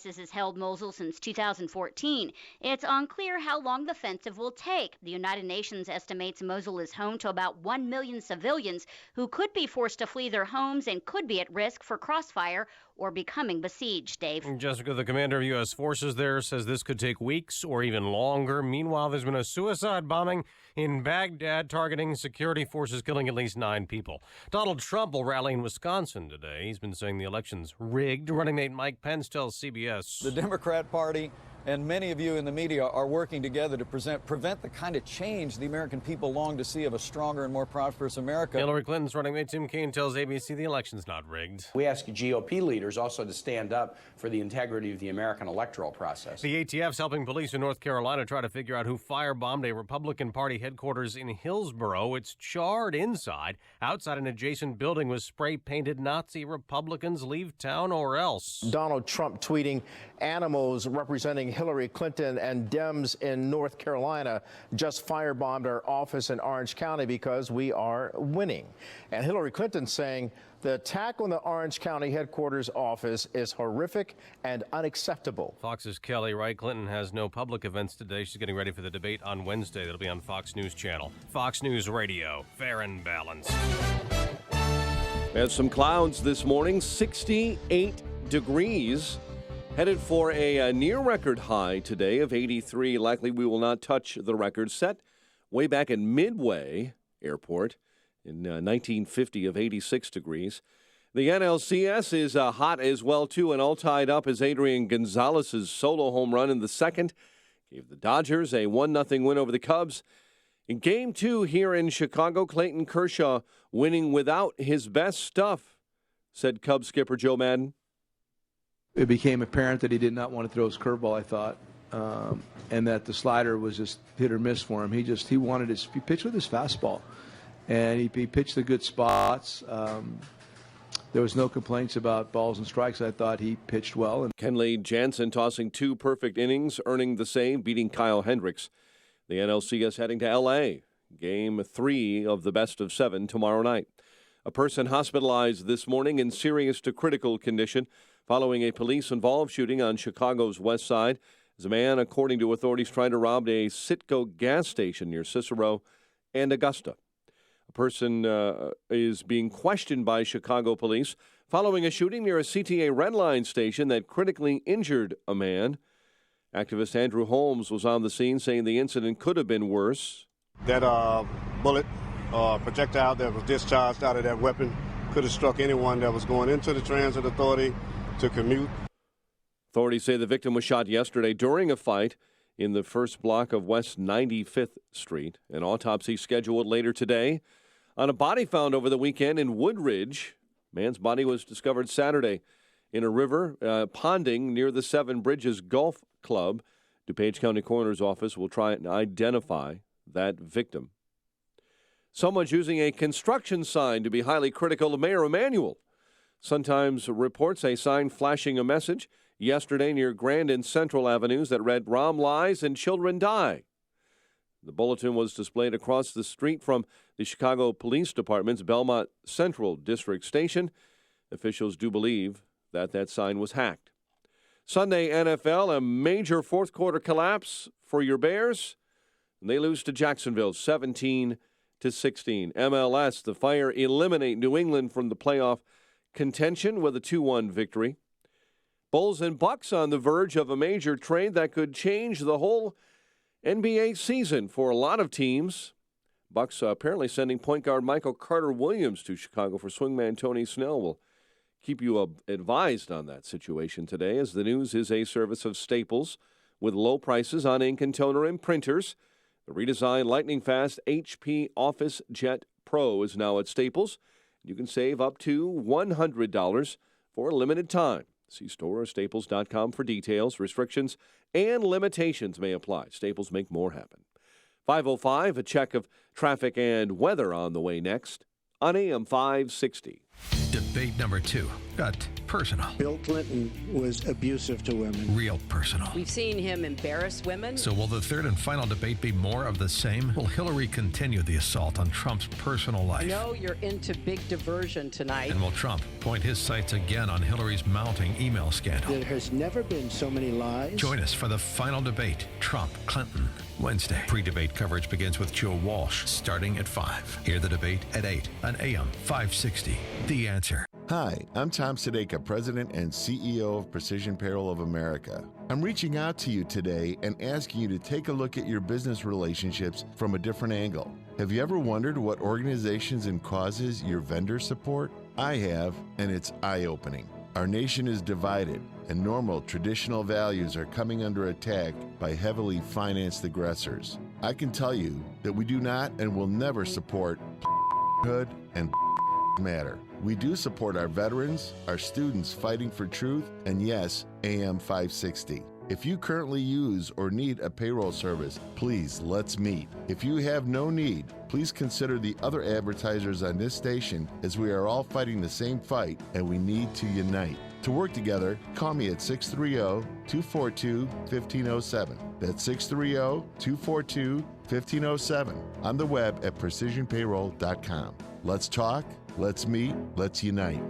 ISIS has held Mosul since 2014. It's unclear how long the offensive will take. The United Nations estimates Mosul is home to about 1 million civilians who could be forced to flee their homes and could be at risk for crossfire or becoming besieged. Dave. Jessica, the commander of U.S. forces there, says this could take weeks or even longer. Meanwhile, there's been a suicide bombing in Baghdad targeting security forces, killing at least 9 people. Donald Trump will rally in Wisconsin today. He's been saying the election's rigged. Running mate Mike Pence tells CBS. The Democrat Party and many of you in the media are working together to prevent the kind of change the American people long to see of a stronger and more prosperous America. Hillary Clinton's running mate Tim Kaine tells ABC the election's not rigged. We ask GOP leaders also to stand up for the integrity of the American electoral process. The ATF's helping police in North Carolina try to figure out who firebombed a Republican Party headquarters in Hillsborough. It's charred inside. Outside an adjacent building was spray-painted Nazi Republicans leave town or else. Donald Trump tweeting animals representing Hillary Clinton and Dems in North Carolina just firebombed our office in Orange County because we are winning. And Hillary Clinton saying the attack on the Orange County headquarters office is horrific and unacceptable. Fox's Kelly Wright. Clinton has no public events today. She's getting ready for the debate on Wednesday. That'll be on Fox News Channel. Fox News Radio, fair and balanced. We had some clouds this morning, 68 degrees. Headed for a near record high today of 83. Likely we will not touch the record set way back at Midway Airport in 1950 of 86 degrees. The NLCS is hot as well, too, and all tied up as Adrian Gonzalez's solo home run in the second gave the Dodgers a 1-0 win over the Cubs. In Game 2 here in Chicago, Clayton Kershaw winning without his best stuff, said Cubs skipper Joe Maddon. It became apparent that he did not want to throw his curveball, I thought, and that the slider was just hit or miss for him. He pitched with his fastball, and he pitched the good spots. There was no complaints about balls and strikes. I thought he pitched well. Kenley Jansen tossing 2 perfect innings, earning the save, beating Kyle Hendricks. The NLCS heading to L.A. Game 3 of the best of 7 tomorrow night. A person hospitalized this morning in serious to critical condition following a police-involved shooting on Chicago's west side. As a man, according to authorities, tried to rob a Citgo gas station near Cicero and Augusta. A person is being questioned by Chicago police following a shooting near a CTA Red Line station that critically injured a man. Activist Andrew Holmes was on the scene saying the incident could have been worse. That bullet projectile that was discharged out of that weapon could have struck anyone that was going into the transit authority to commute. Authorities say the victim was shot yesterday during a fight in the first block of West 95th Street. An autopsy scheduled later today. On a body found over the weekend in Woodridge, man's body was discovered Saturday in a river ponding near the Seven Bridges Golf Club. DuPage County Coroner's Office will try and identify that victim. Someone's using a construction sign to be highly critical of Mayor Emanuel. Sun-Times reports a sign flashing a message yesterday near Grand and Central Avenues that read, "Rahm lies and children die." The bulletin was displayed across the street from the Chicago Police Department's Belmont Central District Station. Officials do believe that sign was hacked. Sunday NFL, a major fourth-quarter collapse for your Bears. And they lose to Jacksonville 17-16. MLS, the Fire eliminate New England from the playoff contention with a 2-1 victory. Bulls and Bucks on the verge of a major trade that could change the whole NBA season for a lot of teams. Bucks apparently sending point guard Michael Carter-Williams to Chicago for swingman Tony Snell. Will keep you advised on that situation today, as the news is a service of Staples with low prices on ink and toner and printers. The redesigned lightning-fast HP Office Jet Pro is now at Staples. You can save up to $100 for a limited time. See store or staples.com for details. Restrictions and limitations may apply. Staples, make more happen. 5:05, a check of traffic and weather on the way next on AM 560. Debate number 2. got personal. Bill Clinton was abusive to women. Real personal. We've seen him embarrass women. So will the third and final debate be more of the same? Will Hillary continue the assault on Trump's personal life? I know you're into big diversion tonight. And will Trump point his sights again on Hillary's mounting email scandal? There has never been so many lies. Join us for the final debate, Trump-Clinton, Wednesday. Pre-debate coverage begins with Joe Walsh, starting at 5. Hear the debate at 8 on AM 560. The Answer. Hi, I'm Tom Sadeka, President and CEO of Precision Payroll of America. I'm reaching out to you today and asking you to take a look at your business relationships from a different angle. Have you ever wondered what organizations and causes your vendors support? I have, and it's eye-opening. Our nation is divided, and normal, traditional values are coming under attack by heavily financed aggressors. I can tell you that we do not and will never support hood and matter. We do support our veterans, our students fighting for truth, and yes, AM 560. If you currently use or need a payroll service, please let's meet. If you have no need, please consider the other advertisers on this station, as we are all fighting the same fight and we need to unite. To work together, call me at 630-242-1507. That's 630-242-1507. On the web at precisionpayroll.com. Let's talk, let's meet, let's unite.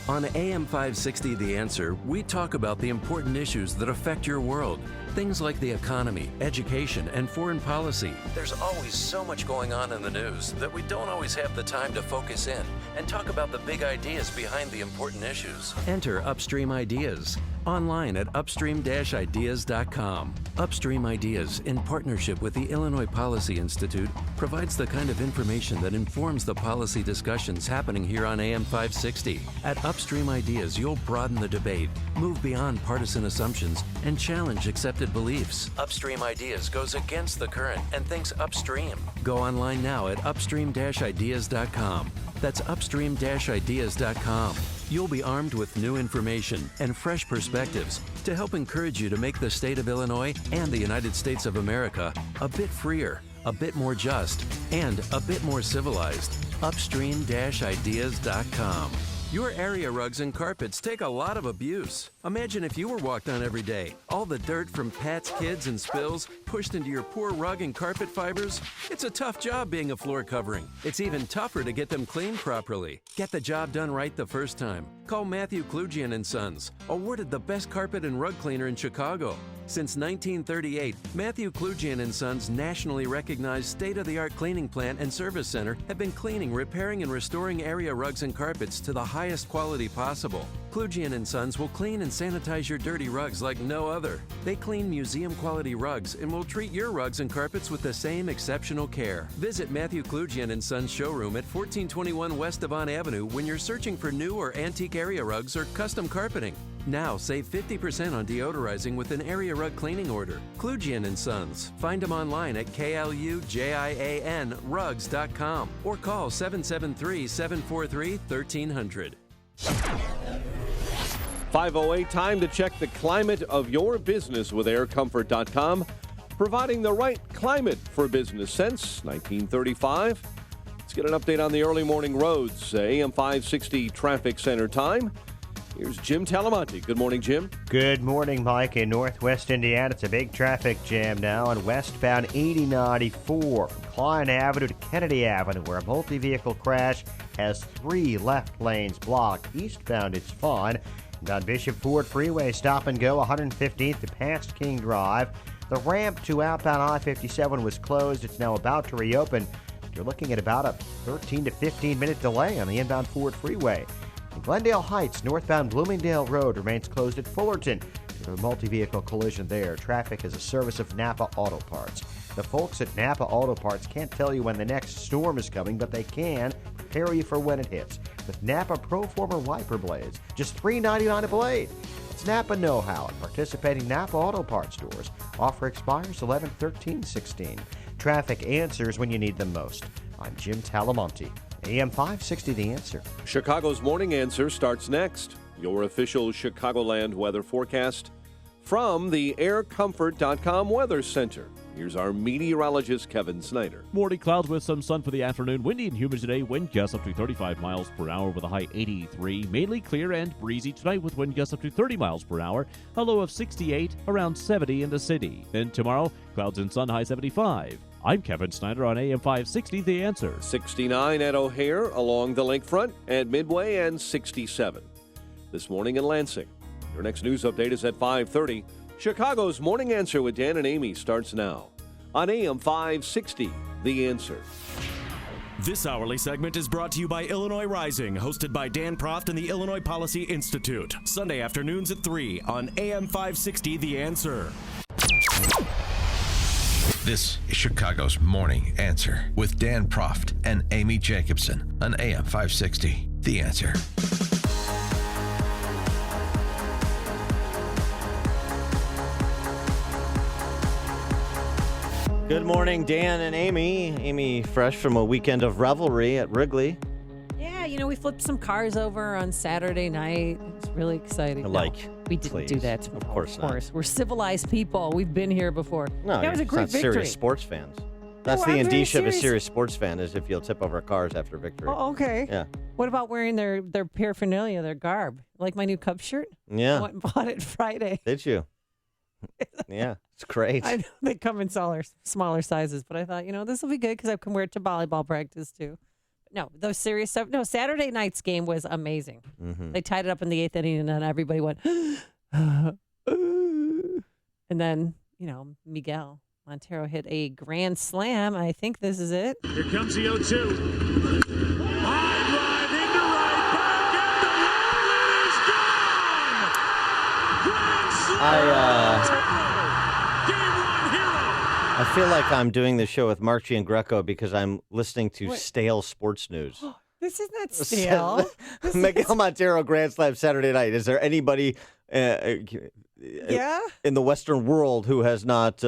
On AM 560 The Answer, we talk about the important issues that affect your world. Things like the economy, education, and foreign policy. There's always so much going on in the news that we don't always have the time to focus in and talk about the big ideas behind the important issues. Enter Upstream Ideas online at upstream-ideas.com. Upstream Ideas, in partnership with the Illinois Policy Institute, provides the kind of information that informs the policy discussions happening here on AM 560. At Upstream Ideas, you'll broaden the debate, move beyond partisan assumptions, and challenge accepted beliefs. Upstream Ideas goes against the current and thinks upstream. Go online now at upstream-ideas.com. That's upstream-ideas.com. You'll be armed with new information and fresh perspectives to help encourage you to make the state of Illinois and the United States of America a bit freer, a bit more just, and a bit more civilized. Upstream-ideas.com. Your area rugs and carpets take a lot of abuse. Imagine if you were walked on every day. All the dirt from pets, kids, and spills pushed into your poor rug and carpet fibers. It's a tough job being a floor covering. It's even tougher to get them cleaned properly. Get the job done right the first time. Call Matthew Klugian & Sons, awarded the best carpet and rug cleaner in Chicago. Since 1938, Matthew Klugian & Sons' nationally recognized state-of-the-art cleaning plant and service center have been cleaning, repairing, and restoring area rugs and carpets to the highest quality possible. Klugian & Sons will clean and sanitize your dirty rugs like no other. They clean museum-quality rugs and will treat your rugs and carpets with the same exceptional care. Visit Matthew Klugian & Sons showroom at 1421 West Devon Avenue when you're searching for new or antique area rugs or custom carpeting. Now save 50% on deodorizing with an area rug cleaning order. Klugian & Sons. Find them online at KLUJIANrugs.com or call 773-743-1300. 5:08, time to check the climate of your business with aircomfort.com, providing the right climate for business since 1935. Let's get an update on the early morning roads. AM 560 traffic center time. Here's Jim Talamonte. Good morning, Jim. Good morning, Mike. In northwest Indiana, it's a big traffic jam now on westbound 8094 from Klein Avenue to Kennedy Avenue, where a multi-vehicle crash has 3 left lanes blocked. Eastbound, it's fine. And on Bishop Ford Freeway, stop and go 115th to past King Drive. The ramp to outbound I-57 was closed. It's now about to reopen. You're looking at about a 13 to 15-minute delay on the inbound Ford Freeway. In Glendale Heights, northbound Bloomingdale Road remains closed at Fullerton due to a multi-vehicle collision there. Traffic is a service of Napa Auto Parts. The folks at Napa Auto Parts can't tell you when the next storm is coming, but they can prepare you for when it hits. With Napa Proformer wiper blades, just $3.99 a blade. It's Napa know-how at participating Napa Auto Parts stores. Offer expires 11/13/16. Traffic answers when you need them most. I'm Jim Talamonte. AM 560, The Answer. Chicago's Morning Answer starts next. Your official Chicagoland weather forecast from the aircomfort.com Weather Center. Here's our meteorologist, Kevin Snyder. Morning clouds with some sun for the afternoon. Windy and humid today. Wind gusts up to 35 miles per hour with a high 83. Mainly clear and breezy tonight with wind gusts up to 30 miles per hour. A low of 68, around 70 in the city. Then tomorrow, clouds and sun, high 75. I'm Kevin Snyder on AM 560, The Answer. 69 at O'Hare along the lakefront at Midway, and 67 this morning in Lansing. Your next news update is at 5:30. Chicago's Morning Answer with Dan and Amy starts now on AM 560, The Answer. This hourly segment is brought to you by Illinois Rising, hosted by Dan Proft and the Illinois Policy Institute. Sunday afternoons at 3 on AM 560, The Answer. This is Chicago's Morning Answer with Dan Proft and Amy Jacobson on AM 560, The Answer. Good morning, Dan and Amy. Amy, fresh from a weekend of revelry at Wrigley. Yeah, we flipped some cars over on Saturday night. It's really exciting. We didn't do that. Of course not. We're civilized people. We've been here before. No, that was a great not victory. Serious sports fans. That's the indicia of a serious sports fan, is if you'll tip over cars after victory. Oh, okay. Yeah. What about wearing their paraphernalia, their garb? Like my new Cubs shirt? Yeah. I went and bought it Friday. Did you? Yeah, it's great. I know they come in smaller sizes, but I thought, this will be good because I can wear it to volleyball practice too. No, those serious stuff. No, Saturday night's game was amazing. Mm-hmm. They tied it up in the 8th inning, and then everybody went, and then, Miguel Montero hit a grand slam. I think this is it. Here comes the 0-2. High drive into right back, and the wall is gone. Grand slam. I feel like I'm doing the show with Mark Giangreco because I'm listening to stale sports news. This is not stale. Miguel Montero grand slam Saturday night. Is there anybody in the Western world who has not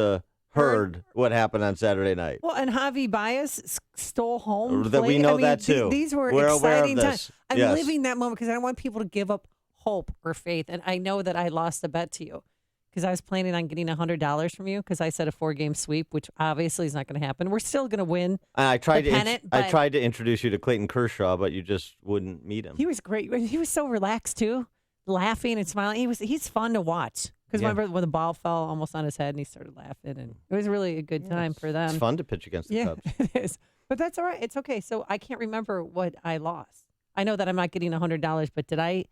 heard what happened on Saturday night? Well, and Javi Baez stole home. That we know that too. These were exciting times. I'm living that moment because I don't want people to give up hope or faith. And I know that I lost a bet to you. Because I was planning on getting $100 from you because I said a 4-game sweep, which obviously is not going to happen. We're still going to win. I tried the pennant. I tried to introduce you to Clayton Kershaw, but you just wouldn't meet him. He was great. He was so relaxed too, laughing and smiling. He's fun to watch. Because remember when the ball fell almost on his head and he started laughing, and it was really a good time for them. It's fun to pitch against the Cubs. It is. But that's all right. It's okay. So I can't remember what I lost. I know that I'm not getting $100, but do I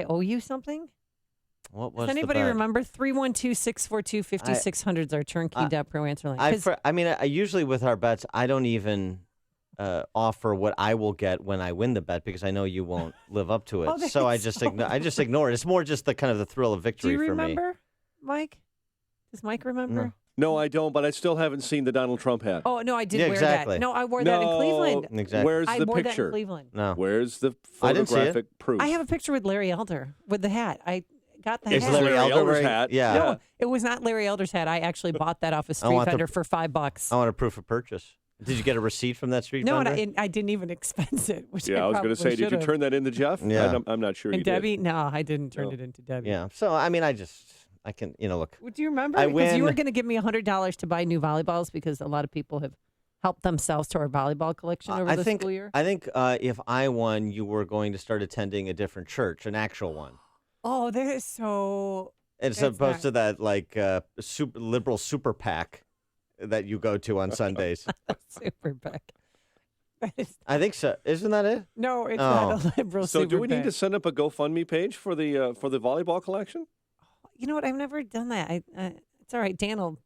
owe you something? What was Does anybody remember? 312-642-5600 is our turnkey.pro answer line. I usually with our bets, I don't even offer what I will get when I win the bet because I know you won't live up to it. So I just ignore it. It's more just the kind of the thrill of victory for me. Do you remember, Mike? Does Mike remember? No, I don't, but I still haven't seen the Donald Trump hat. Oh, no, I did wear that. No, I wore that in Cleveland. Exactly. Where's the wore picture? That in Cleveland. No. Where's the I didn't see photographic it. proof? I have a picture with Larry Elder with the hat. I got the It's hat. Larry Elder's hat. Yeah. No, it was not Larry Elder's hat. I actually bought that off a street vendor for $5. I want a proof of purchase. Did you get a receipt from that street vendor? No, I didn't even expense it. Which I was going to say, did you turn that into Jeff? Yeah. I'm not sure and you Debbie? did. No, I didn't turn it into Debbie. Yeah. So, I can, look. Do you remember? Because you were going to give me $100 to buy new volleyballs because a lot of people have helped themselves to our volleyball collection over the school year. I think if I won, you were going to start attending a different church, an actual one. Oh, that is so... As opposed to that, super liberal super PAC that you go to on Sundays. Super PAC. I think so. Isn't that it? No, it's not a liberal So super do we need PAC. to send up a GoFundMe page for the volleyball collection? You know what? I've never done that. It's all right. Dan will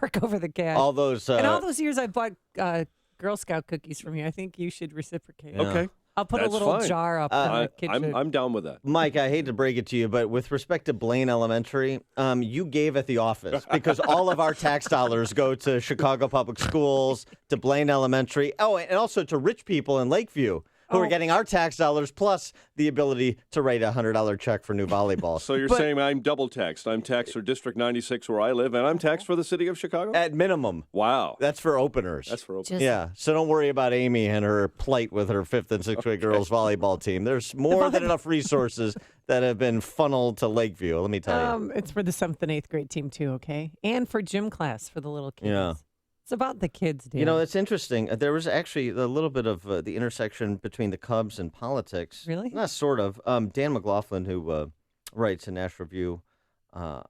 work over the cash. All those and all those years I bought Girl Scout cookies from you. I think you should reciprocate. Yeah. Okay. I'll put a little jar up in the kitchen. I'm down with that. Mike, I hate to break it to you, but with respect to Blaine Elementary, you gave at the office because all of our tax dollars go to Chicago Public Schools, to Blaine Elementary, and also to rich people in Lakeview. who are getting our tax dollars plus the ability to write a $100 check for new volleyball. So you're saying I'm double taxed. I'm taxed for District 96 where I live, and I'm taxed for the city of Chicago? At minimum. Wow. That's for openers. Yeah. So don't worry about Amy and her plight with her 5th and 6th grade girls volleyball team. There's more than enough resources that have been funneled to Lakeview, let me tell you. It's for the 7th and 8th grade team, too, okay? And for gym class for the little kids. Yeah. It's about the kids, Dan. You know, it's interesting. There was actually a little bit of the intersection between the Cubs and politics. Really? Not sort of. Dan McLaughlin, who writes in National Review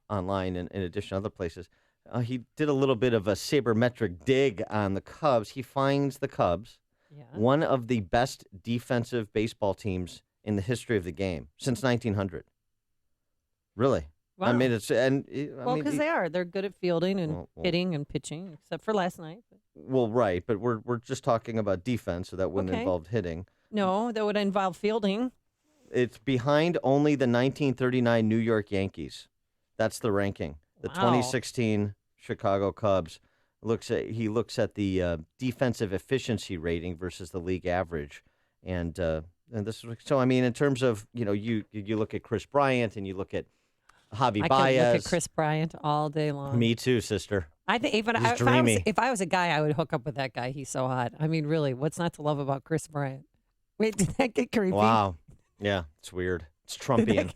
online and in addition to other places, he did a little bit of a sabermetric dig on the Cubs. He finds the Cubs one of the best defensive baseball teams in the history of the game since 1900. Really? Wow. I mean, it's because they are. They're good at fielding and hitting and pitching, except for last night. Well, right, but we're just talking about defense, so that wouldn't involve hitting. No, that would involve fielding. It's behind only the 1939 New York Yankees. That's the ranking. The 2016 Chicago Cubs looks at the defensive efficiency rating versus the league average, and this so I mean in terms of you look at Chris Bryant and you look at Javi Baez. I could look at Chris Bryant all day long. Me too, sister. I think if I was a guy, I would hook up with that guy. He's so hot. I mean, really, what's not to love about Chris Bryant? Wait, did that get creepy? Wow. Yeah, it's weird. It's Trumpian. Did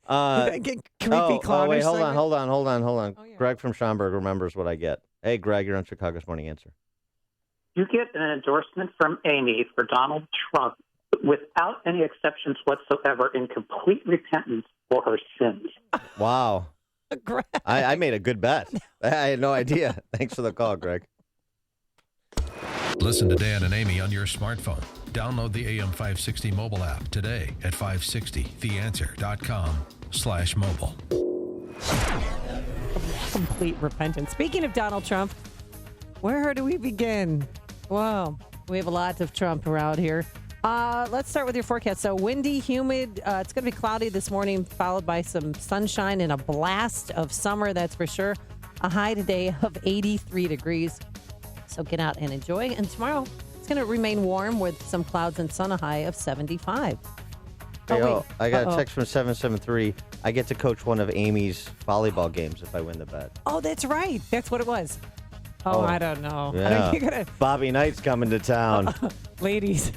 that get creepy clownish? Wait, hold on. Oh, yeah. Greg from Schaumburg remembers what I get. Hey, Greg, you're on Chicago's Morning Answer. You get an endorsement from Amy for Donald Trump without any exceptions whatsoever, in complete repentance for her sins. Wow. I made a good bet. I had no idea. Thanks for the call, Greg. Listen to Dan and Amy on your smartphone. Download the AM 560 mobile app today at 560theanswer.com/mobile. Complete repentance. Speaking of Donald Trump, where do we begin? Wow, we have a lot of Trump around here. Let's start with your forecast. So windy, humid. It's going to be cloudy this morning, followed by some sunshine and a blast of summer, that's for sure. A high today of 83 degrees. So get out and enjoy. And tomorrow, it's going to remain warm with some clouds and sun, a high of 75. I got a text from 773. I get to coach one of Amy's volleyball games if I win the bet. Oh, that's right. That's what it was. Oh, I don't know. Yeah. Bobby Knight's coming to town. Ladies,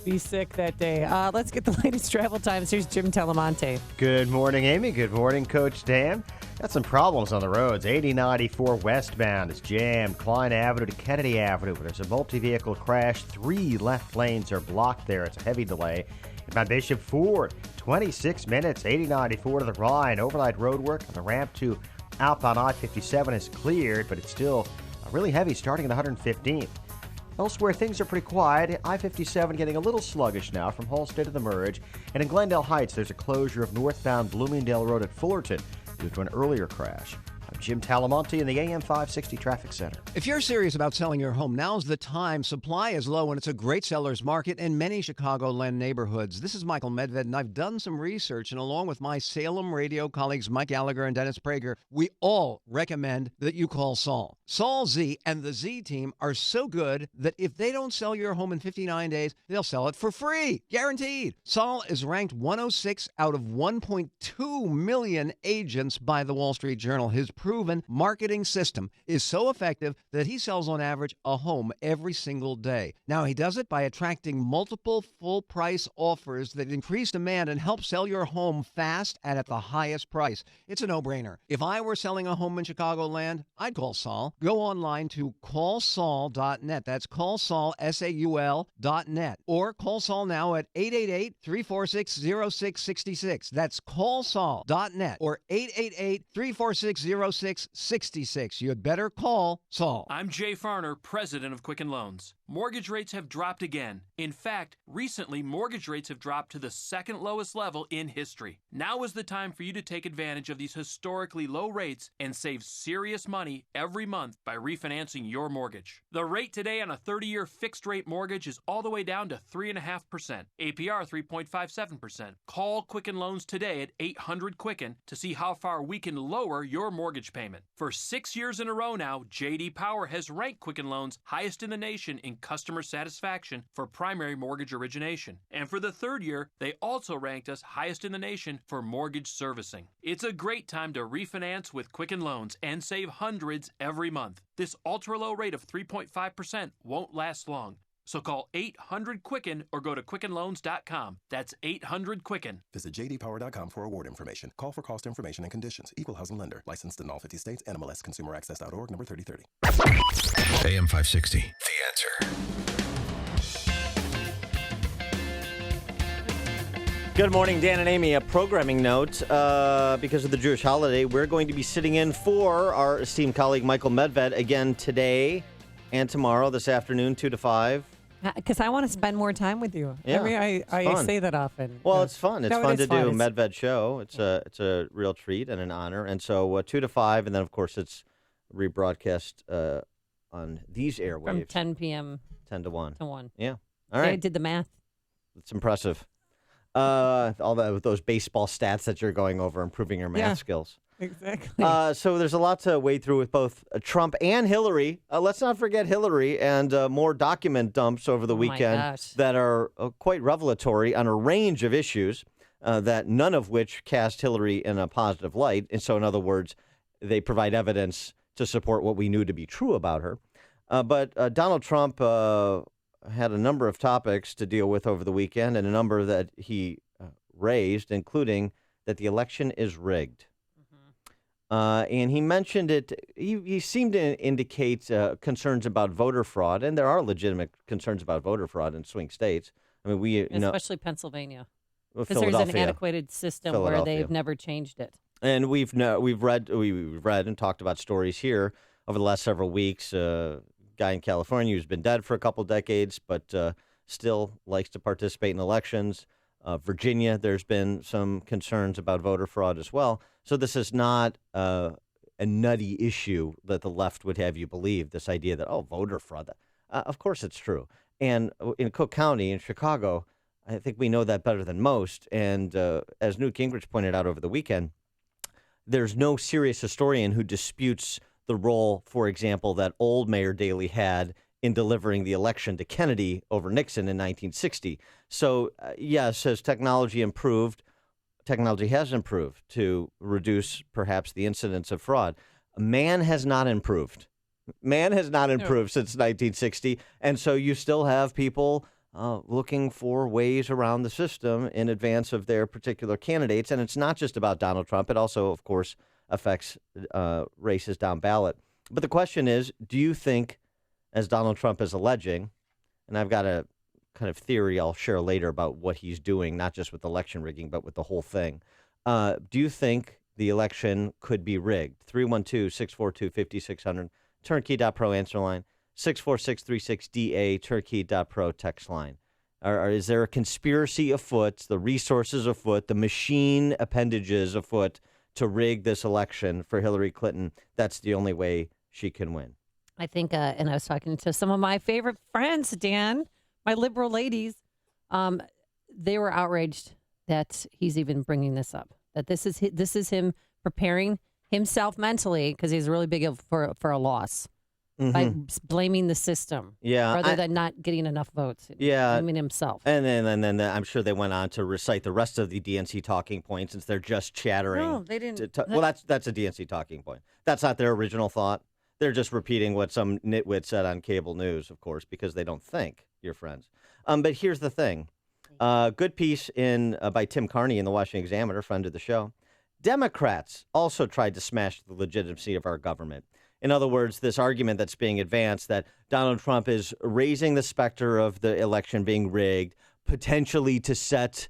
be sick that day. Let's get the latest travel times. Here's Jim Telemonte. Good morning, Amy. Good morning, Coach Dan. Got some problems on the roads. 8094 westbound is jammed. Klein Avenue to Kennedy Avenue. There's a multi-vehicle crash. 3 left lanes are blocked there. It's a heavy delay. And by Bishop Ford, 26 minutes. 8094 to the Rhine. Overnight road work on the ramp to outbound I-57 is cleared, but it's still really heavy starting at 115th. Elsewhere, things are pretty quiet. I-57 getting a little sluggish now from Halsted to the Merge. And in Glendale Heights, there's a closure of northbound Bloomingdale Road at Fullerton due to an earlier crash. I'm Jim Talamonte in the AM 560 Traffic Center. If you're serious about selling your home, now's the time. Supply is low, and it's a great seller's market in many Chicagoland neighborhoods. This is Michael Medved, and I've done some research, and along with my Salem radio colleagues Mike Gallagher and Dennis Prager, we all recommend that you call Saul. Saul Z and the Z team are so good that if they don't sell your home in 59 days, they'll sell it for free. Guaranteed. Saul is ranked 106 out of 1.2 million agents by the Wall Street Journal. His proven marketing system is so effective that he sells on average a home every single day. Now, he does it by attracting multiple full-price offers that increase demand and help sell your home fast and at the highest price. It's a no-brainer. If I were selling a home in Chicagoland, I'd call Saul. Go online to callsaul.net. That's callsaul.net. Or call Saul now at 888-346-0666. That's callsaul.net or 888-346-0666. You'd better call Saul. I'm Jay Farner, president of Quicken Loans. Mortgage rates have dropped again. In fact, recently, mortgage rates have dropped to the second lowest level in history. Now is the time for you to take advantage of these historically low rates and save serious money every month by refinancing your mortgage. The rate today on a 30-year fixed-rate mortgage is all the way down to 3.5%. APR 3.57%. Call Quicken Loans today at 800-QUICKEN to see how far we can lower your mortgage payment. For 6 years in a row now, J.D. Power has ranked Quicken Loans highest in the nation in in customer satisfaction for primary mortgage origination. And for the third year, they also ranked us highest in the nation for mortgage servicing. It's a great time to refinance with Quicken Loans and save hundreds every month. This ultra-low rate of 3.5% won't last long. So call 800-QUICKEN or go to QuickenLoans.com. That's 800-QUICKEN. Visit jdpower.com for award information. Call for cost information and conditions. Equal housing lender. Licensed in all 50 states. NMLS ConsumerAccess.org, number 3030. AM 560, The Answer. Good morning, Dan and Amy. A programming note. Because of the Jewish holiday, we're going to be sitting in for our esteemed colleague Michael Medved again today and tomorrow, this afternoon, 2 to 5. Because I want to spend more time with you. Yeah, I say that often. Well, Yeah. it's fun. It's No, fun it to is do fun. Medved show. It's a real treat and an honor. And so 2 to 5, and then of course it's rebroadcast on these airwaves From 10 p.m. 10 to 1. to 1. Yeah. All See, right. I did the math. It's impressive. All those baseball stats that you're going over, improving your math Yeah. skills. Exactly. So there's a lot to wade through with both Trump and Hillary. Let's not forget Hillary and more document dumps over the Oh my weekend gosh. that are quite revelatory on a range of issues that none of which cast Hillary in a positive light. And so, in other words, they provide evidence to support what we knew to be true about her. But Donald Trump had a number of topics to deal with over the weekend, and a number that he raised, including that the election is rigged. And he mentioned it. He seemed to indicate concerns about voter fraud, and there are legitimate concerns about voter fraud in swing states. I mean, Especially Pennsylvania. Well, Because there's an Philadelphia. antiquated system where Philadelphia. they've never changed it. And we've read and talked about stories here over the last several weeks. Guy in California who's been dead for a couple decades, but still likes to participate in elections. Virginia, there's been some concerns about voter fraud as well. So this is not a nutty issue that the left would have you believe, this idea that, voter fraud. Of course it's true. And in Cook County, in Chicago, I think we know that better than most. And as Newt Gingrich pointed out over the weekend, there's no serious historian who disputes the role, for example, that old Mayor Daley had in delivering the election to Kennedy over Nixon in 1960. So, yes, as technology has improved to reduce perhaps the incidence of fraud. Man has not improved. Man has not improved since 1960. And so you still have people looking for ways around the system in advance of their particular candidates. And it's not just about Donald Trump. It also, of course, affects races down ballot. But the question is, do you think, as Donald Trump is alleging, and I've got a kind of theory I'll share later about what he's doing, not just with election rigging, but with the whole thing. Do you think the election could be rigged? 312-642-5600, turnkey.pro answer line, 64636DA, turnkey.pro text line. Or is there a conspiracy afoot, the resources afoot, the machine appendages afoot to rig this election for Hillary Clinton? That's the only way she can win. I think, and I was talking to some of my favorite friends, Dan, my liberal ladies. They were outraged that he's even bringing this up. That this is him preparing himself mentally because he's really big for a loss by blaming the system, rather than not getting enough votes. Blaming himself. And then I'm sure they went on to recite the rest of the DNC talking points since they're just chattering. No, they didn't. Well, that's a DNC talking point. That's not their original thought. They're just repeating what some nitwit said on cable news, of course, because they don't think, your friends. But here's the thing. Good piece by Tim Carney in the Washington Examiner, friend of the show. Democrats also tried to smash the legitimacy of our government. In other words, this argument that's being advanced that Donald Trump is raising the specter of the election being rigged, potentially to set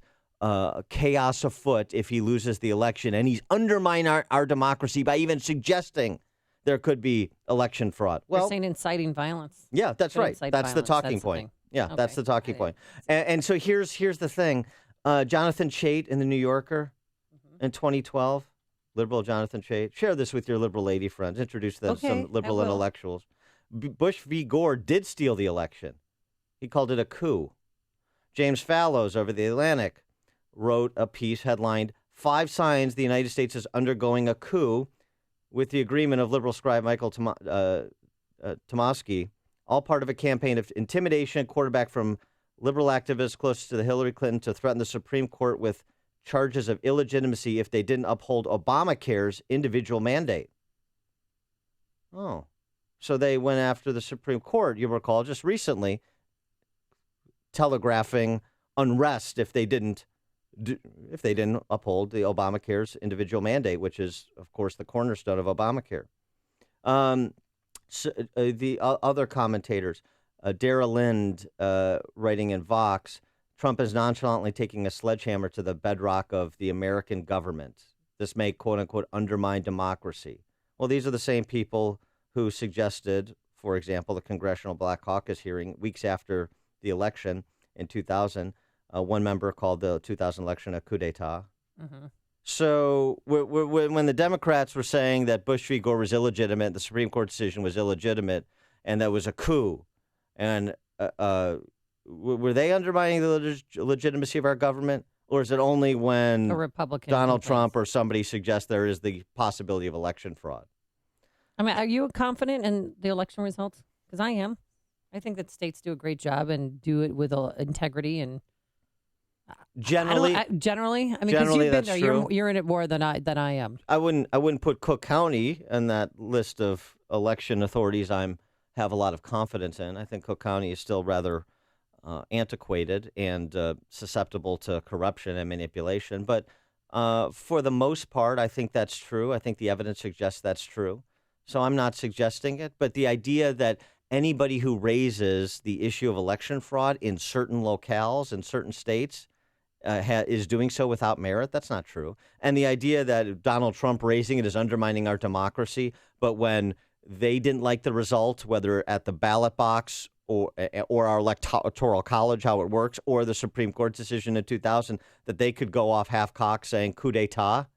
chaos afoot if he loses the election, and he's undermining our democracy by even suggesting there could be election fraud. They're Well, saying inciting violence. yeah, that's Could right. incite That's the violence. talking That's the point. thing. Yeah, Okay. that's the talking point. And so here's the thing. Jonathan Chait in the New Yorker in 2012, liberal Jonathan Chait. Share this with your liberal lady friends. Introduce them to some liberal intellectuals. Bush v. Gore did steal the election. He called it a coup. James Fallows over the Atlantic wrote a piece headlined, 5 Signs the United States is Undergoing a Coup, with the agreement of liberal scribe Michael Tomasky all part of a campaign of intimidation, quarterback from liberal activists close to the Hillary Clinton to threaten the Supreme Court with charges of illegitimacy if they didn't uphold Obamacare's individual mandate. Oh, so they went after the Supreme Court, you recall, just recently, telegraphing unrest if they didn't uphold the Obamacare's individual mandate, which is, of course, the cornerstone of Obamacare. The other commentators, Dara Lind, writing in Vox, Trump is nonchalantly taking a sledgehammer to the bedrock of the American government. This may, quote unquote, undermine democracy. Well, these are the same people who suggested, for example, the Congressional Black Caucus hearing weeks after the election in 2000. One member called the 2000 election a coup d'etat. Mm-hmm. So when the Democrats were saying that Bush v. Gore was illegitimate, the Supreme Court decision was illegitimate, and that was a coup, and were they undermining the legitimacy of our government? Or is it only when a Republican Donald Trump or somebody suggests there is the possibility of election fraud? I mean, are you confident in the election results? Because I am. I think that states do a great job and do it with integrity and generally. I mean, because generally, you've been that's there, true. you're in it more than I am. I wouldn't put Cook County in that list of election authorities have a lot of confidence in. I think Cook County is still rather antiquated and susceptible to corruption and manipulation. But for the most part, I think that's true. I think the evidence suggests that's true. So I'm not suggesting it. But the idea that anybody who raises the issue of election fraud in certain locales in certain states is doing so without merit, that's not true. And the idea that Donald Trump raising it is undermining our democracy, but when they didn't like the result, whether at the ballot box or our electoral college, how it works, or the Supreme Court decision in 2000, that they could go off half-cocked saying coup d'etat,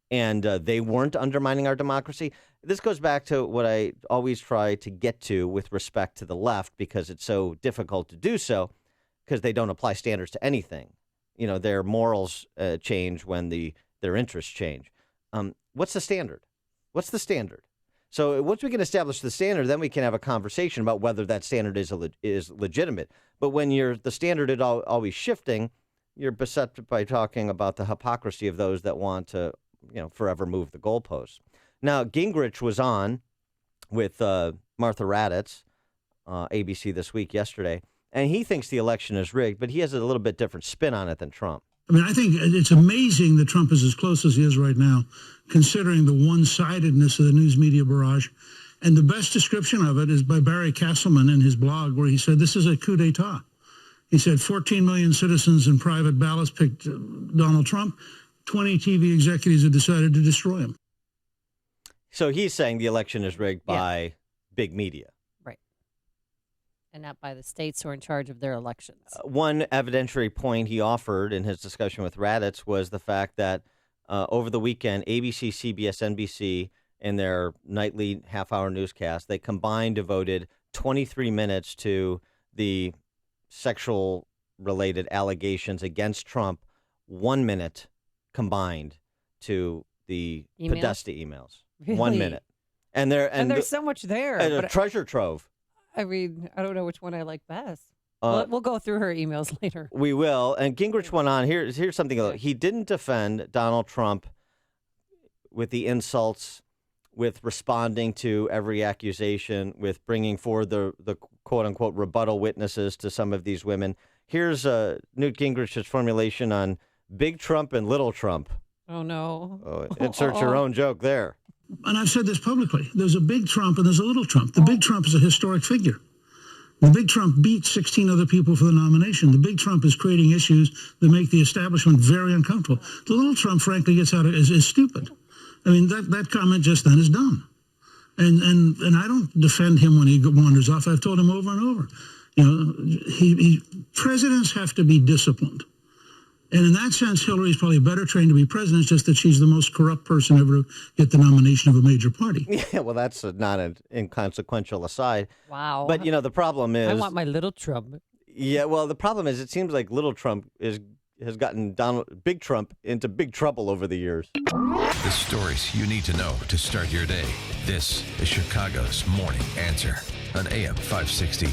and they weren't undermining our democracy. This goes back to what I always try to get to with respect to the left, because it's so difficult to do so, because they don't apply standards to anything. You know, their morals change when their interests change. What's the standard? What's the standard? So once we can establish the standard, then we can have a conversation about whether that standard is legitimate. But when the standard is always shifting, you're beset by talking about the hypocrisy of those that want to, forever move the goalposts. Now, Gingrich was on with Martha Raddatz, ABC This Week yesterday, and he thinks the election is rigged, but he has a little bit different spin on it than Trump. I mean, I think it's amazing that Trump is as close as he is right now, considering the one-sidedness of the news media barrage. And the best description of it is by Barry Castleman in his blog, where he said, this is a coup d'etat. He said 14 million citizens in private ballots picked Donald Trump. 20 TV executives have decided to destroy him. So he's saying the election is rigged by big media. Right. And not by the states who are in charge of their elections. One evidentiary point he offered in his discussion with Raddatz was the fact that over the weekend, ABC, CBS, NBC, in their nightly half-hour newscast, they combined devoted 23 minutes to the sexual-related allegations against Trump, 1 minute combined to the Podesta emails. Really? 1 minute. And there's so much there. A treasure trove. I mean, I don't know which one I like best. We'll go through her emails later. We will. And Gingrich went on. Here's something. He didn't defend Donald Trump with the insults, with responding to every accusation, with bringing forward the quote-unquote rebuttal witnesses to some of these women. Here's Newt Gingrich's formulation on Big Trump and Little Trump. Oh, no. Insert your own joke there. And I've said this publicly. There's a big Trump and there's a little Trump. The big Trump is a historic figure. The big Trump beat 16 other people for the nomination. The big Trump is creating issues that make the establishment very uncomfortable. The little Trump, frankly, gets out of is stupid. I mean, that comment just then is dumb. And I don't defend him when he wanders off. I've told him over and over. Presidents have to be disciplined. And in that sense, Hillary's probably better trained to be president. It's just that she's the most corrupt person ever to get the nomination of a major party. Yeah, well, that's not an inconsequential aside. Wow. But, the problem is... I want my little Trump. Yeah, well, the problem is it seems like little Trump has gotten Big Trump into big trouble over the years. The stories you need to know to start your day. This is Chicago's Morning Answer on AM 560.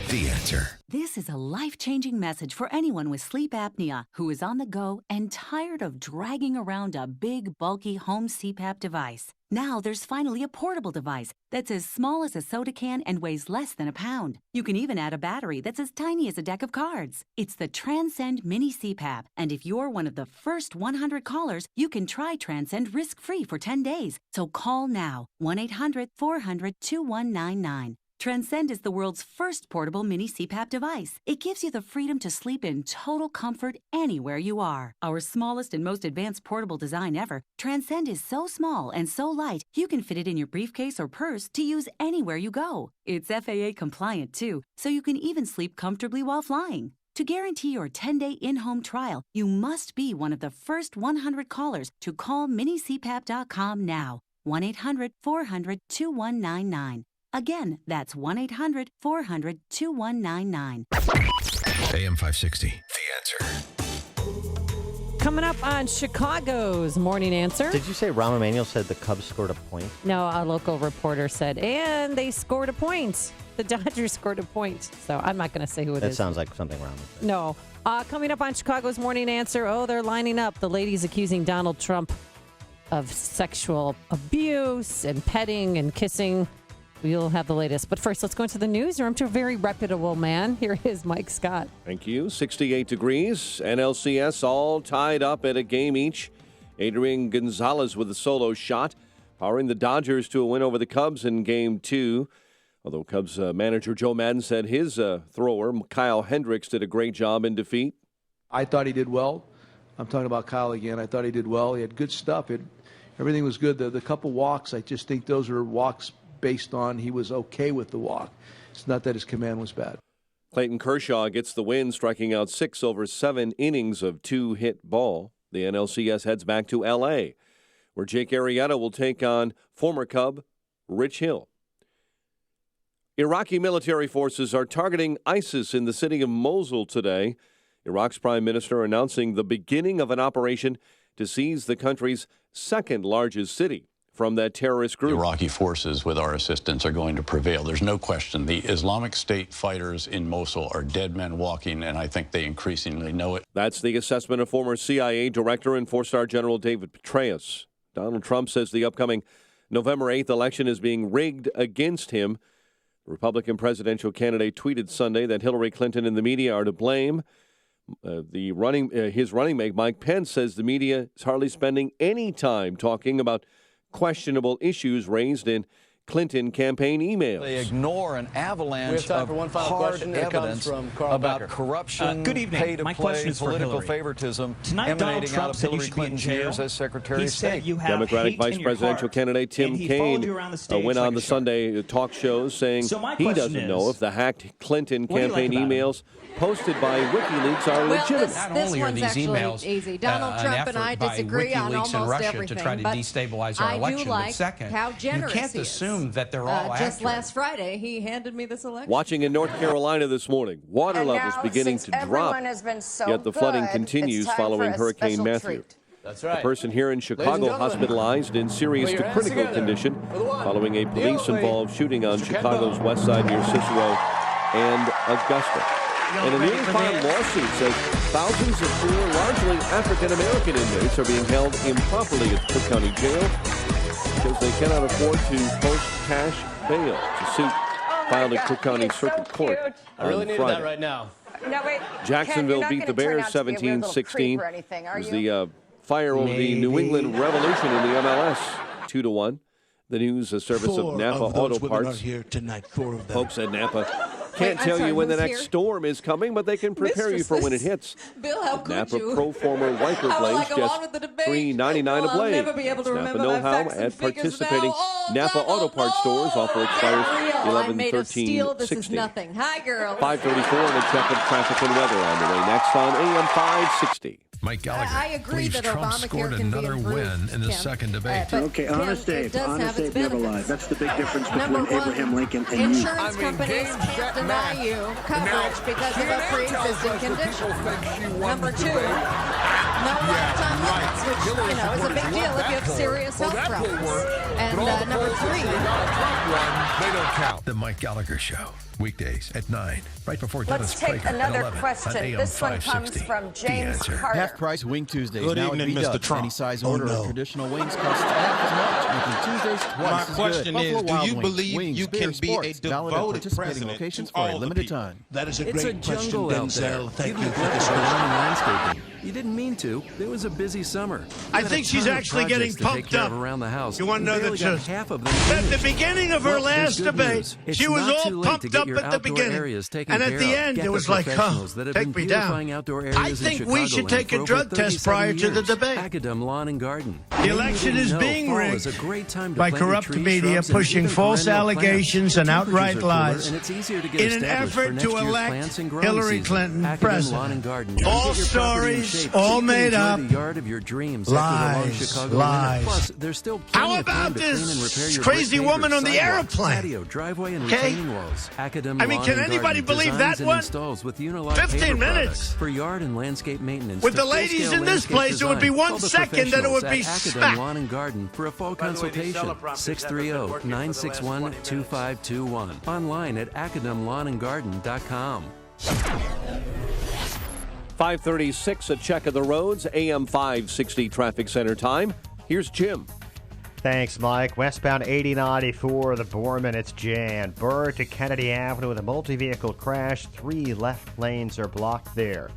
The Answer. This is a life-changing message for anyone with sleep apnea who is on the go and tired of dragging around a big, bulky home CPAP device. Now there's finally a portable device that's as small as a soda can and weighs less than a pound. You can even add a battery that's as tiny as a deck of cards. It's the Transcend Mini CPAP, and if you're one of the first 100 callers, you can try Transcend risk-free for 10 days. So call now, 1-800-400-2199. Transcend is the world's first portable mini CPAP device. It gives you the freedom to sleep in total comfort anywhere you are. Our smallest and most advanced portable design ever, Transcend is so small and so light, you can fit it in your briefcase or purse to use anywhere you go. It's FAA compliant too, so you can even sleep comfortably while flying. To guarantee your 10-day in-home trial, you must be one of the first 100 callers to call minicpap.com now. 1-800-400-2199. Again, that's 1-800-400-2199. AM 560. The Answer. Coming up on Chicago's Morning Answer. Did you say Rahm Emanuel said the Cubs scored a point? No, a local reporter said, and they scored a point. The Dodgers scored a point. So I'm not going to say who it is. That sounds like something Rahm would say. No. Coming up on Chicago's Morning Answer, they're lining up. The ladies accusing Donald Trump of sexual abuse and petting and kissing. We'll have the latest. But first, let's go into the newsroom to a very reputable man. Here is Mike Scott. Thank you. 68 degrees. NLCS all tied up at a game each. Adrian Gonzalez with a solo shot, powering the Dodgers to a win over the Cubs in Game 2. Although Cubs manager Joe Maddon said his thrower, Kyle Hendricks, did a great job in defeat. I thought he did well. I'm talking about Kyle again. I thought he did well. He had good stuff. Everything was good. The couple walks, I just think those are walks based on he was okay with the walk. It's not that his command was bad. Clayton Kershaw gets the win, striking out 6 over 7 innings of 2-hit ball. The NLCS heads back to L.A., where Jake Arrieta will take on former Cub Rich Hill. Iraqi military forces are targeting ISIS in the city of Mosul today. Iraq's prime minister announcing the beginning of an operation to seize the country's second largest city from that terrorist group. Iraqi forces, with our assistance, are going to prevail. There's no question. The Islamic State fighters in Mosul are dead men walking, and I think they increasingly know it. That's the assessment of former CIA Director and 4-star General David Petraeus. Donald Trump says the upcoming November 8th election is being rigged against him. The Republican presidential candidate tweeted Sunday that Hillary Clinton and the media are to blame. His running mate, Mike Pence, says the media is hardly spending any time talking about questionable issues raised in Clinton campaign emails. They ignore an avalanche of hard evidence about corruption, pay-to-play, political favoritism emanating out of Hillary Clinton's years as Secretary of State. Democratic Vice Presidential candidate Tim Kaine went on the Sunday talk shows saying he doesn't know if the hacked Clinton campaign emails posted by WikiLeaks are legitimate. Not only are these emails easy. Donald Trump and I disagree on almost everything, to try to destabilize our election. Like but second, how generous you can't assume that they're all accurate. Just last Friday, he handed me this election. Watching in North Carolina this morning, water levels beginning to drop, yet the flooding continues following Hurricane Matthew. That's right. A person here in Chicago hospitalized in serious to critical condition following a police-involved shooting on Chicago's west side near Cicero and Augusta. And a newly filed lawsuit says thousands of poor, largely African-American inmates are being held improperly at the Cook County Jail because they cannot afford to post cash bail. It's a suit filed at Cook County Circuit Court I really needed Friday. that right now. No, wait. Jacksonville Ken, beat the Bears 17-16. It was the fire over the New England Revolution in the MLS, 2-1. The news service of Napa Auto Parts. Here tonight, 4 of them. Folks at Napa can't tell you when the next storm is coming, but they can prepare you for when it hits. Bill, how could Napa you? Pro Former wiper blades, just $3.99 a blade. Never be able to Napa remember my know-how facts and at figures participating now. Napa Auto Parts stores. Offer expires I'm made of steel. This is 11/13/16. nothing. Hi, girl. 5:34 and a check of traffic and weather on the way next on AM 560. Mike Gallagher I agree believes that Trump Obamacare scored can be another improved, win in the Kim. second debate. Okay, honest Kim, it Dave. does have Honest its Dave never benefits. lies. That's the big difference Number between one, Abraham Lincoln and you. insurance companies can't deny you coverage because of a pre-existing condition. Number two, which, is a big deal if you have serious health problems. And number 3. They don't count. The Mike Gallagher Show. Weekdays at 9, right before Dennis Let's take Prager another at 11 question. on AM This one comes 560. from James The Answer. Carter. Half price Wing Tuesdays. Good now evening, at Mr. B-Dubs. Trump. Any size Oh, order no. of traditional wings costs half as much, making Tuesdays twice My as good. question is, Buffalo do Wild you Wings, believe wings, you beer, can be a sports, valid at devoted participating president locations to for a all the limited people? time. That is a It's great a question, jungle out there. Denzel. Thank you You've for this neglected question. lawn landscaping. You didn't mean to. It was a busy summer. I You had think a she's ton of actually getting projects to take pumped care up. of around the house. You want to know the barely got truth? half of them At the finished. beginning of her Well, there's last good debate, news. It's she was not all too late to pumped get up your at the outdoor beginning. areas taken And at care the of. end, Get it the was like, professionals that have take been me down. beautifying outdoor areas I in think we should Chicagoland take a for drug over test 37 prior to the years. debate. Academ Lawn and Garden. The election is being fall rigged is a great time to by plant your corrupt trees, media shrubs, and pushing even false perennial allegations plants. and The outright temperatures are cooler, lies and it's easier to get in an established for effort next to year's elect plants and growing Hillary season. Clinton Academ president. Lawn and Garden. You All get your property in stories, shape so all you can made enjoy up. the yard of your dreams after the long Lies, Chicago lies. winter. Plus, there's still plenty How of time about to clean and repair this your crazy brick woman pavers, on the sidewalks, airplane? patio, driveway, and Okay. retaining walls. Academ I mean, Lawn can and anybody Garden believe designs that and one? installs with Unilock 15 paver minutes. products for yard and landscape maintenance. With to the ladies full-scale in this landscape place, it would be design. 1 Call the second that it would be professionals at smack. Academ Lawn and Garden for a full consultation. 630-961-2521. Online at academlawnandgarden.com. 5:36, a check of the roads, AM 560 traffic center time. Here's Jim. Thanks, Mike. Westbound 8094, the Borman, it's jammed. Burr to Kennedy Avenue with a multi-vehicle crash. 3 left lanes are blocked there.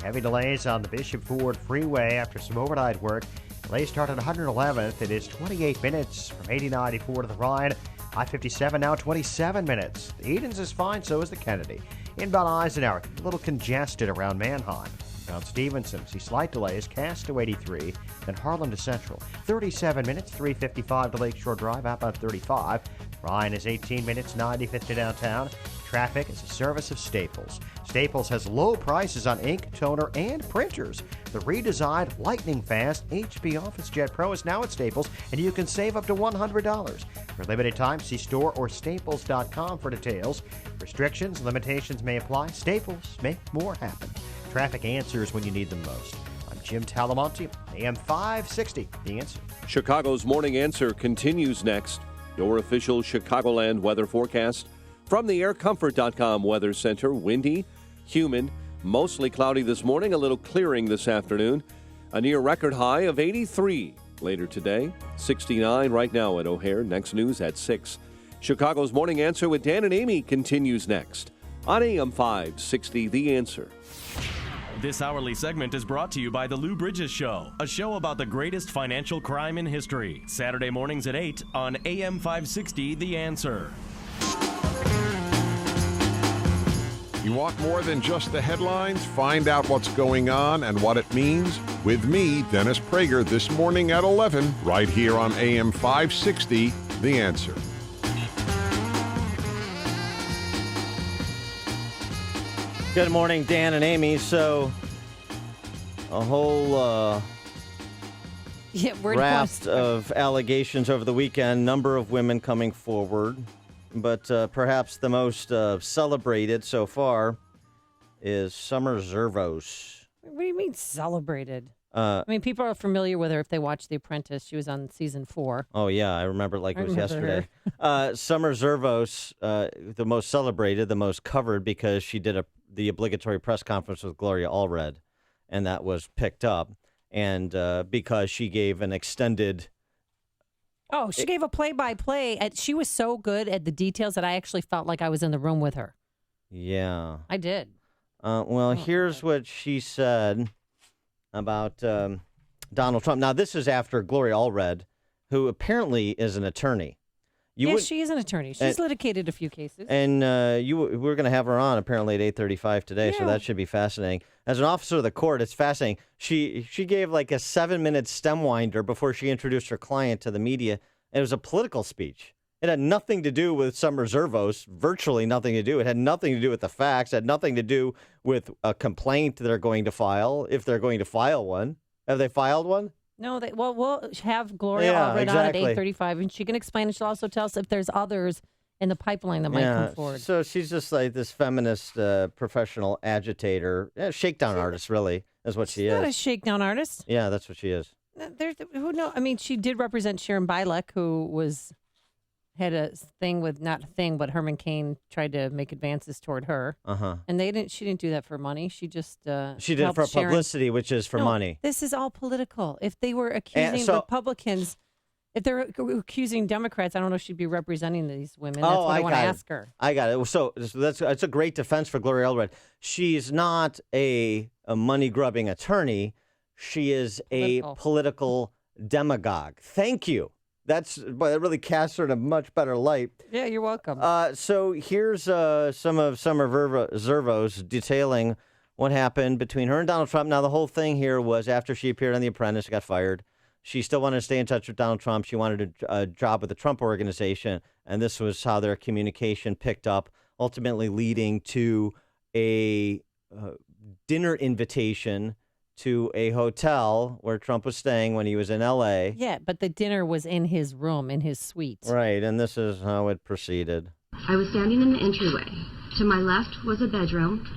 Heavy delays on the Bishop Ford Freeway after some overnight work. Delays start at 111th. It is 28 minutes from 8094 to the Rhine. I-57 now 27 minutes. The Edens is fine, so is the Kennedy. Inbound Eisenhower, a little congested around Manheim. Down Stevenson, see slight delays, Cass to 83, then Harlem to Central. 37 minutes, 355 to Lakeshore Drive, outbound 35. Ryan is 18 minutes, 95th to downtown. Traffic is a service of Staples. Staples has low prices on ink, toner, and printers. The redesigned lightning fast HP OfficeJet Pro is now at Staples, and you can save up to $100. For limited time, see store or staples.com for details. Restrictions and limitations may apply. Staples, make more happen. Traffic answers when you need them most. I'm Jim Talamonte, AM 560, The Answer. Chicago's Morning Answer continues next. Your official Chicagoland weather forecast from the aircomfort.com weather center. Windy, humid, mostly cloudy this morning, a little clearing this afternoon. A near record high of 83 later today, 69 right now at O'Hare. Next news at 6. Chicago's Morning Answer with Dan and Amy continues next on AM 560, The Answer. This hourly segment is brought to you by The Lou Bridges Show, a show about the greatest financial crime in history. Saturday mornings at 8 on AM 560, The Answer. You want more than just the headlines? Find out what's going on and what it means with me, Dennis Prager, this morning at 11, right here on AM 560, The Answer. Good morning, Dan and Amy. So, a whole raft of allegations over the weekend, number of women coming forward, but perhaps the most celebrated so far is Summer Zervos. What do you mean celebrated? I mean, people are familiar with her if they watch The Apprentice. She was on season 4. Oh, yeah. I remember it like it was yesterday. Summer Zervos, the most celebrated, the most covered, because she did the obligatory press conference with Gloria Allred, and that was picked up. And because she gave an extended... Oh, she gave a play-by-play. She was so good at the details that I actually felt like I was in the room with her. Yeah. I did. Well, here's what she said about Donald Trump. Now, this is after Gloria Allred, who apparently is an attorney. Yes, she is an attorney. She's litigated a few cases. And we're going to have her on apparently at 8:35 today, so that should be fascinating. As an officer of the court, it's fascinating. She gave like a 7-minute stem winder before she introduced her client to the media. It was a political speech. It had nothing to do with Summer Zervos, virtually nothing to do. It had nothing to do with the facts. It had nothing to do with a complaint they're going to file, if they're going to file one. Have they filed one? No, we'll have Gloria Allred on at 8:35, and she can explain, and she'll also tell us if there's others in the pipeline that might come forward. So she's just like this feminist professional agitator, shakedown artist, really. is what she Not a is. shakedown artist. Yeah, that's what she is. Who knows? I mean, she did represent Sharon Bilek, who had a thing with not a thing, but Herman Cain tried to make advances toward her. And she didn't do that for money. She just she did it for publicity, which is for money. This is all political. If they were accusing Republicans, if they're accusing Democrats, I don't know if she'd be representing these women. That's what I want to ask her. I got it. So that's a great defense for Gloria Allred. She's not a money grubbing attorney. She is a political demagogue. Thank you. That really casts her in a much better light. Yeah, you're welcome. So here's some of Summer Zervos detailing what happened between her and Donald Trump. Now, the whole thing here was after she appeared on The Apprentice, got fired. She still wanted to stay in touch with Donald Trump. She wanted a job with the Trump Organization, and this was how their communication picked up, ultimately leading to a dinner invitation to a hotel where Trump was staying when he was in L.A. Yeah, but the dinner was in his room, in his suite. Right, and this is how it proceeded. I was standing in the entryway. To my left was a bedroom,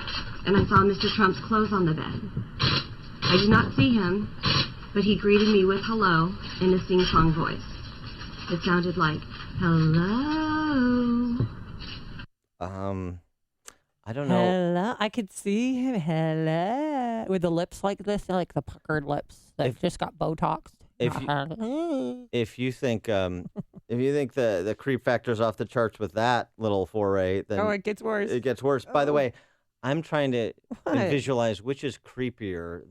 and I saw Mr. Trump's clothes on the bed. I did not see him, but he greeted me with hello in a sing-song voice. It sounded like, hello. I don't know. Hello. I could see him. Hello. With the lips like this, like the puckered lips that just got Botoxed. If you think the creep factor's off the charts with that little foray, then it gets worse. It gets worse. By the way, I'm trying to visualize which is creepier.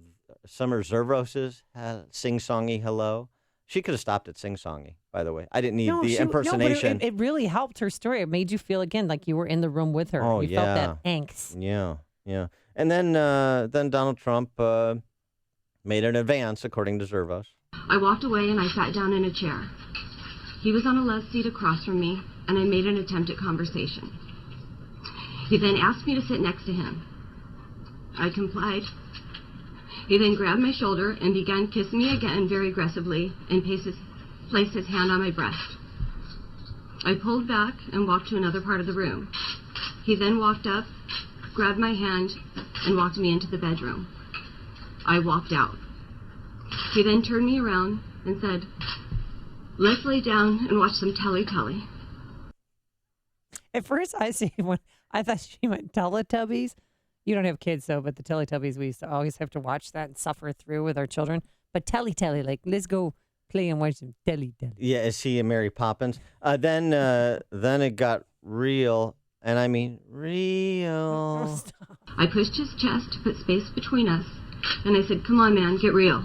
Summer Zervos's sing-songy hello. She could have stopped at sing-songy, by the way. I didn't need the impersonation. No, but it really helped her story. It made you feel, again, like you were in the room with her. Oh, you felt that angst. Yeah. And then Donald Trump made an advance, according to Zervos. I walked away and I sat down in a chair. He was on a love seat across from me, and I made an attempt at conversation. He then asked me to sit next to him. I complied. He then grabbed my shoulder and began kissing me again very aggressively and placed his hand on my breast. I pulled back and walked to another part of the room. He then walked up, grabbed my hand, and walked me into the bedroom. I walked out. He then turned me around and said, let's lay down and watch some Telly. At first, I thought she meant Teletubbies. You don't have kids, though, but the Teletubbies, we used to always have to watch that and suffer through with our children. But Telly, like, let's go play and watch some Telly. Yeah, is he a Mary Poppins? Then it got real, and I mean real. I pushed his chest to put space between us, and I said, come on, man, get real.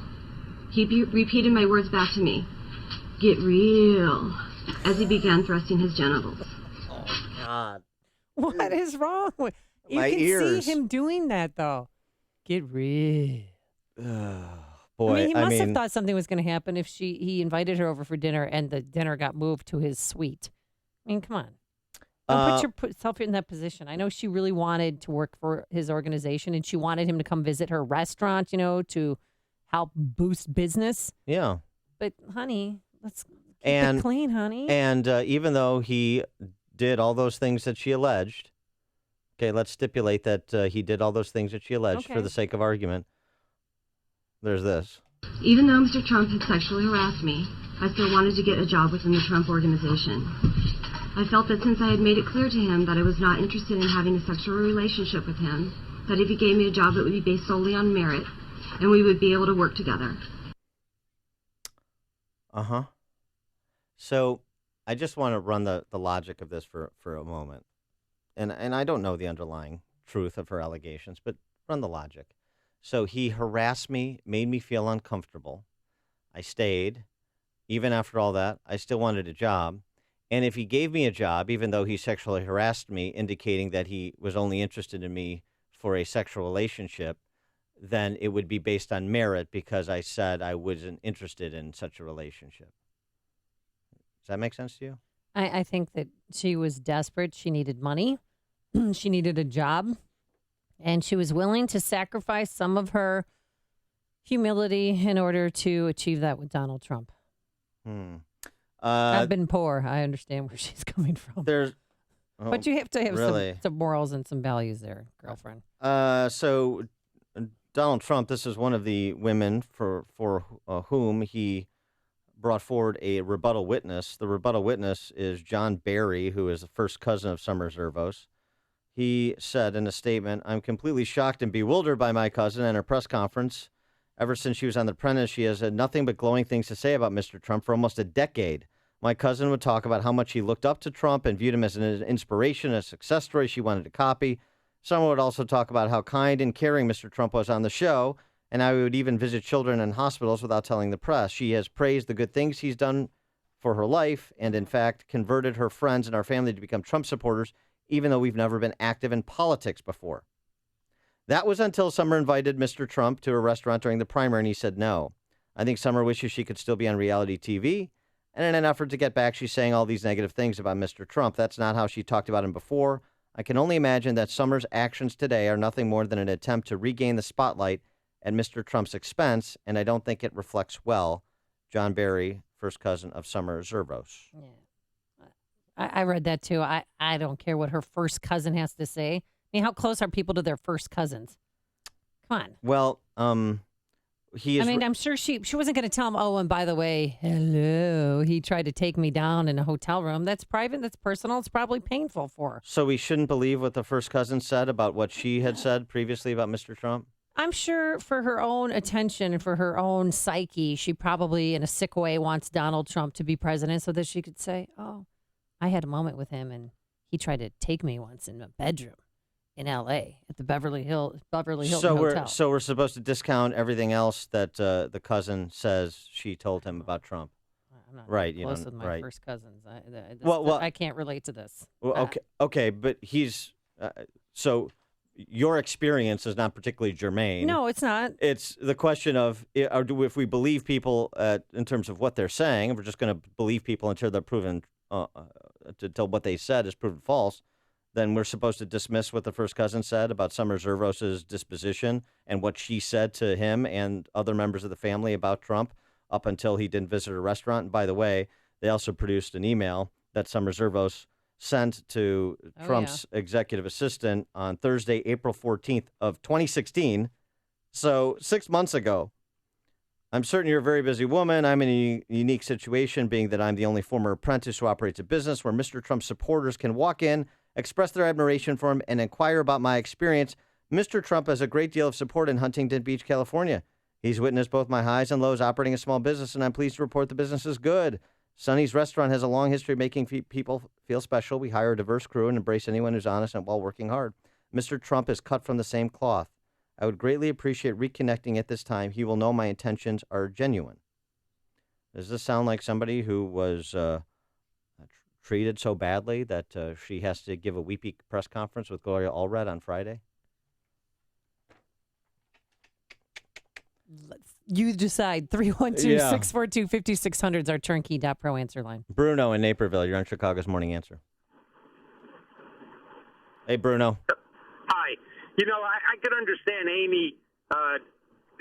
He repeated my words back to me, get real, as he began thrusting his genitals. Oh, God. What is wrong with you? My can ears. see him doing that, though. Get real. Boy, I mean, he must have thought something was going to happen if he invited her over for dinner and the dinner got moved to his suite. I mean, come on. Don't put yourself in that position. I know she really wanted to work for his organization and she wanted him to come visit her restaurant, to help boost business. Yeah. But, honey, let's keep it clean, honey. And even though he did all those things that she alleged, okay, let's stipulate that he did all those things that she alleged for the sake of argument. There's this. Even though Mr. Trump had sexually harassed me, I still wanted to get a job within the Trump Organization. I felt that since I had made it clear to him that I was not interested in having a sexual relationship with him, that if he gave me a job, it would be based solely on merit, and we would be able to work together. Uh-huh. So I just want to run the logic of this for a moment. And I don't know the underlying truth of her allegations, but run the logic. So he harassed me, made me feel uncomfortable. I stayed. Even after all that, I still wanted a job. And if he gave me a job, even though he sexually harassed me, indicating that he was only interested in me for a sexual relationship, then it would be based on merit because I said I wasn't interested in such a relationship. Does that make sense to you? I think that she was desperate. She needed money. She needed a job. And she was willing to sacrifice some of her humility in order to achieve that with Donald Trump. I've been poor. I understand where she's coming from. But you have to have some morals and some values there, girlfriend. So Donald Trump, this is one of the women for whom he brought forward a rebuttal witness. The rebuttal witness is John Barry, who is the first cousin of Summer Zervos. He said in a statement, "I'm completely shocked and bewildered by my cousin and her press conference. Ever since she was on The Apprentice, she has had nothing but glowing things to say about Mr. Trump for almost a decade. My cousin would talk about how much he looked up to Trump and viewed him as an inspiration, a success story she wanted to copy. Someone would also talk about how kind and caring Mr. Trump was on the show, and how he would even visit children in hospitals without telling the press. She has praised the good things he's done for her life and, in fact, converted her friends and our family to become Trump supporters, even though we've never been active in politics before." That was until Summer invited Mr. Trump to a restaurant during the primary, and he said no. I think Summer wishes she could still be on reality TV, and in an effort to get back, she's saying all these negative things about Mr. Trump. That's not how she talked about him before. I can only imagine that Summer's actions today are nothing more than an attempt to regain the spotlight at Mr. Trump's expense, and I don't think it reflects well. John Barry, first cousin of Summer Zervos. Yeah. I read that too. I don't care what her first cousin has to say. I mean, how close are people to their first cousins? Come on. Well, he is. I mean, I'm sure she wasn't going to tell him, oh, and by the way, hello, he tried to take me down in a hotel room. That's private. That's personal. It's probably painful for her. So we shouldn't believe what the first cousin said about what she had said previously about Mr. Trump? I'm sure for her own attention and for her own psyche, she probably, in a sick way, wants Donald Trump to be president so that she could say, oh, I had a moment with him and he tried to take me once in a bedroom in L.A. at the Beverly Hilton Hotel. So we're supposed to discount everything else that the cousin says she told him about Trump. I'm not right, close with my right. first cousins. I can't relate to this. Well, okay, but he's so your experience is not particularly germane. No, it's not. It's the question of if we believe people in terms of what they're saying, if we're just going to believe people until they're proven until what they said is proven false, then we're supposed to dismiss what the first cousin said about Summer Zervos' disposition and what she said to him and other members of the family about Trump up until he didn't visit a restaurant. And by the way, they also produced an email that Summer Zervos sent to Trump's executive assistant on Thursday, April 14th of 2016. So 6 months ago. I'm certain you're a very busy woman. I'm in a unique situation, being that I'm the only former apprentice who operates a business where Mr. Trump's supporters can walk in, express their admiration for him, and inquire about my experience. Mr. Trump has a great deal of support in Huntington Beach, California. He's witnessed both my highs and lows operating a small business, and I'm pleased to report the business is good. Sonny's Restaurant has a long history of making people feel special. We hire a diverse crew and embrace anyone who's honest and while working hard. Mr. Trump is cut from the same cloth. I would greatly appreciate reconnecting at this time. He will know my intentions are genuine. Does this sound like somebody who was treated so badly that she has to give a weepy press conference with Gloria Allred on Friday? You decide. 312-642-5600 is our turnkey.pro answer line. Bruno in Naperville, you're on Chicago's Morning Answer. Hey, Bruno. Hi. You know, I could understand Amy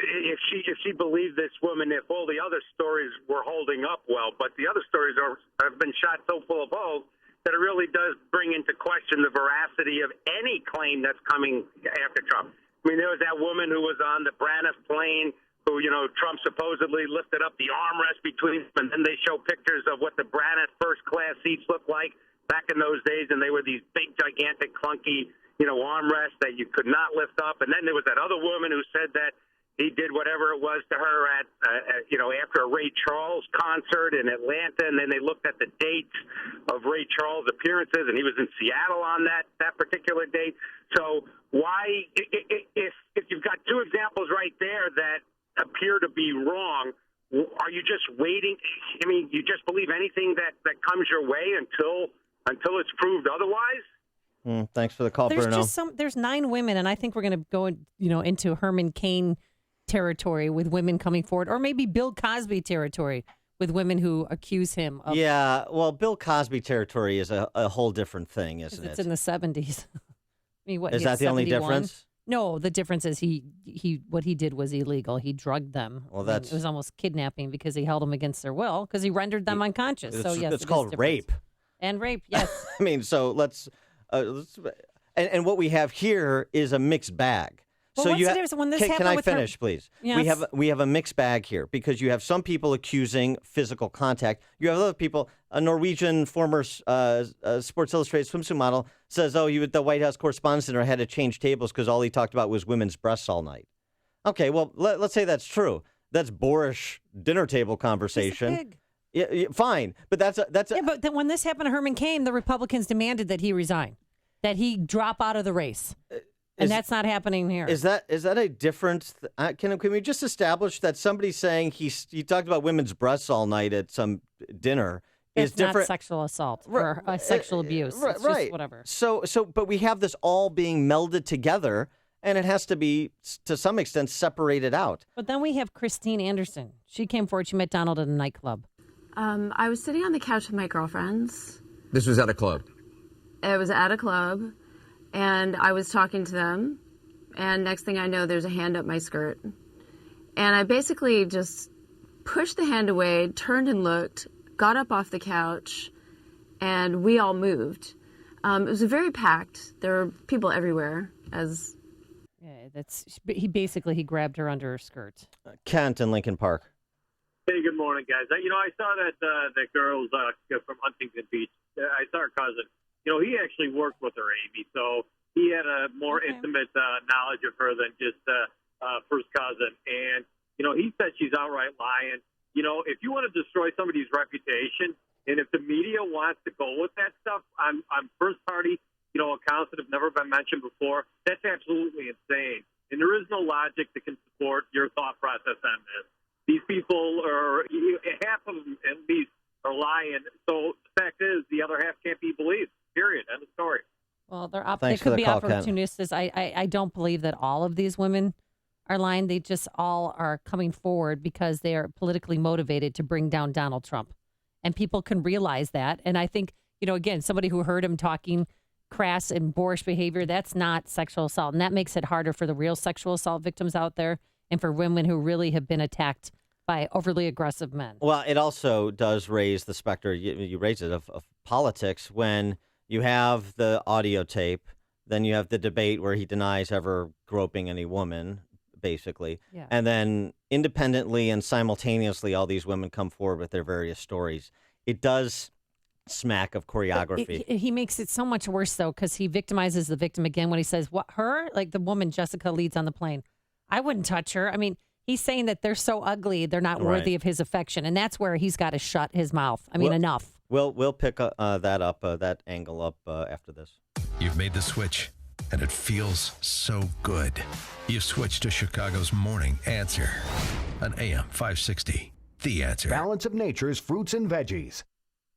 if she believed this woman, if all the other stories were holding up well, but the other stories have been shot so full of holes that it really does bring into question the veracity of any claim that's coming after Trump. I mean, there was that woman who was on the Braniff plane who, you know, Trump supposedly lifted up the armrest between them, and then they show pictures of what the Braniff first-class seats looked like back in those days, and they were these big, gigantic, clunky, you know, armrests that you could not lift up. And then there was that other woman who said that he did whatever it was to her at you know, after a Ray Charles concert in Atlanta, and then they looked at the dates of Ray Charles' appearances, and he was in Seattle on that particular date. So why, if you've got two examples right there that appear to be wrong, are you just waiting? I mean, you just believe anything that comes your way until it's proved otherwise? Thanks for the call, Bruno. There's 9 women, and I think we're going to go, into Herman Cain territory with women coming forward, or maybe Bill Cosby territory with women who accuse him of. Yeah, well, Bill Cosby territory is a whole different thing, isn't it? It's in the 70s. I mean, what is that the 71? only difference? No, the difference is he what he did was illegal. He drugged them. Well, it was almost kidnapping because he held them against their will because he rendered them unconscious. So yes, it's called rape. And rape, yes. I mean, so let's and what we have here is a mixed bag. Well, So what's you the ha- difference when this can happened I with her- finish, please? Yes. We have a mixed bag here because you have some people accusing physical contact. You have other people. A Norwegian former Sports Illustrated swimsuit model says, "Oh, the White House Correspondents' Dinner had to change tables because all he talked about was women's breasts all night." Okay, well let's say that's true. That's boorish dinner table conversation. He's a pig. Yeah, fine, but that's a Yeah, but then when this happened to Herman Cain, the Republicans demanded that he resign, that he drop out of the race. And that's not happening here. Is that a different? Can we just establish that somebody saying he talked about women's breasts all night at some dinner is It's different? not sexual assault or sexual abuse. It's right. just whatever. So, but we have this all being melded together, and it has to be to some extent separated out. But then we have Christine Anderson. She came forward. She met Donald at a nightclub. I was sitting on the couch with my girlfriends. This was at a club. It was at a club, and I was talking to them, and next thing I know, there's a hand up my skirt. And I basically just pushed the hand away, turned and looked, got up off the couch, and we all moved. It was very packed. There were people everywhere. Yeah, he grabbed her under her skirt. Kent in Lincoln Park. Hey, good morning, guys. I saw that girl's from Huntington Beach. I saw her cousin. He actually worked with her, Amy, so he had a more intimate knowledge of her than just first cousin. And, he said she's outright lying. If you want to destroy somebody's reputation, and if the media wants to go with that stuff on first party, accounts that have never been mentioned before, that's absolutely insane. And there is no logic that can support your thought process on this. These people half of them at least are lying. So the fact is, the other half can't be believed. Period. End of story. Well, they could be opportunists. I don't believe that all of these women are lying. They just all are coming forward because they are politically motivated to bring down Donald Trump. And people can realize that. And I think, again, somebody who heard him talking crass and boorish behavior, that's not sexual assault. And that makes it harder for the real sexual assault victims out there and for women who really have been attacked by overly aggressive men. Well, it also does raise the specter, you raise it, of politics when you have the audio tape, then you have the debate where he denies ever groping any woman, basically. Yeah. And then independently and simultaneously, all these women come forward with their various stories. It does smack of choreography. He makes it so much worse, though, because he victimizes the victim again when he says, "What, her?" Like the woman Jessica leads on the plane. I wouldn't touch her. I mean, he's saying that they're so ugly, they're not worthy of his affection. And that's where he's got to shut his mouth. I mean, enough. We'll pick that angle up after this. You've made the switch, and it feels so good. You've switched to Chicago's Morning Answer on AM 560. The Answer. Balance of Nature's fruits and veggies.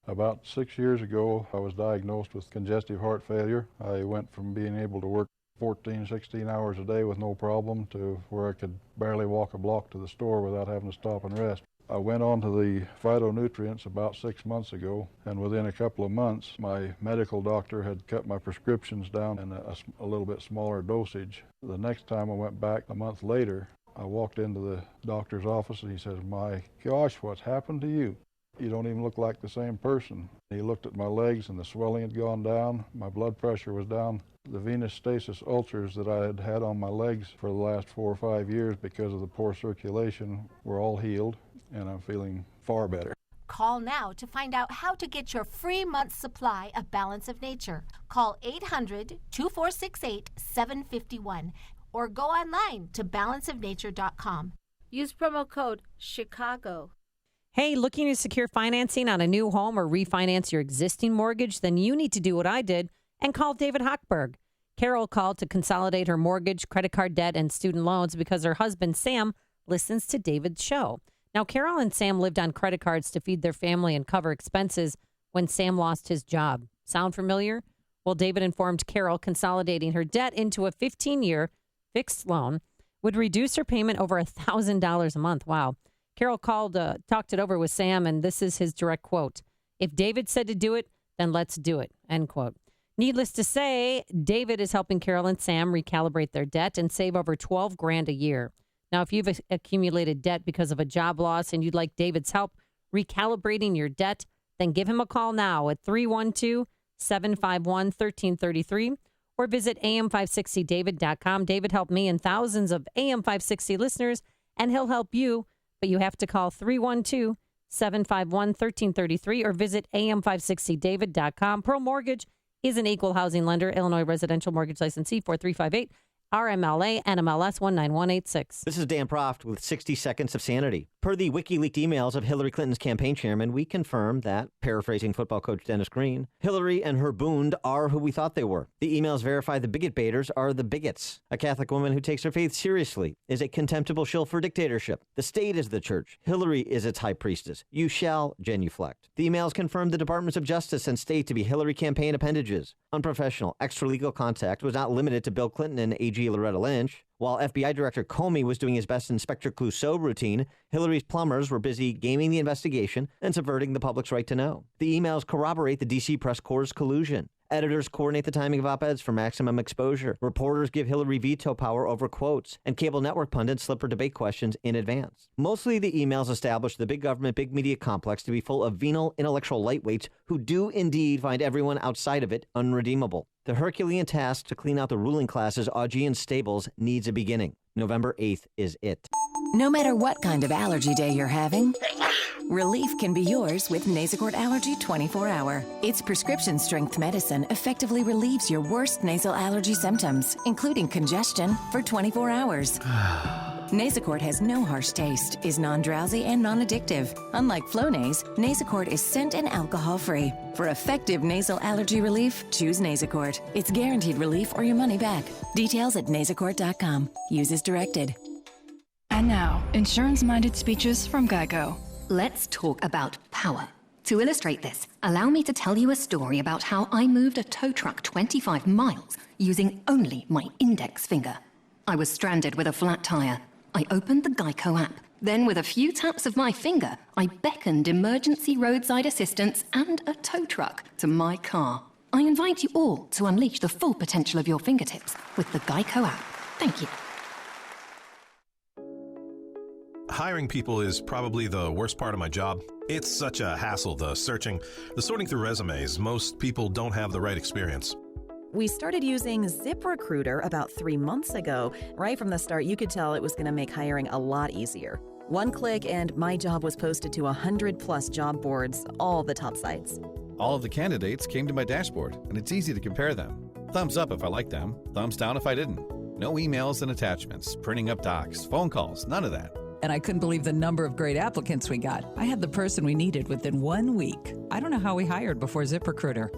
About 6 years ago, I was diagnosed with congestive heart failure. I went from being able to work 14, 16 hours a day with no problem to where I could barely walk a block to the store without having to stop and rest. I went on to the phytonutrients about 6 months ago, and within a couple of months, my medical doctor had cut my prescriptions down in a little bit smaller dosage. The next time I went back a month later, I walked into the doctor's office and he says, "My gosh, what's happened to you? You don't even look like the same person." He looked at my legs and the swelling had gone down. My blood pressure was down. The venous stasis ulcers that I had had on my legs for the last 4 or 5 years because of the poor circulation were all healed, and I'm feeling far better. Call now to find out how to get your free month's supply of Balance of Nature. Call 800-2468-751 or go online to balanceofnature.com. Use promo code CHICAGO. Hey, looking to secure financing on a new home or refinance your existing mortgage? Then you need to do what I did and call David Hochberg. Carol called to consolidate her mortgage, credit card debt, and student loans because her husband, Sam, listens to David's show. Now, Carol and Sam lived on credit cards to feed their family and cover expenses when Sam lost his job. Sound familiar? Well, David informed Carol consolidating her debt into a 15-year fixed loan would reduce her payment over $1,000 a month. Wow. Carol called, talked it over with Sam, and this is his direct quote. "If David said to do it, then let's do it," end quote. Needless to say, David is helping Carol and Sam recalibrate their debt and save over $12,000 a year. Now, if you've accumulated debt because of a job loss and you'd like David's help recalibrating your debt, then give him a call now at 312-751-1333 or visit am560david.com. David helped me and thousands of AM560 listeners, and he'll help you, but you have to call 312-751-1333 or visit am560david.com. Pearl Mortgage is an equal housing lender, Illinois Residential Mortgage Licensee 4358, RMLA, NMLS 19186. This is Dan Proft with 60 Seconds of Sanity. Per the WikiLeaks emails of Hillary Clinton's campaign chairman, we confirm that, paraphrasing football coach Dennis Green, Hillary and her Boond are who we thought they were. The emails verify the bigot baiters are the bigots. A Catholic woman who takes her faith seriously is a contemptible shill for dictatorship. The state is the church. Hillary is its high priestess. You shall genuflect. The emails confirm the Departments of Justice and State to be Hillary campaign appendages. Unprofessional, extralegal contact was not limited to Bill Clinton and AG Loretta Lynch. While FBI Director Comey was doing his best Inspector Clouseau routine, Hillary's plumbers were busy gaming the investigation and subverting the public's right to know. The emails corroborate the D.C. press corps' collusion. Editors coordinate the timing of op-eds for maximum exposure. Reporters give Hillary veto power over quotes, and cable network pundits slip her debate questions in advance. Mostly the emails establish the big government, big media complex to be full of venal intellectual lightweights who do indeed find everyone outside of it unredeemable. The Herculean task to clean out the ruling class's Augean stables needs a beginning. November 8th is it. No matter what kind of allergy day you're having, relief can be yours with Nasacort Allergy 24-Hour. Its prescription-strength medicine effectively relieves your worst nasal allergy symptoms, including congestion, for 24 hours. Nasacort has no harsh taste, is non-drowsy and non-addictive. Unlike Flonase, Nasacort is scent and alcohol-free. For effective nasal allergy relief, choose Nasacort. It's guaranteed relief or your money back. Details at nasacort.com. Use as directed. And now, insurance-minded speeches from Geico. Let's talk about power. To illustrate this, allow me to tell you a story about how I moved a tow truck 25 miles using only my index finger. I was stranded with a flat tire. I opened the Geico app. Then, with a few taps of my finger, I beckoned emergency roadside assistance and a tow truck to my car. I invite you all to unleash the full potential of your fingertips with the Geico app. Thank you. Hiring people is probably the worst part of my job. It's such a hassle, the searching, the sorting through resumes. Most people don't have the right experience. We started using ZipRecruiter about 3 months ago. Right from the start, you could tell it was going to make hiring a lot easier. One click and my job was posted to 100+ job boards, all the top sites. All of the candidates came to my dashboard, and it's easy to compare them. Thumbs up if I liked them, thumbs down if I didn't. No emails and attachments, printing up docs, phone calls, none of that. And I couldn't believe the number of great applicants we got. I had the person we needed within 1 week. I don't know how we hired before ZipRecruiter.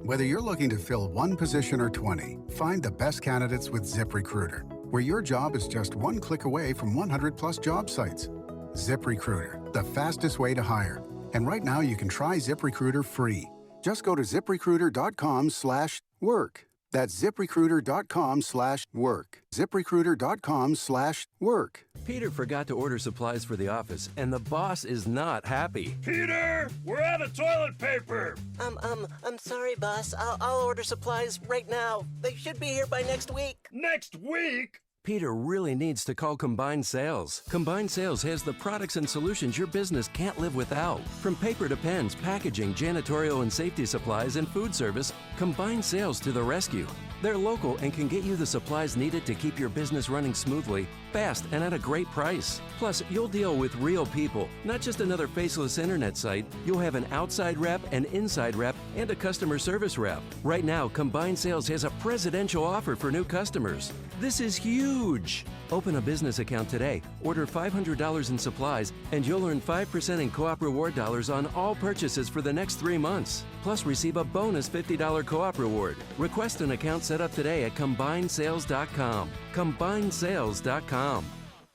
Whether you're looking to fill one position or 20, find the best candidates with ZipRecruiter, where your job is just one click away from 100+ job sites. ZipRecruiter, the fastest way to hire. And right now you can try ZipRecruiter free. Just go to ZipRecruiter.com/work. That's ZipRecruiter.com/work. ZipRecruiter.com/work. Peter forgot to order supplies for the office, and the boss is not happy. Peter, we're out of toilet paper. I'm sorry, boss. I'll order supplies right now. They should be here by next week. Next week? Peter really needs to call Combined Sales. Combined Sales has the products and solutions your business can't live without. From paper to pens, packaging, janitorial and safety supplies, and food service, Combined Sales to the rescue. They're local and can get you the supplies needed to keep your business running smoothly, fast, and at a great price. Plus, you'll deal with real people, not just another faceless internet site. You'll have an outside rep, an inside rep, and a customer service rep. Right now, Combined Sales has a presidential offer for new customers. This is huge. Open a business account today, order $500 in supplies, and you'll earn 5% in Co-op reward dollars on all purchases for the next 3 months. Plus, receive a bonus $50 Co-op reward. Request an account set up today at CombinedSales.com. CombinedSales.com.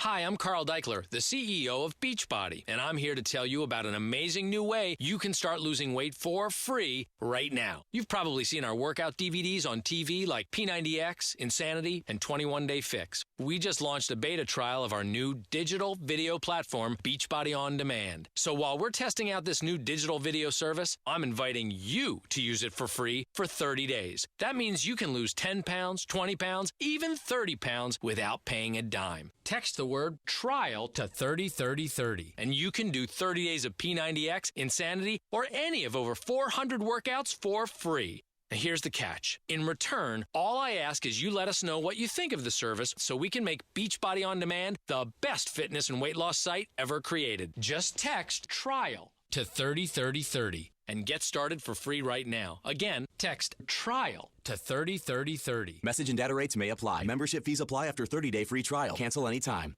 Hi, I'm Carl Deichler, the CEO of Beachbody, and I'm here to tell you about an amazing new way you can start losing weight for free right now. You've probably seen our workout DVDs on TV like P90X, Insanity, and 21 Day Fix. We just launched a beta trial of our new digital video platform, Beachbody On Demand. So while we're testing out this new digital video service, I'm inviting you to use it for free for 30 days. That means you can lose 10 pounds, 20 pounds, even 30 pounds without paying a dime. Text the word TRIAL to 303030, and you can do 30 days of P90X, Insanity, or any of over 400 workouts for free. Now, here's the catch. In return, all I ask is you let us know what you think of the service so we can make Beachbody On Demand the best fitness and weight loss site ever created. Just text TRIAL to 303030 and get started for free right now. Again, text TRIAL to 303030. Message and data rates may apply. Membership fees apply after 30-day free trial. Cancel anytime.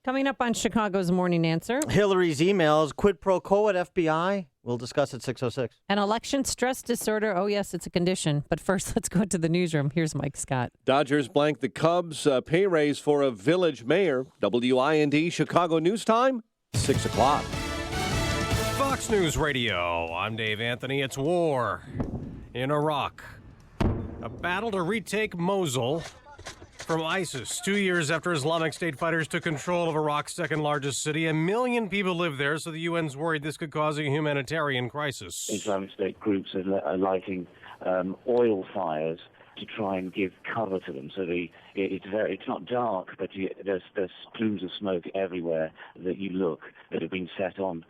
Coming up on Chicago's Morning Answer. Hillary's emails, quid pro quo at FBI. We'll discuss at 6:06. An election stress disorder. Oh, yes, it's a condition. But first, let's go to the newsroom. Here's Mike Scott. Dodgers blank the Cubs. Pay raise for a village mayor. WIND Chicago News Time, 6 o'clock. Fox News Radio. I'm Dave Anthony. It's war in Iraq. A battle to retake Mosul from ISIS. 2 years after Islamic State fighters took control of Iraq's second largest city, 1 million people live there, so the UN's worried this could cause a humanitarian crisis. Islamic State groups are lighting oil fires to try and give cover to them. So it's not dark, but there's plumes of smoke everywhere that you look that have been set on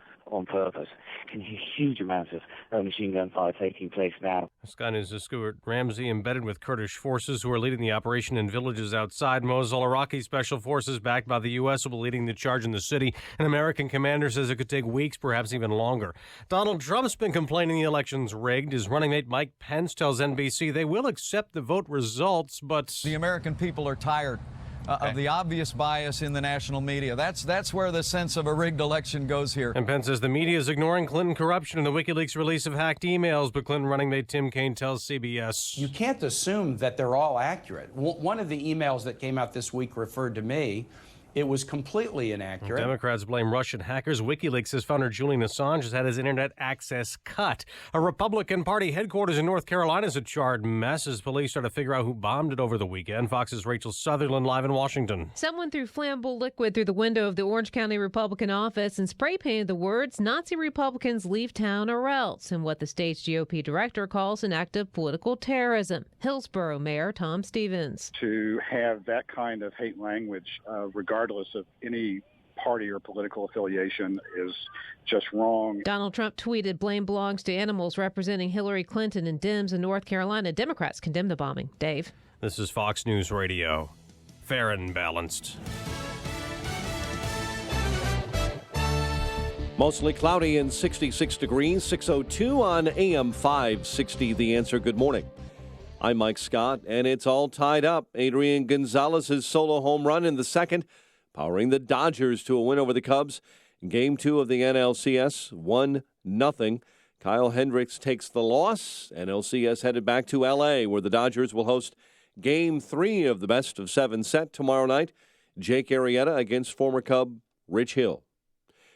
purpose. You can hear huge amounts of machine gun fire taking place now. Sky News' Stuart Ramsey embedded with Kurdish forces who are leading the operation in villages outside Mosul. Iraqi special forces backed by the U.S. will be leading the charge in the city. An American commander says it could take weeks, perhaps even longer. Donald Trump's been complaining the election's rigged. His running mate Mike Pence tells NBC they will accept the vote results, but the American people are tired of the obvious bias in the national media. That's where the sense of a rigged election goes here. And Pence says the media is ignoring Clinton corruption and the WikiLeaks release of hacked emails, but Clinton running mate Tim Kaine tells CBS. You can't assume that they're all accurate. One of the emails that came out this week referred to me. It was completely inaccurate. Democrats blame Russian hackers. WikiLeaks says founder Julian Assange has had his internet access cut. A Republican Party headquarters in North Carolina is a charred mess as police try to figure out who bombed it over the weekend. Fox's Rachel Sutherland live in Washington. Someone threw flammable liquid through the window of the Orange County Republican office and spray painted the words, "Nazi Republicans leave town or else," in what the state's GOP director calls an act of political terrorism. Hillsborough Mayor Tom Stevens. To have that kind of hate language regardless of any party or political affiliation is just wrong. Donald Trump tweeted blame belongs to animals representing Hillary Clinton and Dems in North Carolina. Democrats condemn the bombing. Dave. This is Fox News Radio. Fair and balanced. Mostly cloudy and 66 degrees, 6:02 on AM 560. The Answer. Good morning. I'm Mike Scott, and it's all tied up. Adrian Gonzalez's solo home run in the second, powering the Dodgers to a win over the Cubs. Game 2 of the NLCS, 1-0. Kyle Hendricks takes the loss. NLCS headed back to L.A., where the Dodgers will host Game 3 of the best-of-7 set tomorrow night. Jake Arrieta against former Cub Rich Hill.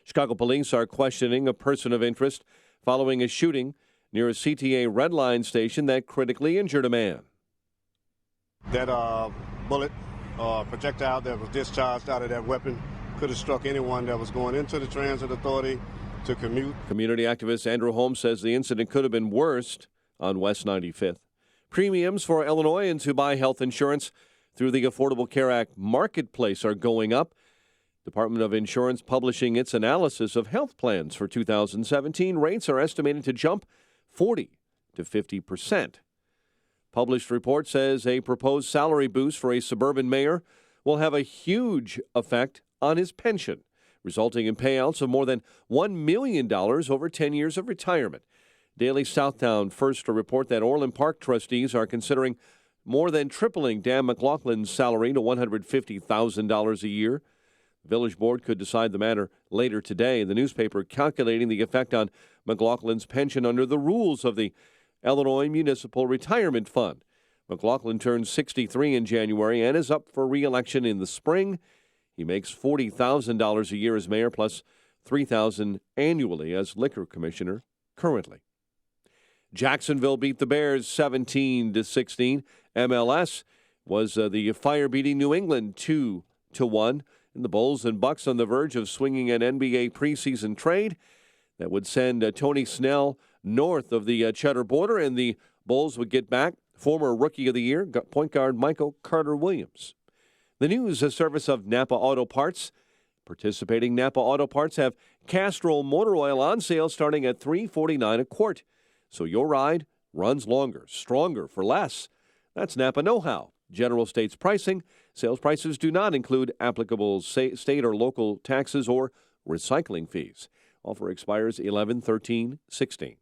Chicago police are questioning a person of interest following a shooting near a CTA Red Line station that critically injured a man. That bullet projectile that was discharged out of that weapon could have struck anyone that was going into the transit authority to commute. Community activist Andrew Holmes says the incident could have been worse on West 95th. Premiums for Illinoisans who buy health insurance through the Affordable Care Act marketplace are going up. Department of Insurance publishing its analysis of health plans for 2017. Rates are estimated to jump 40 to 50%. Published report says a proposed salary boost for a suburban mayor will have a huge effect on his pension, resulting in payouts of more than $1 million over 10 years of retirement. Daily Southtown first to report that Orland Park trustees are considering more than tripling Dan McLaughlin's salary to $150,000 a year. The village board could decide the matter later today. The newspaper calculating the effect on McLaughlin's pension under the rules of the Illinois Municipal Retirement Fund. McLaughlin turns 63 in January and is up for re-election in the spring. He makes $40,000 a year as mayor plus $3,000 annually as liquor commissioner currently. Jacksonville beat the Bears 17-16. MLS was the Fire beating New England 2-1. And the Bulls and Bucks on the verge of swinging an NBA preseason trade that would send Tony Snell north of the Cheddar border, and the Bulls would get back former Rookie of the Year, point guard Michael Carter-Williams. The news, a service of Napa Auto Parts. Participating Napa Auto Parts have Castrol motor oil on sale starting at $3.49 a quart. So your ride runs longer, stronger for less. That's Napa know-how. General States pricing. Sales prices do not include applicable state or local taxes or recycling fees. Offer expires 11/13/16.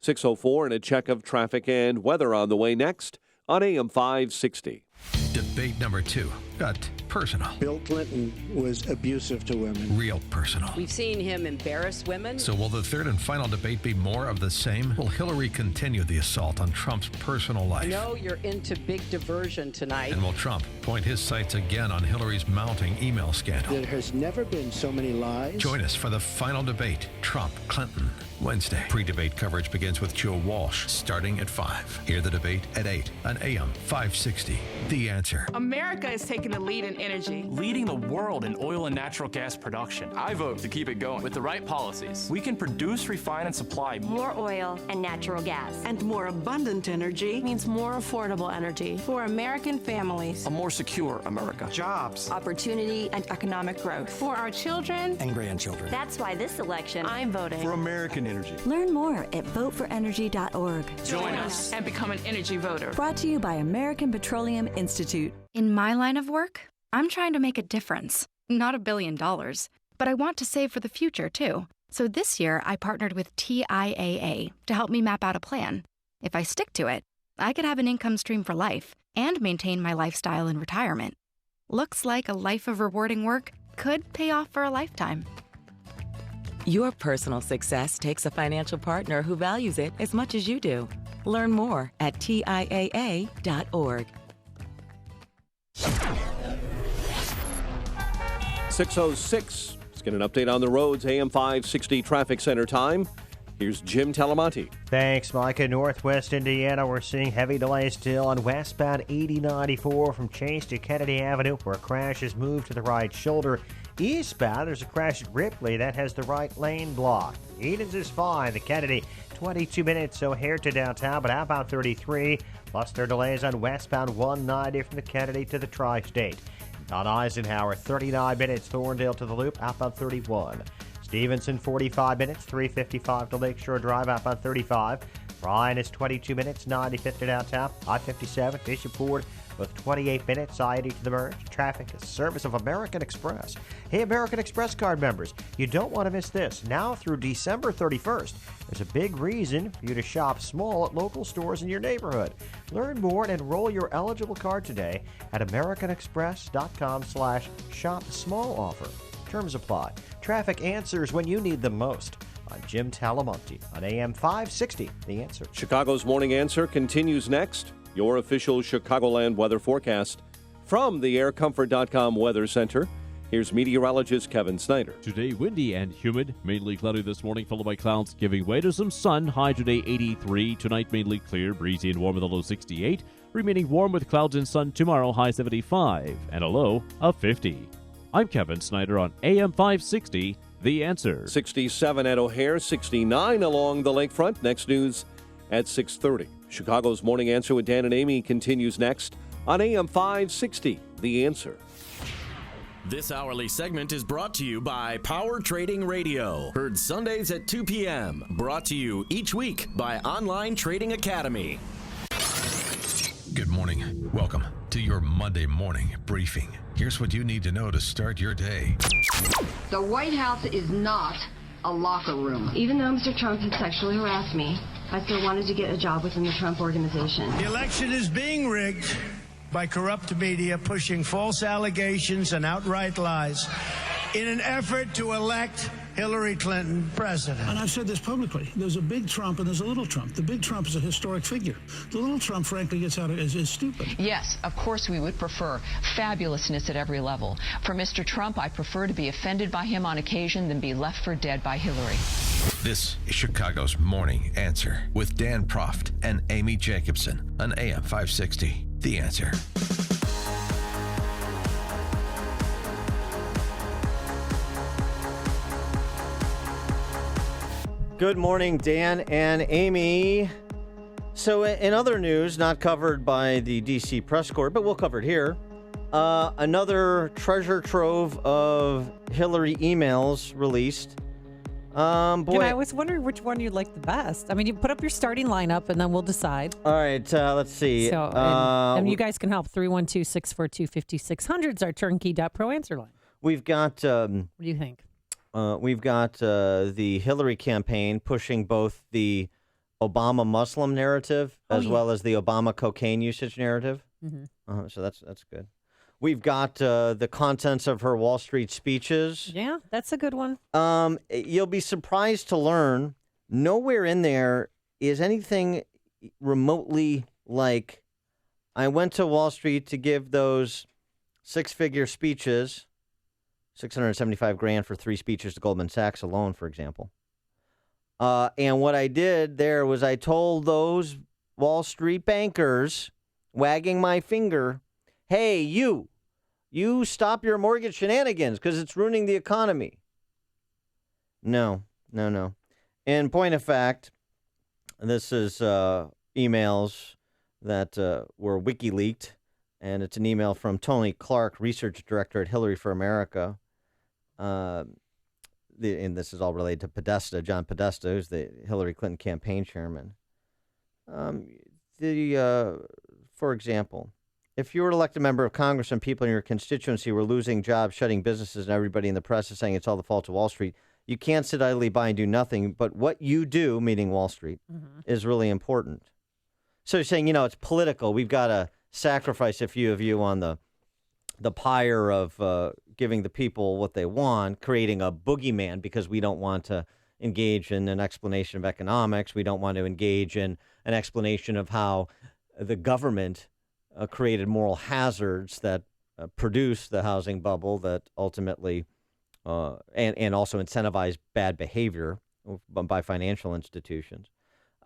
6:04 and a check of traffic and weather on the way next on AM 560. Debate number 2 got personal. Bill Clinton was abusive to women. Real personal. We've seen him embarrass women. So will the third and final debate be more of the same? Will Hillary continue the assault on Trump's personal life? No, you're into big diversion tonight. And will Trump point his sights again on Hillary's mounting email scandal? There has never been so many lies. Join us for the final debate, Trump-Clinton, Wednesday. Pre-debate coverage begins with Joe Walsh, starting at 5. Hear the debate at 8 on AM 560. The Answer. America is taking the lead in energy. Leading the world in oil and natural gas production. I vote to keep it going. With the right policies, we can produce, refine, and supply more oil and natural gas. And more abundant energy means more affordable energy for American families. A more secure America. Jobs, opportunity, and economic growth for our children and grandchildren. That's why this election, I'm voting for American energy. Learn more at voteforenergy.org. Join us and become an energy voter. Brought to you by American Petroleum Institute. In my line of work, I'm trying to make a difference. Not $1 billion, but I want to save for the future, too. So this year, I partnered with TIAA to help me map out a plan. If I stick to it, I could have an income stream for life and maintain my lifestyle in retirement. Looks like a life of rewarding work could pay off for a lifetime. Your personal success takes a financial partner who values it as much as you do. Learn more at TIAA.org. 6:06. Let's get an update on the roads. AM 560 Traffic Center time. Here's Jim Talamonte. Thanks, Mike. In Northwest Indiana, we're seeing heavy delays still on westbound 8094 from Chase to Kennedy Avenue, where a crash has moved to the right shoulder. Eastbound, there's a crash at Ripley that has the right lane blocked. Edens is fine. The Kennedy, 22 minutes O'Hare to downtown, but outbound 33. Plus, there are delays on westbound 190 from the Kennedy to the Tri-State. On Eisenhower, 39 minutes Thorndale to the Loop, outbound 31. Stevenson, 45 minutes, 355 to Lakeshore Drive, outbound 35. Bryan is 22 minutes, 95 to downtown. I-57, Bishop Ford with 28 minutes, I-80 to the merge. Traffic is service of American Express. Hey, American Express card members, you don't want to miss this. Now through December 31st, there's a big reason for you to shop small at local stores in your neighborhood. Learn more and enroll your eligible card today at americanexpress.com/shop small offer. Terms apply. Traffic answers when you need them most. I'm Jim Talamonte on AM 560, The Answer. Chicago's Morning Answer continues next. Your official Chicagoland weather forecast from the AirComfort.com Weather Center. Here's meteorologist Kevin Snyder. Today, windy and humid. Mainly cloudy this morning, followed by clouds giving way to some sun. High today, 83. Tonight, mainly clear, breezy and warm with a low 68. Remaining warm with clouds and sun tomorrow, high 75 and a low of 50. I'm Kevin Snyder on AM 560, The Answer. 67 at O'Hare, 69 along the lakefront. Next news at 6:30. Chicago's Morning Answer with Dan and Amy continues next on AM 560, The Answer. This hourly segment is brought to you by Power Trading Radio. Heard Sundays at 2 p.m. Brought to you each week by Online Trading Academy. Good morning. Welcome to your Monday morning briefing. Here's what you need to know to start your day. The White House is not a locker room. Even though Mr. Trump had sexually harassed me, I still wanted to get a job within the Trump organization. The election is being rigged by corrupt media pushing false allegations and outright lies in an effort to elect Hillary Clinton president. And I've said this publicly. There's a big Trump and there's a little Trump. The big Trump is a historic figure. The little Trump, frankly, gets out of is stupid. Yes, of course we would prefer fabulousness at every level. For Mr. Trump, I prefer to be offended by him on occasion than be left for dead by Hillary. This is Chicago's Morning Answer with Dan Proft and Amy Jacobson on AM 560, The Answer. Good morning, Dan and Amy. So in other news, not covered by the D.C. press corps, but we'll cover it here, another treasure trove of Hillary emails released. Boy. I was wondering which one you like the best. I mean, you put up your starting lineup, and then we'll decide. All right, let's see. So, and you guys can help. 312-642-5600 is our turnkey.pro answer line. We've got... what do you think? We've got the Hillary campaign pushing both the Obama Muslim narrative as well as the Obama cocaine usage narrative. Mm-hmm. So that's good. We've got the contents of her Wall Street speeches. Yeah, that's a good one. You'll be surprised to learn nowhere in there is anything remotely like, I went to Wall Street to give those six-figure speeches, $675,000 for 3 speeches to Goldman Sachs alone, for example. And what I did there was I told those Wall Street bankers, wagging my finger, hey, you stop your mortgage shenanigans because it's ruining the economy. No. In point of fact, this is emails that were WikiLeaked, and it's an email from Tony Clark, research director at Hillary for America. And this is all related to Podesta, John Podesta, who's the Hillary Clinton campaign chairman. For example, if you were elected member of Congress and people in your constituency were losing jobs, shutting businesses, and everybody in the press is saying it's all the fault of Wall Street, you can't sit idly by and do nothing. But what you do, meaning Wall Street, is really important. So you're saying, it's political. We've got to sacrifice a few of you on the pyre of giving the people what they want, creating a boogeyman because we don't want to engage in an explanation of economics. We don't want to engage in an explanation of how the government created moral hazards that produced the housing bubble that ultimately and also incentivized bad behavior by financial institutions.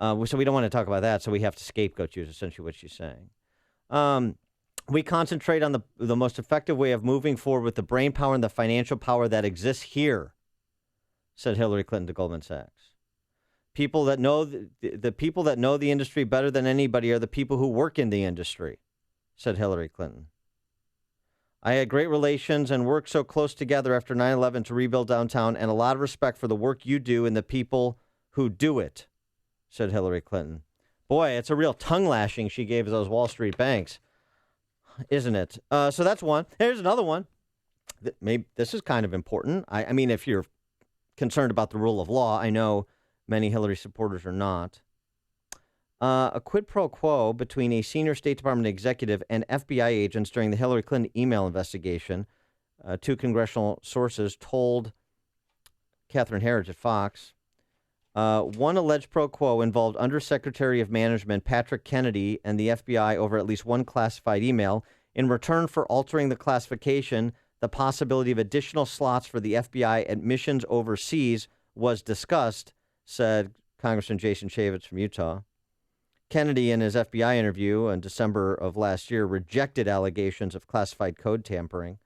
So we don't want to talk about that, so we have to scapegoat you is essentially what she's saying. We concentrate on the most effective way of moving forward with the brain power and the financial power that exists here, said Hillary Clinton to Goldman Sachs. People that know the people that know the industry better than anybody are the people who work in the industry, said Hillary Clinton. I had great relations and worked so close together after 9/11 to rebuild downtown, and a lot of respect for the work you do and the people who do it, said Hillary Clinton. Boy, it's a real tongue lashing she gave those Wall Street banks, isn't it? So that's one. Here's another one. Maybe this is kind of important. I mean, if you're concerned about the rule of law, I know many Hillary supporters are not. A quid pro quo between a senior State Department executive and FBI agents during the Hillary Clinton email investigation, 2 congressional sources told Catherine Herridge at Fox. One alleged pro quo involved Undersecretary of Management Patrick Kennedy and the FBI over at least one classified email. In return for altering the classification, the possibility of additional slots for the FBI at missions overseas was discussed, said Congressman Jason Chaffetz from Utah. Kennedy, in his FBI interview in December of last year, rejected allegations of classified code tampering.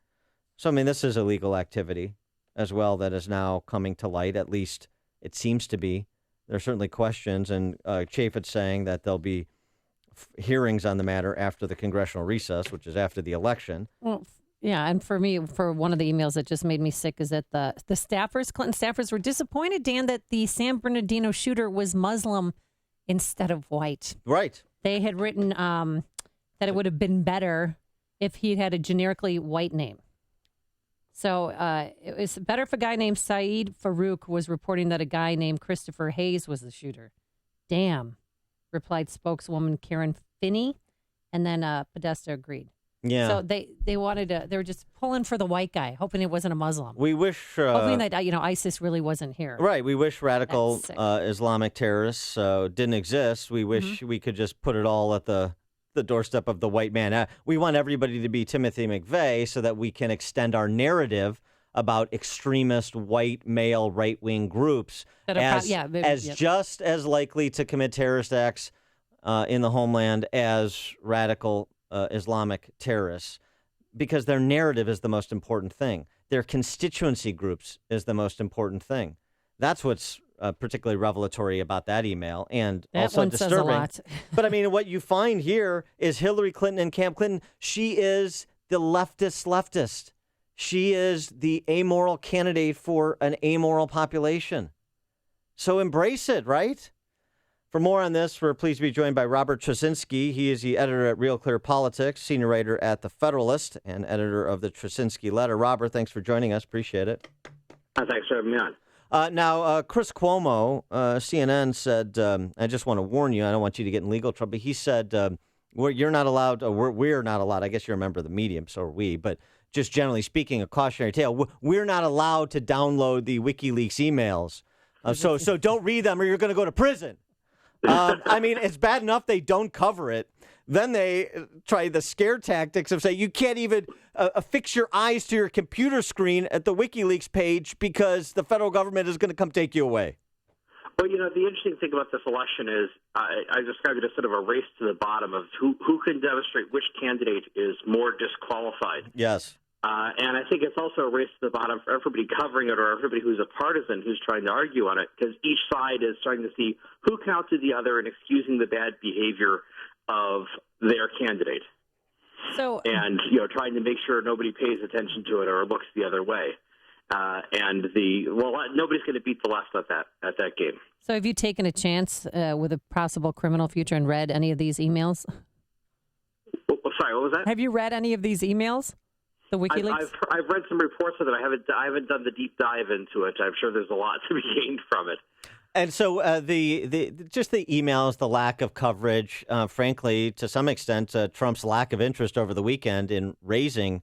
So, I mean, this is illegal activity as well that is now coming to light, at least it seems to be. There are certainly questions, and Chaffetz saying that there'll be hearings on the matter after the congressional recess, which is after the election. Well, yeah, and for me, for one of the emails that just made me sick is that the staffers, Clinton staffers, were disappointed, Dan, that the San Bernardino shooter was Muslim instead of white. Right. They had written that it would have been better if he had a generically white name. So it was better if a guy named Saeed Farouk was reporting that a guy named Christopher Hayes was the shooter. Damn, replied spokeswoman Karen Finney, and then Podesta agreed. Yeah. So they wanted to. They were just pulling for the white guy, hoping it wasn't a Muslim. We wish hoping that ISIS really wasn't here. Right. We wish radical Islamic terrorists didn't exist. We wish we could just put it all at the doorstep of the white man. We want everybody to be Timothy McVeigh so that we can extend our narrative about extremist white male right-wing groups as just as likely to commit terrorist acts in the homeland as radical Islamic terrorists, because their narrative is the most important thing. Their constituency groups is the most important thing. That's what's particularly revelatory about that email, and that also one disturbing. Says a lot. But I mean, what you find here is Hillary Clinton and Camp Clinton. She is the leftist. She is the amoral candidate for an amoral population. So embrace it, right? For more on this, we're pleased to be joined by Robert Trzynski. He is the editor at Real Clear Politics, senior writer at The Federalist, and editor of the Trzynski Letter. Robert, thanks for joining us. Appreciate it. Thanks for having me on. Now, Chris Cuomo, CNN said, I just want to warn you, I don't want you to get in legal trouble. But he said, you're not allowed, we're not allowed, I guess you're a member of the medium, so are we, but just generally speaking, a cautionary tale, we're not allowed to download the WikiLeaks emails. So don't read them or you're going to go to prison. I mean, it's bad enough they don't cover it. Then they try the scare tactics of saying you can't even affix your eyes to your computer screen at the WikiLeaks page because the federal government is going to come take you away. Well, the interesting thing about this election is I described it as sort of a race to the bottom of who can demonstrate which candidate is more disqualified. Yes. And I think it's also a race to the bottom for everybody covering it or everybody who's a partisan who's trying to argue on it, because each side is starting to see who can outdo the other and excusing the bad behavior of their candidate. So, and trying to make sure nobody pays attention to it or looks the other way. Nobody's going to beat the left at that game. So have you taken a chance with a possible criminal future and read any of these emails? Sorry, what was that? Have you read any of these emails? The WikiLeaks? I've read some reports of it. I haven't done the deep dive into it. I'm sure there's a lot to be gained from it. And so just the emails, the lack of coverage, frankly, to some extent, Trump's lack of interest over the weekend in raising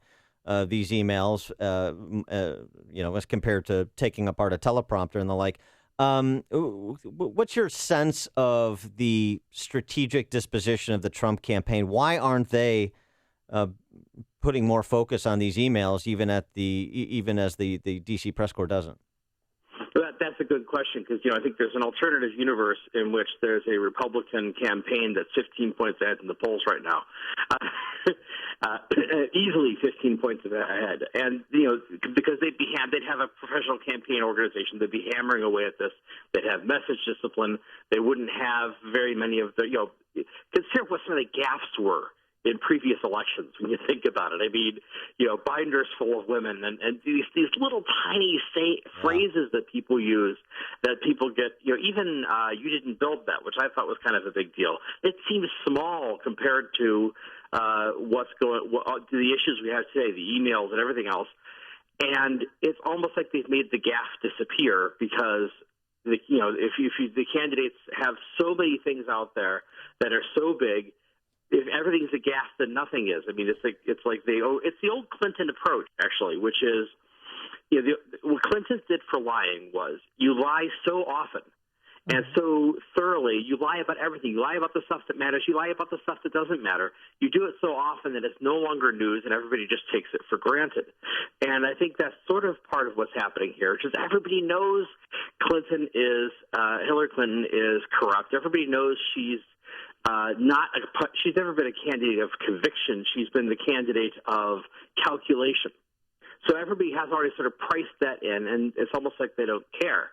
these emails, as compared to taking apart a teleprompter and the like. What's your sense of the strategic disposition of the Trump campaign? Why aren't they putting more focus on these emails, even as the D.C. press corps doesn't? That's a good question, because I think there's an alternative universe in which there's a Republican campaign that's 15 points ahead in the polls right now, easily 15 points ahead, and because they'd have a professional campaign organization, they'd be hammering away at this, they'd have message discipline, they wouldn't have very many of the consider what some of the gaffes were in previous elections, when you think about it. I mean, binders full of women and these little tiny phrases that people use that people get, even you didn't build that, which I thought was kind of a big deal. It seems small compared to to the issues we have today, the emails and everything else. And it's almost like they've made the gaffe disappear because the candidates have so many things out there that are so big. If everything's a gas, then nothing is. I mean, it's the old Clinton approach, actually, which is, what Clinton did for lying was you lie so often and so thoroughly. You lie about everything. You lie about the stuff that matters. You lie about the stuff that doesn't matter. You do it so often that it's no longer news, and everybody just takes it for granted. And I think that's sort of part of what's happening here, which is everybody knows Hillary Clinton is corrupt. Everybody knows she's she's never been a candidate of conviction. She's been the candidate of calculation. So everybody has already sort of priced that in, and it's almost like they don't care.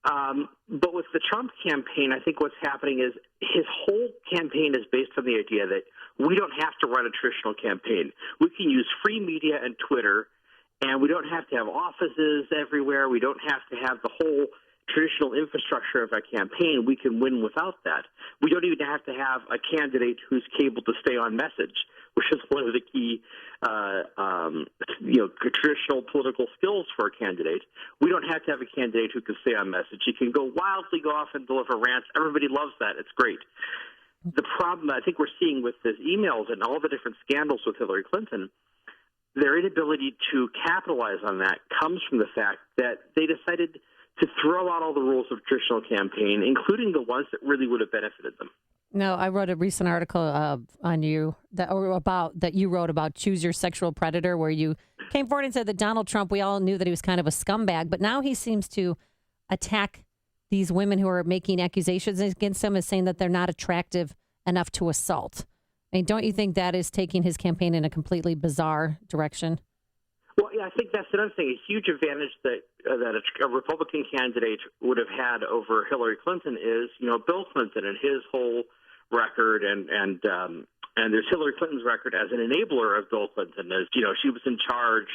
But with the Trump campaign, I think what's happening is his whole campaign is based on the idea that we don't have to run a traditional campaign. We can use free media and Twitter, and we don't have to have offices everywhere. We don't have to have the whole traditional infrastructure of a campaign. We can win without that. We don't even have to have a candidate who's capable to stay on message, which is one of the key, traditional political skills for a candidate. We don't have to have a candidate who can stay on message. He can go wildly go off and deliver rants. Everybody loves that. It's great. The problem I think we're seeing with these emails and all the different scandals with Hillary Clinton, their inability to capitalize on that comes from the fact that they decided to throw out all the rules of traditional campaign, including the ones that really would have benefited them. No, I wrote a recent article on you that you wrote about Choose Your Sexual Predator, where you came forward and said that Donald Trump, we all knew that he was kind of a scumbag, but now he seems to attack these women who are making accusations against him as saying that they're not attractive enough to assault. I mean, don't you think that is taking his campaign in a completely bizarre direction? Well, yeah, I think that's another thing. A huge advantage that a Republican candidate would have had over Hillary Clinton is, Bill Clinton and his whole record, and there's Hillary Clinton's record as an enabler of Bill Clinton. As she was in charge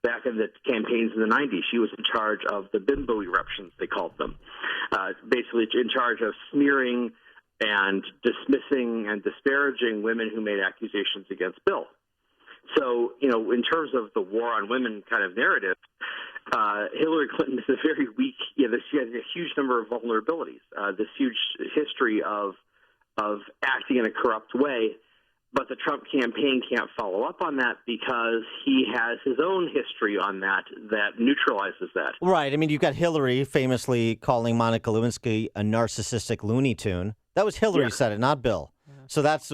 back in the campaigns in the 90s. She was in charge of the bimbo eruptions, they called them, basically in charge of smearing and dismissing and disparaging women who made accusations against Bill. So, in terms of the war on women kind of narrative, Hillary Clinton is a very weak, she has a huge number of vulnerabilities, this huge history of acting in a corrupt way. But the Trump campaign can't follow up on that because he has his own history on that neutralizes that. Right. I mean, you've got Hillary famously calling Monica Lewinsky a narcissistic Looney Tune. That was Hillary said it, not Bill. So that's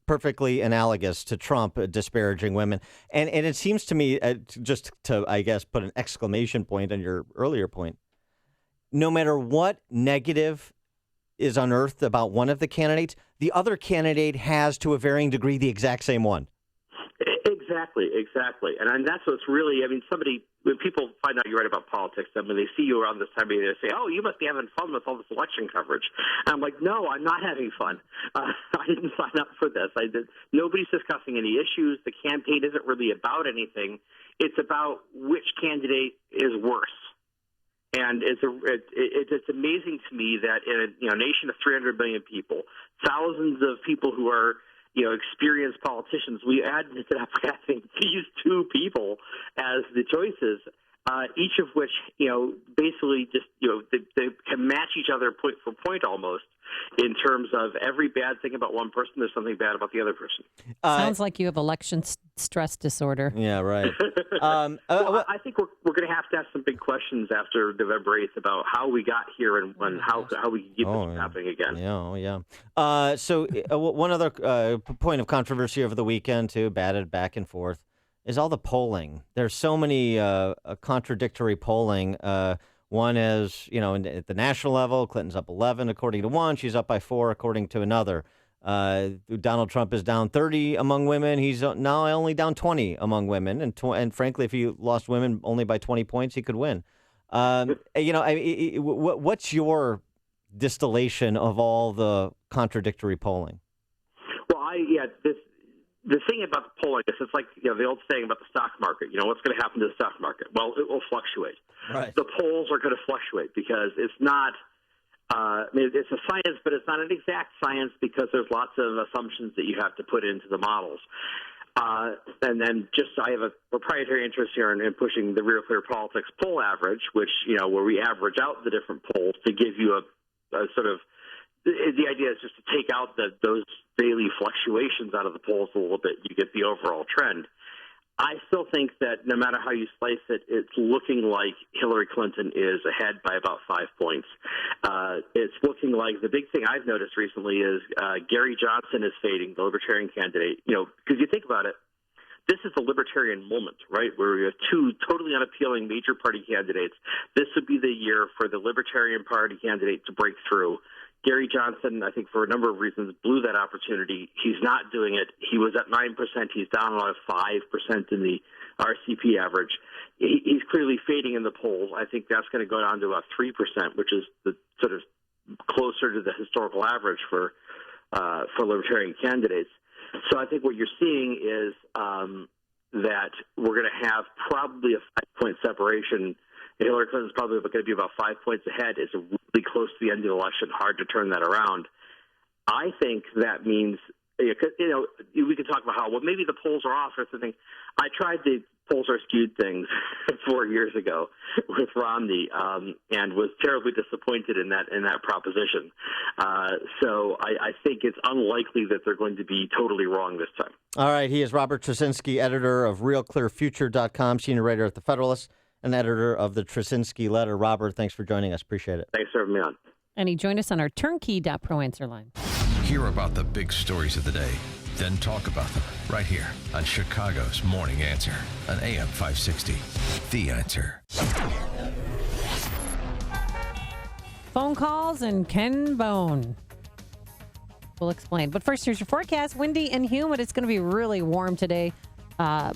perfectly analogous to Trump disparaging women. And it seems to me, just to, I guess, put an exclamation point on your earlier point, no matter what negative is unearthed about one of the candidates, the other candidate has, to a varying degree, the exact same one. Exactly. And that's what's really, when people find out you write about politics, and when they see you around this time of year, they say, oh, you must be having fun with all this election coverage. And I'm like, no, I'm not having fun. I didn't sign up for this. Nobody's discussing any issues. The campaign isn't really about anything. It's about which candidate is worse. And it's amazing to me that in a nation of 300 million people, thousands of people who are experienced politicians, we ended up having these two people as the choices, each of which basically just they can match each other point for point almost in terms of every bad thing about one person, there's something bad about the other person. Sounds like you have election stress disorder. Yeah, right. I think we're going to have some big questions after November 8th about how we got here and how we can keep this from happening again. Yeah. So one other point of controversy over the weekend, too, batted back and forth, is all the polling. There's so many contradictory polling. One is, at the national level, Clinton's up 11 according to one. She's up by 4 according to another. Donald Trump is down 30 among women. He's now only down 20 among women. And frankly, if he lost women only by 20 points, he could win. What's your distillation of all the contradictory polling? Well, the thing about the polling is it's like the old saying about the stock market. What's going to happen to the stock market? Well, it will fluctuate. Right. The polls are going to fluctuate because it's not. It's a science, but it's not an exact science because there's lots of assumptions that you have to put into the models. And then I have a proprietary interest here in pushing the Real Clear Politics poll average, which where we average out the different polls to give you a sort of. The idea is just to take out those daily fluctuations out of the polls a little bit. You get the overall trend. I still think that no matter how you slice it, it's looking like Hillary Clinton is ahead by about 5 points. It's looking like the big thing I've noticed recently is Gary Johnson is fading, the Libertarian candidate. Because you think about it, this is the Libertarian moment, right, where we have two totally unappealing major party candidates. This would be the year for the Libertarian Party candidate to break through. Gary Johnson, I think for a number of reasons, blew that opportunity. He's not doing it. He was at 9%. He's down about 5% in the RCP average. He's clearly fading in the polls. I think that's going to go down to about 3%, which is the sort of closer to the historical average for Libertarian candidates. So I think what you're seeing is that we're going to have probably a 5-point separation. Hillary Clinton's probably going to be about 5 points ahead. It's really close to the end of the election. Hard to turn that around. I think that means, we could talk about how, maybe the polls are off or something. I tried the polls are skewed things 4 years ago with Romney and was terribly disappointed in that proposition. So I think it's unlikely that they're going to be totally wrong this time. All right. He is Robert Trzynski, editor of RealClearFuture.com, senior writer at The Federalist, and editor of the Trzynski Letter. Robert, thanks for joining us. Appreciate it. Thanks for having me on. And he joined us on our turnkey.pro answer line. Hear about the big stories of the day, then talk about them right here on Chicago's Morning Answer on AM 560. The Answer. Phone calls and Ken Bone. We'll explain. But first, here's your forecast. Windy and humid. It's going to be really warm today.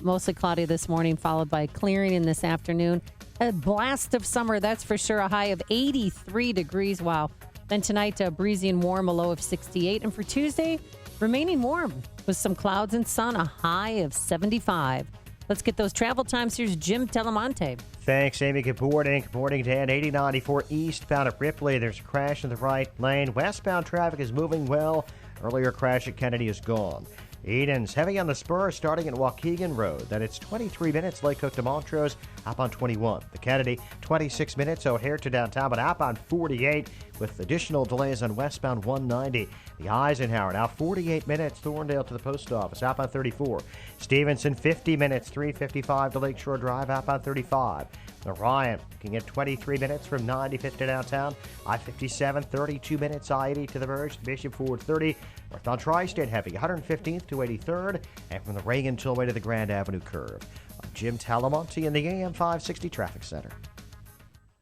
Mostly cloudy this morning, followed by clearing in this afternoon. A blast of summer, that's for sure. A high of 83 degrees. Wow. Then tonight, breezy and warm, a low of 68. And for Tuesday, remaining warm with some clouds and sun, a high of 75. Let's get those travel times. Here's Jim Telemonte. Thanks, Amy. Good morning. Good morning, Dan. 8094 eastbound at Ripley. There's a crash in the right lane. Westbound traffic is moving well. Earlier crash at Kennedy is gone. Eden's heavy on the spur starting at Waukegan Road. Then it's 23 minutes Lake Cook to Montrose, up on 21. The Kennedy, 26 minutes O'Hare to downtown, but up on 48 with additional delays on westbound 190. The Eisenhower now 48 minutes Thorndale to the post office, up on 34. Stevenson 50 minutes 355 to Lakeshore Drive, up on 35. Orion looking at 23 minutes from 95th to downtown. I-57 32 minutes I-80 to the verge. Bishop Ford 30. North on Tri-State heavy 115th to 83rd, and from the Reagan Tollway to the Grand Avenue curve. I'm Jim Talamonte in the AM 560 Traffic Center.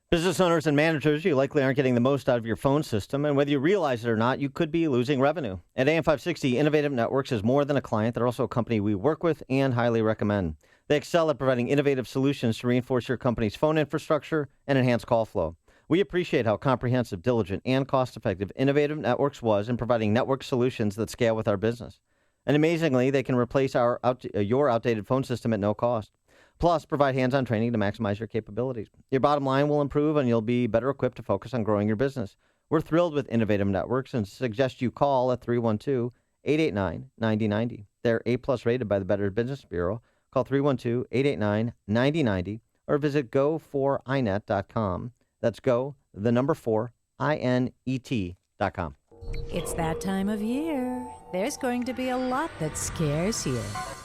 Business owners and managers, you likely aren't getting the most out of your phone system, and whether you realize it or not, you could be losing revenue. At AM 560, Innovative Networks is more than a client. They're also a company we work with and highly recommend. They excel at providing innovative solutions to reinforce your company's phone infrastructure and enhance call flow. We appreciate how comprehensive, diligent, and cost-effective Innovative Networks was in providing network solutions that scale with our business. And amazingly, they can replace your outdated phone system at no cost. Plus, provide hands-on training to maximize your capabilities. Your bottom line will improve, and you'll be better equipped to focus on growing your business. We're thrilled with Innovative Networks and suggest you call at 312-889-9090. They're A-plus rated by the Better Business Bureau. Call 312-889-9090 or visit go4inet.com. That's go, the number 4, INET.com. It's that time of year. There's going to be a lot that scares you.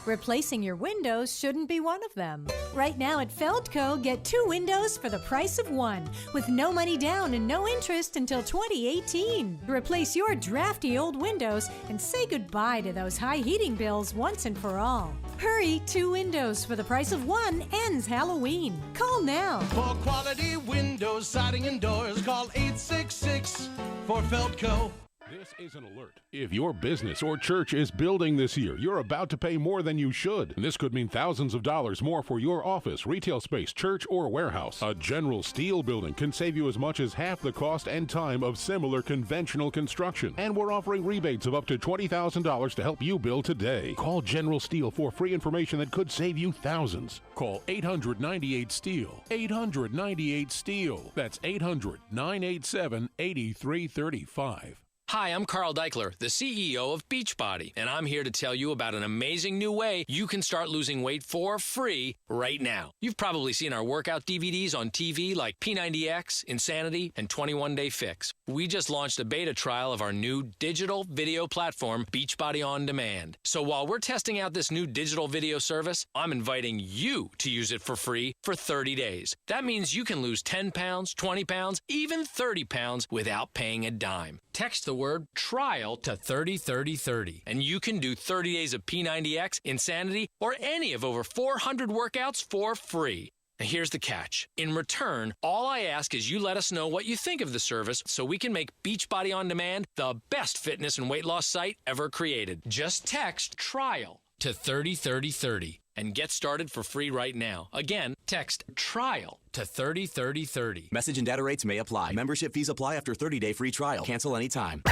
Replacing your windows shouldn't be one of them. Right now at Feldco, get 2 windows for the price of 1, with no money down and no interest until 2018. Replace your drafty old windows and say goodbye to those high heating bills once and for all. Hurry, 2 windows for the price of 1 ends Halloween. Call now. For quality windows, siding, and doors, call 866 for Feldco. This is an alert. If your business or church is building this year, you're about to pay more than you should. This could mean thousands of dollars more for your office, retail space, church, or warehouse. A General Steel building can save you as much as half the cost and time of similar conventional construction. And we're offering rebates of up to $20,000 to help you build today. Call General Steel for free information that could save you thousands. Call 800-98-STEEL. 800-98-STEEL. That's 800-987-8335. Hi, I'm Carl Deichler, the CEO of Beachbody, and I'm here to tell you about an amazing new way you can start losing weight for free right now. You've probably seen our workout DVDs on TV like P90X, Insanity, and 21 Day Fix. We just launched a beta trial of our new digital video platform, Beachbody On Demand. So while we're testing out this new digital video service, I'm inviting you to use it for free for 30 days. That means you can lose 10 pounds, 20 pounds, even 30 pounds without paying a dime. Text the word TRIAL to 303030, and you can do 30 days of P90X, Insanity, or any of over 400 workouts for free. Now here's the catch. In return, all I ask is you let us know what you think of the service so we can make Beachbody On Demand the best fitness and weight loss site ever created. Just text TRIAL to 303030 and get started for free right now. Again, text TRIAL to 303030. Message and data rates may apply. Membership fees apply after 30-day free trial. Cancel anytime.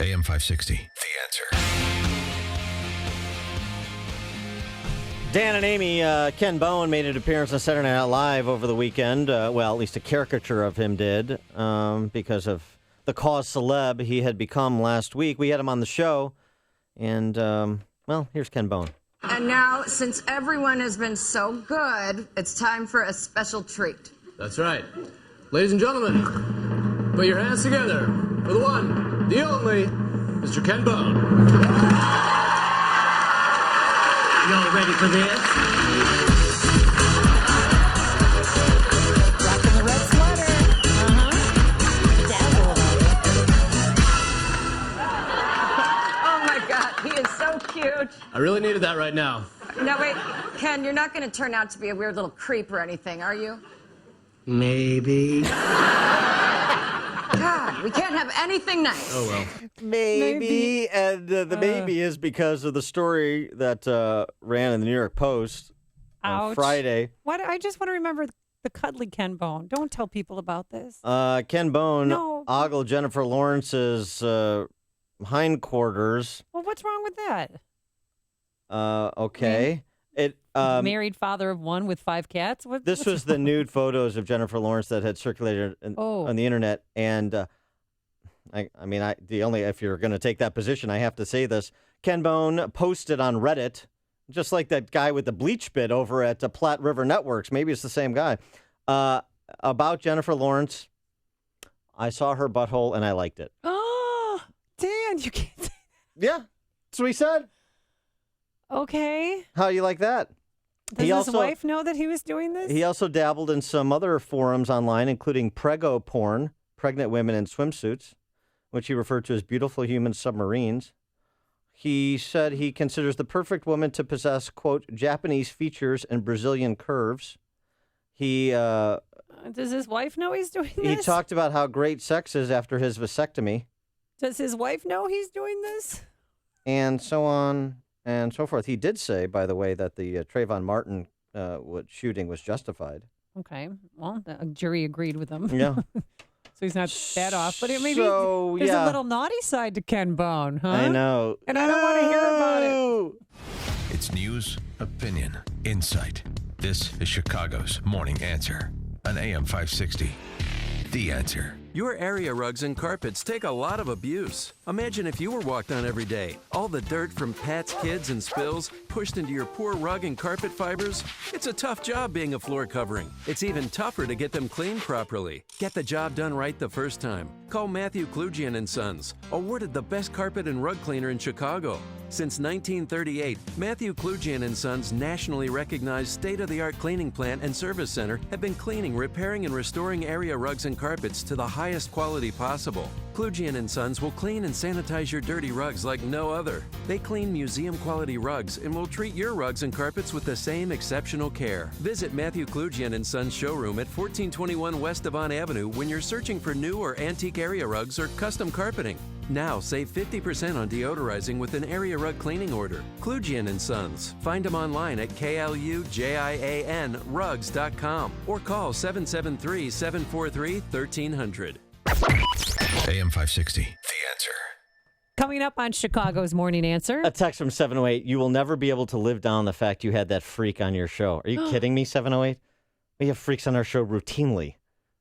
AM 560, The Answer. Dan and Amy, Ken Bone made an appearance on Saturday Night Live over the weekend. Well, at least a caricature of him did, because of the cause celeb he had become last week. We had him on the show, and, well, here's Ken Bone. And now, since everyone has been so good, it's time for a special treat. That's right. Ladies and gentlemen, put your hands together for the one, the only, Mr. Ken Bone. Y'all ready for this? Rocking the red sweater. Oh my God, he is so cute. I really needed that right now. No, wait, Ken, you're not going to turn out to be a weird little creep or anything, are you? Maybe. God, we can't have anything nice. Oh, well. Maybe. And the maybe is because of the story that ran in the New York Post on Friday. What? I just want to remember the cuddly Ken Bone. Don't tell people about this. Ken Bone No. ogled Jennifer Lawrence's hindquarters. Well, what's wrong with that? Okay. Married father of one with 5 cats? This was the nude photos of Jennifer Lawrence that had circulated on the internet. And if you're going to take that position, I have to say this. Ken Bone posted on Reddit, just like that guy with the bleach bit over at Platte River Networks. Maybe it's the same guy. About Jennifer Lawrence. I saw her butthole and I liked it. Oh, Dan, you can't say that. Yeah, that's what he said. Okay. How you like that? Does his wife know that he was doing this? He also dabbled in some other forums online, including Prego porn, pregnant women in swimsuits, which he referred to as beautiful human submarines. He said he considers the perfect woman to possess, quote, Japanese features and Brazilian curves. He does his wife know he's doing this? He talked about how great sex is after his vasectomy. Does his wife know he's doing this? And so on and so forth. He did say, by the way, that the Trayvon Martin shooting was justified. Okay. Well, the jury agreed with him. Yeah. So he's not bad off. But maybe there's a little naughty side to Ken Bone, huh? I know. And I don't want to hear about it. It's news, opinion, insight. This is Chicago's Morning Answer on AM 560. The Answer. Your area rugs and carpets take a lot of abuse. Imagine if you were walked on every day. All the dirt from pets, kids, and spills pushed into your poor rug and carpet fibers. It's a tough job being a floor covering. It's even tougher to get them cleaned properly. Get the job done right the first time. Call Matthew Klugian & Sons, awarded the best carpet and rug cleaner in Chicago. Since 1938, Matthew Klugian & Sons nationally recognized state-of-the-art cleaning plant and service center have been cleaning, repairing, and restoring area rugs and carpets to the highest quality possible. Klugian & Sons will clean and sanitize your dirty rugs like no other. They clean museum-quality rugs and will treat your rugs and carpets with the same exceptional care. Visit Matthew Klugian & Sons showroom at 1421 West Devon Avenue when you're searching for new or antique area rugs or custom carpeting. Now save 50% on deodorizing with an area rug cleaning order. Klugian & Sons. Find them online at KLUJIANrugs.com or call 773-743-1300. AM 560. The Answer. Coming up on Chicago's Morning Answer. A text from 708. You will never be able to live down the fact you had that freak on your show. Are you kidding me, 708? We have freaks on our show routinely.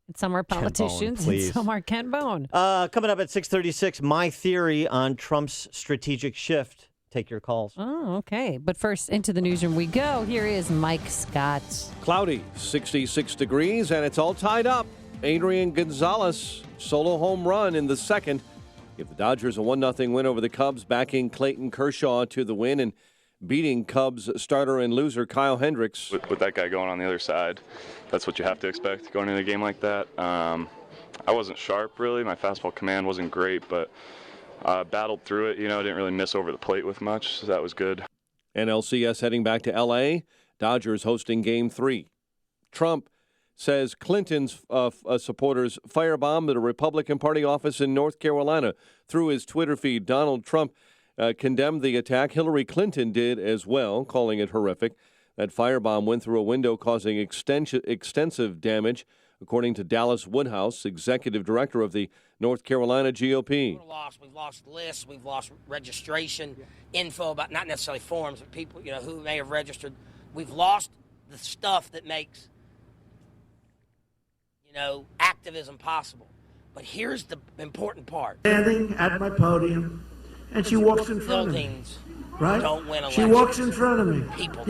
And some are politicians, and some are Ken Bone. Coming up at 6:36, my theory on Trump's strategic shift. Take your calls. Oh, okay. But first, into the newsroom we go. Here is Mike Scott. Cloudy, 66 degrees, and it's all tied up. Adrian Gonzalez, solo home run in the second. Give the Dodgers a 1-0 win over the Cubs, backing Clayton Kershaw to the win and beating Cubs starter and loser Kyle Hendricks. With that guy going on the other side, that's what you have to expect going into a game like that. I wasn't sharp, really. My fastball command wasn't great, but battled through it. Didn't really miss over the plate with much, so that was good. NLCS heading back to L.A., Dodgers hosting Game 3. Trump says Clinton's supporters firebombed a Republican Party office in North Carolina. Through his Twitter feed, Donald Trump condemned the attack. Hillary Clinton did as well, calling it horrific. That firebomb went through a window, causing extensive damage, according to Dallas Woodhouse, executive director of the North Carolina GOP. We've lost lists. We've lost registration info about, not necessarily forms, but people who may have registered. We've lost the stuff that makes activism possible. But here's the important part. Standing at my podium, and she walks in front of me. Right? Don't win elections. She walks in front of me. People.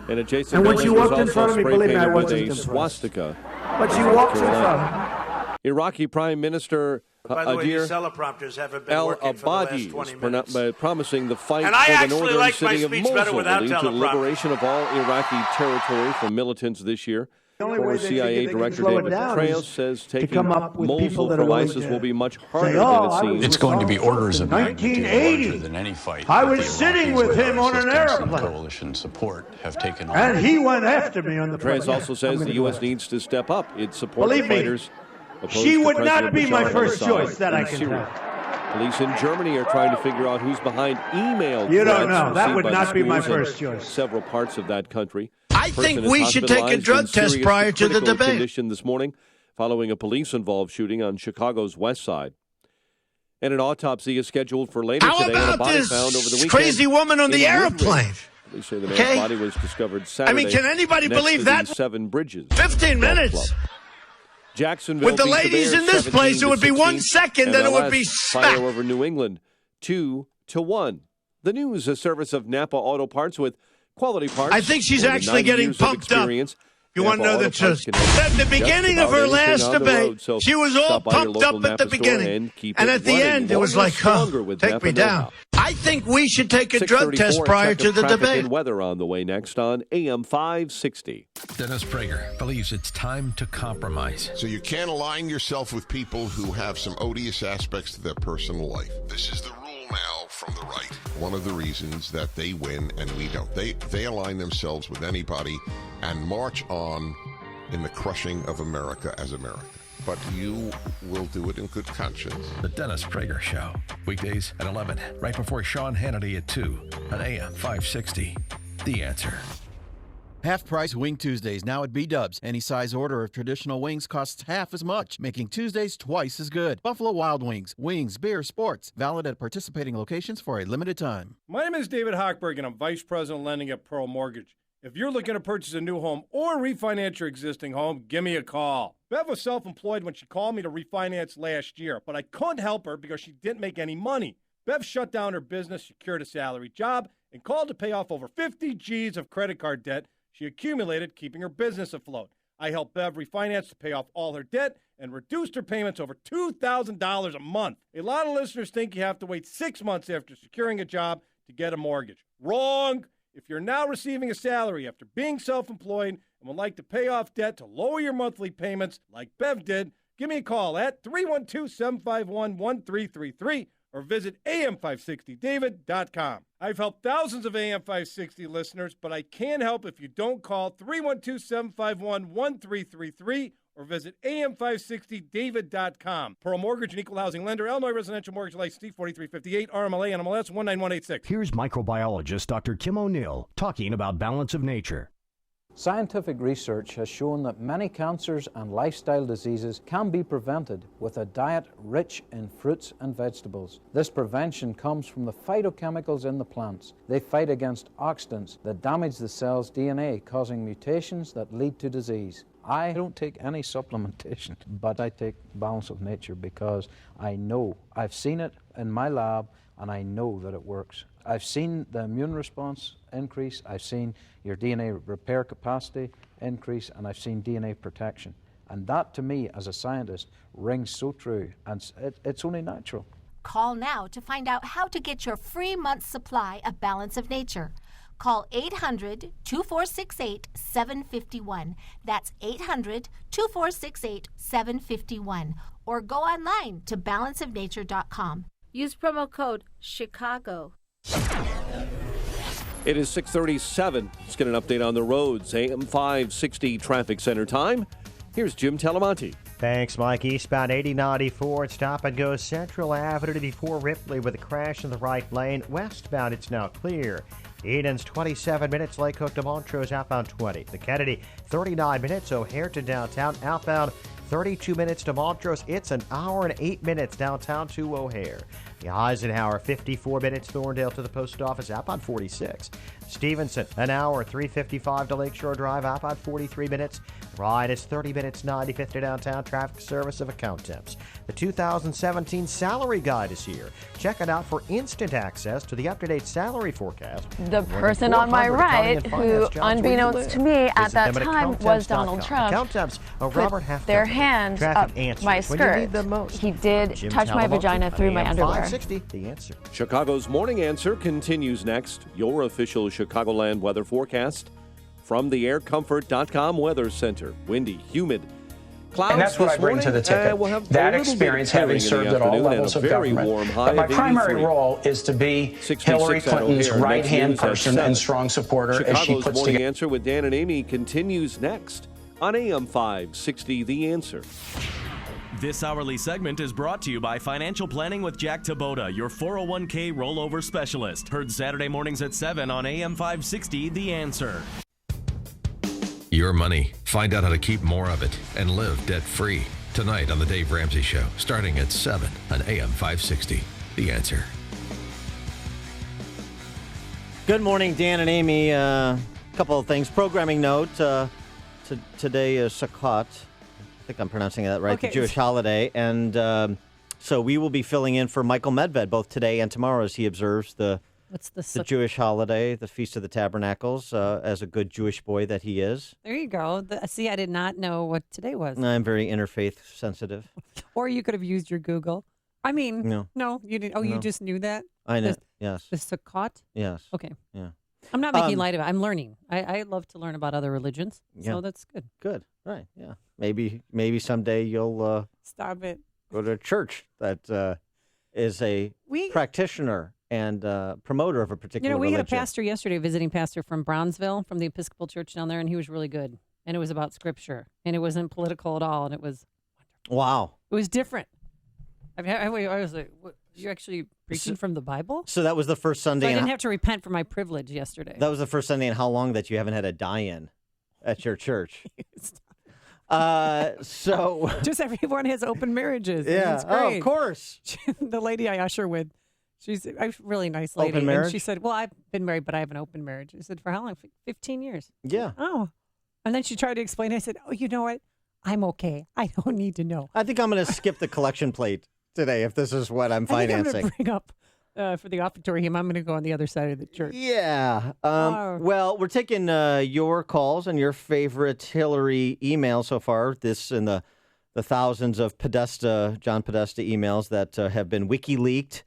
And adjacent and when she building walked in was front of me, also believe me, I spray-painted with wasn't a impressed. swastika. But she walks in front of me. Iraqi Prime Minister By the way, these Adir teleprompters haven't been Al working for the last Abadi 20 is minutes. promising the fight And I for the actually northern like my city of speech better Mosul without will lead to the teleprompter. liberation of all Iraqi territory from militants this year. The only Former way they CIA think they can Director slow it David down Petraeus is says to taking come up with people Mosul that are from willing ISIS to will be much harder say, than "Oh, it I seems. was It's going to be orders of magnitude 1980. larger than any fight. I that was the sitting Iraqis with him our on an assistance and airplane. coalition support have taken on. And he went after me on the plane. Petraeus also says the U.S. needs to step up its support Believe of me, fighters opposed she to would not President be my Bashar first al-Assad choice, that I in can Syria. tell. Police in Germany are trying to figure out who's behind email You don't threats know. That received would by not be my schools in first choice. Several parts of that country. I Person think is we should take a hospitalized drug in test serious prior to the critical debate. condition this morning following a police-involved shooting on Chicago's west side. And an autopsy is scheduled for later How today on a about body this found over the weekend crazy woman on the in Woodridge. airplane? They say the man's body was discovered Saturday. I mean, can anybody next believe to that? the Seven Bridges 15 minutes. Club. Jacksonville With the beat ladies Bears in this place, it would be 1 17-16. second, then it would be MLS smack. fire over New England 2-1. The News, a service of Napa Auto Parts with quality parts. I think she's More than actually 90 getting years of pumped up. experience. You Napa want to know Auto the Parts truth? can help At the just beginning of about her anything last on the debate, road. So she was all stop by your pumped local up at Napa the store beginning. keep And it at the running. end, it was Longer, like, stronger with take Napa me down. know-how. I think we should take a drug test 6:34, prior check to of the traffic debate. and weather on the way next on AM 560. Dennis Prager believes it's time to compromise. So you can't align yourself with people who have some odious aspects to their personal life. This is the rule now from the right. One of the reasons that they win and we don't. They align themselves with anybody and march on in the crushing of America as America. But you will do it in good conscience. The Dennis Prager Show. Weekdays at 11, right before Sean Hannity at 2 on AM 560. The Answer. Half-price Wing Tuesdays now at B-Dubs. Any size order of traditional wings costs half as much, making Tuesdays twice as good. Buffalo Wild Wings. Wings, beer, sports. Valid at participating locations for a limited time. My name is David Hochberg, and I'm Vice President of Lending at Pearl Mortgage. If you're looking to purchase a new home or refinance your existing home, give me a call. Bev was self-employed when she called me to refinance last year, but I couldn't help her because she didn't make any money. Bev shut down her business, secured a salary job, and called to pay off over 50 G's of credit card debt she accumulated keeping her business afloat. I helped Bev refinance to pay off all her debt and reduced her payments over $2,000 a month. A lot of listeners think you have to wait 6 months after securing a job to get a mortgage. Wrong! If you're now receiving a salary after being self-employed and would like to pay off debt to lower your monthly payments like Bev did, give me a call at 312-751-1333 or visit am560david.com. I've helped thousands of AM560 listeners, but I can't help if you don't call 312-751-1333 or visit am560david.com. Pearl Mortgage and Equal Housing Lender, Illinois Residential Mortgage License D4358, RMLA, NMLS 19186. Here's microbiologist Dr. Kim O'Neill talking about balance of nature. Scientific research has shown that many cancers and lifestyle diseases can be prevented with a diet rich in fruits and vegetables. This prevention comes from the phytochemicals in the plants. They fight against oxidants that damage the cell's DNA, causing mutations that lead to disease. I don't take any supplementation, but I take Balance of Nature because I know, I've seen it in my lab, and I know that it works. I've seen the immune response increase, I've seen your DNA repair capacity increase, and I've seen DNA protection. And that, to me, as a scientist, rings so true, and it's only natural. Call now to find out how to get your free month's supply of Balance of Nature. Call 800-2468-751. That's 800-2468-751. Or go online to balanceofnature.com. Use promo code CHICAGO. It is 6:37. Let's get an update on the roads. AM 560 traffic center time. Here's Jim Talamonte. Thanks, Mike. Eastbound 8094, stop and go Central Avenue before Ripley with a crash in the right lane. Westbound, it's now clear. Eden's 27 minutes, Lake Hook to Montrose outbound 20. The Kennedy 39 minutes, O'Hare to downtown outbound 32 minutes to Montrose. It's an hour and 8 minutes downtown to O'Hare. The Eisenhower 54 minutes, Thorndale to the post office outbound 46. Stevenson an hour 3:55 to Lakeshore Drive outbound 43 minutes. Ride is 30 minutes 95th to downtown. Traffic service of account temps. The 2017 salary guide is here. Check it out for instant access to the up-to-date salary forecast. The person on my right, who, unbeknownst to me at that time, was Donald Trump, account temps, put Robert Halfpenny. their hand up my skirt. He did touch my vagina through my underwear. 560, the answer. Chicago's Morning Answer continues next. Your official Chicagoland weather forecast from the AirComfort.com Weather Center. Windy, humid. Clouds and that's what I bring to the ticket. We'll have that experience, having served at all levels of government. But my primary role is to be Hillary Clinton's right-hand person and strong supporter as she puts Morning together. Answer with Dan and Amy continues next on AM 560, The Answer. This hourly segment is brought to you by Financial Planning with Jack Taboda, your 401k rollover specialist. Heard Saturday mornings at 7 on AM 560, The Answer. Your money. Find out how to keep more of it and live debt-free. Tonight on The Dave Ramsey Show, starting at 7 on AM 560. The Answer. Good morning, Dan and Amy. A couple of things. Programming note. Today is Sukkot. I think I'm pronouncing that right, Okay. the Jewish holiday. And so we will be filling in for Michael Medved both today and tomorrow as he observes the What's the Jewish holiday, the Feast of the Tabernacles, as a good Jewish boy that he is. There you go. See, I did not know what today was. I'm very interfaith sensitive. Or you could have used your Google. I mean, No. you didn't. Oh, you No. just knew that? I know. The- Yes. The Sukkot? Yes. Okay. Yeah. I'm not making light of it. I'm learning. I love to learn about other religions. Yeah. So that's good. Good. Right. Yeah. Maybe someday you'll Stop it. go to a church that is a practitioner and promoter of a particular We had a religion. pastor yesterday, a visiting pastor from Brownsville, from the Episcopal Church down there, and he was really good. And it was about Scripture, and it wasn't political at all, and it was Wow. It was different. I was like, what, you actually preaching from the Bible? So that was the first Sunday. So I in didn't have to repent for my privilege yesterday. That was the first Sunday in how long that you haven't had a die-in at your church? So just everyone has open marriages. and Yeah. it's Oh, great. of course. The lady I usher with, she's a really nice lady. Open marriage? And she said, well, I've been married, but I have an open marriage. I said, for how long? 15 years. Yeah. Oh. And then she tried to explain. I said, oh, you know what? I'm okay. I don't need to know. I think I'm going to skip the collection plate today if this is what I'm I think I'm financing. going to bring up for the offertory hymn. I'm going to go on the other side of the church. Yeah. Well, we're taking your calls and your favorite Hillary emails so far. This and the thousands of John Podesta emails that have been WikiLeaked.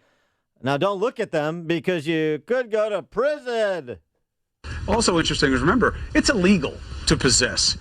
Now, don't look at them because you could go to prison. Also interesting is, remember, it's illegal to possess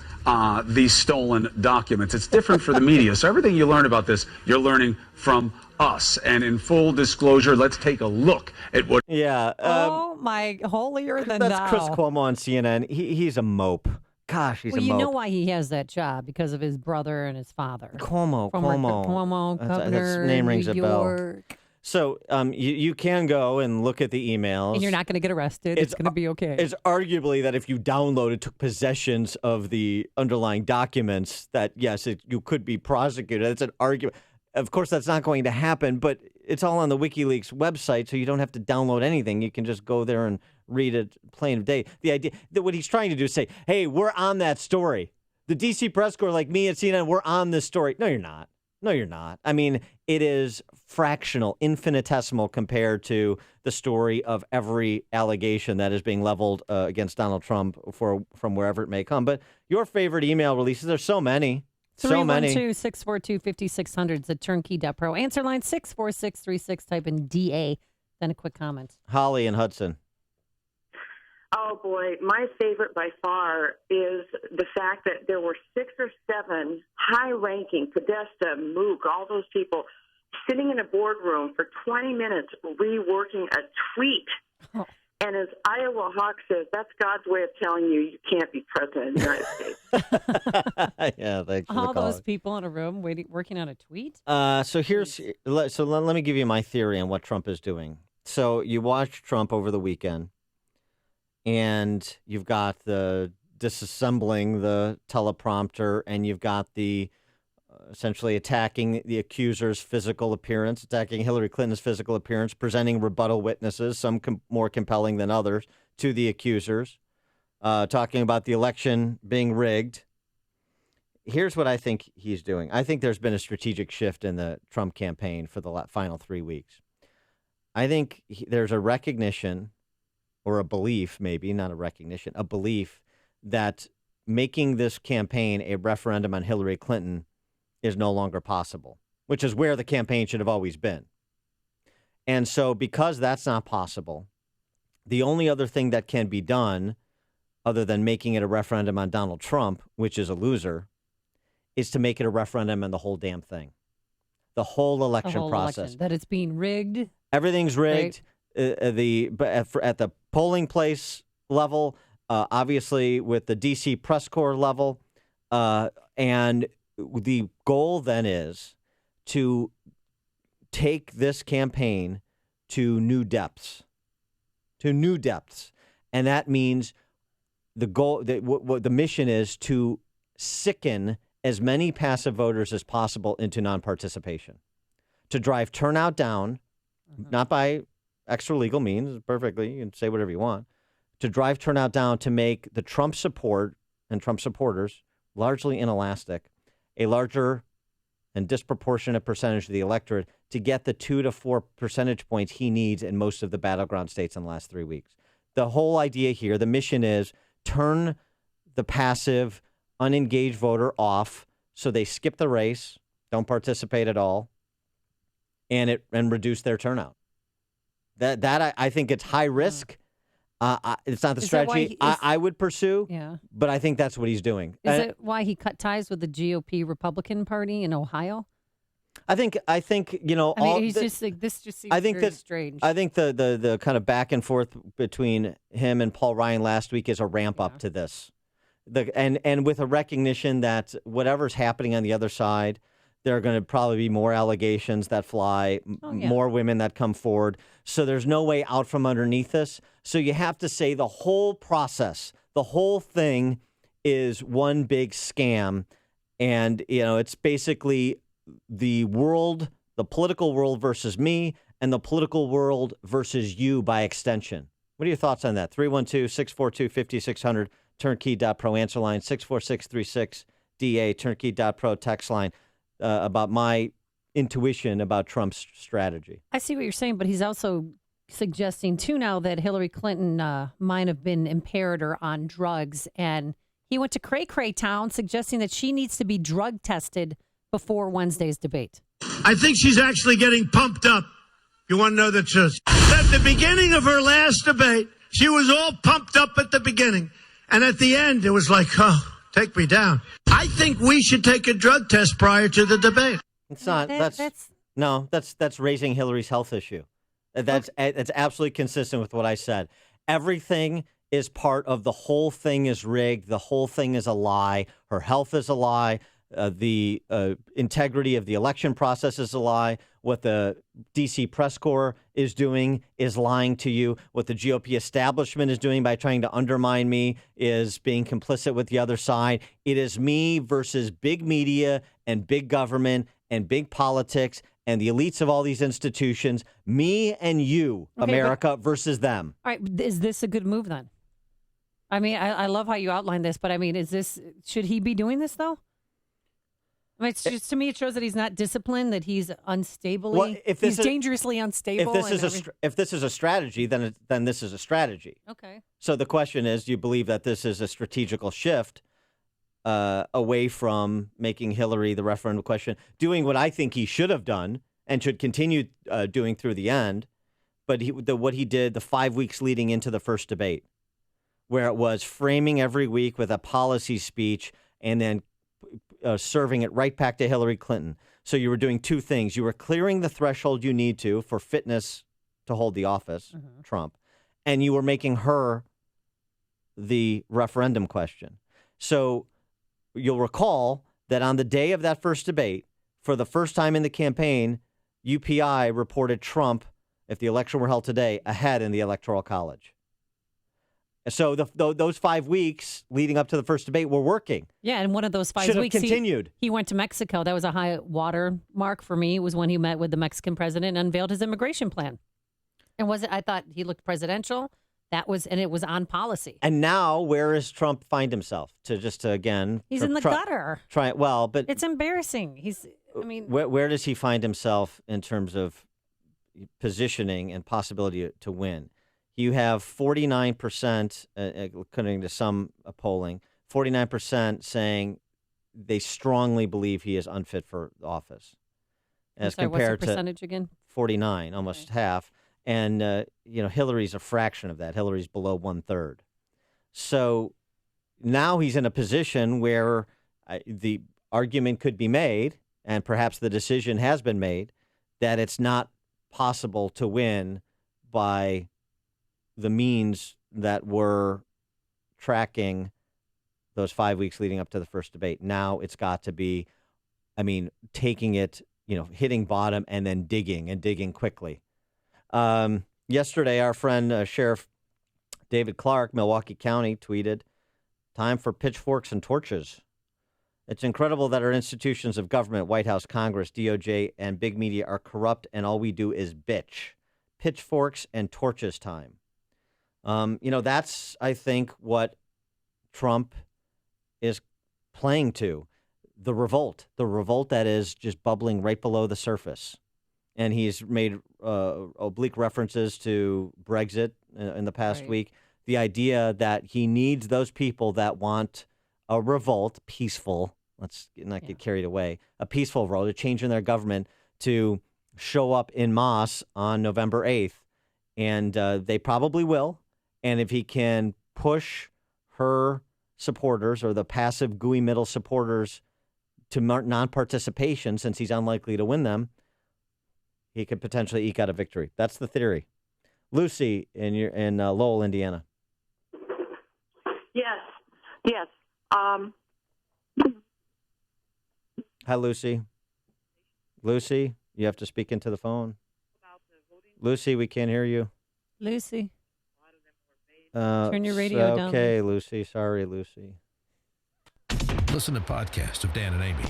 these stolen documents. It's different for the media. So everything you learn about this, you're learning from us. And in full disclosure, let's take a look at what... Yeah. Oh, my holier than That's thou. Chris Cuomo on CNN. He's a mope. Gosh, he's Well, a you mope. know why he has that job, because of his brother and his father. Cuomo, Cuomo, governor, That's name rings New a bell. York. So you can go and look at the emails. And you're not going to get arrested. It's going to be okay. It's arguably that if you downloaded, took possessions of the underlying documents, that yes, you could be prosecuted. It's an argument. Of course, that's not going to happen, but it's all on the WikiLeaks website, so you don't have to download anything. You can just go there and read it plain of day. The idea that what he's trying to do is say, hey, we're on that story. The D.C. press corps, like me at CNN, we're on this story. No, you're not. No, you're not. I mean, it is fractional, infinitesimal compared to the story of every allegation that is being leveled against Donald Trump from wherever it may come. But your favorite email releases, there's so many. So many. 312-642-5600 is the turnkey.pro. Answer line 64636. Type in DA. Then a quick comment. Holly and Hudson. Oh, boy. My favorite by far is the fact that there were 6 or 7 high-ranking, Podesta, Mook, all those people, sitting in a boardroom for 20 minutes reworking a tweet. Oh. And as Iowa Hawk says, that's God's way of telling you can't be president of the United States. Yeah, thanks for All the call. those people in a room working on a tweet? So let me give you my theory on what Trump is doing. So you watched Trump over the weekend, and you've got the disassembling the teleprompter, and you've got the essentially attacking the accuser's physical appearance, attacking Hillary Clinton's physical appearance, presenting rebuttal witnesses, some more compelling than others, to the accusers, talking about the election being rigged. Here's what I think he's doing. I think there's been a strategic shift in the Trump campaign for the final 3 weeks. I think there's a recognition, or a belief, maybe not a recognition, a belief that making this campaign a referendum on Hillary Clinton is no longer possible, which is where the campaign should have always been. And so because that's not possible, the only other thing that can be done other than making it a referendum on Donald Trump, which is a loser, is to make it a referendum on the whole damn thing. The whole election process. That it's being rigged. Everything's rigged. Right. At the polling place level, obviously with the D.C. press corps level, and the goal then is to take this campaign to new depths, and that means the goal. What the mission is to sicken as many passive voters as possible into non-participation, to drive turnout down, not by extra legal means, perfectly, you can say whatever you want, to drive turnout down to make the Trump support and Trump supporters, largely inelastic, a larger and disproportionate percentage of the electorate to get the 2 to 4 percentage points he needs in most of the battleground states in the last 3 weeks. The whole idea here, the mission is turn the passive, unengaged voter off so they skip the race, don't participate at all, and reduce their turnout. That I think it's high risk. It's not the strategy I would pursue, but I think that's what he's doing. Is it why he cut ties with the GOP Republican Party in Ohio? I think he's just like, this just seems very strange. I think the kind of back and forth between him and Paul Ryan last week is a ramp up to this. And with a recognition that whatever's happening on the other side, there are going to probably be more allegations that fly, more women that come forward. So there's no way out from underneath this. So you have to say the whole process, the whole thing is one big scam. And, it's basically the world, the political world versus me, and the political world versus you by extension. What are your thoughts on that? 312-642-5600, turnkey.pro answer line, 64636-DA, turnkey.pro text line. About my intuition about Trump's strategy. I see what you're saying, but he's also suggesting, too, now that Hillary Clinton might have been impaired or on drugs. And he went to Cray Town suggesting that she needs to be drug tested before Wednesday's debate. I think she's actually getting pumped up. You want to know the truth? At the beginning of her last debate, she was all pumped up at the beginning. And at the end, it was like, oh, take me down. I think we should take a drug test prior to the debate. It's not. That's raising Hillary's health issue. That's absolutely consistent with what I said. Everything is part of the whole thing is rigged. The whole thing is a lie. Her health is a lie. The integrity of the election process is a lie. What the D.C. press corps is doing is lying to you. What the GOP establishment is doing by trying to undermine me is being complicit with the other side. It is me versus big media and big government and big politics and the elites of all these institutions. Me and you, America, versus them. All right. Is this a good move then? I mean, I love how you outlined this, but I mean, should he be doing this though? I mean, it's just, to me, it shows that he's not disciplined, that he's unstable. Well, he's dangerously unstable. If this is a strategy, then this is a strategy. Okay. So the question is, do you believe that this is a strategical shift away from making Hillary the referendum question, doing what I think he should have done and should continue doing through the end, but what he did the 5 weeks leading into the first debate, where it was framing every week with a policy speech and then serving it right back to Hillary Clinton. So you were doing two things. You were clearing the threshold you need to for fitness to hold the office, Trump, and you were making her the referendum question. So you'll recall that on the day of that first debate, for the first time in the campaign, UPI reported Trump, if the election were held today, ahead in the Electoral College. So those 5 weeks leading up to the first debate were working. Yeah, and one of those 5 weeks continued. He went to Mexico. That was a high water mark for me. It was when he met with the Mexican president and unveiled his immigration plan. And I thought he looked presidential. And it was on policy. And now, where does Trump find himself? Again, he's in the gutter. But it's embarrassing. Where does he find himself in terms of positioning and possibility to win? You have 49%, according to some polling, 49% saying they strongly believe he is unfit for office. Compared what's the percentage again? 49, almost half. And, Hillary's a fraction of that. Hillary's below 1/3. So now he's in a position where the argument could be made, and perhaps the decision has been made, that it's not possible to win by the means that were tracking those 5 weeks leading up to the first debate. Now it's got to be, taking it, hitting bottom and then digging quickly. Yesterday, our friend Sheriff David Clark, Milwaukee County, tweeted, "Time for pitchforks and torches. It's incredible that our institutions of government, White House, Congress, DOJ, and big media are corrupt, and all we do is bitch. pitchforks and torches time. That's, I think, what Trump is playing to. The revolt that is just bubbling right below the surface. And he's made oblique references to Brexit in the past week. The idea that he needs those people that want a revolt, peaceful, let's not get carried away, a peaceful revolt, a change in their government to show up en masse on November 8th. And they probably will. And if he can push her supporters or the passive GUI middle supporters to non-participation, since he's unlikely to win them, he could potentially eke out a victory. That's the theory. Lucy in Lowell, Indiana. Yes. Hi, Lucy. Lucy, you have to speak into the phone. Lucy, we can't hear you. Lucy. Turn your radio down. Okay, Lucy. Sorry, Lucy. Listen to podcasts of Dan and Amy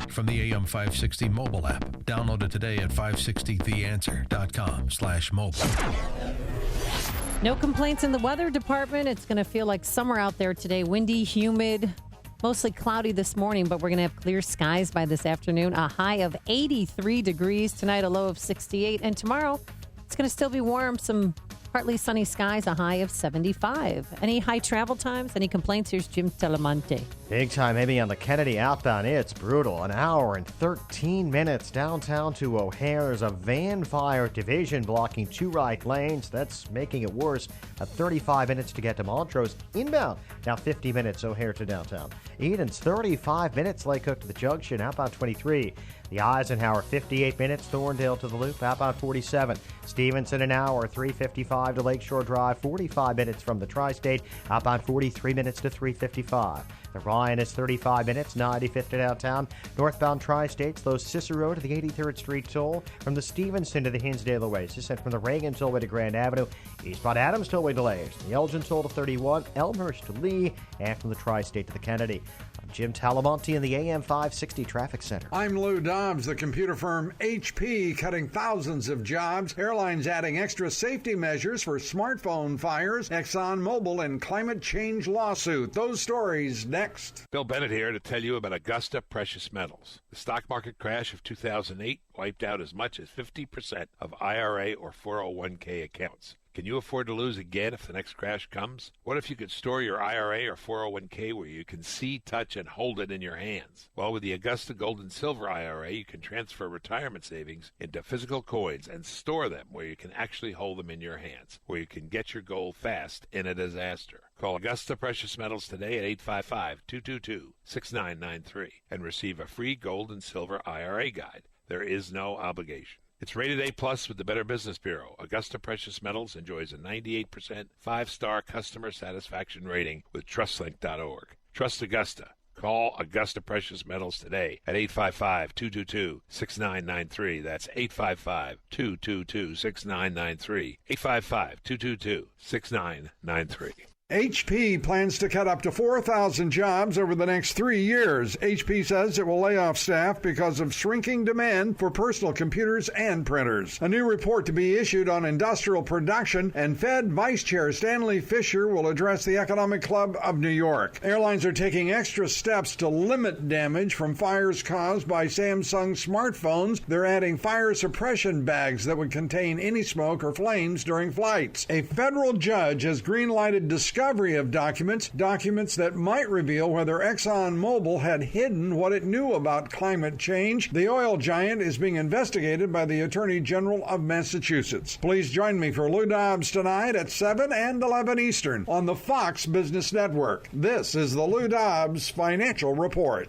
from the AM 560 mobile app. Download it today at 560theanswer.com/mobile. No complaints in the weather department. It's going to feel like summer out there today. Windy, humid, mostly cloudy this morning, but we're going to have clear skies by this afternoon. A high of 83 degrees tonight, a low of 68. And tomorrow, it's going to still be warm. Some partly sunny skies, a high of 75. Any high travel times? Any complaints? Here's Jim Telemonte. Big time, maybe on the Kennedy outbound. It's brutal. An hour and 13 minutes downtown to O'Hare. There's a van fire division blocking 2 right lanes. That's making it worse. 35 minutes to get to Montrose inbound. Now 50 minutes O'Hare to downtown. Eden's 35 minutes. Lake Hook to the junction. Outbound 23. The Eisenhower 58 minutes. Thorndale to the loop. Outbound 47. Stevenson an hour 3:55 to Lakeshore Drive. 45 minutes from the Tri-State. Outbound 43 minutes to 3:55. The Ryan is 35 minutes, 95th to downtown. Northbound Tri-States, those Cicero to the 83rd Street toll. From the Stevenson to the Hinsdale Oasis, and from the Reagan tollway to Grand Avenue. Eastbound Adams tollway delays. The Elgin toll to 31, Elmhurst to Lee, and from the Tri-State to the Kennedy. I'm Jim Talamonte in the AM 560 Traffic Center. I'm Lou Dobbs. The computer firm HP cutting thousands of jobs. Airlines adding extra safety measures for smartphone fires. ExxonMobil and climate change lawsuit. Those stories next. Bill Bennett here to tell you about Augusta Precious Metals. The stock market crash of 2008 wiped out as much as 50% of IRA or 401k accounts. Can you afford to lose again if the next crash comes? What if you could store your IRA or 401k where you can see, touch, and hold it in your hands? Well, with the Augusta Gold and Silver IRA, you can transfer retirement savings into physical coins and store them where you can actually hold them in your hands, where you can get your gold fast in a disaster. Call Augusta Precious Metals today at 855-222-6993 and receive a free gold and silver IRA guide. There is no obligation. It's rated A+ with the Better Business Bureau. Augusta Precious Metals enjoys a 98% 5-star customer satisfaction rating with TrustLink.org. Trust Augusta. Call Augusta Precious Metals today at 855-222-6993. That's 855-222-6993. 855-222-6993. HP plans to cut up to 4,000 jobs over the next 3 years. HP says it will lay off staff because of shrinking demand for personal computers and printers. A new report to be issued on industrial production, and Fed Vice Chair Stanley Fischer will address the Economic Club of New York. Airlines are taking extra steps to limit damage from fires caused by Samsung smartphones. They're adding fire suppression bags that would contain any smoke or flames during flights. A federal judge has green-lighted discovery of documents that might reveal whether ExxonMobil had hidden what it knew about climate change. The oil giant is being investigated by the Attorney General of Massachusetts. Please join me for Lou Dobbs tonight at 7 and 11 Eastern on the Fox Business Network. This is the Lou Dobbs Financial Report.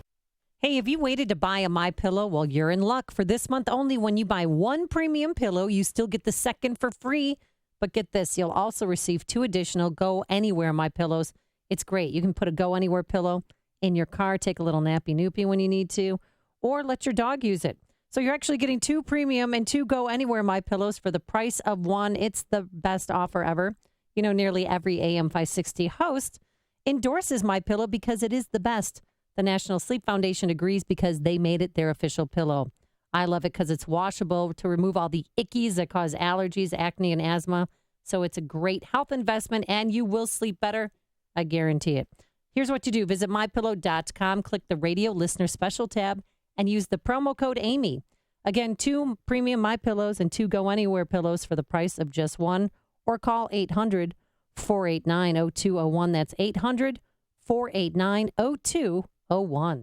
Hey, have you waited to buy a MyPillow? Well, you're in luck. For this month only, when you buy one premium pillow, you still get the second for free. But get this, you'll also receive 2 additional Go Anywhere MyPillows. It's great. You can put a Go Anywhere pillow in your car, take a little nappy-noopy when you need to, or let your dog use it. So you're actually getting 2 premium and 2 Go Anywhere MyPillows for the price of 1. It's the best offer ever. You know, nearly every AM 560 host endorses MyPillow because it is the best. The National Sleep Foundation agrees because they made it their official pillow. I love it because it's washable to remove all the ickies that cause allergies, acne, and asthma. So it's a great health investment, and you will sleep better. I guarantee it. Here's what you do. Visit MyPillow.com, click the radio listener special tab, and use the promo code Amy. Again, 2 premium MyPillows and 2 Go Anywhere pillows for the price of just 1, or call 800-489-0201. That's 800-489-0201.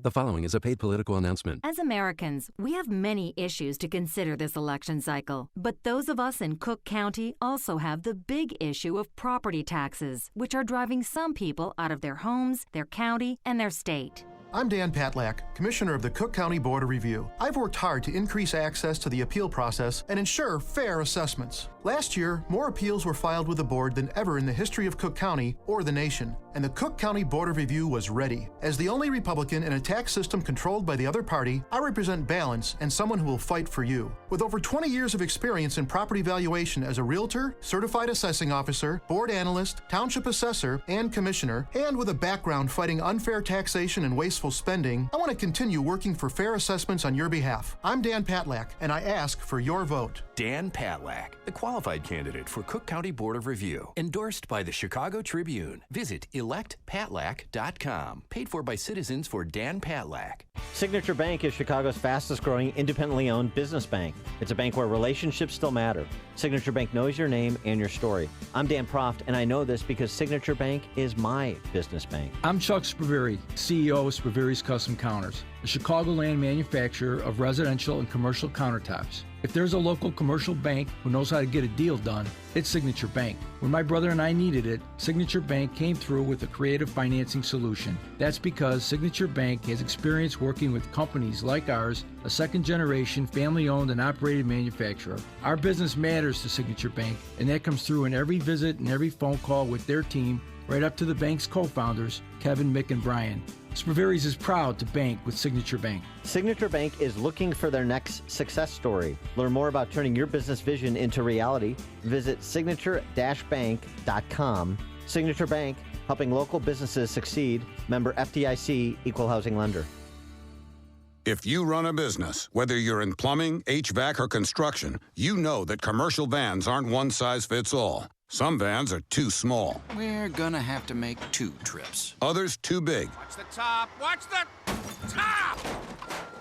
The following is a paid political announcement. As Americans, we have many issues to consider this election cycle. But those of us in Cook County also have the big issue of property taxes, which are driving some people out of their homes, their county, and their state. I'm Dan Patlack, Commissioner of the Cook County Board of Review. I've worked hard to increase access to the appeal process and ensure fair assessments. Last year, more appeals were filed with the board than ever in the history of Cook County or the nation, and the Cook County Board of Review was ready. As the only Republican in a tax system controlled by the other party, I represent balance and someone who will fight for you. With over 20 years of experience in property valuation as a realtor, certified assessing officer, board analyst, township assessor, and commissioner, and with a background fighting unfair taxation and wasteful spending, I want to continue working for fair assessments on your behalf. I'm Dan Patlack, and I ask for your vote. Dan Patlack, the qualified candidate for Cook County Board of Review, endorsed by the Chicago Tribune. Visit electpatlack.com, paid for by citizens for Dan Patlack. Signature Bank is Chicago's fastest growing independently owned business bank. It's a bank where relationships still matter. Signature Bank knows your name and your story. I'm Dan Proft, and I know this because Signature Bank is my business bank. I'm Chuck Spaveri, CEO of Spaveri's Custom Counters, a Chicagoland manufacturer of residential and commercial countertops. If there's a local commercial bank who knows how to get a deal done, it's Signature Bank. When my brother and I needed it, Signature Bank came through with a creative financing solution. That's because Signature Bank has experience working with companies like ours, a second-generation, family-owned and operated manufacturer. Our business matters to Signature Bank, and that comes through in every visit and every phone call with their team, right up to the bank's co-founders, Kevin, Mick, and Brian. Spaveri's is proud to bank with Signature Bank. Signature Bank is looking for their next success story. Learn more about turning your business vision into reality. Visit signature-bank.com. Signature Bank, helping local businesses succeed. Member FDIC, Equal Housing Lender. If you run a business, whether you're in plumbing, HVAC, or construction, you know that commercial vans aren't one size fits all. Some vans are too small. We're gonna have to make 2 trips. Others too big. Watch the top! Watch the top!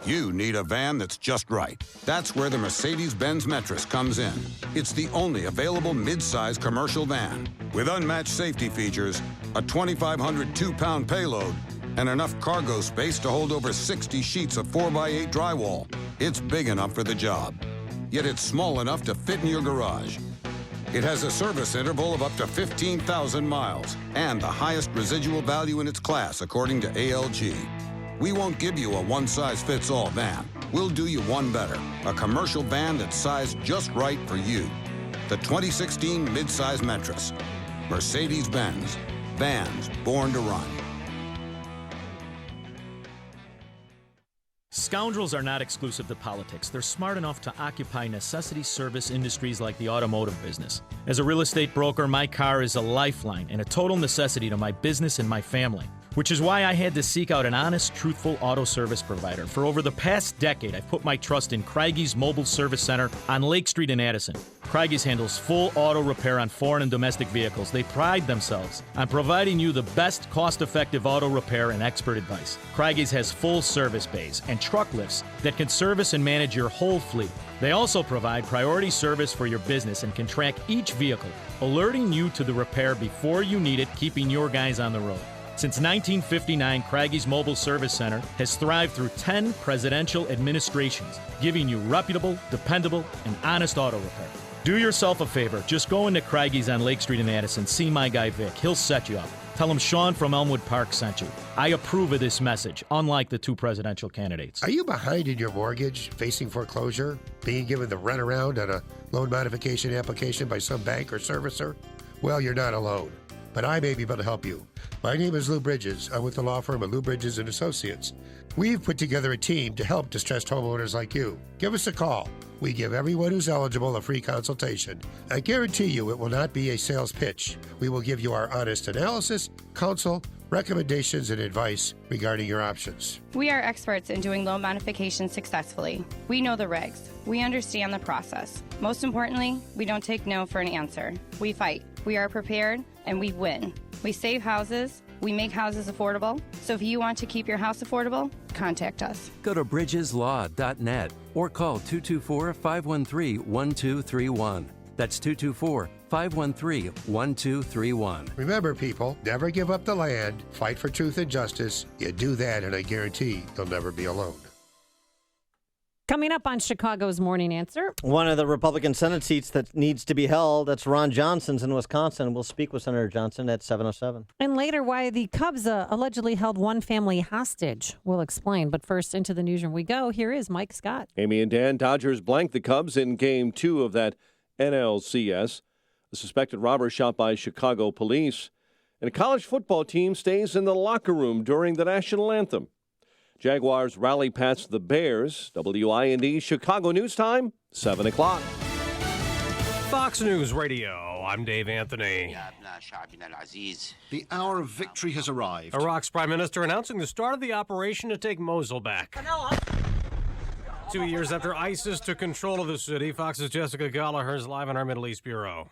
You need a van that's just right. That's where the Mercedes-Benz Metris comes in. It's the only available mid-size commercial van with unmatched safety features, a 2,500 2-pound payload, and enough cargo space to hold over 60 sheets of 4x8 drywall. It's big enough for the job, yet it's small enough to fit in your garage. It has a service interval of up to 15,000 miles and the highest residual value in its class, according to ALG. We won't give you a one-size-fits-all van. We'll do you one better, a commercial van that's sized just right for you. The 2016 midsize Metris. Mercedes-Benz. Vans born to run. Scoundrels are not exclusive to politics. They're smart enough to occupy necessity service industries like the automotive business. As a real estate broker, my car is a lifeline and a total necessity to my business and my family, which is why I had to seek out an honest, truthful auto service provider. For over the past decade, I've put my trust in Craigies Mobile Service Center on Lake Street in Addison. Craigies handles full auto repair on foreign and domestic vehicles. They pride themselves on providing you the best cost-effective auto repair and expert advice. Craigies has full service bays and truck lifts that can service and manage your whole fleet. They also provide priority service for your business and can track each vehicle, alerting you to the repair before you need it, keeping your guys on the road. Since 1959, Craigies Mobile Service Center has thrived through 10 presidential administrations, giving you reputable, dependable, and honest auto repair. Do yourself a favor. Just go into Craigies on Lake Street in Addison. See my guy Vic. He'll set you up. Tell him Sean from Elmwood Park sent you. I approve of this message, unlike the 2 presidential candidates. Are you behind in your mortgage, facing foreclosure, being given the runaround on a loan modification application by some bank or servicer? Well, you're not alone, but I may be able to help you. My name is Lou Bridges. I'm with the law firm of Lou Bridges & Associates. We've put together a team to help distressed homeowners like you. Give us a call. We give everyone who's eligible a free consultation. I guarantee you it will not be a sales pitch. We will give you our honest analysis, counsel, recommendations and advice regarding your options. We are experts in doing loan modifications successfully. We know the regs. We understand the process. Most importantly, we don't take no for an answer. We fight. We are prepared, and we win. We save houses. We make houses affordable. So if you want to keep your house affordable, contact us. Go to bridgeslaw.net or call 224-513-1231. That's 224-513-1231. Remember, people, never give up the land. Fight for truth and justice. You do that, and I guarantee you'll never be alone. Coming up on Chicago's Morning Answer. One of the Republican Senate seats that needs to be held, that's Ron Johnson's in Wisconsin. We'll speak with Senator Johnson at 7:07. And later, why the Cubs allegedly held one family hostage. We'll explain. But first, into the newsroom we go. Here is Mike Scott. Amy and Dan, Dodgers blanked the Cubs in Game 2 of that NLCS. A suspected robber shot by Chicago police. And a college football team stays in the locker room during the national anthem. Jaguars rally past the Bears. WIND Chicago News Time, 7 o'clock. Fox News Radio. I'm Dave Anthony. The hour of victory has arrived. Iraq's prime minister announcing the start of the operation to take Mosul back. 2 years after ISIS took control of the city, Fox's Jessica Gallagher is live in our Middle East bureau.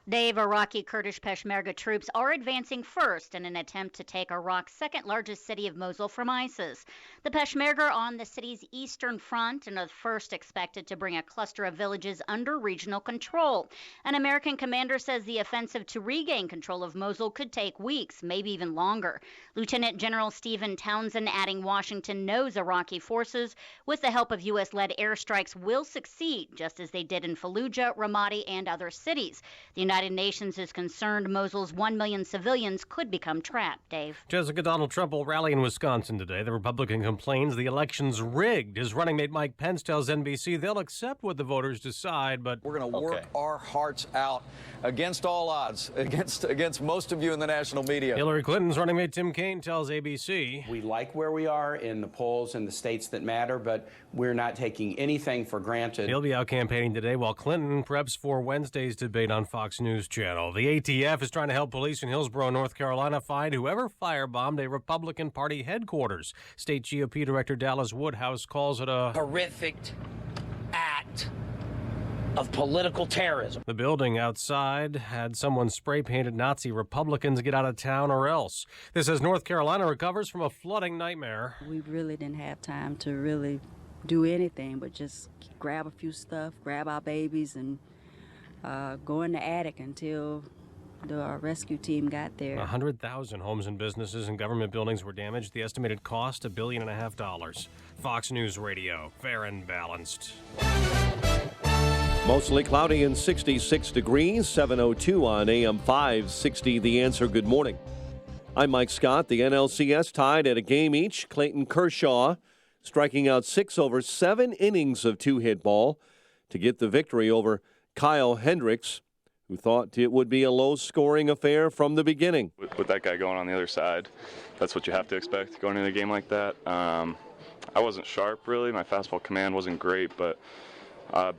Dave, Iraqi Kurdish Peshmerga troops are advancing first in an attempt to take Iraq's second-largest city of Mosul from ISIS. The Peshmerga are on the city's eastern front and are first expected to bring a cluster of villages under regional control. An American commander says the offensive to regain control of Mosul could take weeks, maybe even longer. Lieutenant General Stephen Townsend adding Washington knows Iraqi forces, with the help of U.S.-led airstrikes, will succeed, just as they did in Fallujah, Ramadi, and other cities. The United Nations is concerned Mosul's 1 million civilians could become trapped. Dave. Jessica, Donald Trump will rally in Wisconsin today. The Republican complains the election's rigged. His running mate Mike Pence tells NBC they'll accept what the voters decide, but we're going to work our hearts out against all odds, against most of you in the national media. Hillary Clinton's running mate Tim Kaine tells ABC. We like where we are in the polls in the states that matter, but we're not taking anything for granted. He'll be out campaigning today while Clinton preps for Wednesday's debate on Fox News Channel. The ATF is trying to help police in Hillsborough, North Carolina, find whoever firebombed a Republican Party headquarters. State GOP Director Dallas Woodhouse calls it a horrific act of political terrorism. The building outside had someone spray-painted Nazi Republicans get out of town or else. This as North Carolina recovers from a flooding nightmare. We really didn't have time to really do anything but just grab a few stuff, grab our babies, and go in the attic until the rescue team got there. 100,000 homes and businesses and government buildings were damaged. The estimated cost, $1.5 billion. Fox News Radio, fair and balanced. Mostly cloudy and 66 degrees, 7:02 on AM 560. The Answer. Good morning. I'm Mike Scott. The NLCS tied at a game each. Clayton Kershaw striking out 6 over 7 innings of two-hit ball to get the victory over Kyle Hendricks, who thought it would be a low-scoring affair from the beginning. With that guy going on the other side, that's what you have to expect going into a game like that. I wasn't sharp, really. My fastball command wasn't great, but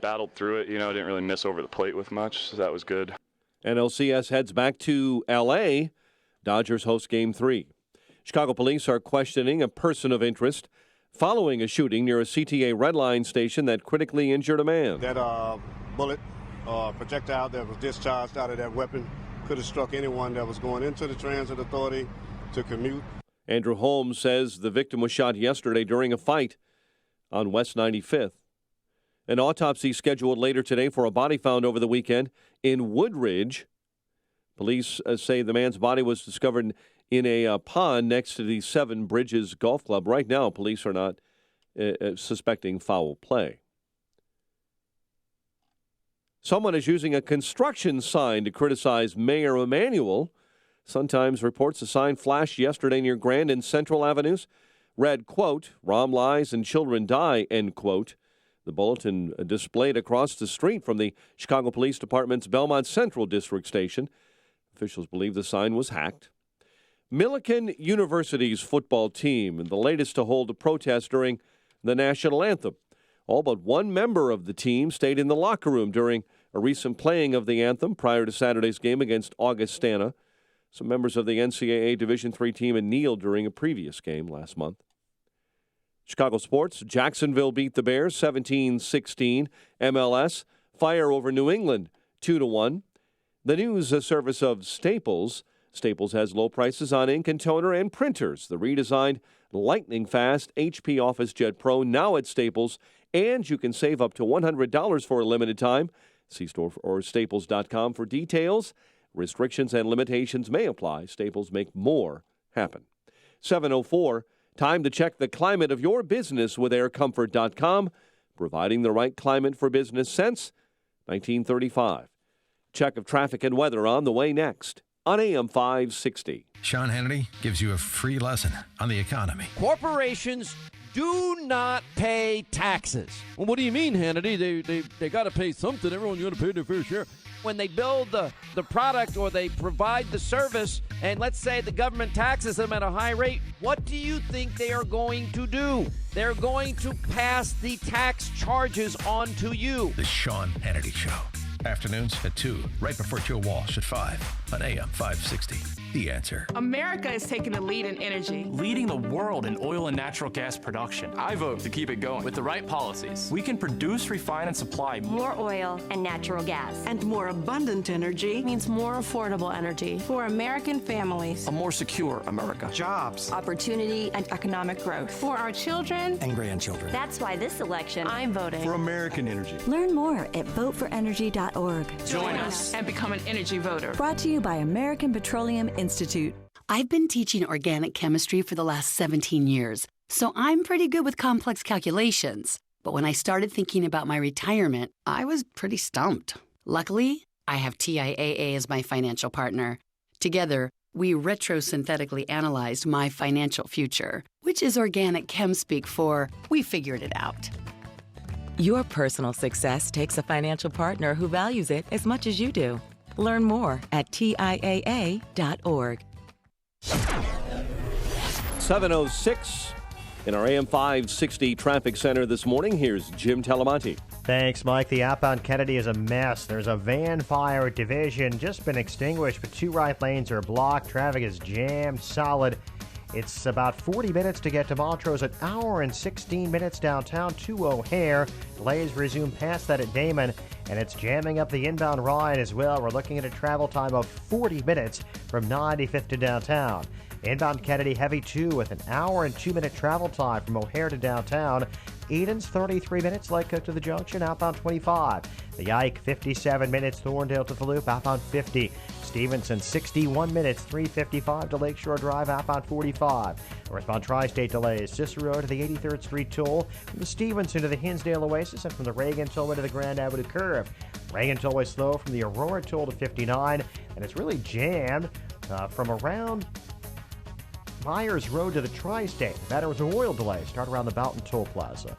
battled through it. Didn't really miss over the plate with much, so that was good. NLCS heads back to L.A. Dodgers host Game 3. Chicago police are questioning a person of interest following a shooting near a CTA Red Line station that critically injured a man. That bullet projectile that was discharged out of that weapon could have struck anyone that was going into the transit authority to commute. Andrew Holmes says the victim was shot yesterday during a fight on West 95th. An autopsy scheduled later today for a body found over the weekend in Woodridge. Police say the man's body was discovered in a pond next to the Seven Bridges Golf Club. Right now, police are not suspecting foul play. Someone is using a construction sign to criticize Mayor Emanuel. Sun-Times reports a sign flashed yesterday near Grand and Central Avenues. Read, quote, "Rom lies and children die," end quote. The bulletin displayed across the street from the Chicago Police Department's Belmont Central District Station. Officials believe the sign was hacked. Millikan University's football team, the latest to hold a protest during the national anthem. All but one member of the team stayed in the locker room during a recent playing of the anthem prior to Saturday's game against Augustana. Some members of the NCAA Division III team had kneeled during a previous game last month. Chicago sports, Jacksonville beat the Bears 17-16. MLS, fire over New England 2-1. The news service of Staples. Staples has low prices on ink and toner and printers. The redesigned lightning-fast HP OfficeJet Pro now at Staples, and you can save up to $100 for a limited time. See store or staples.com for details. Restrictions and limitations may apply. Staples, make more happen. 7:04, time to check the climate of your business with aircomfort.com, providing the right climate for business since 1935. Check of traffic and weather on the way next on AM 560. Sean Hannity gives you a free lesson on the economy. Corporations do not pay taxes. Well, what do you mean, Hannity? They got to pay something. Everyone's got to pay their fair share. When they build the product or they provide the service, and let's say the government taxes them at a high rate, what do you think they are going to do? They're going to pass the tax charges on to you. The Sean Hannity Show. Afternoons at 2, right before Joe Walsh at 5 on AM 560. The Answer. America is taking the lead in energy. Leading the world in oil and natural gas production. I vote to keep it going. With the right policies, we can produce, refine, and supply more oil and natural gas. And more abundant energy means more affordable energy for American families. A more secure America. Jobs. Opportunity and economic growth for our children and grandchildren. That's why this election, I'm voting for American energy. Learn more at voteforenergy.org. Join us and become an energy voter. Brought to you by American Petroleum Institute. I've been teaching organic chemistry for the last 17 years, so I'm pretty good with complex calculations. But when I started thinking about my retirement, I was pretty stumped. Luckily, I have TIAA as my financial partner. Together, we retrosynthetically analyzed my financial future, which is organic chem speak for we figured it out. Your personal success takes a financial partner who values it as much as you do. Learn more at TIAA.org. 7:06 in our AM 560 traffic center this morning. Here's Jim Talamonte. Thanks, Mike. The outbound Kennedy is a mess. There's a van fire at Division, just been extinguished, but 2 right lanes are blocked. Traffic is jammed solid. It's about 40 minutes to get to Montrose, an hour and 16 minutes downtown to O'Hare. Delays resume past that at Damon, and it's jamming up the inbound Ryan as well. We're looking at a travel time of 40 minutes from 95th to downtown. Inbound Kennedy heavy too, with an hour and 2-minute travel time from O'Hare to downtown. Eden's 33 minutes, Lake Cook to the junction, outbound 25. The Ike 57 minutes, Thorndale to the Loop, outbound 50. Stevenson 61 minutes, 3:55 to Lakeshore Drive, outbound 45. Northbound Tri-State delays, Cicero to the 83rd Street toll, from the Stevenson to the Hinsdale Oasis, and from the Reagan Tollway to the Grand Avenue Curve. Reagan Tollway slow from the Aurora toll to 59, and it's really jammed from around Myers Road to the Tri-State. Veterans Memorial delay start around the Boughton Toll Plaza.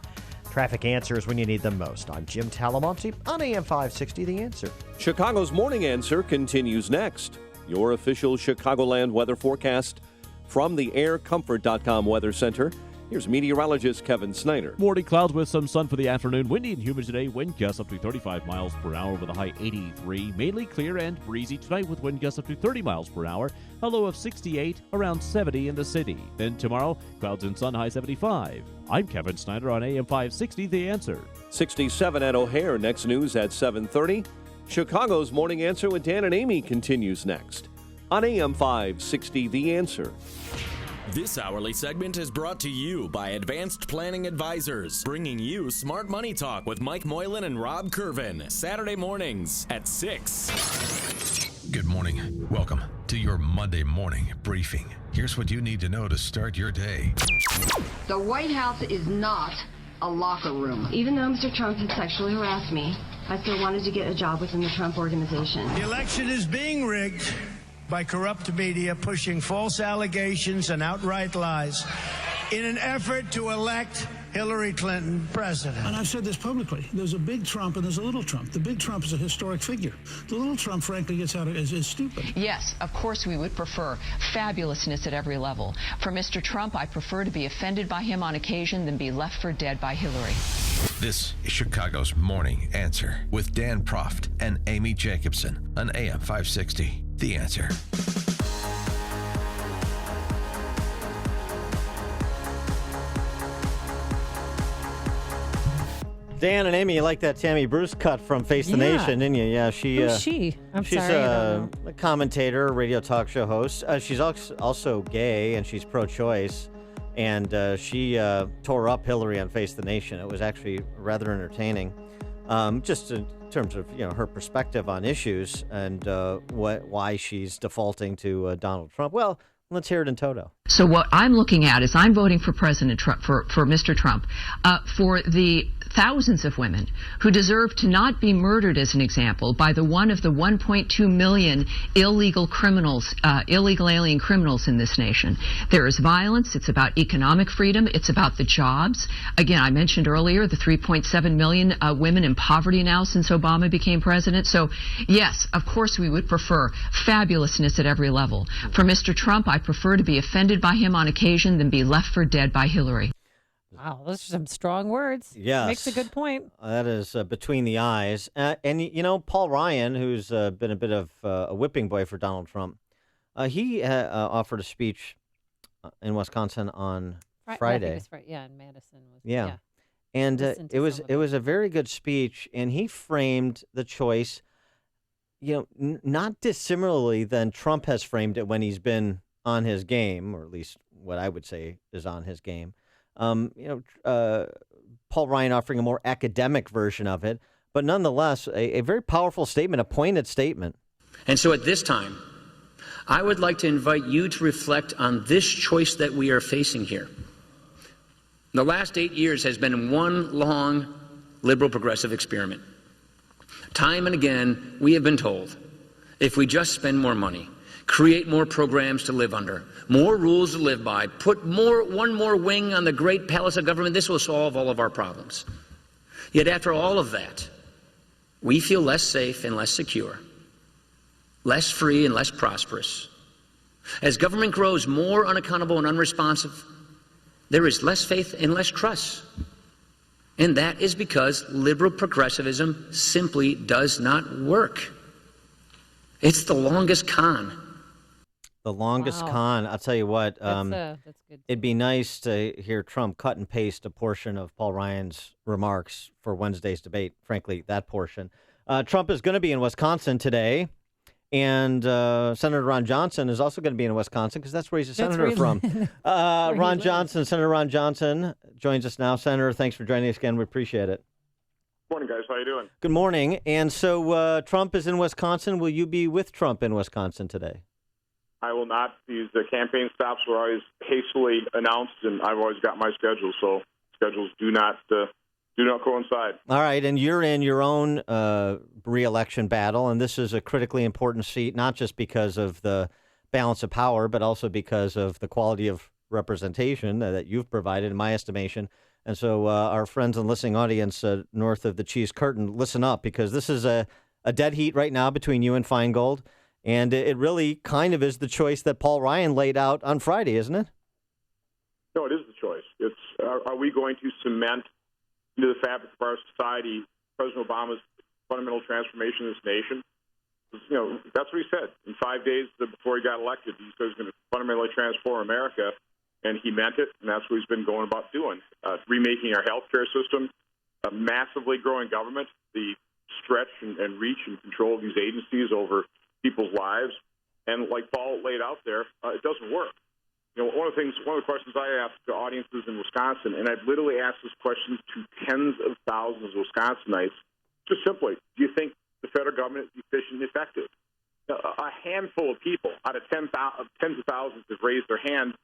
Traffic answers when you need them most. I'm Jim Talamonte on AM 560, The Answer. Chicago's Morning Answer continues next. Your official Chicagoland weather forecast from the aircomfort.com Weather Center. Here's meteorologist Kevin Snyder. Morning clouds with some sun for the afternoon. Windy and humid today. Wind gusts up to 35 miles per hour with a high 83. Mainly clear and breezy tonight with wind gusts up to 30 miles per hour. A low of 68, around 70 in the city. Then tomorrow, clouds and sun, high 75. I'm Kevin Snyder on AM 560, The Answer. 67 at O'Hare. Next news at 7:30. Chicago's Morning Answer with Dan and Amy continues next on AM 560, The Answer. This hourly segment is brought to you by Advanced Planning Advisors, bringing you Smart Money Talk with Mike Moylan and Rob Curvin, Saturday mornings at 6. Good morning. Welcome to your Monday morning briefing. Here's what you need to know to start your day. The White House is not a locker room. Even though Mr. Trump had sexually harassed me, I still wanted to get a job within the Trump organization. The election is being rigged by corrupt media pushing false allegations and outright lies in an effort to elect Hillary Clinton president. And I've said this publicly. There's a big Trump and there's a little Trump. The big Trump is a historic figure. The little Trump, frankly, gets out of is stupid. Yes, of course we would prefer fabulousness at every level. For Mr. Trump, I prefer to be offended by him on occasion than be left for dead by Hillary. This is Chicago's Morning Answer with Dan Proft and Amy Jacobson on AM 560. The Answer. Dan and Amy, you like that Tammy Bruce cut from Face the Nation, didn't you? Yeah, Who's she? She's a commentator, radio talk show host. She's also gay, and she's pro-choice. And she tore up Hillary on Face the Nation. It was actually rather entertaining, just in terms of her perspective on issues and why she's defaulting to Donald Trump. Well, let's hear it in toto. So what I'm looking at is I'm voting for President Trump, for Mr. Trump, for the thousands of women who deserve to not be murdered, as an example, by the one of the 1.2 million illegal alien criminals in this nation. There is violence. It's about economic freedom. It's about the jobs. Again, I mentioned earlier the 3.7 million women in poverty now since Obama became president. So, yes, of course we would prefer fabulousness at every level. For Mr. Trump, I prefer to be offended by him on occasion than be left for dead by Hillary. Wow, those are some strong words. Yes. Makes a good point. That is between the eyes. And, Paul Ryan, who's been a bit of a whipping boy for Donald Trump, he offered a speech in Wisconsin on Friday. I think in Madison. And it was a very good speech, and he framed the choice, not dissimilarly than Trump has framed it when he's been on his game, or at least what I would say is on his game. Paul Ryan offering a more academic version of it, but nonetheless, a very powerful statement, a pointed statement. And so at this time, I would like to invite you to reflect on this choice that we are facing here. The last 8 years has been one long liberal progressive experiment. Time and again, we have been told, if we just spend more money, create more programs to live under, more rules to live by, put one more wing on the great palace of government, this will solve all of our problems. Yet after all of that, we feel less safe and less secure, less free and less prosperous. As government grows more unaccountable and unresponsive, there is less faith and less trust. And that is because liberal progressivism simply does not work. It's the longest con. The longest con. I'll tell you what. That's good. It'd be nice to hear Trump cut and paste a portion of Paul Ryan's remarks for Wednesday's debate. Frankly, that portion. Trump is going to be in Wisconsin today, and Senator Ron Johnson is also going to be in Wisconsin because that's where he's a senator from. Senator Ron Johnson joins us now. Senator, thanks for joining us again. We appreciate it. Morning, guys. How you doing? Good morning. And so Trump is in Wisconsin. Will you be with Trump in Wisconsin today? I will not. These campaign stops were always hastily announced, and I've always got my schedule, so schedules do not coincide. All right, and you're in your own re-election battle, and this is a critically important seat, not just because of the balance of power, but also because of the quality of representation that you've provided, in my estimation. And so our friends and listening audience north of the cheese curtain, listen up, because this is a dead heat right now between you and Feingold. And it really kind of is the choice that Paul Ryan laid out on Friday, isn't it? No, it is the choice. It's are we going to cement into the fabric of our society President Obama's fundamental transformation of this nation? That's what he said. In 5 days before he got elected, he said he was going to fundamentally transform America, and he meant it, and that's what he's been going about doing. Remaking our health care system, massively growing government, the stretch and reach and control of these agencies over people's lives, and like Paul laid out there, it doesn't work. One of the questions I ask to audiences in Wisconsin, and I've literally asked this question to tens of thousands of Wisconsinites, just simply, do you think the federal government is efficient and effective? A handful of people out of tens of thousands have raised their hand.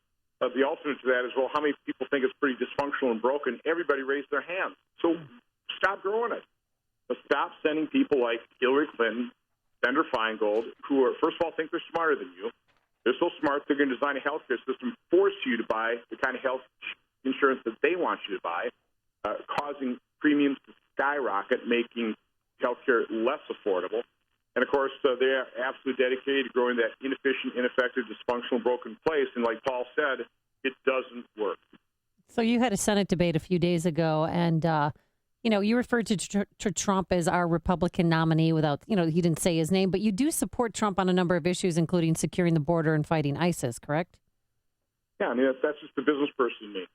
The alternate to that is, well, how many people think it's pretty dysfunctional and broken? Everybody raised their hands. So stop growing it. Stop sending people like Hillary Clinton, Senator Feingold, who first of all, think they're smarter than you. They're so smart, they're going to design a health care system, force you to buy the kind of health insurance that they want you to buy, causing premiums to skyrocket, making health care less affordable. And, of course, they're absolutely dedicated to growing that inefficient, ineffective, dysfunctional, broken place. And like Paul said, it doesn't work. So you had a Senate debate a few days ago, and you referred to Trump as our Republican nominee without, he didn't say his name, but you do support Trump on a number of issues, including securing the border and fighting ISIS, correct? Yeah, I mean, that's just the business person in me.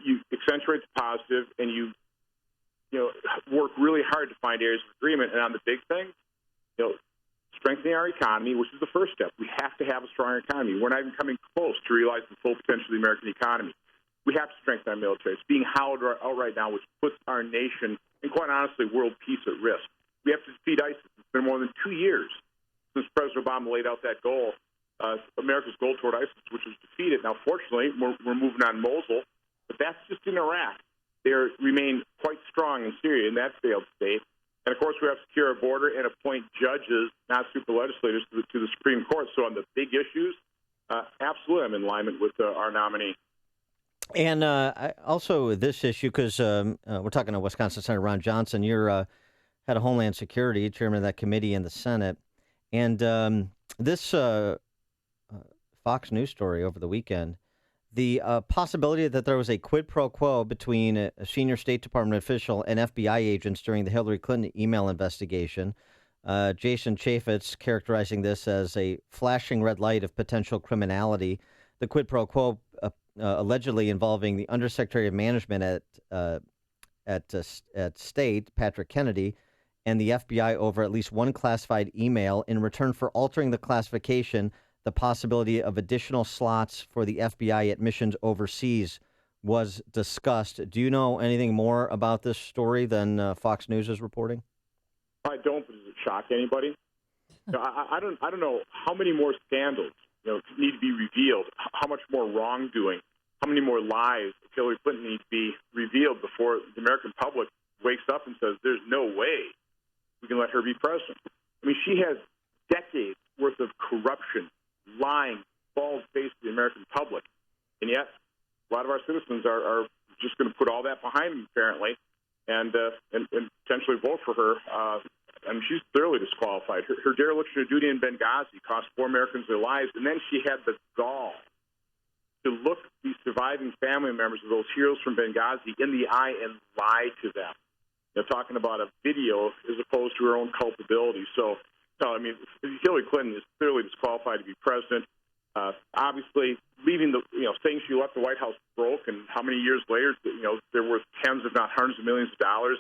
You accentuate the positive, and you work really hard to find areas of agreement. And on the big thing, strengthening our economy, which is the first step. We have to have a stronger economy. We're not even coming close to realizing the full potential of the American economy. We have to strengthen our military. It's being hollowed out right now, which puts our nation and, quite honestly, world peace at risk. We have to defeat ISIS. It's been more than 2 years since President Obama laid out that goal, America's goal toward ISIS, which was defeated. Now, fortunately, we're moving on Mosul, but that's just in Iraq. They remain quite strong in Syria, in that failed state. And, of course, we have to secure our border and appoint judges, not super legislators, to the Supreme Court. So on the big issues, absolutely I'm in alignment with our nominee. And also this issue, because we're talking to Wisconsin Senator Ron Johnson. You're head of Homeland Security, chairman of that committee in the Senate. And this Fox News story over the weekend, the possibility that there was a quid pro quo between a senior State Department official and FBI agents during the Hillary Clinton email investigation. Jason Chaffetz characterizing this as a flashing red light of potential criminality. The quid pro quo allegedly involving the Undersecretary of Management at State, Patrick Kennedy, and the FBI over at least one classified email in return for altering the classification. The possibility of additional slots for the FBI at missions overseas was discussed. Do you know anything more about this story than Fox News is reporting? I don't, but does it shock anybody? I don't know how many more scandals need to be revealed, how much more wrongdoing, how many more lies Hillary Clinton needs to be revealed before the American public wakes up and says, there's no way we can let her be president. I mean, she has decades worth of corruption, lying, bald-faced to the American public. And yet, a lot of our citizens are just going to put all that behind them, apparently, and potentially vote for her. I mean, she's thoroughly disqualified. Her dereliction of duty in Benghazi cost 4 Americans their lives, and then she had the gall to look these surviving family members of those heroes from Benghazi in the eye and lie to them. Talking about a video as opposed to her own culpability. So, no, I mean, Hillary Clinton is clearly disqualified to be president. Obviously, leaving saying she left the White House broke, and how many years later, they're worth tens, if not hundreds of millions of dollars,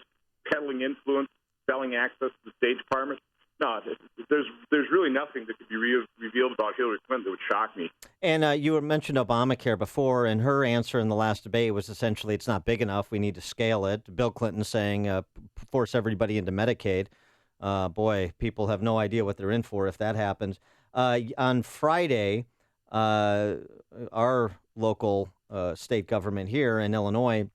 peddling influence, selling access to the State Department. No, there's really nothing that could be revealed about Hillary Clinton that would shock me. And you mentioned Obamacare before, and her answer in the last debate was essentially it's not big enough. We need to scale it. Bill Clinton saying force everybody into Medicaid. Boy, people have no idea what they're in for if that happens. On Friday, our local state government here in Illinois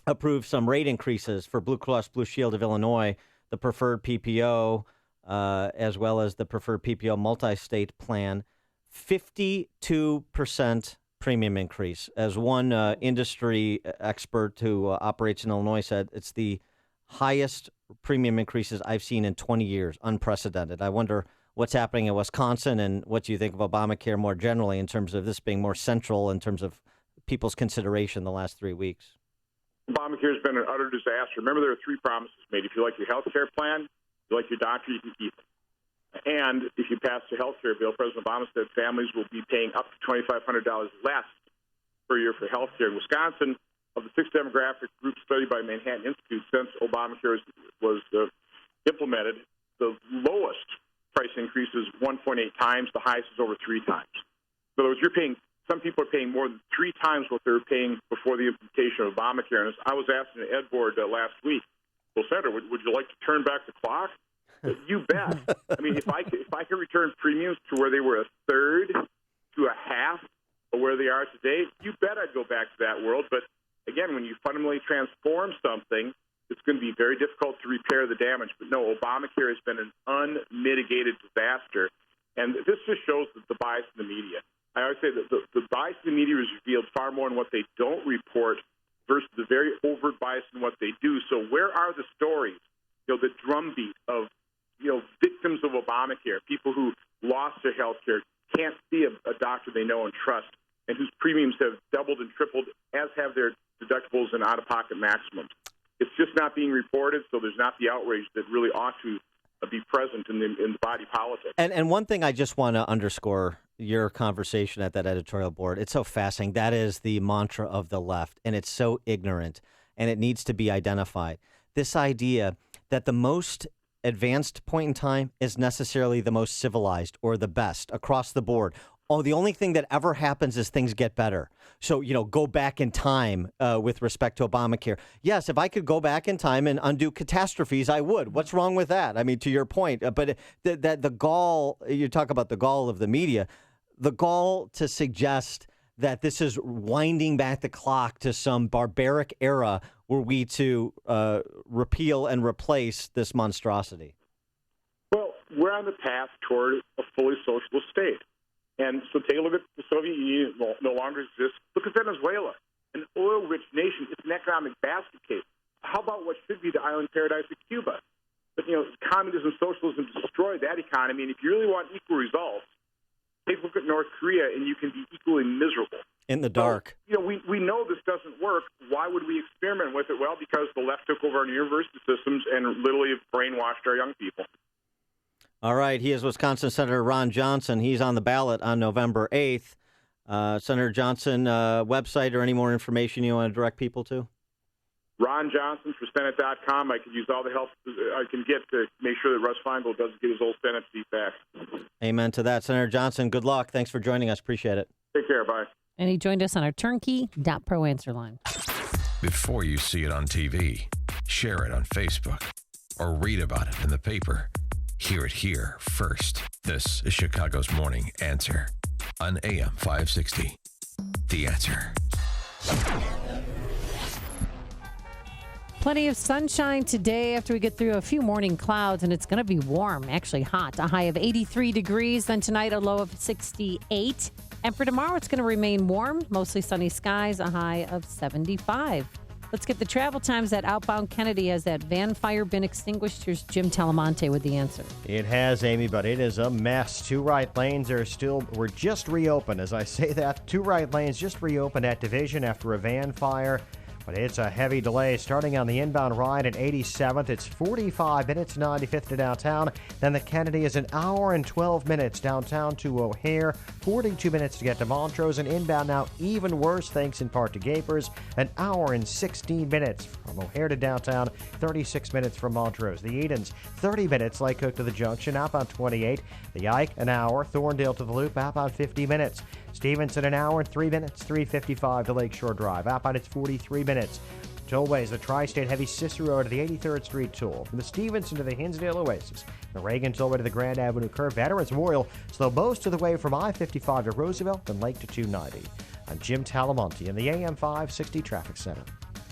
approved some rate increases for Blue Cross Blue Shield of Illinois, the preferred PPO, as well as the preferred PPO multi-state plan. 52% premium increase. As one industry expert who operates in Illinois said, it's the highest premium increases I've seen in 20 years, unprecedented. I wonder what's happening in Wisconsin and what you think of Obamacare more generally in terms of this being more central in terms of people's consideration the last 3 weeks. Obamacare has been an utter disaster. Remember, there are 3 promises made. If you like your health care plan, if you like your doctor, you can keep it. And if you pass the health care bill, President Obama said families will be paying up to $2,500 less per year for health care. In Wisconsin, of the 6 demographic groups studied by Manhattan Institute since Obamacare was implemented, the lowest price increase is 1.8 times. The highest is over 3 times. In other words, some people are paying more than 3 times what they were paying before the implementation of Obamacare. And I was asking the Ed Board last week, well, Senator, would you like to turn back the clock? You bet. I mean, if I could return premiums to where they were a third to a half of where they are today, you bet I'd go back to that world. But again, when you fundamentally transform something, it's going to be very difficult to repair the damage. But no, Obamacare has been an unmitigated disaster. And this just shows the bias in the media. I always say that the bias in the media is revealed far more in what they don't report versus the very overt bias in what they do. So where are the stories, the drumbeat of, victims of Obamacare, people who lost their health care, can't see a doctor they know and trust, and whose premiums have doubled and tripled, as have their deductibles and out-of-pocket maximums. It's just not being reported, so there's not the outrage that really ought to be present in the body politic. And one thing I just want to underscore your conversation at that editorial board, it's so fascinating. That is the mantra of the left, and it's so ignorant, and it needs to be identified. this idea that the most advanced point in time is necessarily the most civilized or the best across the board. Oh, the only thing that ever happens is things get better. So, go back in time with respect to Obamacare. Yes, if I could go back in time and undo catastrophes, I would. What's wrong with that? I mean, to your point, but the gall, you talk about the gall of the media, the gall to suggest that this is winding back the clock to some barbaric era were we to repeal and replace this monstrosity. Well, we're on the path toward a fully socialist state. And so take a look at the Soviet Union, no longer exists. Look at Venezuela, an oil-rich nation. It's an economic basket case. How about what should be the island paradise of Cuba? But, communism, socialism destroyed that economy. And if you really want equal results, take a look at North Korea, and you can be equally miserable. In the dark. So, we know this doesn't work. Why would we experiment with it? Well, because the left took over our university systems and literally brainwashed our young people. All right. He is Wisconsin Senator Ron Johnson. He's on the ballot on November 8th. Senator Johnson, website or any more information you want to direct people to? Ron Johnson for Senate.com. I could use all the help I can get to make sure that Russ Feingold doesn't get his old Senate seat back. Amen to that. Senator Johnson, good luck. Thanks for joining us. Appreciate it. Take care. Bye. And he joined us on our turnkey.pro answer line. Before you see it on TV, share it on Facebook, or read about it in the paper. Hear it here first. This is Chicago's Morning Answer on AM 560. The Answer. Plenty of sunshine today after we get through a few morning clouds, and it's going to be warm, actually hot. A high of 83 degrees, then tonight a low of 68. And for tomorrow, it's going to remain warm, mostly sunny skies, a high of 75. Let's get the travel times that outbound Kennedy. Has that van fire been extinguished? Here's Jim Talamonte with the answer. It has, Amy, but it is a mess. Two right lanes were just reopened. As I say that, two right lanes just reopened at Division after a van fire. But it's a heavy delay starting on the inbound ride at 87th. It's 45 minutes, 95th to downtown. Then the Kennedy is an hour and 12 minutes downtown to O'Hare. 42 minutes to get to Montrose. And inbound now even worse, thanks in part to Gapers. An hour and 16 minutes from O'Hare to downtown. 36 minutes from Montrose. The Edens, 30 minutes. Lake Cook to the Junction, outbound 28. The Ike, an hour. Thorndale to the Loop, outbound 50 minutes. Stevenson, an hour and 3 minutes, 3:55 to Lakeshore Drive. Outbound, it's 43 minutes. Tollways, the Tri-State Heavy Cicero to the 83rd Street Toll. From the Stevenson to the Hinsdale Oasis. The Reagan Tollway to the Grand Avenue Curve. Veterans Memorial, slow most of the way from I-55 to Roosevelt, then Lake to 290. I'm Jim Talamonte in the AM 560 Traffic Center.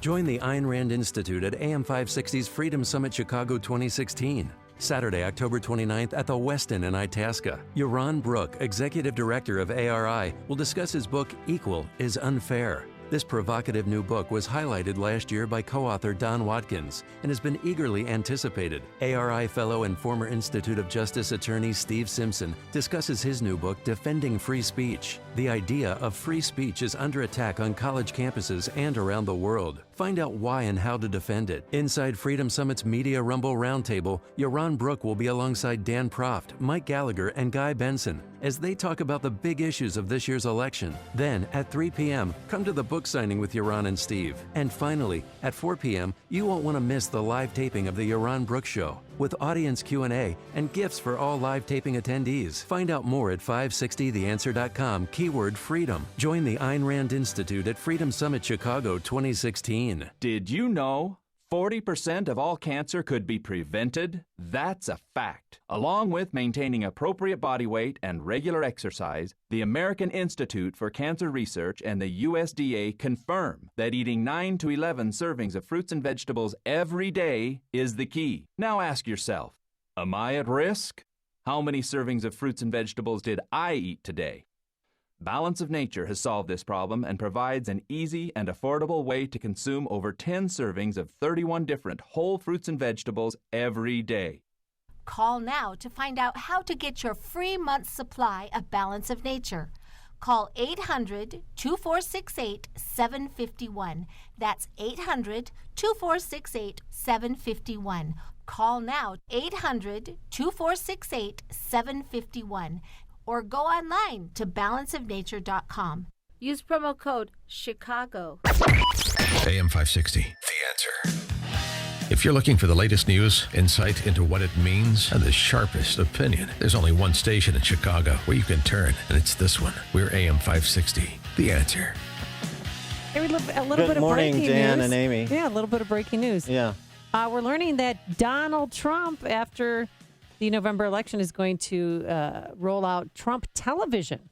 Join the Ayn Rand Institute at AM 560's Freedom Summit Chicago 2016. Saturday, October 29th at the Westin in Itasca. Yaron Brook, Executive Director of ARI, will discuss his book, Equal is Unfair. This provocative new book was highlighted last year by co-author Don Watkins and has been eagerly anticipated. ARI fellow and former Institute of Justice attorney Steve Simpson discusses his new book, Defending Free Speech. The idea of free speech is under attack on college campuses and around the world. Find out why and how to defend it. Inside Freedom Summit's Media Rumble Roundtable, Yaron Brook will be alongside Dan Proft, Mike Gallagher, and Guy Benson as they talk about the big issues of this year's election. Then, at 3 p.m., come to the book signing with Yaron and Steve. And finally, at 4 p.m., you won't want to miss the live taping of the Yaron Brook Show with audience Q&A and gifts for all live taping attendees. Find out more at 560theanswer.com, keyword freedom. Join the Ayn Rand Institute at Freedom Summit Chicago 2016. Did you know 40% of all cancer could be prevented? That's a fact. Along with maintaining appropriate body weight and regular exercise, the American Institute for Cancer Research and the USDA confirm that eating 9 to 11 servings of fruits and vegetables every day is the key. Now ask yourself, am I at risk? How many servings of fruits and vegetables did I eat today? Balance of Nature has solved this problem and provides an easy and affordable way to consume over 10 servings of 31 different whole fruits and vegetables every day. Call now to find out how to get your free month's supply of Balance of Nature. Call 800-2468-751. That's 800-2468-751. Call now, 800-2468-751. Or go online to balanceofnature.com. Use promo code CHICAGO. AM 560, The Answer. If If you're looking for the latest news, insight into what it means, and the sharpest opinion, there's only one station in Chicago where you can turn, and it's this one. We're AM 560, The Answer. Hey, a little Good bit of morning, breaking Dan news. and Amy. Yeah, a little bit of breaking news. Yeah. We're learning that Donald Trump, after the November election, is going to roll out Trump Television.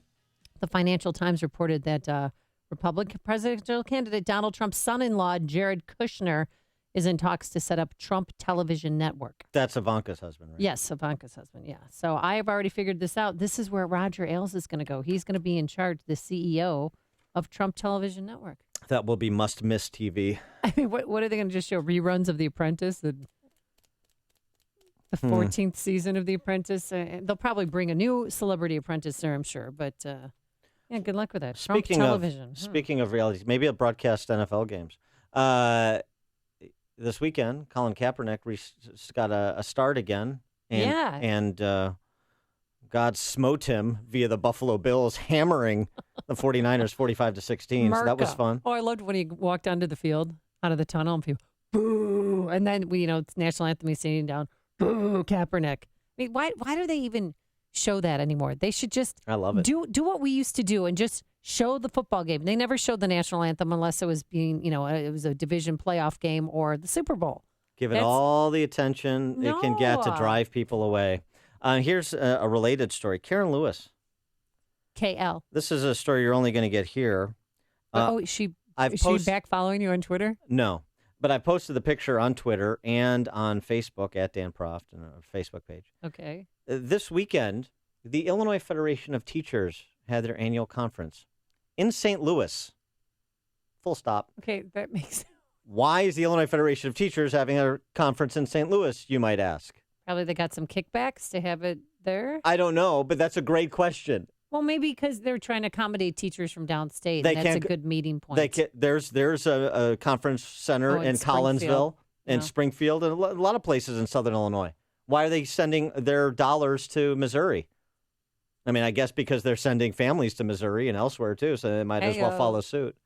The Financial Times reported that Republican presidential candidate Donald Trump's son-in-law, Jared Kushner, is in talks to set up Trump Television Network. That's Ivanka's husband, right? Yes, Ivanka's husband, yeah. So I have already figured this out. This is where Roger Ailes is going to go. He's going to be in charge, the CEO of Trump Television Network. That will be must-miss TV. I mean, what are they going to just show? Reruns of The Apprentice? The 14th season of The Apprentice? They'll probably bring a new celebrity apprentice there, I'm sure. But, yeah, good luck with that. Trump Television. Speaking of realities, maybe a broadcast NFL games. This weekend, Colin Kaepernick got a start again. And God smote him via the Buffalo Bills, hammering the 49ers 45-16. So that was fun. Oh, I loved when he walked onto the field, out of the tunnel, and people, boo. And then, it's national anthem, he's singing down, boo, Kaepernick. I mean, why do they even show that anymore? They should just I love it. Do what we used to do and just show the football game. They never showed the national anthem unless it was being, it was a division playoff game or the Super Bowl. Give it all the attention it can get to drive people away. Here's a related story. Karen Lewis. KL. This is a story you're only going to get here. Is she back following you on Twitter? No, but I posted the picture on Twitter and on Facebook at Dan Proft on our Facebook page. Okay. This weekend, the Illinois Federation of Teachers had their annual conference in St. Louis. Full stop. Okay, that makes sense. Why is the Illinois Federation of Teachers having a conference in St. Louis, you might ask? Probably they got some kickbacks to have it there. I don't know, but that's a great question. Well, maybe because they're trying to accommodate teachers from downstate. And that's a good meeting point. There's a conference center in Collinsville and Springfield and a lot of places in Southern Illinois. Why are they sending their dollars to Missouri? I mean, I guess because they're sending families to Missouri and elsewhere too, so they might as well follow suit.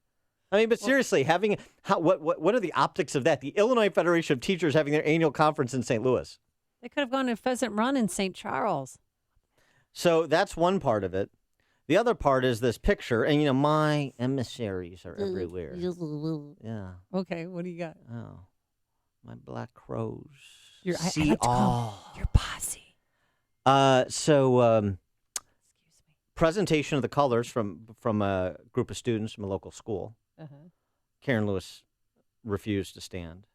I mean, but seriously, what are the optics of that? The Illinois Federation of Teachers having their annual conference in St. Louis. They could have gone to Pheasant Run in St. Charles. So that's one part of it. The other part is this picture, and my emissaries are everywhere. Yeah. Okay, what do you got? Oh, my black crows. See all. Your posse. Presentation of the colors from a group of students from a local school. Karen Lewis refused to stand.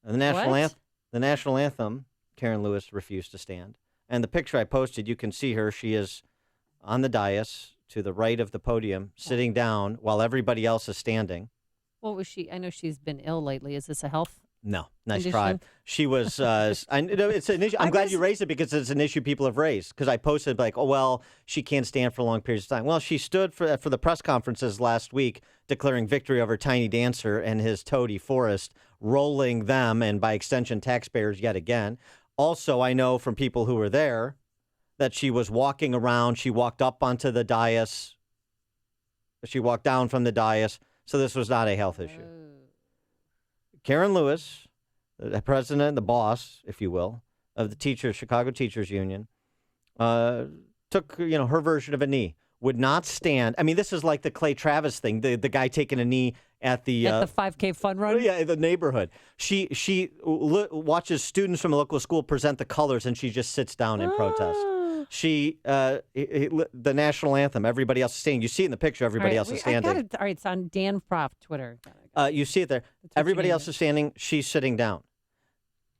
And the national anthem, Karen Lewis refused to stand. And the picture I posted, you can see her. She is on the dais to the right of the podium, sitting down while everybody else is standing. What was she? I know she's been ill lately. Is this a health? No, nice try. She was. It's an issue. I'm glad you raised it because it's an issue people have raised. Because I posted she can't stand for long periods of time. Well, she stood for the press conferences last week, declaring victory over Tiny Dancer and his toady Forrest, rolling them and by extension taxpayers yet again. Also, I know from people who were there that she was walking around. She walked up onto the dais. She walked down from the dais. So this was not a health issue. Karen Lewis, the president, the boss, if you will, of the Chicago Teachers Union, took her version of a knee. Would not stand. I mean, this is like the Clay Travis thing. The guy taking a knee at the 5K fun run. Yeah, in the neighborhood. She watches students from a local school present the colors, and she just sits down in protest. She the national anthem. Everybody else is standing. You see it in the picture. Everybody else is standing. All right, it's on Dan Proft Twitter. You see it there. Everybody else is standing. She's sitting down.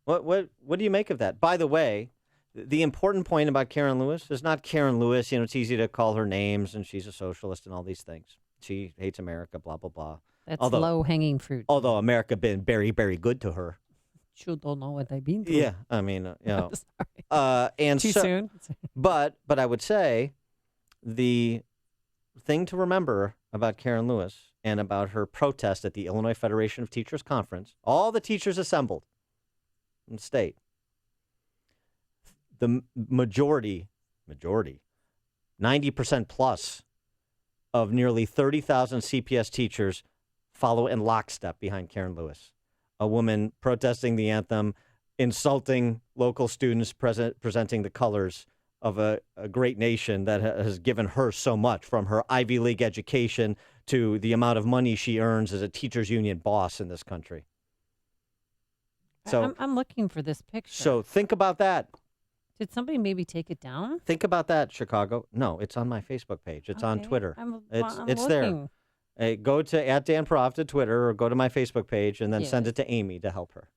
What do you make of that? By the way, the important point about Karen Lewis is not Karen Lewis. It's easy to call her names, and she's a socialist and all these things. She hates America, blah, blah, blah. That's low-hanging fruit. Although America been very, very good to her. You don't know what I've been through. Yeah, I mean, Sorry. And Too soon? But I would say the thing to remember about Karen Lewis and about her protest at the Illinois Federation of Teachers Conference, all the teachers assembled in the state, the majority, 90% plus of nearly 30,000 CPS teachers follow in lockstep behind Karen Lewis. a woman protesting the anthem, insulting local students, presenting the colors of a great nation that has given her so much, from her Ivy League education to the amount of money she earns as a teachers union boss in this country. So I'm looking for this picture. So think about that. Did somebody maybe take it down? Think about that, Chicago. No, it's on my Facebook page. It's on Twitter. I'm it's looking. there. Hey, go to @Dan to Twitter or go to my Facebook page and then send it to Amy to help her.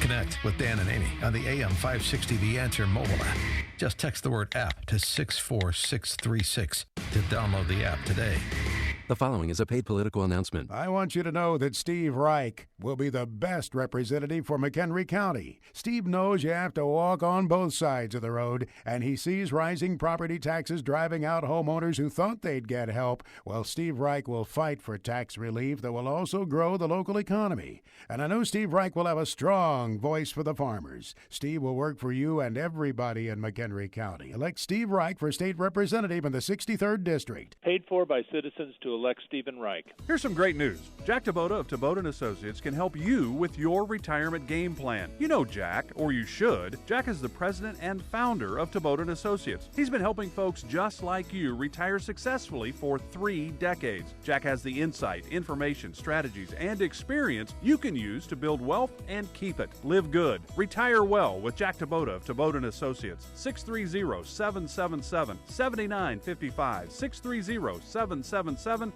Connect with Dan and Amy on the AM 560 The Answer mobile app. Just text the word app to 64636 to download the app today. The following is a paid political announcement. I want you to know that Steve Reich will be the best representative for McHenry County. Steve knows you have to walk on both sides of the road, and he sees rising property taxes driving out homeowners who thought they'd get help. Well, Steve Reich will fight for tax relief that will also grow the local economy. And I know Steve Reich will have a strong voice for the farmers. Steve will work for you and everybody in McHenry County. Elect Steve Reich for state representative in the 63rd District. Paid for by citizens to elect Stephen Reich. Here's some great news. Jack Taboda of Taboda & Associates can help you with your retirement game plan. You know Jack, or you should. Jack is the president and founder of Taboda & Associates. He's been helping folks just like you retire successfully for 3 decades. Jack has the insight, information, strategies, and experience you can use to build wealth and keep it. Live good. Retire well with Jack Taboda of Taboda & Associates. 630-777-7955. 630-777-7955.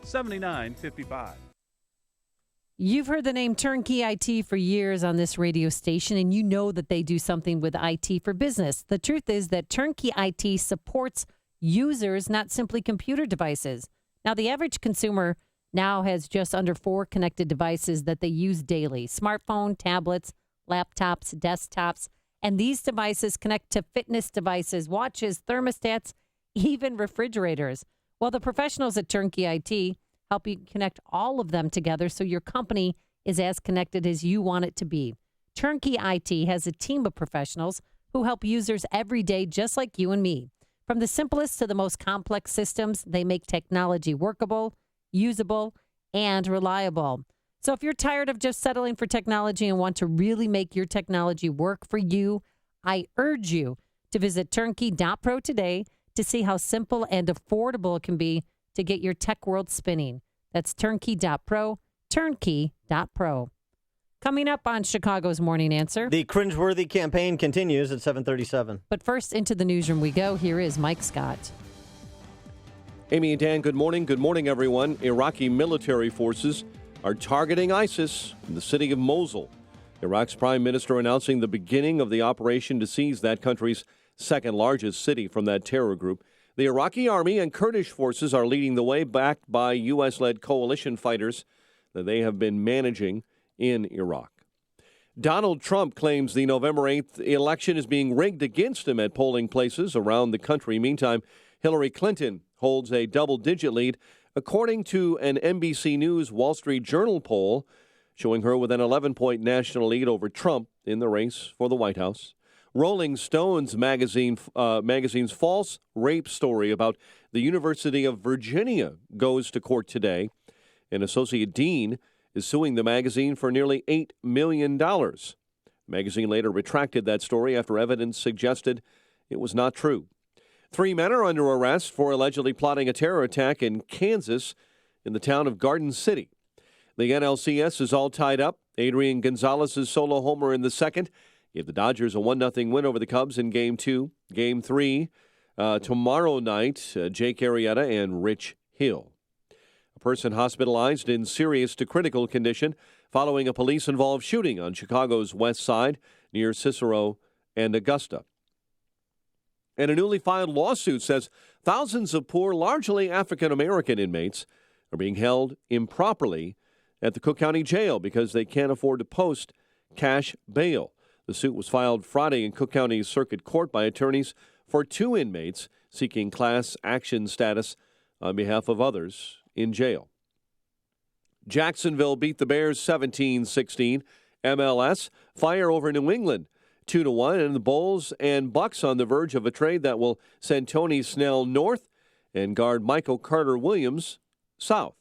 You've heard the name Turnkey IT for years on this radio station, and you know that they do something with IT for business. The truth is that Turnkey IT supports users, not simply computer devices. Now, the average consumer now has just under 4 connected devices that they use daily: smartphone, tablets, laptops, desktops, and these devices connect to fitness devices, watches, thermostats, even refrigerators. Well, the professionals at Turnkey IT help you connect all of them together so your company is as connected as you want it to be. Turnkey IT has a team of professionals who help users every day, just like you and me. From the simplest to the most complex systems, they make technology workable, usable, and reliable. So if you're tired of just settling for technology and want to really make your technology work for you, I urge you to visit turnkey.pro today to see how simple and affordable it can be to get your tech world spinning. That's turnkey.pro, turnkey.pro. Coming up on Chicago's Morning Answer. The cringeworthy campaign continues at 7:37. But first, into the newsroom we go. Here is Mike Scott. Amy and Dan, good morning. Good morning, everyone. Iraqi military forces are targeting ISIS in the city of Mosul. Iraq's prime minister announcing the beginning of the operation to seize that country's second largest city from that terror group. The Iraqi army and Kurdish forces are leading the way, backed by U.S.-led coalition fighters that they have been managing in Iraq. Donald Trump claims the November 8th election is being rigged against him at polling places around the country. Meantime, Hillary Clinton holds a double-digit lead, according to an NBC News Wall Street Journal poll, showing her with an 11-point national lead over Trump in the race for the White House. Rolling Stones magazine's false rape story about the University of Virginia goes to court today. An associate dean is suing the magazine for nearly $8 million. The magazine later retracted that story after evidence suggested it was not true. 3 men are under arrest for allegedly plotting a terror attack in Kansas in the town of Garden City. The NLCS is all tied up. Adrian Gonzalez's solo homer in the second gave the Dodgers a 1-0 win over the Cubs in Game 2. Game 3 tomorrow night, Jake Arrieta and Rich Hill. A person hospitalized in serious to critical condition following a police-involved shooting on Chicago's west side near Cicero and Augusta. And a newly filed lawsuit says thousands of poor, largely African-American inmates are being held improperly at the Cook County Jail because they can't afford to post cash bail. The suit was filed Friday in Cook County Circuit Court by attorneys for 2 inmates seeking class action status on behalf of others in jail. Jacksonville beat the Bears 17-16. MLS, fire over New England 2-1, and the Bulls and Bucks on the verge of a trade that will send Tony Snell north and guard Michael Carter-Williams south.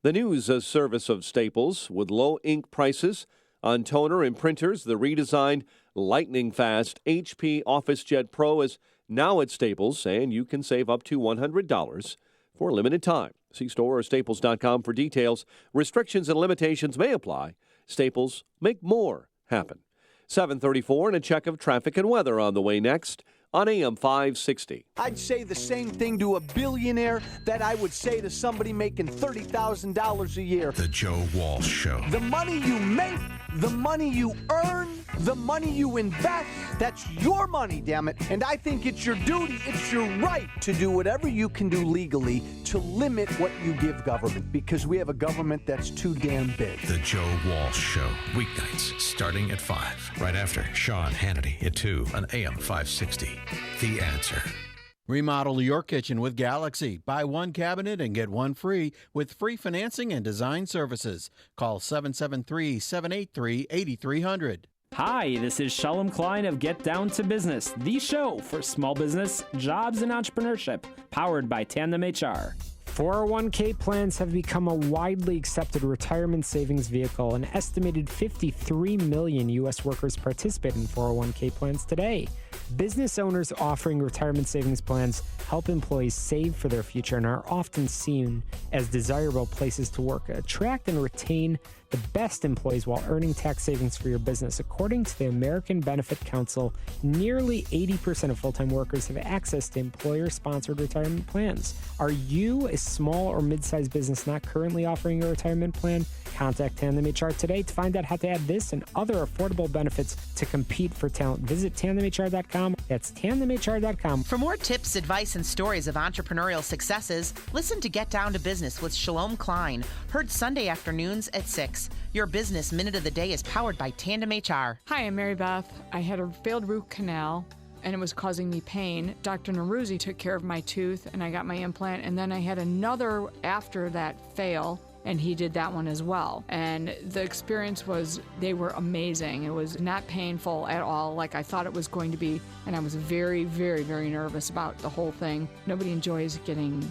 The news service of Staples with low ink prices on toner and printers. The redesigned lightning fast HP OfficeJet Pro is now at Staples, and you can save up to $100 for a limited time. See store or staples.com for details. Restrictions and limitations may apply. Staples, make more happen. 7:34 and a check of traffic and weather on the way next on AM 560. I'd say the same thing to a billionaire that I would say to somebody making $30,000 a year. The Joe Walsh Show. The money you make, the money you earn, the money you invest, that's your money, damn it. And I think it's your duty, it's your right to do whatever you can do legally to limit what you give government, because we have a government that's too damn big. The Joe Walsh Show. Weeknights starting at 5. Right after Sean Hannity at 2 on AM 560. The Answer. Remodel your kitchen with Galaxy. Buy one cabinet and get one free with free financing and design services. Call 773-783-8300. Hi, this is Shalom Klein of Get Down to Business, the show for small business, jobs, and entrepreneurship, powered by Tandem HR. 401k plans have become a widely accepted retirement savings vehicle. An estimated 53 million U.S. workers participate in 401k plans today. Business owners offering retirement savings plans help employees save for their future and are often seen as desirable places to work. Attract and retain the best employees while earning tax savings for your business. According to the American Benefit Council, nearly 80% of full-time workers have access to employer-sponsored retirement plans. Are you a small or mid-sized business not currently offering a retirement plan? Contact Tandem HR today to find out how to add this and other affordable benefits to compete for talent. Visit tandemhr.com. That's tandemhr.com. For more tips, advice, and stories of entrepreneurial successes, listen to Get Down to Business with Shalom Klein. Heard Sunday afternoons at 6. Your Business Minute of the Day is powered by Tandem HR. Hi, I'm Mary Beth. I had a failed root canal, and it was causing me pain. Dr. Neruzzi took care of my tooth, and I got my implant, and then I had another after that fail, and he did that one as well. And the experience was, they were amazing. It was not painful at all like I thought it was going to be, and I was very, very, very nervous about the whole thing. Nobody enjoys getting,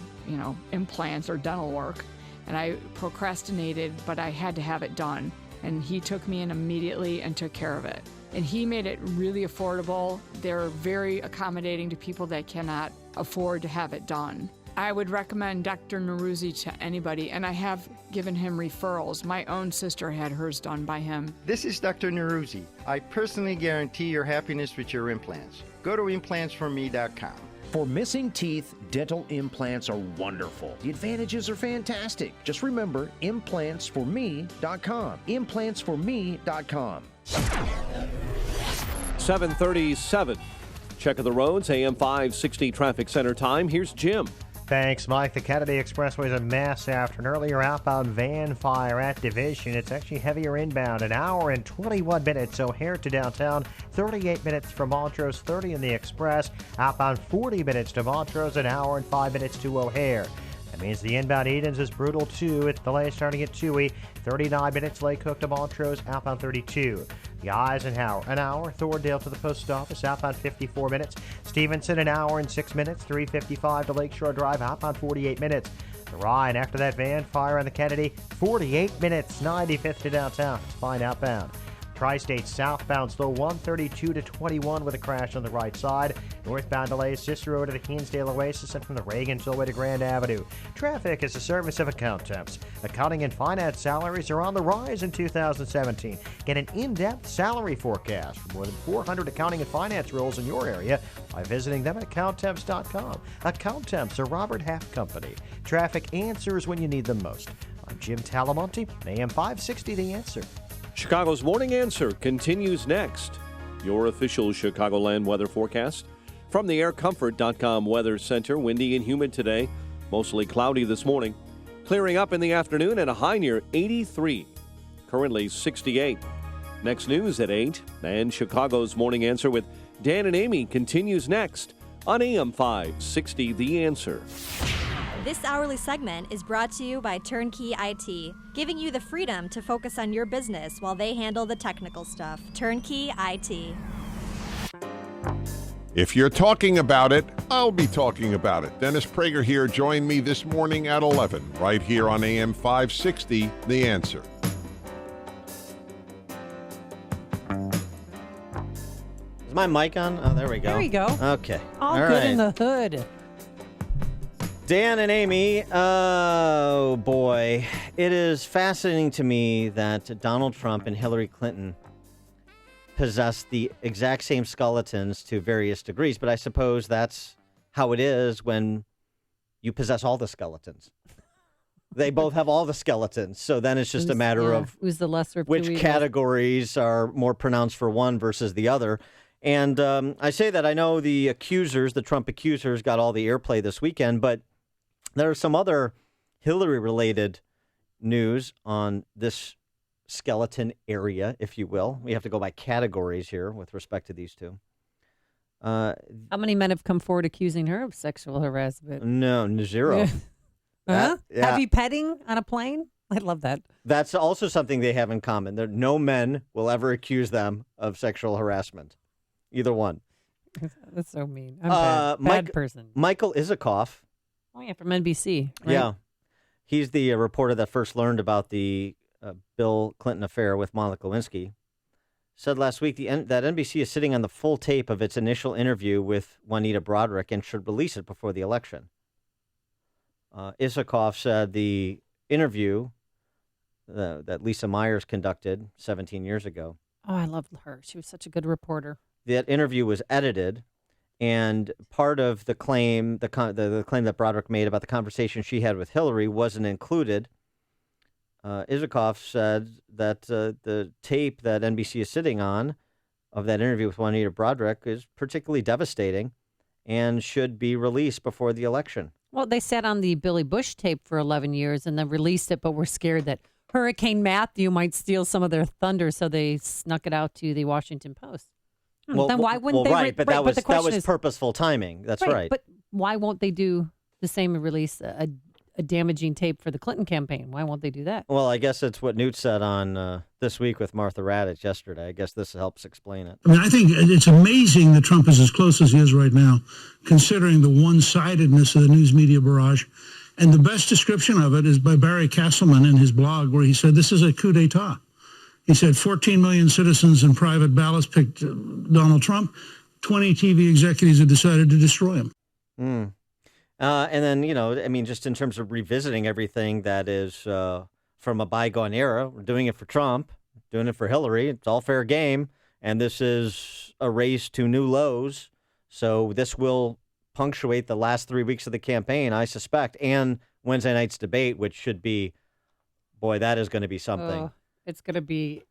implants or dental work. And I procrastinated, but I had to have it done. And he took me in immediately and took care of it. And he made it really affordable. They're very accommodating to people that cannot afford to have it done. I would recommend Dr. Neruzzi to anybody, and I have given him referrals. My own sister had hers done by him. This is Dr. Neruzzi. I personally guarantee your happiness with your implants. Go to implantsforme.com. For missing teeth, dental implants are wonderful. The advantages are fantastic. Just remember, implantsforme.com. Implantsforme.com. 7:37. Check of the roads, AM 560 traffic center time. Here's Jim. Thanks, Mike. The Kennedy Expressway is a mess after an earlier outbound van fire at Division. It's actually heavier inbound, an hour and 21 minutes. O'Hare to downtown, 38 minutes from Montrose, 30 in the Express. Outbound 40 minutes to Montrose, an hour and 5 minutes to O'Hare. That means the inbound Edens is brutal too. It's delay starting at Toohey, 39 minutes. Lake Cook to Montrose, outbound 32. The Eisenhower, an hour. Thorndale to the post office, outbound 54 minutes. Stevenson, an hour and 6 minutes. 3:55 to Lakeshore Drive, outbound 48 minutes. The Ryan, after that van fire on the Kennedy, 48 minutes. 95th to downtown. It's fine outbound. Tri-State southbound slow 132 to 21 with a crash on the right side. Northbound delays Cicero to the Keensdale Oasis and from the Reagan Tollway to Grand Avenue. Traffic is a service of Account Temps. Accounting and finance salaries are on the rise in 2017. Get an in-depth salary forecast for more than 400 accounting and finance roles in your area by visiting them at AccountTemps.com. Account Temps, a Robert Half company. Traffic answers when you need them most. I'm Jim Talamonte, AM 560 The Answer. Chicago's Morning Answer continues next. Your official Chicagoland weather forecast from the AirComfort.com Weather Center. Windy and humid today. Mostly cloudy this morning. Clearing up in the afternoon and a high near 83. Currently 68. Next news at 8. And Chicago's Morning Answer with Dan and Amy continues next on AM 560 The Answer. This hourly segment is brought to you by Turnkey IT, giving you the freedom to focus on your business while they handle the technical stuff. Turnkey IT. If you're talking about it, I'll be talking about it. Dennis Prager here. Join me this morning at 11, right here on AM 560, The Answer. Is my mic on? Oh, there we go. There you go. Okay. All good in the hood. Dan and Amy, oh boy. It is fascinating to me that Donald Trump and Hillary Clinton possess the exact same skeletons to various degrees, but I suppose that's how it is when you possess all the skeletons. They both have all the skeletons, so then it's just a matter of who's the lesser of two which evils. categories are more pronounced for one versus the other. And I say that I know the accusers, the Trump accusers, got all the airplay this weekend, but there are some other Hillary-related news on this skeleton area, if you will. We have to go by categories here with respect to these two. How many men have come forward accusing her of sexual harassment? No, zero. Huh? Yeah. Have you petting on a plane? I love that. That's also something they have in common. No men will ever accuse them of sexual harassment. Either one. That's so mean. I'm bad person. Michael Isikoff. Oh, yeah, from NBC. Right? Yeah. He's the reporter that first learned about the Bill Clinton affair with Monica Lewinsky. Said last week that NBC is sitting on the full tape of its initial interview with Juanita Broaddrick and should release it before the election. Isikoff said the interview that Lisa Myers conducted 17 years ago. Oh, I loved her. She was such a good reporter. That interview was edited, and part of the claim, the claim that Broaddrick made about the conversation she had with Hillary wasn't included. Isikoff said that the tape that NBC is sitting on of that interview with Juanita Broaddrick is particularly devastating and should be released before the election. Well, they sat on the Billy Bush tape for 11 years and then released it, but were scared that Hurricane Matthew might steal some of their thunder, so they snuck it out to the Washington Post. Then why wouldn't they? Right, but that was the question is, purposeful timing. That's right. But why won't they do the same and release a damaging tape for the Clinton campaign? Why won't they do that? Well, I guess it's what Newt said on This Week with Martha Raddatz yesterday. I guess this helps explain it. I mean, I think it's amazing that Trump is as close as he is right now, considering the one-sidedness of the news media barrage. And the best description of it is by Barry Castleman in his blog, where he said, this is a coup d'etat. He said 14 million citizens and private ballots picked Donald Trump. 20 TV executives have decided to destroy him. And then, just in terms of revisiting everything that is from a bygone era, we're doing it for Trump, doing it for Hillary. It's all fair game. And this is a race to new lows. So this will punctuate the last 3 weeks of the campaign, I suspect, and Wednesday night's debate, which should be, boy, that is going to be something. It's going to be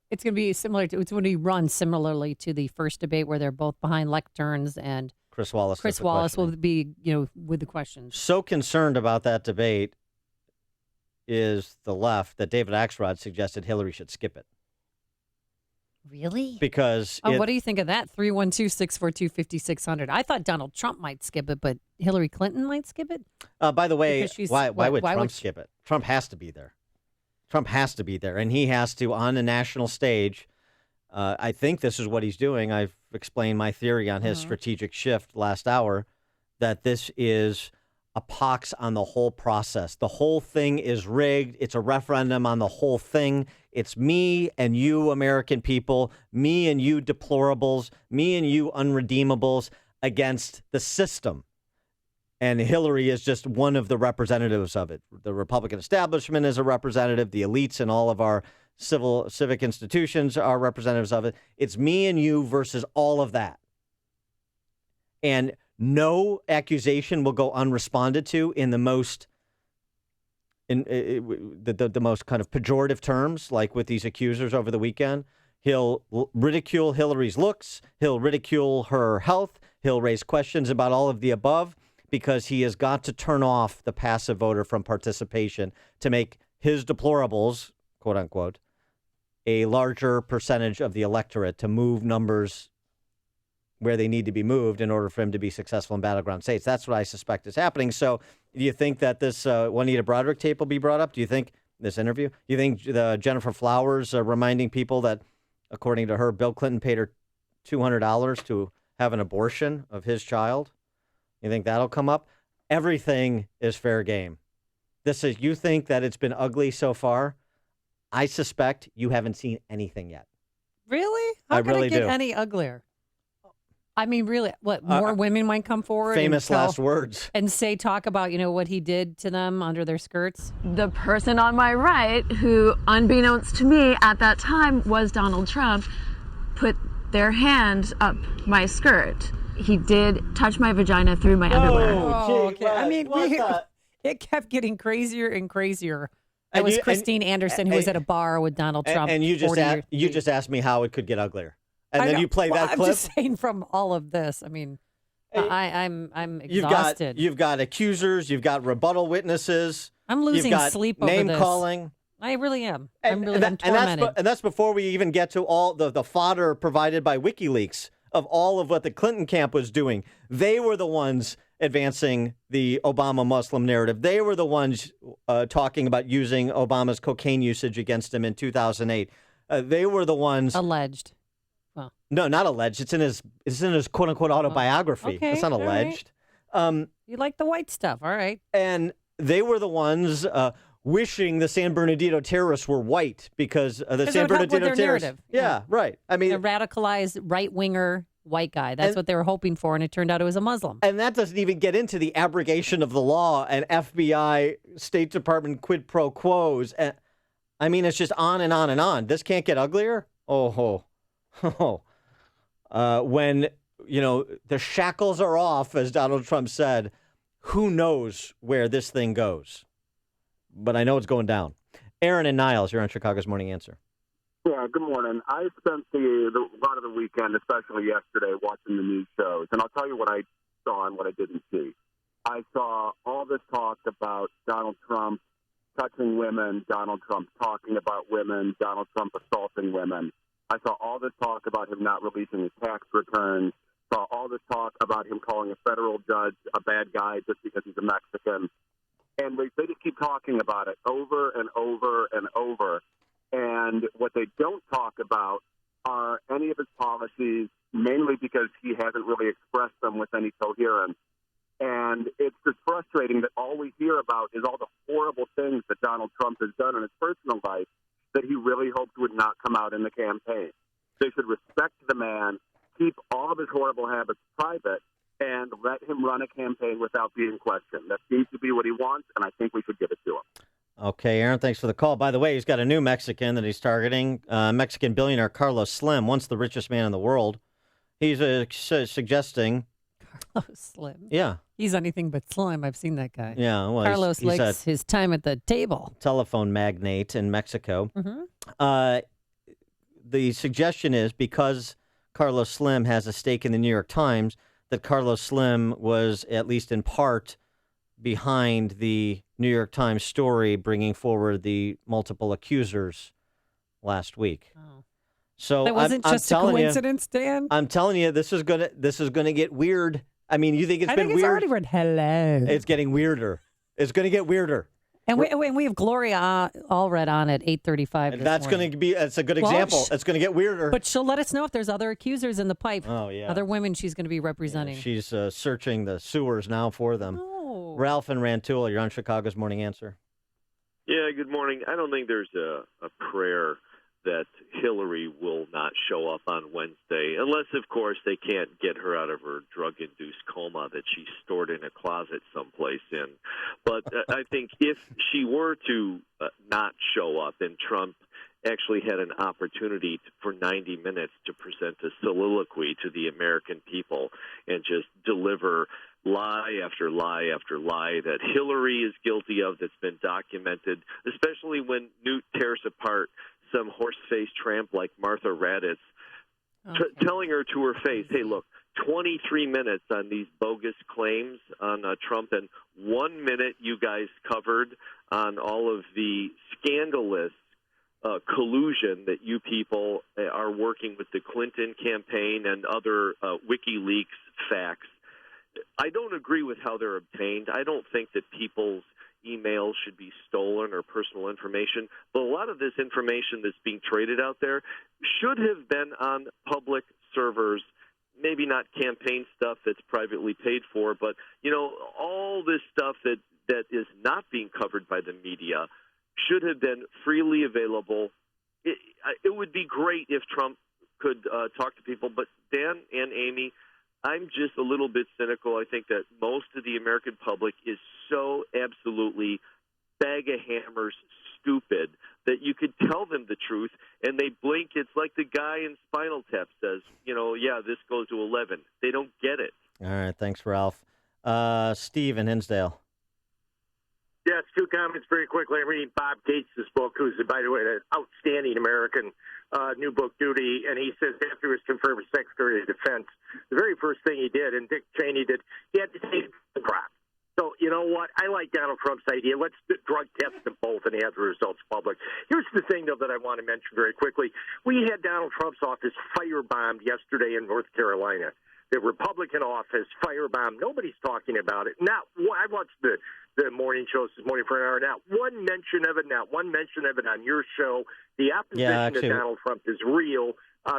similar to, it's going to be run similarly to the first debate where they're both behind lecterns and Chris Wallace will be, with the questions. So concerned about that debate is the left that David Axelrod suggested Hillary should skip it. Really? Because what do you think of that? 312-642-5600. I thought Donald Trump might skip it, but Hillary Clinton might skip it? By the way, why would Trump skip it? Trump has to be there. Trump has to be there, and he has to, on the national stage, I think this is what he's doing. I've explained my theory on his strategic shift last hour, that this is a pox on the whole process. The whole thing is rigged. It's a referendum on the whole thing. It's me and you, American people, me and you deplorables, me and you unredeemables against the system. And Hillary is just one of the representatives of it. The Republican establishment is a representative. The elites in all of our civic institutions are representatives of it. It's me and you versus all of that. And no accusation will go unresponded to in the most the most kind of pejorative terms, like with these accusers over the weekend. He'll ridicule Hillary's looks. He'll ridicule her health. He'll raise questions about all of the above, because he has got to turn off the passive voter from participation to make his deplorables, quote unquote, a larger percentage of the electorate, to move numbers where they need to be moved in order for him to be successful in battleground states. That's what I suspect is happening. So do you think that this Juanita Broaddrick tape will be brought up? Do you think this interview? Do you think Jennifer Flowers reminding people that, according to her, Bill Clinton paid her $200 to have an abortion of his child? You think that'll come up? Everything is fair game. You think that it's been ugly so far? I suspect you haven't seen anything yet. Really? How I really it get do. any uglier? I mean, really, what, more women might come forward? Famous last words. And talk about, what he did to them under their skirts? The person on my right, who, unbeknownst to me at that time, was Donald Trump, put their hand up my skirt. He did touch my vagina through my underwear. Oh, okay. I mean, it kept getting crazier and crazier. That was Christine Anderson, who was at a bar with Donald Trump. And you just asked me how it could get uglier. And then you play that clip. I'm just saying from all of this. I mean, I'm exhausted. You've got accusers. You've got rebuttal witnesses. I'm losing sleep over this. Name calling. I really am. I'm tormented. And that's before we even get to all the fodder provided by WikiLeaks of all of what the Clinton camp was doing. They were the ones advancing the Obama Muslim narrative. They were the ones talking about using Obama's cocaine usage against him in 2008. They were the ones alleged. Well, no, not alleged. It's in his quote unquote autobiography. Okay, it's not alleged. Right. You like the white stuff, all right? And they were the ones wishing the San Bernardino terrorists were white because the San Bernardino terrorists. Narrative. Yeah, right. I mean, a radicalized right winger white guy. That's what they were hoping for, and it turned out it was a Muslim. And that doesn't even get into the abrogation of the law and FBI, State Department quid pro quos. And I mean, it's just on and on and on. This can't get uglier. When the shackles are off, as Donald Trump said, who knows where this thing goes? But I know it's going down. Aaron and Niles, you're on Chicago's Morning Answer. Yeah, good morning. I spent a lot of the weekend, especially yesterday, watching the news shows. And I'll tell you what I saw and what I didn't see. I saw all this talk about Donald Trump touching women, Donald Trump talking about women, Donald Trump assaulting women. I saw all this talk about him not releasing his tax returns, saw all this talk about him calling a federal judge a bad guy just because he's a Mexican. And they just keep talking about it over and over and over. And what they don't talk about are any of his policies, mainly because he hasn't really expressed them with any coherence. And it's just frustrating that all we hear about is all the horrible things that Donald Trump has done in his personal life that he really hoped would not come out in the campaign. They should respect the man, keep all of his horrible habits private, and let him run a campaign without being questioned. That seems to be what he wants, and I think we should give it to him. Okay, Aaron, thanks for the call. By the way, he's got a new Mexican that he's targeting, Mexican billionaire Carlos Slim, once the richest man in the world. He's suggesting... Carlos Slim? Yeah. He's anything but slim. I've seen that guy. Yeah, well, Carlos he's likes his time at the table. Telephone magnate in Mexico. Mm-hmm. The suggestion is because Carlos Slim has a stake in the New York Times, that Carlos Slim was, at least in part, behind the New York Times story bringing forward the multiple accusers last week. Oh. So that wasn't just a coincidence, Dan? I'm telling you, this is gonna get weird. I mean, you think it's been weird? I think it's already weird. Hello. It's getting weirder. It's going to get weirder. And we have Gloria Allred on at 8:35. That's going to be. That's a good example. It's going to get weirder. But she'll let us know if there's other accusers in the pipe. Oh yeah, other women she's going to be representing. Yeah, she's searching the sewers now for them. Oh. Ralph and Rantoul, you're on Chicago's Morning Answer. Yeah, good morning. I don't think there's a prayer that Hillary will not show up on Wednesday, unless, of course, they can't get her out of her drug-induced coma that she stored in a closet someplace in. But I think if she were to not show up and Trump actually had an opportunity for 90 minutes to present a soliloquy to the American people and just deliver lie after lie after lie that Hillary is guilty of that's been documented, especially when Newt tears apart some horse-faced tramp like Martha Raddatz, telling her to her face, hey, look, 23 minutes on these bogus claims on Trump, and 1 minute you guys covered on all of the scandalous collusion that you people are working with the Clinton campaign and other WikiLeaks facts. I don't agree with how they're obtained. I don't think that people's emails should be stolen or personal information, but a lot of this information that's being traded out there should have been on public servers maybe not campaign stuff that's privately paid for, but, all this stuff that is not being covered by the media should have been freely available. It would be great if Trump could talk to people, but Dan and Amy, I'm just a little bit cynical. I think that most of the American public is so absolutely bag of hammers stupid that you could tell them the truth and they blink. It's like the guy in Spinal Tap says, this goes to 11. They don't get it. All right. Thanks, Ralph. Steve in Hinsdale. Yes, two comments very quickly. I'm reading Bob Gates' book, who's, by the way, an outstanding American, new book, Duty, and he says after he was confirmed as Secretary of Defense, the very first thing he did, and Dick Cheney did, he had to take the crop. So, you know what? I like Donald Trump's idea. Let's drug test them both and have the results public. Here's the thing, though, that I want to mention very quickly. We had Donald Trump's office firebombed yesterday in North Carolina. The Republican office firebombed. Nobody's talking about it. Now, I watched the morning shows this morning for an hour. Not one mention of it. Not one mention of it on your show. The opposition to Donald Trump is real.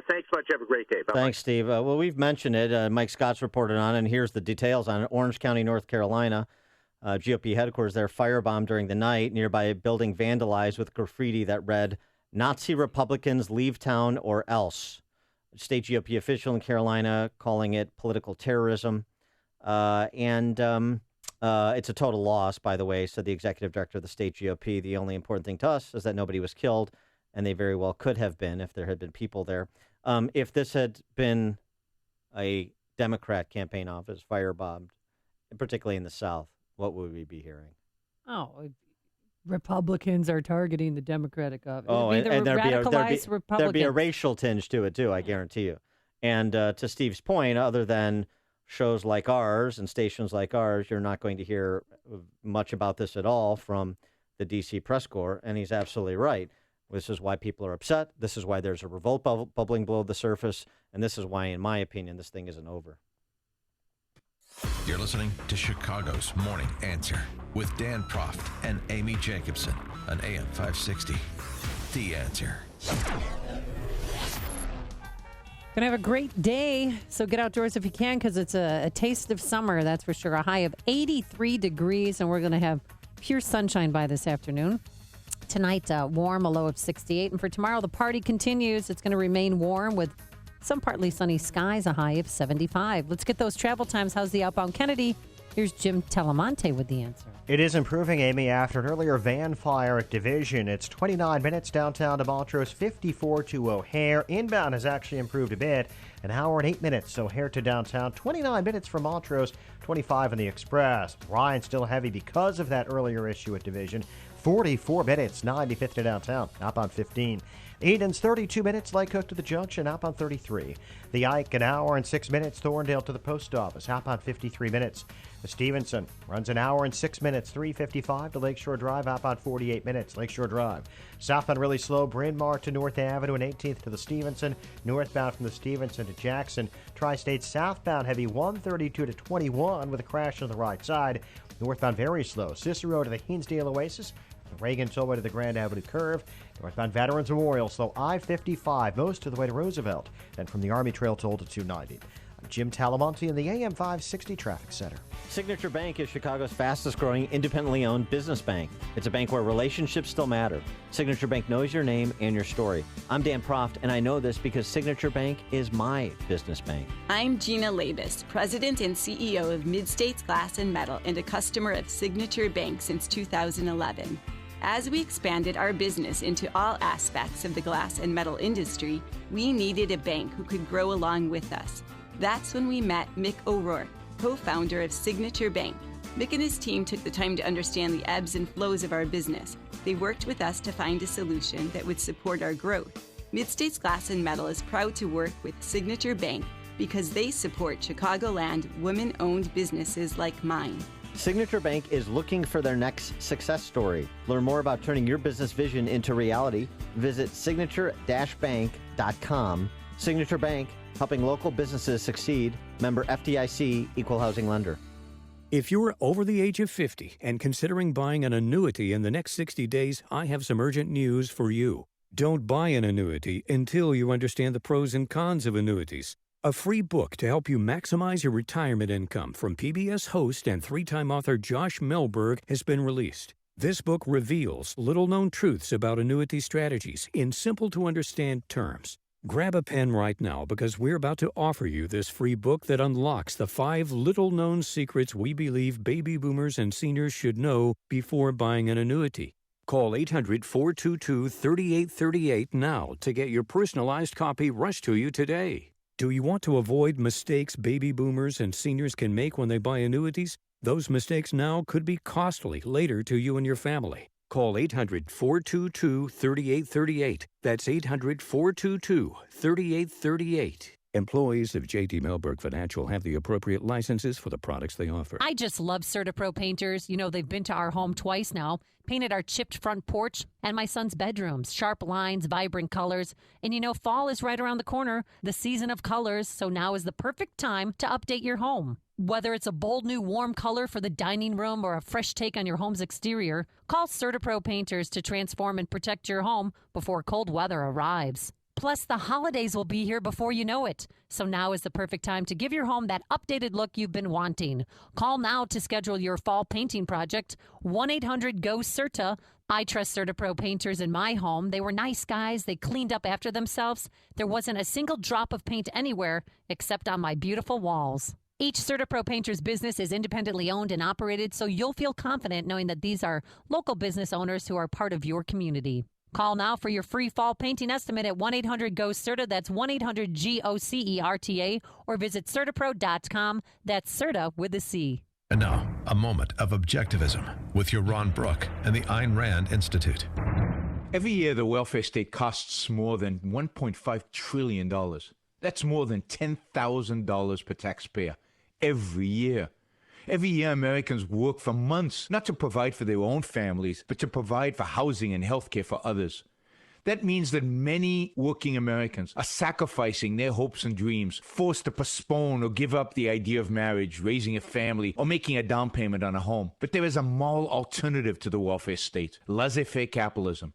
Thanks much. Have a great day. Bye-bye. Thanks, Steve. Well, we've mentioned it. Mike Scott's reported on it, and here's the details on it. Orange County, North Carolina, GOP headquarters there, firebombed during the night. Nearby a building vandalized with graffiti that read, "Nazi Republicans leave town or else." State GOP official in Carolina calling it political terrorism. It's a total loss, by the way, said the executive director of the state GOP. The only important thing to us is that nobody was killed, and they very well could have been if there had been people there. If this had been a Democrat campaign office firebombed, particularly in the South, what would we be hearing? Oh, Republicans are targeting the Democratic office. Oh, and there'd be a racial tinge to it, too, I guarantee you. And to Steve's point, other than shows like ours and stations like ours, you're not going to hear much about this at all from the D.C. press corps, and he's absolutely right. This is why people are upset. This is why there's a revolt bubbling below the surface, and this is why, in my opinion, this thing isn't over. You're listening to Chicago's Morning Answer with Dan Proft and Amy Jacobson on AM 560. The Answer. Gonna have a great day, so get outdoors if you can, because it's a taste of summer, that's for sure. A high of 83 degrees, and we're going to have pure sunshine by this afternoon. Tonight, warm, a low of 68. And for tomorrow, the party continues. It's going to remain warm with some partly sunny skies, a high of 75. Let's get those travel times. How's the outbound Kennedy? Here's Jim Talamonte with the answer. It is improving, Amy, after an earlier van fire at Division. It's 29 minutes downtown to Montrose, 54 to O'Hare. Inbound has actually improved a bit. An hour and 8 minutes, O'Hare to downtown. 29 minutes from Montrose, 25 on the Express. Ryan still heavy because of that earlier issue at Division. 44 minutes, 95th to downtown, outbound 15. Eden's 32 minutes, Lake Hook to the Junction, outbound 33. The Ike, an hour and 6 minutes, Thorndale to the post office, outbound 53 minutes. The Stevenson runs an hour and 6 minutes, 3:55 to Lakeshore Drive, outbound 48 minutes, Lakeshore Drive. Southbound really slow, Bryn Mawr to North Avenue and 18th to the Stevenson. Northbound from the Stevenson to Jackson. Tri-State southbound heavy, 132 to 21 with a crash on the right side. Northbound very slow, Cicero to the Hinsdale Oasis. The Reagan Tollway to the Grand Avenue Curve. Northbound Veterans Memorial, slow I-55, most of the way to Roosevelt. Then from the Army Trail toll to 290. I'm Jim Talamonte in the AM 560 Traffic Center. Signature Bank is Chicago's fastest-growing independently owned business bank. It's a bank where relationships still matter. Signature Bank knows your name and your story. I'm Dan Proft, and I know this because Signature Bank is my business bank. I'm Gina Labus, President and CEO of Mid-States Glass and Metal and a customer of Signature Bank since 2011. As we expanded our business into all aspects of the glass and metal industry, we needed a bank who could grow along with us. That's when we met Mick O'Rourke, co-founder of Signature Bank. Mick and his team took the time to understand the ebbs and flows of our business. They worked with us to find a solution that would support our growth. Mid-States Glass and Metal is proud to work with Signature Bank because they support Chicagoland women-owned businesses like mine. Signature Bank is looking for their next success story. Learn more about turning your business vision into reality. Visit signature-bank.com. Signature Bank, helping local businesses succeed. Member FDIC, Equal Housing Lender. If you're over the age of 50 and considering buying an annuity in the next 60 days, I have some urgent news for you. Don't buy an annuity until you understand the pros and cons of annuities. A free book to help you maximize your retirement income from PBS host and three-time author Josh Melberg has been released. This book reveals little-known truths about annuity strategies in simple-to-understand terms. Grab a pen right now because we're about to offer you this free book that unlocks the 5 little-known secrets we believe baby boomers and seniors should know before buying an annuity. Call 800-422-3838 now to get your personalized copy rushed to you today. Do you want to avoid mistakes baby boomers and seniors can make when they buy annuities? Those mistakes now could be costly later to you and your family. Call 800-422-3838. That's 800-422-3838. Employees of J.D. Melberg Financial have the appropriate licenses for the products they offer. I just love CertaPro painters. You know, they've been to our home twice now, painted our chipped front porch and my son's bedrooms. Sharp lines, vibrant colors. And you know, fall is right around the corner, the season of colors, so now is the perfect time to update your home. Whether it's a bold new warm color for the dining room or a fresh take on your home's exterior, call CertaPro painters to transform and protect your home before cold weather arrives. Plus, the holidays will be here before you know it. So now is the perfect time to give your home that updated look you've been wanting. Call now to schedule your fall painting project. 1-800-GO-CERTA. I trust CertaPro painters in my home. They were nice guys. They cleaned up after themselves. There wasn't a single drop of paint anywhere except on my beautiful walls. Each CertaPro painter's business is independently owned and operated, so you'll feel confident knowing that these are local business owners who are part of your community. Call now for your free fall painting estimate at 1-800-GO-CERTA. That's 1-800-GOCERTA. Or visit CertaPro.com. That's Certa with a C. And now, a moment of objectivism with your Ron Brook and the Ayn Rand Institute. Every year, the welfare state costs more than $1.5 trillion. That's more than $10,000 per taxpayer every year. Every year, Americans work for months, not to provide for their own families, but to provide for housing and health care for others. That means that many working Americans are sacrificing their hopes and dreams, forced to postpone or give up the idea of marriage, raising a family, or making a down payment on a home. But there is a moral alternative to the welfare state: laissez-faire capitalism.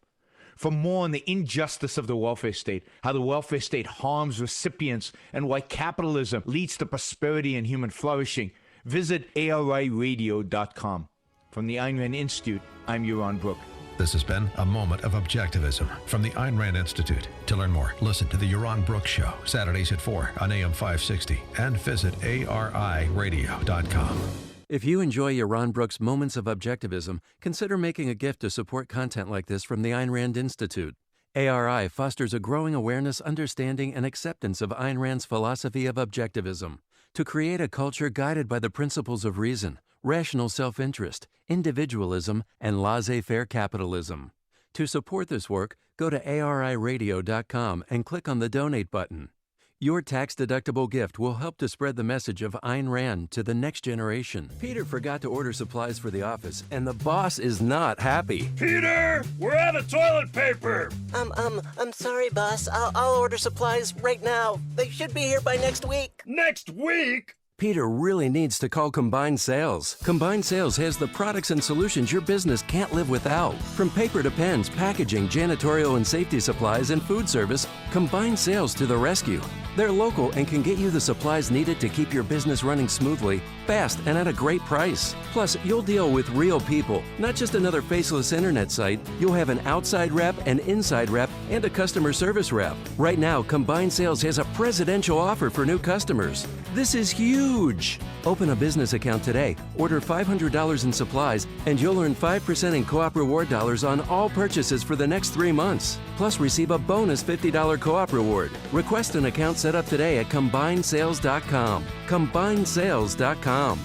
For more on the injustice of the welfare state, how the welfare state harms recipients, and why capitalism leads to prosperity and human flourishing, visit ARIradio.com. From the Ayn Rand Institute, I'm Ron Brook. This has been a moment of objectivism from the Ayn Rand Institute. To learn more, listen to the Yaron Brooks Show, Saturdays at 4 on AM 560, and visit ARIradio.com. If you enjoy Yaron Brooks' Moments of Objectivism, consider making a gift to support content like this from the Ayn Rand Institute. ARI fosters a growing awareness, understanding, and acceptance of Ayn Rand's philosophy of objectivism to create a culture guided by the principles of reason, rational self-interest, individualism, and laissez-faire capitalism. To support this work, go to ARIradio.com and click on the Donate button. Your tax-deductible gift will help to spread the message of Ayn Rand to the next generation. Peter forgot to order supplies for the office, and the boss is not happy. Peter, we're out of toilet paper. I'm sorry, boss. I'll order supplies right now. They should be here by next week. Next week? Peter really needs to call Combined Sales. Combined Sales has the products and solutions your business can't live without. From paper to pens, packaging, janitorial and safety supplies, and food service, Combined Sales to the rescue. They're local and can get you the supplies needed to keep your business running smoothly, fast, and at a great price. Plus, you'll deal with real people, not just another faceless internet site. You'll have an outside rep, an inside rep, and a customer service rep. Right now, Combined Sales has a presidential offer for new customers. This is huge! Open a business account today, order $500 in supplies, and you'll earn 5% in Co-op reward dollars on all purchases for the next 3 months. Plus, receive a bonus $50 Co-op reward. Request an account set up today at CombinedSales.com. CombinedSales.com.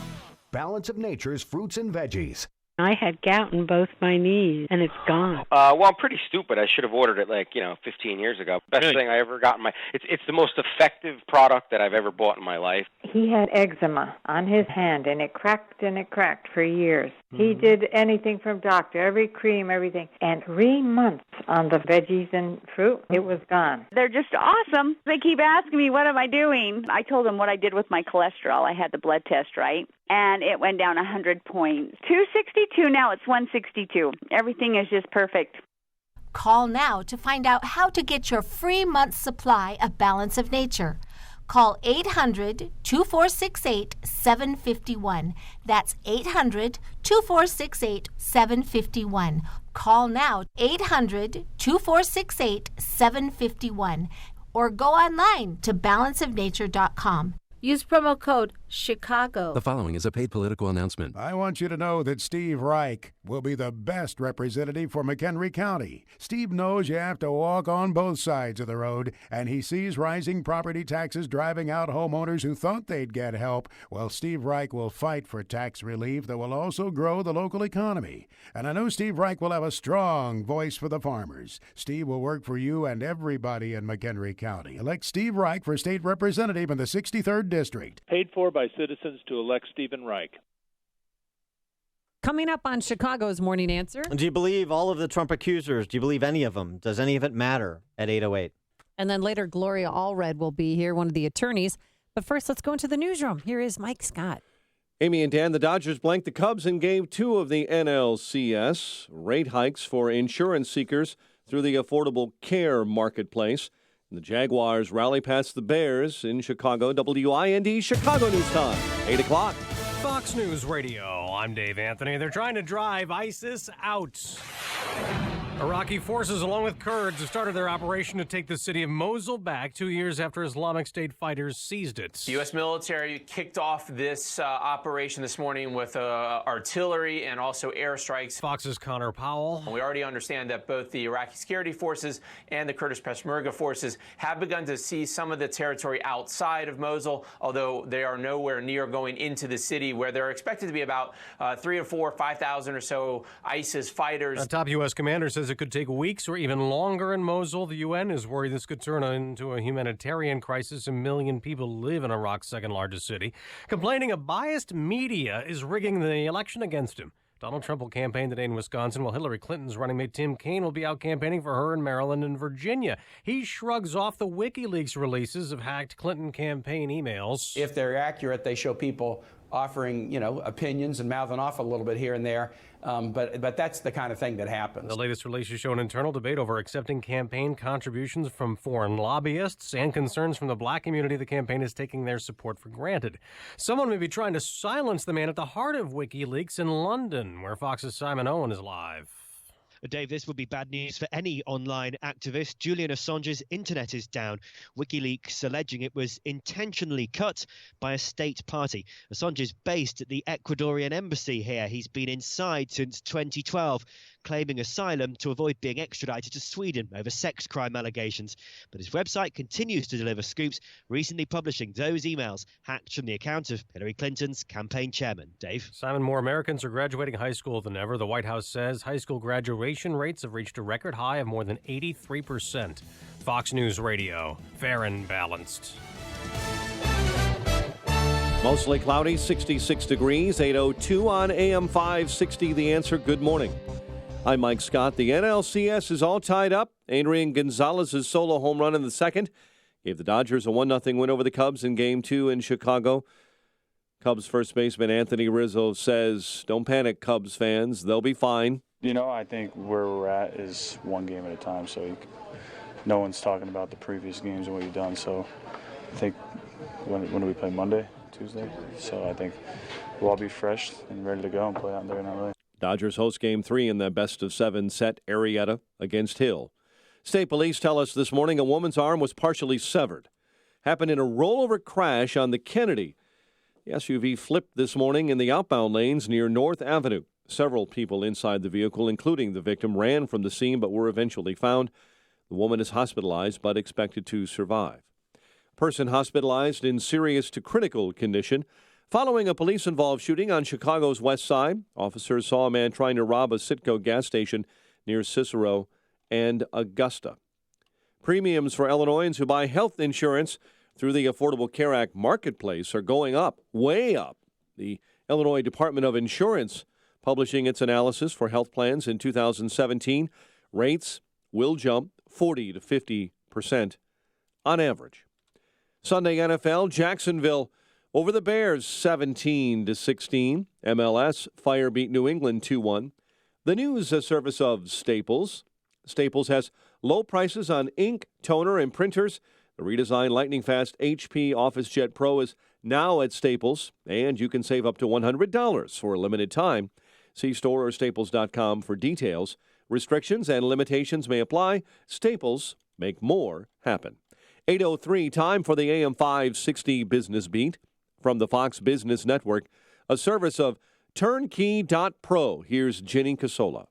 Balance of Nature's fruits and veggies. I had gout in both my knees, and it's gone. Well, I'm pretty stupid. I should have ordered it 15 years ago. Best thing I ever got in my... It's the most effective product that I've ever bought in my life. He had eczema on his hand, and it cracked for years. He did anything from doctor, every cream, everything. And 3 months on the veggies and fruit, it was gone. They're just awesome. They keep asking me, what am I doing? I told them what I did with my cholesterol. I had the blood test, right? And it went down 100 points. 262, now it's 162. Everything is just perfect. Call now to find out how to get your free month's supply of Balance of Nature. Call 800-2468-751. That's 800-2468-751. Call now, 800-2468-751. Or go online to balanceofnature.com. Use promo code Chicago. The following is a paid political announcement. I want you to know that Steve Reich will be the best representative for McHenry County. Steve knows you have to walk on both sides of the road, and he sees rising property taxes driving out homeowners who thought they'd get help. Well, Steve Reich will fight for tax relief that will also grow the local economy. And I know Steve Reich will have a strong voice for the farmers. Steve will work for you and everybody in McHenry County. Elect Steve Reich for state representative in the 63rd District. Paid for by citizens to elect Stephen Reich. Coming up on Chicago's Morning Answer. Do you believe all of the Trump accusers? Do you believe any of them? Does any of it matter at 8:08? And then later, Gloria Allred will be here, one of the attorneys. But first, let's go into the newsroom. Here is Mike Scott. Amy and Dan, the Dodgers blanked the Cubs in Game 2 of the NLCS. Rate hikes for insurance seekers through the Affordable Care Marketplace. And the Jaguars rally past the Bears in Chicago. WIND Chicago News Time, 8 o'clock. Fox News Radio, I'm Dave Anthony. They're trying to drive ISIS out. Iraqi forces, along with Kurds, have started their operation to take the city of Mosul back 2 years after Islamic State fighters seized it. The U.S. military kicked off this operation this morning with artillery and also airstrikes. Fox's Connor Powell. We already understand that both the Iraqi security forces and the Kurdish Peshmerga forces have begun to seize some of the territory outside of Mosul, although they are nowhere near going into the city, where there are expected to be about 3,000 or 4,000 or 5,000 or so ISIS fighters. A top U.S. commander says it could take weeks or even longer in Mosul. The UN is worried this could turn into a humanitarian crisis. 1 million people live in Iraq's second largest city, complaining a biased media is rigging the election against him. Donald Trump will campaign today in Wisconsin, while Hillary Clinton's running mate Tim Kaine will be out campaigning for her in Maryland and Virginia. He shrugs off the WikiLeaks releases of hacked Clinton campaign emails. If they're accurate, they show people offering, opinions and mouthing off a little bit here and there. But that's the kind of thing that happens. The latest releases show an internal debate over accepting campaign contributions from foreign lobbyists and concerns from the black community the campaign is taking their support for granted. Someone may be trying to silence the man at the heart of WikiLeaks in London, where Fox's Simon Owen is live. Dave, this would be bad news for any online activist. Julian Assange's internet is down. WikiLeaks alleging it was intentionally cut by a state party. Assange is based at the Ecuadorian embassy here. He's been inside since 2012, claiming asylum to avoid being extradited to Sweden over sex crime allegations. But his website continues to deliver scoops, recently publishing those emails hacked from the account of Hillary Clinton's campaign chairman. Dave? Simon, more Americans are graduating high school than ever. The White House says high school graduation rates have reached a record high of more than 83%. Fox News Radio, fair and balanced. Mostly cloudy, 66 degrees, 8:02 on AM 560. The Answer. Good morning. I'm Mike Scott. The NLCS is all tied up. Adrian Gonzalez's solo home run in the second gave the Dodgers a 1-0 win over the Cubs in Game 2 in Chicago. Cubs first baseman Anthony Rizzo says, "Don't panic, Cubs fans. They'll be fine." I think where we're at is one game at a time, so no one's talking about the previous games and what you've done. So I think when do we play? Monday, Tuesday? So I think we'll all be fresh and ready to go and play out there in LA. Dodgers host Game 3 in the best-of-7 set, Arrieta against Hill. State police tell us this morning a woman's arm was partially severed. Happened in a rollover crash on the Kennedy. The SUV flipped this morning in the outbound lanes near North Avenue. Several people inside the vehicle, including the victim, ran from the scene but were eventually found. The woman is hospitalized but expected to survive. Person hospitalized in serious to critical condition following a police-involved shooting on Chicago's west side. Officers saw a man trying to rob a Citgo gas station near Cicero and Augusta. Premiums for Illinoisans who buy health insurance through the Affordable Care Act marketplace are going up, way up. The Illinois Department of Insurance publishing its analysis for health plans in 2017. Rates will jump 40 to 50% on average. Sunday NFL, Jacksonville over the Bears 17-16. MLS, Fire beat New England 2-1. The news a service of Staples. Staples has low prices on ink, toner, and printers. The redesigned lightning-fast HP OfficeJet Pro is now at Staples, and you can save up to $100 for a limited time. See store or staples.com for details. Restrictions and limitations may apply. Staples, make more happen. 8:03, time for the AM 560 Business Beat from the Fox Business Network, a service of Turnkey.pro. Here's Jenny Casola.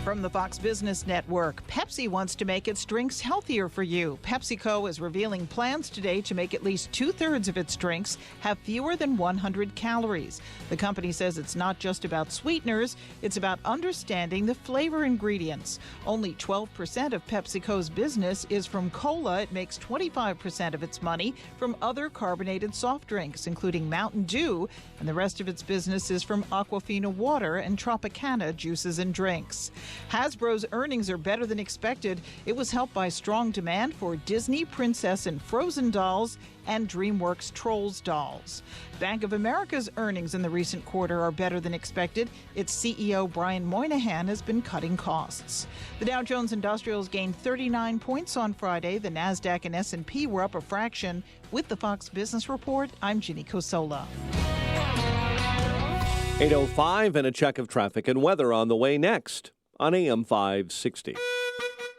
From the Fox Business Network, Pepsi wants to make its drinks healthier for you. PepsiCo is revealing plans today to make at least 2/3 of its drinks have fewer than 100 calories. The company says it's not just about sweeteners, it's about understanding the flavor ingredients. Only 12% of PepsiCo's business is from cola. It makes 25% of its money from other carbonated soft drinks, including Mountain Dew, and the rest of its business is from Aquafina water and Tropicana juices and drinks. Hasbro's earnings are better than expected. It was helped by strong demand for Disney Princess and Frozen dolls and DreamWorks Trolls dolls. Bank of America's earnings in the recent quarter are better than expected. Its CEO Brian Moynihan has been cutting costs. The Dow Jones Industrials gained 39 points on Friday. The Nasdaq and S&P were up a fraction. With the Fox Business Report, I'm Ginny Cosola. 8:05 and a check of traffic and weather on the way next on AM 560.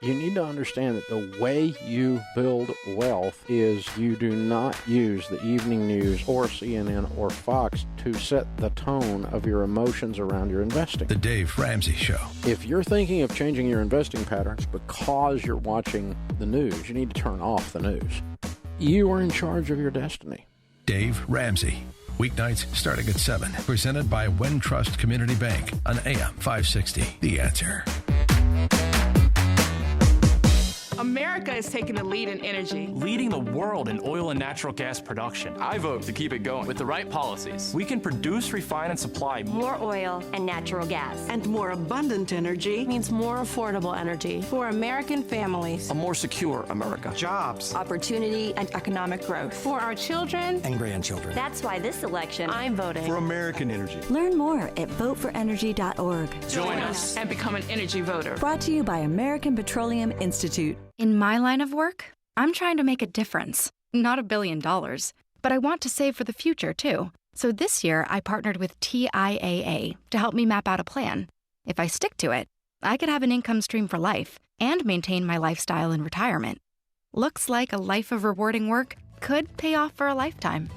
You need to understand that the way you build wealth is you do not use the evening news or CNN or Fox to set the tone of your emotions around your investing. The Dave Ramsey Show. If you're thinking of changing your investing patterns because you're watching the news, you need to turn off the news. You are in charge of your destiny. Dave Ramsey. Weeknights starting at 7. Presented by Wintrust Community Bank on AM 560. The Answer. America is taking the lead in energy. Leading the world in oil and natural gas production. I vote to keep it going. With the right policies, we can produce, refine, and supply more oil and natural gas. And more abundant energy means more affordable energy for American families. A more secure America. Jobs. Opportunity and economic growth. For our children and grandchildren. That's why this election, I'm voting for American energy. Learn more at voteforenergy.org. Join us and become an energy voter. Brought to you by American Petroleum Institute. In my line of work, I'm trying to make a difference. Not $1 billion, but I want to save for the future, too. So this year, I partnered with TIAA to help me map out a plan. If I stick to it, I could have an income stream for life and maintain my lifestyle in retirement. Looks like a life of rewarding work could pay off for a lifetime.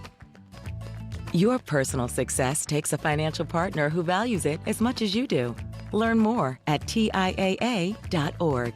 Your personal success takes a financial partner who values it as much as you do. Learn more at TIAA.org.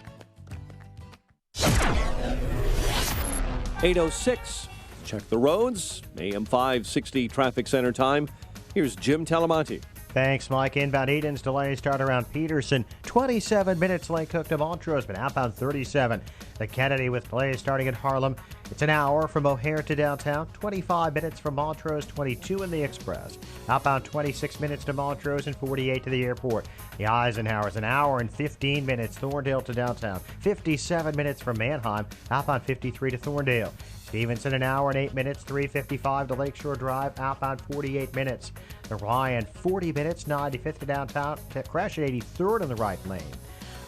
8:06. Check the roads. AM 560 traffic center time. Here's Jim Talamonte. Thanks, Mike. Inbound Edens delays start around Peterson. 27 minutes Lake Cook to Montrose, but outbound 37. The Kennedy with delays starting at Harlem. It's an hour from O'Hare to downtown. 25 minutes from Montrose, 22 in the Express. Outbound 26 minutes to Montrose and 48 to the airport. The Eisenhower's an hour and 15 minutes. Thorndale to downtown. 57 minutes from Manheim. Outbound 53 to Thorndale. Stevenson, an hour and 8 minutes, 3:55 to Lakeshore Drive, outbound 48 minutes. The Ryan, 40 minutes, 95th to downtown, crash at 83rd on the right lane.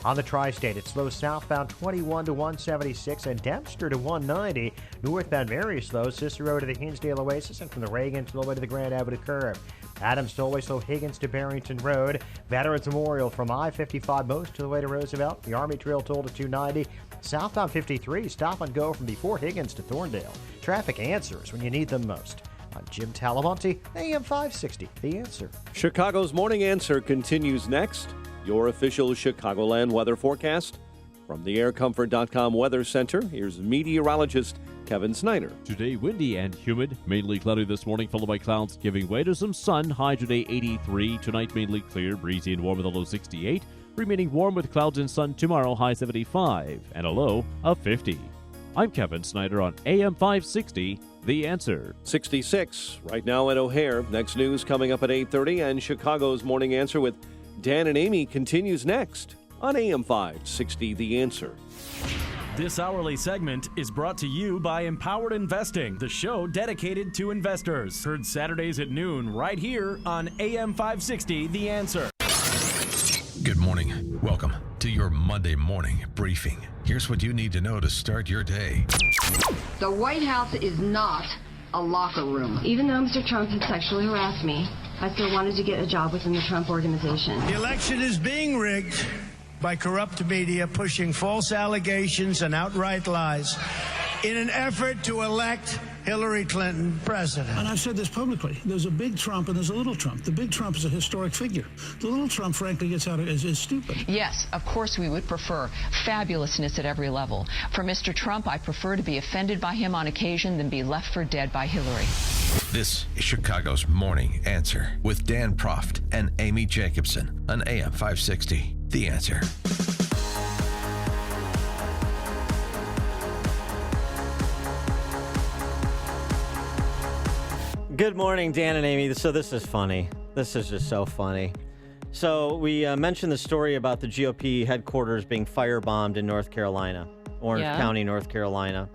On the Tri-State, it slows southbound 21 to 176 and Dempster to 190. Northbound very slow, Cicero to the Hinsdale Oasis and from the Reagan to the way to the Grand Avenue curve. Adams to always slow Higgins to Barrington Road. Veterans Memorial from I-55 most to the way to Roosevelt. The Army Trail toll to 290. Southbound 53, stop and go from before Higgins to Thorndale. Traffic answers when you need them most. I'm Jim Talamonte, AM 560, The Answer. Chicago's Morning Answer continues next. Your official Chicagoland weather forecast. From the AirComfort.com Weather Center, here's meteorologist Kevin Snyder. Today, windy and humid. Mainly cloudy this morning, followed by clouds giving way to some sun. High today, 83. Tonight, mainly clear, breezy and warm with a low 68. Remaining warm with clouds and sun tomorrow, high 75. And a low of 50. I'm Kevin Snyder on AM 560, The Answer. 66 right now at O'Hare. Next news coming up at 8:30. And Chicago's Morning Answer with Dan and Amy continues next on AM 560, The Answer. This hourly segment is brought to you by Empowered Investing, the show dedicated to investors. Heard Saturdays at noon right here on AM 560, The Answer. Good morning. Welcome to your Monday morning briefing. Here's what you need to know to start your day. The White House is not a locker room. Even though Mr. Trump had sexually harassed me, I still wanted to get a job within the Trump Organization. The election is being rigged by corrupt media pushing false allegations and outright lies in an effort to elect Hillary Clinton president. And I've said this publicly. There's a big Trump and there's a little Trump. The big Trump is a historic figure. The little Trump, frankly, gets out of is stupid. Yes, of course we would prefer fabulousness at every level. For Mr. Trump, I prefer to be offended by him on occasion than be left for dead by Hillary. This is Chicago's Morning Answer with Dan Proft and Amy Jacobson on AM 560. The Answer. Good morning, Dan and Amy. So this is funny. This is just so funny. So we mentioned the story about the GOP headquarters being firebombed in North Carolina, Orange County, North Carolina.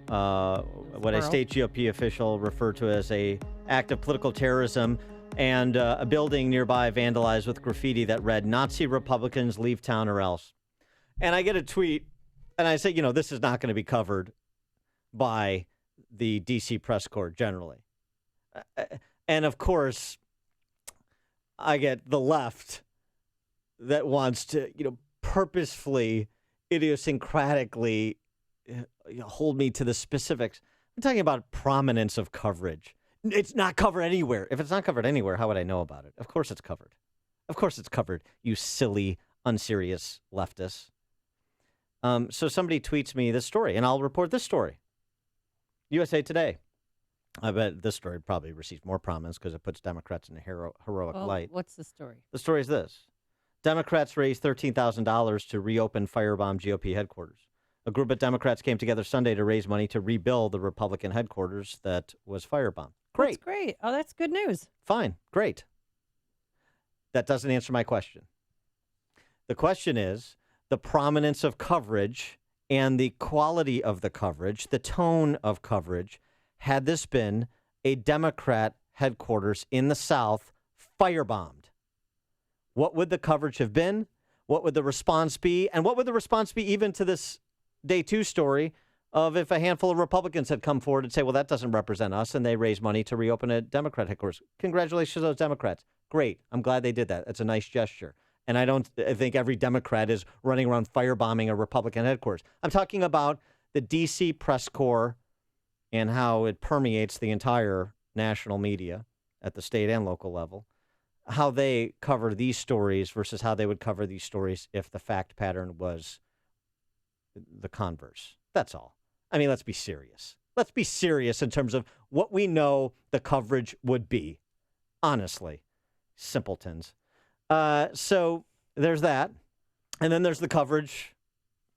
What a state GOP official referred to as a act of political terrorism, and a building nearby vandalized with graffiti that read, "Nazi Republicans leave town or else." And I get a tweet, and I say, this is not going to be covered by the D.C. press corps generally. And of course, I get the left that wants to, purposefully, idiosyncratically hold me to the specifics. I'm talking about prominence of coverage. It's not covered anywhere. If it's not covered anywhere, how would I know about it? Of course it's covered. Of course it's covered, you silly, unserious leftists. So somebody tweets me this story, and I'll report this story. USA Today. I bet this story probably receives more prominence because it puts Democrats in a heroic light. What's the story? The story is this. Democrats raised $13,000 to reopen firebomb GOP headquarters. A group of Democrats came together Sunday to raise money to rebuild the Republican headquarters that was firebombed. Great. That's great. Oh, that's good news. Fine. Great. That doesn't answer my question. The question is the prominence of coverage and the quality of the coverage, the tone of coverage. Had this been a Democrat headquarters in the South firebombed, what would the coverage have been? What would the response be? And what would the response be even to this day two story of if a handful of Republicans had come forward and say, well, that doesn't represent us, and they raised money to reopen a Democrat headquarters? Congratulations to those Democrats. Great. I'm glad they did that. It's a nice gesture. And I think every Democrat is running around firebombing a Republican headquarters. I'm talking about the D.C. press corps and how it permeates the entire national media at the state and local level, how they cover these stories versus how they would cover these stories if the fact pattern was the converse. That's all. I mean, let's be serious. Let's be serious in terms of what we know the coverage would be. Honestly, simpletons. So there's that. And then there's the coverage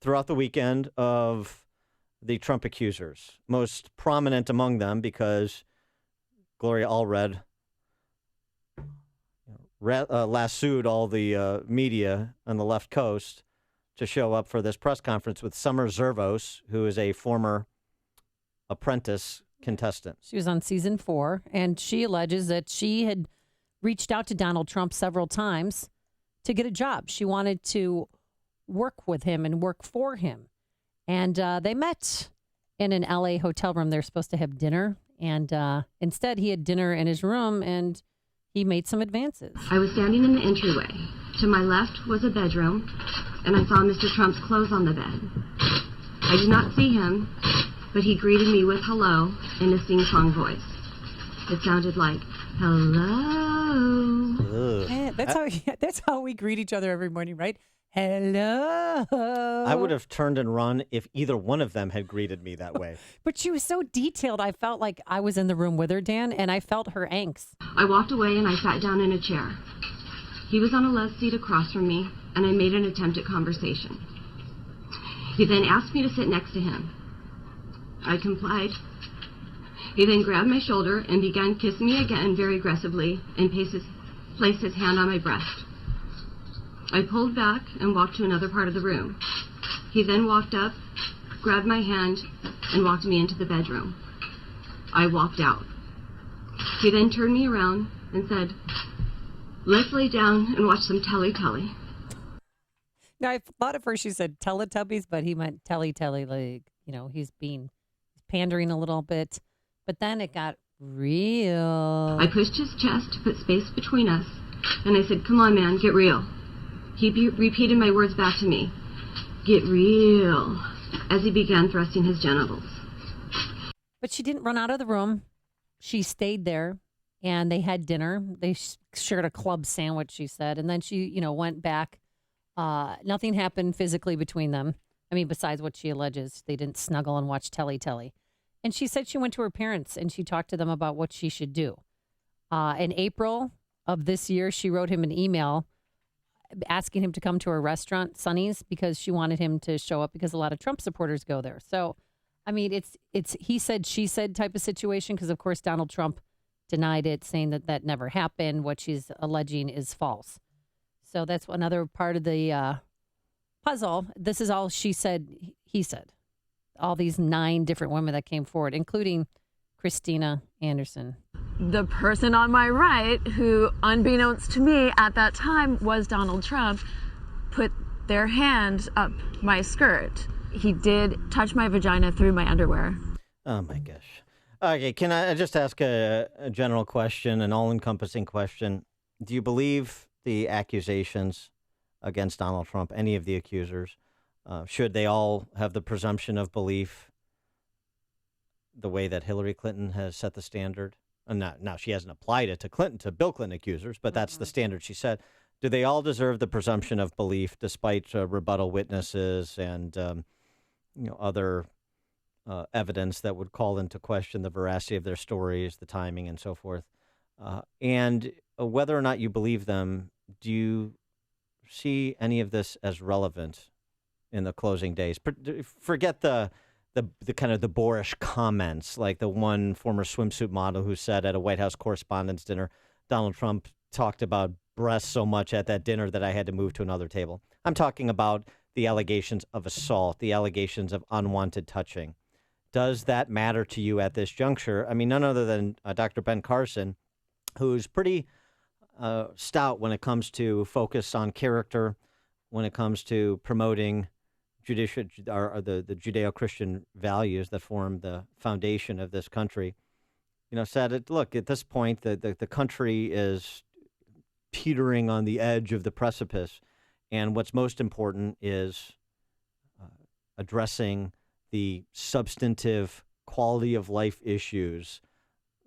throughout the weekend of the Trump accusers, most prominent among them because Gloria Allred lassoed all the media on the left coast to show up for this press conference with Summer Zervos, who is a former Apprentice contestant. She was on season 4, and she alleges that she had reached out to Donald Trump several times to get a job. She wanted to work with him and work for him. And they met in an L.A. hotel room. They're supposed to have dinner. And instead, he had dinner in his room, and he made some advances. I was standing in the entryway. To my left was a bedroom, and I saw Mr. Trump's clothes on the bed. I did not see him, but he greeted me with hello in a sing-song voice. It sounded like, hello. That's how we greet each other every morning, right? Hello. I would have turned and run if either one of them had greeted me that way. But she was so detailed. I felt like I was in the room with her, Dan, and I felt her angst. I walked away and I sat down in a chair. He was on a love seat across from me, and I made an attempt at conversation. He then asked me to sit next to him. I complied. He then grabbed my shoulder and began kissing me again very aggressively and placed his hand on my breast. I pulled back and walked to another part of the room. He then walked up, grabbed my hand, and walked me into the bedroom. I walked out. He then turned me around and said, let's lay down and watch some telly. I thought at first she said Teletubbies, but he meant Telly, like, he's pandering a little bit. But then it got real. I pushed his chest to put space between us, and I said, "Come on, man, get real." He repeated my words back to me, "Get real," as he began thrusting his genitals. But she didn't run out of the room. She stayed there, and they had dinner. They shared a club sandwich, she said, and then she, went back. Nothing happened physically between them. I mean, besides what she alleges, they didn't snuggle and watch Telly. And she said she went to her parents and she talked to them about what she should do. In April of this year, she wrote him an email asking him to come to her restaurant, Sonny's, because she wanted him to show up because a lot of Trump supporters go there. So, I mean, it's he said, she said type of situation because, of course, Donald Trump denied it, saying that never happened. What she's alleging is false. So that's another part of the puzzle. This is all she said, he said. All these 9 different women that came forward, including Christina Anderson. The person on my right, who, unbeknownst to me at that time, was Donald Trump, put their hand up my skirt. He did touch my vagina through my underwear. Oh, my gosh. Okay, can I just ask a general question, an all-encompassing question? Do you believe the accusations against Donald Trump, any of the accusers? Should they all have the presumption of belief the way that Hillary Clinton has set the standard? Now, she hasn't applied it to Bill Clinton accusers, but that's the standard she set. Do they all deserve the presumption of belief despite rebuttal witnesses and other evidence that would call into question the veracity of their stories, the timing, and so forth? And whether or not you believe them, do you see any of this as relevant in the closing days? Forget the kind of the boorish comments, like the one former swimsuit model who said at a White House Correspondents' Dinner, Donald Trump talked about breasts so much at that dinner that I had to move to another table. I'm talking about the allegations of assault, the allegations of unwanted touching. Does that matter to you at this juncture? I mean, none other than Dr. Ben Carson, who's pretty stout when it comes to focus on character, when it comes to promoting the Judeo-Christian values that form the foundation of this country, said, look, at this point, the country is teetering on the edge of the precipice, and what's most important is addressing the substantive quality of life issues,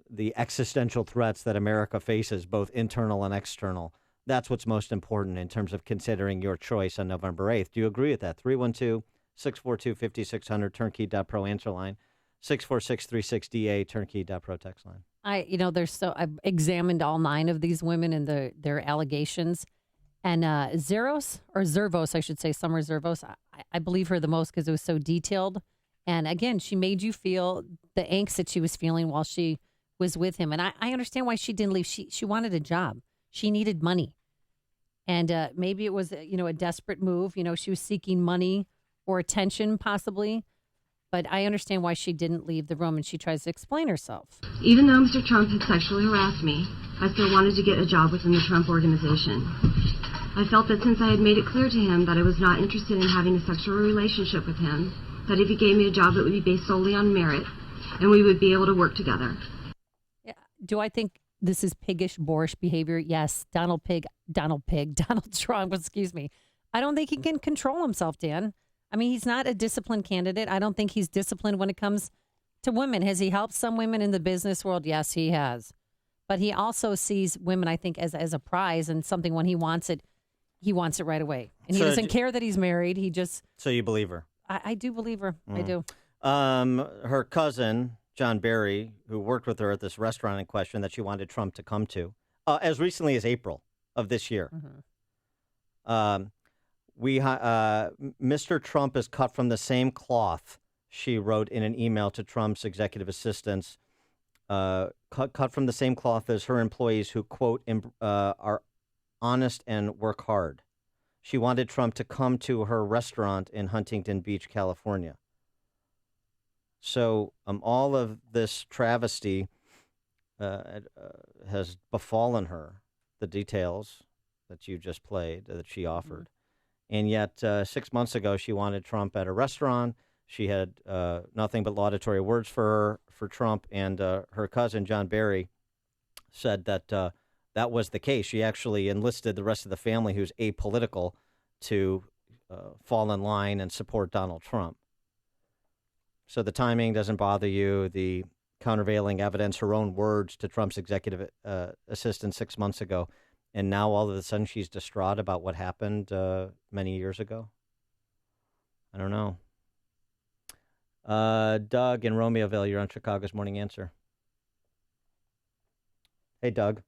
the existential threats that America faces, both internal and external. That's what's most important in terms of considering your choice on November 8th. Do you agree with that? 312-642-5600, turnkey.pro answer line, 646-36DA, turnkey.pro text line. I've examined all 9 of these women and their allegations. And Zervos, I should say, Summer Zervos, I believe her the most because it was so detailed. And again, she made you feel the angst that she was feeling while she was with him. And I understand why she didn't leave. She wanted a job. She needed money. And maybe it was, a desperate move. She was seeking money or attention, possibly. But I understand why she didn't leave the room, and she tries to explain herself. Even though Mr. Trump had sexually harassed me, I still wanted to get a job within the Trump organization. I felt that since I had made it clear to him that I was not interested in having a sexual relationship with him, that if he gave me a job, it would be based solely on merit, and we would be able to work together. Yeah. Do I think this is piggish, boorish behavior? Yes. Donald Trump, excuse me. I don't think he can control himself, Dan. I mean, he's not a disciplined candidate. I don't think he's disciplined when it comes to women. Has he helped some women in the business world? Yes, he has. But he also sees women, I think, as a prize and something when he wants it right away. And he doesn't care that he's married. He just... So you believe her? I do believe her. I do. Her cousin, John Barry, who worked with her at this restaurant in question that she wanted Trump to come to, as recently as April of this year. Mm-hmm. Mr. Trump is cut from the same cloth, she wrote in an email to Trump's executive assistants, cut from the same cloth as her employees who, quote, are honest and work hard. She wanted Trump to come to her restaurant in Huntington Beach, California. So all of this travesty has befallen her, the details that you just played, that she offered. And yet 6 months ago, she wanted Trump at a restaurant. She had nothing but laudatory words for Trump. And her cousin, John Barry, said that that was the case. She actually enlisted the rest of the family who's apolitical to fall in line and support Donald Trump. So the timing doesn't bother you. The countervailing evidence, her own words to Trump's executive assistant 6 months ago. And now all of a sudden she's distraught about what happened many years ago. I don't know. Doug in Romeoville, you're on Chicago's Morning Answer. Hey, Doug.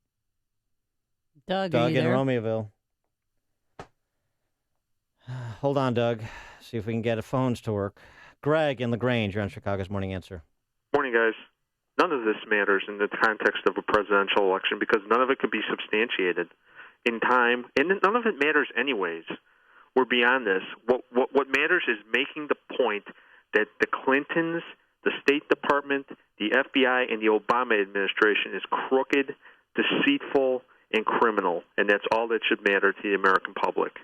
Doug in there? Romeoville. Hold on, Doug. See if we can get phones to work. Greg in LaGrange, you're on Chicago's Morning Answer. Morning, guys. None of this matters in the context of a presidential election because none of it could be substantiated in time, and none of it matters anyways. We're beyond this. What matters is making the point that the Clintons, the State Department, the FBI, and the Obama administration is crooked, deceitful, and criminal, and that's all that should matter to the American public.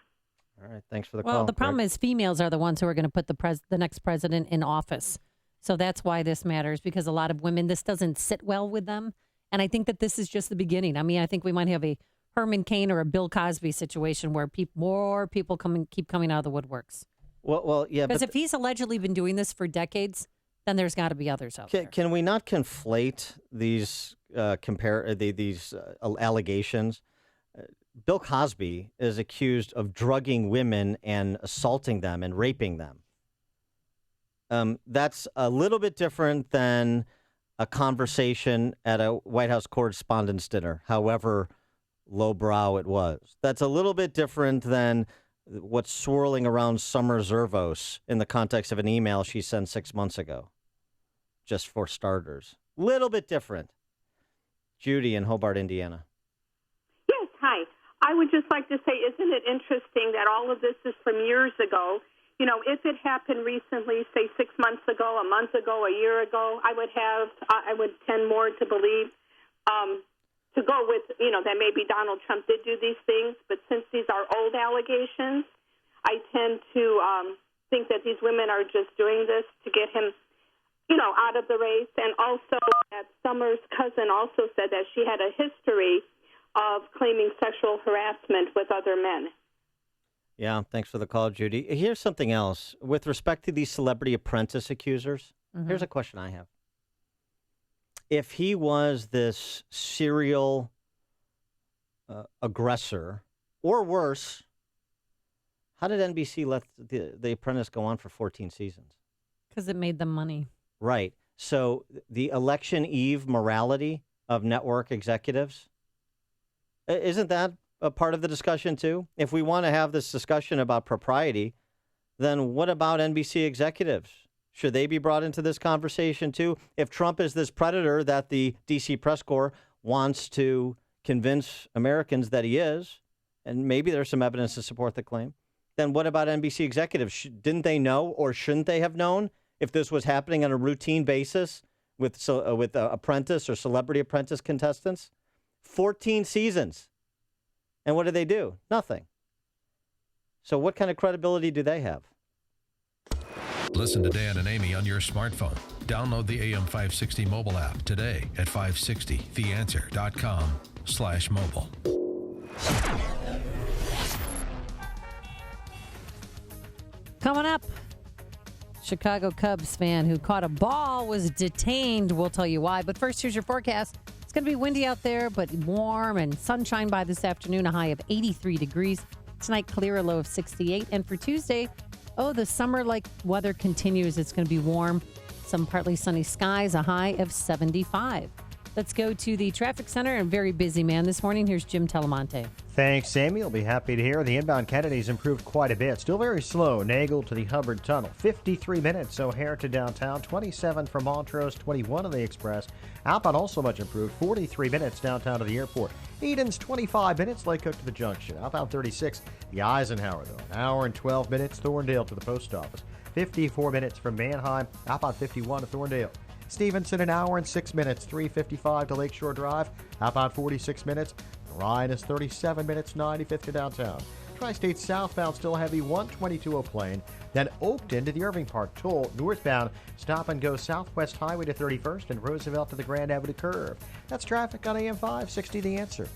All right, thanks for the call. Well, the problem Greg. is females are the ones who are going to put the next president in office. So that's why this matters, because a lot of women, this doesn't sit well with them. And I think that this is just the beginning. I mean, I think we might have a Herman Cain or a Bill Cosby situation where more people keep coming out of the woodworks. Well, yeah. Because if he's allegedly been doing this for decades, then there's got to be others out there. Can we not conflate these allegations? Bill Cosby is accused of drugging women and assaulting them and raping them. That's a little bit different than a conversation at a White House Correspondents' Dinner, however lowbrow it was. That's a little bit different than what's swirling around Summer Zervos in the context of an email she sent 6 months ago, just for starters. Little bit different. Judy in Hobart, Indiana. Yes, hi. I would just like to say, isn't it interesting that all of this is from years ago? You know, if it happened recently, say 6 months ago, a month ago, a year ago, I would tend more to believe, to go with, that maybe Donald Trump did do these things. But since these are old allegations, I tend to think that these women are just doing this to get him, out of the race. And also that Summer's cousin also said that she had a history of claiming sexual harassment with other men. Yeah, thanks for the call, Judy. Here's something else. With respect to these Celebrity Apprentice accusers, here's a question I have. If he was this serial aggressor, or worse, how did NBC let the Apprentice go on for 14 seasons? Because it made them money. Right. So the election eve morality of network executives, isn't that a part of the discussion too? If we want to have this discussion about propriety, then what about NBC executives? Should they be brought into this conversation too? If Trump is this predator that the D.C. press corps wants to convince Americans that he is, and maybe there's some evidence to support the claim, then what about NBC executives? Didn't they know, or shouldn't they have known, if this was happening on a routine basis with apprentice or Celebrity Apprentice contestants? 14 seasons. And what do they do? Nothing. So what kind of credibility do they have? Listen to Dan and Amy on your smartphone. Download the AM 560 mobile app today at 560theanswer.com/mobile. Coming up, Chicago Cubs fan who caught a ball was detained. We'll tell you why. But first, here's your forecast. It's going to be windy out there, but warm and sunshine by this afternoon, a high of 83 degrees. Tonight, clear, a low of 68. And for Tuesday, the summer-like weather continues. It's going to be warm, some partly sunny skies, a high of 75. Let's go to the traffic center. A very busy man this morning. Here's Jim Telemonte. Thanks, Sammy. You'll be happy to hear the inbound Kennedy's improved quite a bit. Still very slow. Nagel to the Hubbard Tunnel. 53 minutes O'Hare to downtown. 27 from Montrose. 21 on the Express. Outbound also much improved. 43 minutes downtown to the airport. Eden's 25 minutes. Lake Cook to the junction. Outbound 36. The Eisenhower, though. An hour and 12 minutes. Thorndale to the post office. 54 minutes from Manheim. Outbound 51 to Thorndale. Stevenson, an hour and 6 minutes. 3:55 to Lakeshore Drive. Outbound 46 minutes. Ryan is 37 minutes, 95th to downtown. Tri-State southbound still heavy 122 O'Plain. Then Oakton to the Irving Park toll. Northbound, stop and go Southwest Highway to 31st and Roosevelt to the Grand Avenue curve. That's traffic on AM 560 The Answer.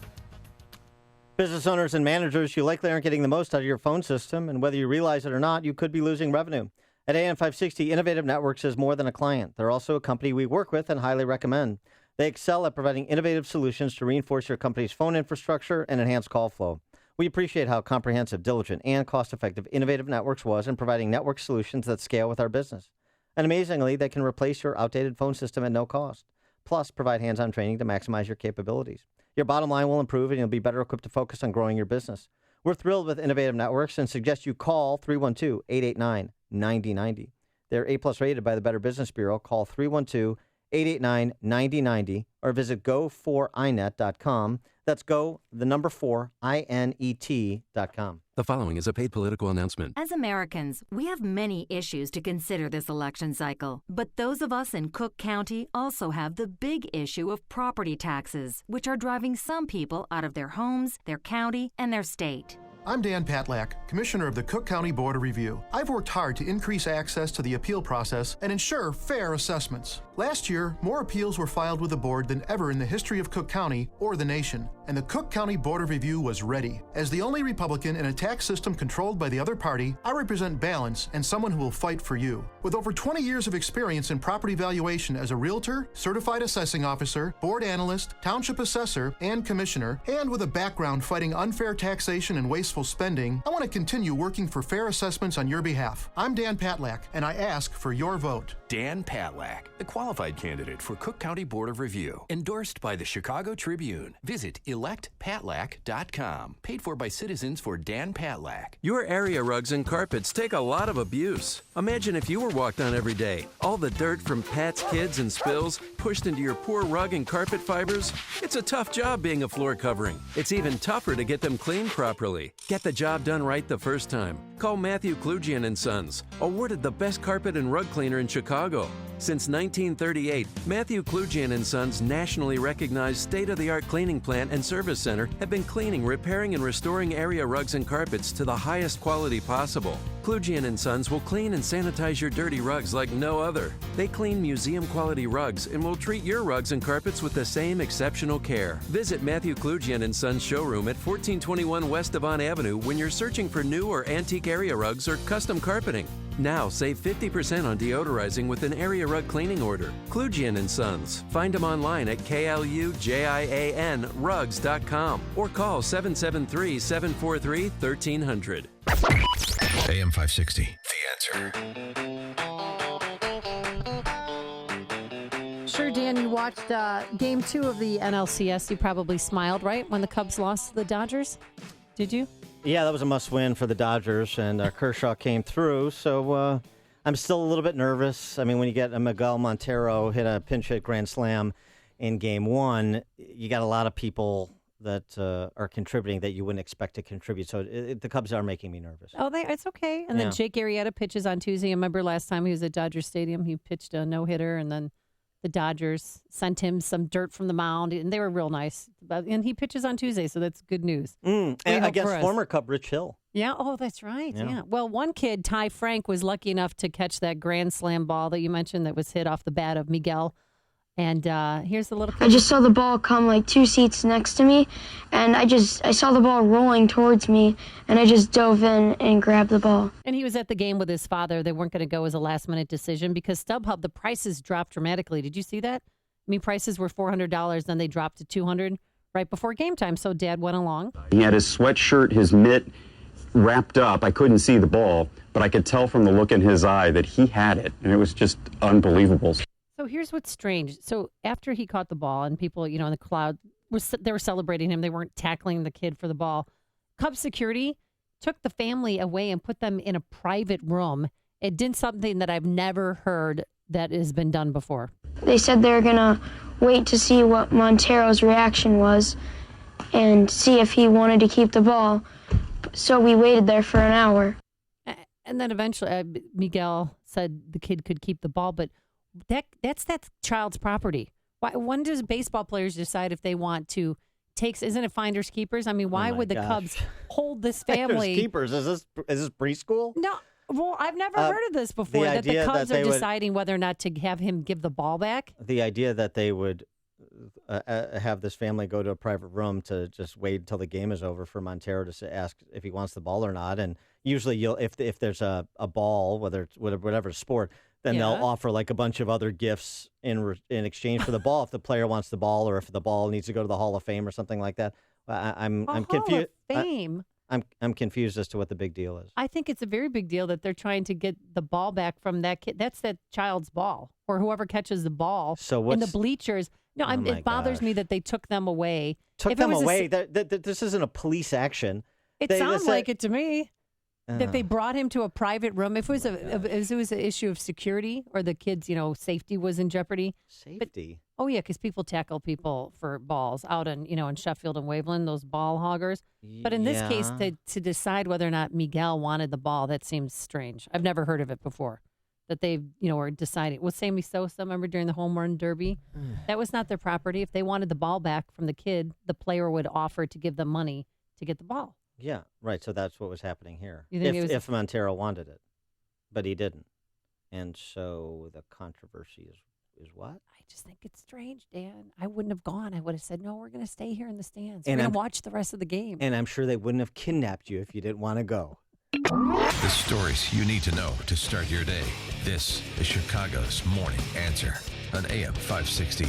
Business owners and managers, you likely aren't getting the most out of your phone system, and whether you realize it or not, you could be losing revenue. At AM 560, Innovative Networks is more than a client. They're also a company we work with and highly recommend. They excel at providing innovative solutions to reinforce your company's phone infrastructure and enhance call flow. We appreciate how comprehensive, diligent, and cost-effective Innovative Networks was in providing network solutions that scale with our business. And amazingly, they can replace your outdated phone system at no cost, plus provide hands-on training to maximize your capabilities. Your bottom line will improve, and you'll be better equipped to focus on growing your business. We're thrilled with Innovative Networks and suggest you call 312-889-9090. They're A+ rated by the Better Business Bureau. Call 312-889-9090 or visit go4inet.com. That's go, the number 4, INET.com. The following is a paid political announcement. As Americans, we have many issues to consider this election cycle. But those of us in Cook County also have the big issue of property taxes, which are driving some people out of their homes, their county, and their state. I'm Dan Patlak, Commissioner of the Cook County Board of Review. I've worked hard to increase access to the appeal process and ensure fair assessments. Last year, more appeals were filed with the board than ever in the history of Cook County or the nation, and the Cook County Board of Review was ready. As the only Republican in a tax system controlled by the other party, I represent balance and someone who will fight for you. With over 20 years of experience in property valuation as a realtor, certified assessing officer, board analyst, township assessor, and commissioner, and with a background fighting unfair taxation and wasteful spending, I want to continue working for fair assessments on your behalf. I'm Dan Patlak, and I ask for your vote. Dan Patlak, the qualified candidate for Cook County Board of Review, endorsed by the Chicago Tribune. Visit electpatlak.com. Paid for by citizens for Dan Patlak. Your area rugs and carpets take a lot of abuse. Imagine if you were walked on every day. All the dirt from pets, kids, and spills pushed into your poor rug and carpet fibers. It's a tough job being a floor covering. It's even tougher to get them cleaned properly. Get the job done right the first time. Call Matthew Klugian and Sons, awarded the best carpet and rug cleaner in Chicago. Since 1938, Matthew Klugian and Sons nationally recognized state-of-the-art cleaning plant and service center have been cleaning, repairing, and restoring area rugs and carpets to the highest quality possible. Klugian and Sons will clean and sanitize your dirty rugs like no other. They clean museum-quality rugs and will treat your rugs and carpets with the same exceptional care. Visit Matthew Klugian and Sons showroom at 1421 West Devon Avenue when you're searching for new or antique area rugs or custom carpeting. Now save 50% on deodorizing with an area rug cleaning order. Klugian and Sons. Find them online at KLUJIANrugs.com or call 773-743-1300. AM 560, The Answer. Sure, Dan, you watched Game 2 of the NLCS. You probably smiled, right, when the Cubs lost to the Dodgers? Did you? Yeah, that was a must-win for the Dodgers, and Kershaw came through, so I'm still a little bit nervous. I mean, when you get a Miguel Montero hit a pinch-hit grand slam in Game 1, you got a lot of people that are contributing that you wouldn't expect to contribute, so the Cubs are making me nervous. Oh, it's okay. And then Jake Arrieta pitches on Tuesday. I remember last time he was at Dodger Stadium, he pitched a no-hitter, and then the Dodgers sent him some dirt from the mound, and they were real nice. And he pitches on Tuesday, so that's good news. And against former Cub Rich Hill. Yeah, oh, that's right. Yeah. Well, one kid, Ty Frank, was lucky enough to catch that grand slam ball that you mentioned that was hit off the bat of Miguel. And here's the little kid. I just saw the ball come like 2 seats next to me, and I saw the ball rolling towards me, and I just dove in and grabbed the ball. And he was at the game with his father. They weren't going to go as a last-minute decision because StubHub, the prices dropped dramatically. Did you see that? I mean, prices were $400, then they dropped to $200 right before game time, so Dad went along. He had his sweatshirt, his mitt wrapped up. I couldn't see the ball, but I could tell from the look in his eye that he had it, and it was just unbelievable. So here's what's strange. So after he caught the ball and people, in the crowd, they were celebrating him. They weren't tackling the kid for the ball. Cubs security took the family away and put them in a private room. It did something that I've never heard that has been done before. They said they were going to wait to see what Montero's reaction was and see if he wanted to keep the ball. So we waited there for an hour. And then eventually Miguel said the kid could keep the ball, but that's that child's property. When does baseball players decide if they want to isn't it finders keepers? I mean, why would the Cubs hold this family? Finders keepers. Is this preschool? No. Well, I've never heard of this before, that the Cubs are deciding whether or not to have him give the ball back. The idea that they would have this family go to a private room to just wait until the game is over for Montero to ask if he wants the ball or not. And usually if there's a ball, whether it's whatever sport, then they'll offer like a bunch of other gifts in exchange for the ball if the player wants the ball or if the ball needs to go to the Hall of Fame or something like that. I'm confused. Hall of Fame. I'm confused as to what the big deal is. I think it's a very big deal that they're trying to get the ball back from that kid. That's that child's ball, or whoever catches the ball in the bleachers. No, it bothers me that they took them away. Took them away? This isn't a police action. It sounds like it to me. That they brought him to a private room. If it was an issue of security or the kids, safety was in jeopardy. Safety? Because people tackle people for balls out in Sheffield and Waveland, those ball hoggers. But in this case, to decide whether or not Miguel wanted the ball, that seems strange. I've never heard of it before. That they, were deciding. With Sammy Sosa, remember during the home run derby? That was not their property. If they wanted the ball back from the kid, the player would offer to give them money to get the ball. Yeah, right. So that's what was happening here. You think if Montero wanted it, but he didn't. And so the controversy is what? I just think it's strange, Dan. I wouldn't have gone. I would have said, no, we're going to stay here in the stands. We're going to watch the rest of the game. And I'm sure they wouldn't have kidnapped you if you didn't want to go. The stories you need to know to start your day. This is Chicago's Morning Answer on AM 560.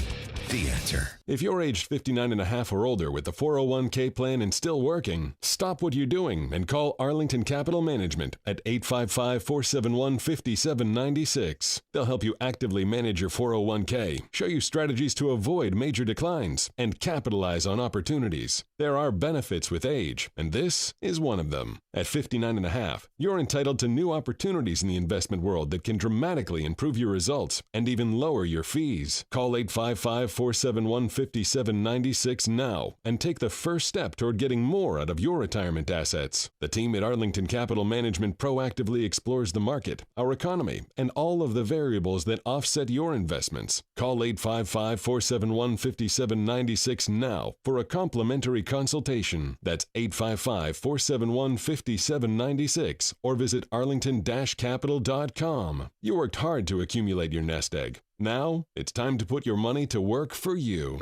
The Answer. If you're aged 59 and a half or older with the 401k plan and still working, stop what you're doing and call Arlington Capital Management at 855-471-5796. They'll help you actively manage your 401k, show you strategies to avoid major declines, and capitalize on opportunities. There are benefits with age, and this is one of them. At 59 and a half, you're entitled to new opportunities in the investment world that can dramatically improve your results and even lower your fees. Call 855-471-5796 now and take the first step toward getting more out of your retirement assets. The team at Arlington Capital Management proactively explores the market, our economy, and all of the variables that offset your investments. Call 855-471-5796 now for a complimentary consultation. That's 855-471-5796 or visit arlington-capital.com. You worked hard to accumulate your nest egg. Now, it's time to put your money to work for you.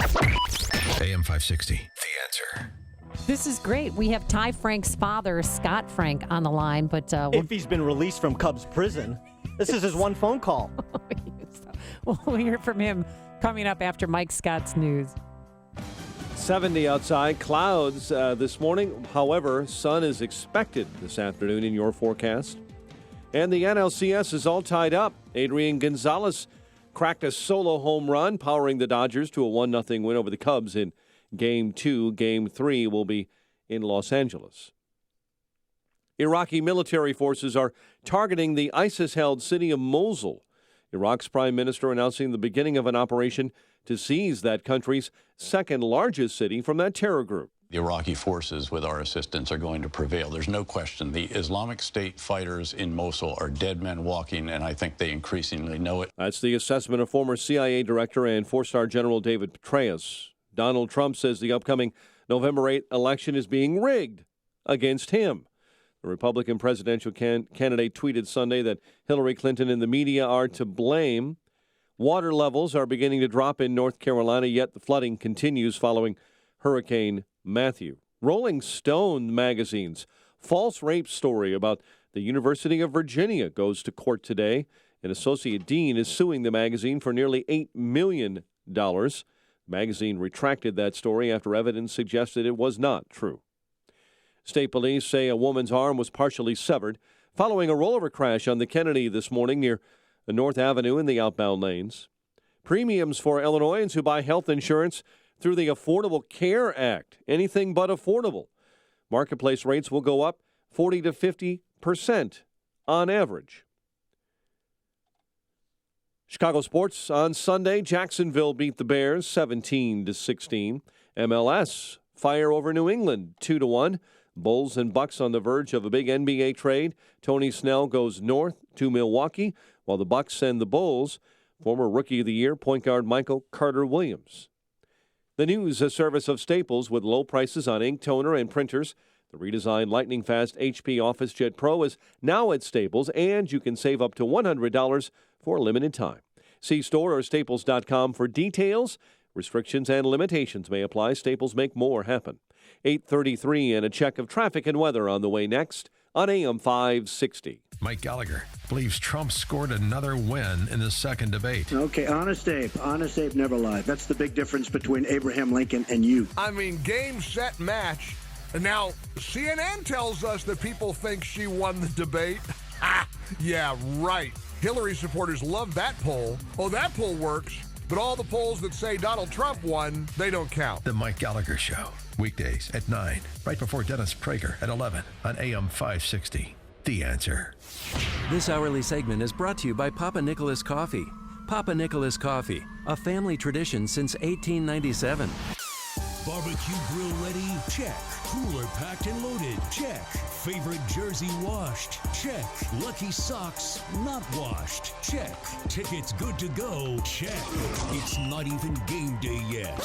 AM 560, The Answer. This is great. We have Ty Frank's father, Scott Frank, on the line. But if he's been released from Cubs prison, this is his one phone call. We'll hear from him coming up after Mike Scott's news. 70 outside, clouds this morning. However, sun is expected this afternoon in your forecast. And the NLCS is all tied up. Adrian Gonzalez cracked a solo home run, powering the Dodgers to a 1-0 win over the Cubs in Game 2. Game 3 will be in Los Angeles. Iraqi military forces are targeting the ISIS-held city of Mosul. Iraq's prime minister announcing the beginning of an operation to seize that country's second-largest city from that terror group. The Iraqi forces, with our assistance, are going to prevail. There's no question. The Islamic State fighters in Mosul are dead men walking, and I think they increasingly know it. That's the assessment of former CIA Director and four-star General David Petraeus. Donald Trump says the upcoming November 8 election is being rigged against him. The Republican presidential candidate tweeted Sunday that Hillary Clinton and the media are to blame. Water levels are beginning to drop in North Carolina, yet the flooding continues following Hurricane Matthew. Rolling Stone magazine's false rape story about the University of Virginia goes to court today. An associate dean is suing the magazine for nearly $8 million. The magazine retracted that story after evidence suggested it was not true. State police say a woman's arm was partially severed following a rollover crash on the Kennedy this morning near North Avenue in the outbound lanes. Premiums for Illinoisans who buy health insurance through the Affordable Care Act, anything but affordable. Marketplace rates will go up 40 to 50% on average. Chicago sports on Sunday. Jacksonville beat the Bears 17-16. MLS fire over New England 2-1. Bulls and Bucks on the verge of a big NBA trade. Tony Snell goes north to Milwaukee, while the Bucks send the Bulls former Rookie of the Year point guard Michael Carter-Williams. The news, a service of Staples with low prices on ink, toner, and printers. The redesigned lightning-fast HP OfficeJet Pro is now at Staples, and you can save up to $100 for a limited time. See store or staples.com for details. Restrictions and limitations may apply. Staples, make more happen. 8:33 and a check of traffic and weather on the way next on AM 560. Mike Gallagher believes Trump scored another win in the second debate. Okay, Honest Abe never lied. That's the big difference between Abraham Lincoln and you. I mean, game, set, match. And now CNN tells us that people think she won the debate. Yeah, right. Hillary supporters love that poll. Oh, that poll works. But all the polls that say Donald Trump won, they don't count. The Mike Gallagher Show, weekdays at 9, right before Dennis Prager at 11 on AM 560. The Answer. This hourly segment is brought to you by Papa Nicholas Coffee. Papa Nicholas Coffee, a family tradition since 1897. Barbecue grill ready? Check. Cooler packed and loaded? Check. Favorite jersey washed? Check. Lucky socks not washed? Check. Tickets good to go? Check. It's not even game day yet.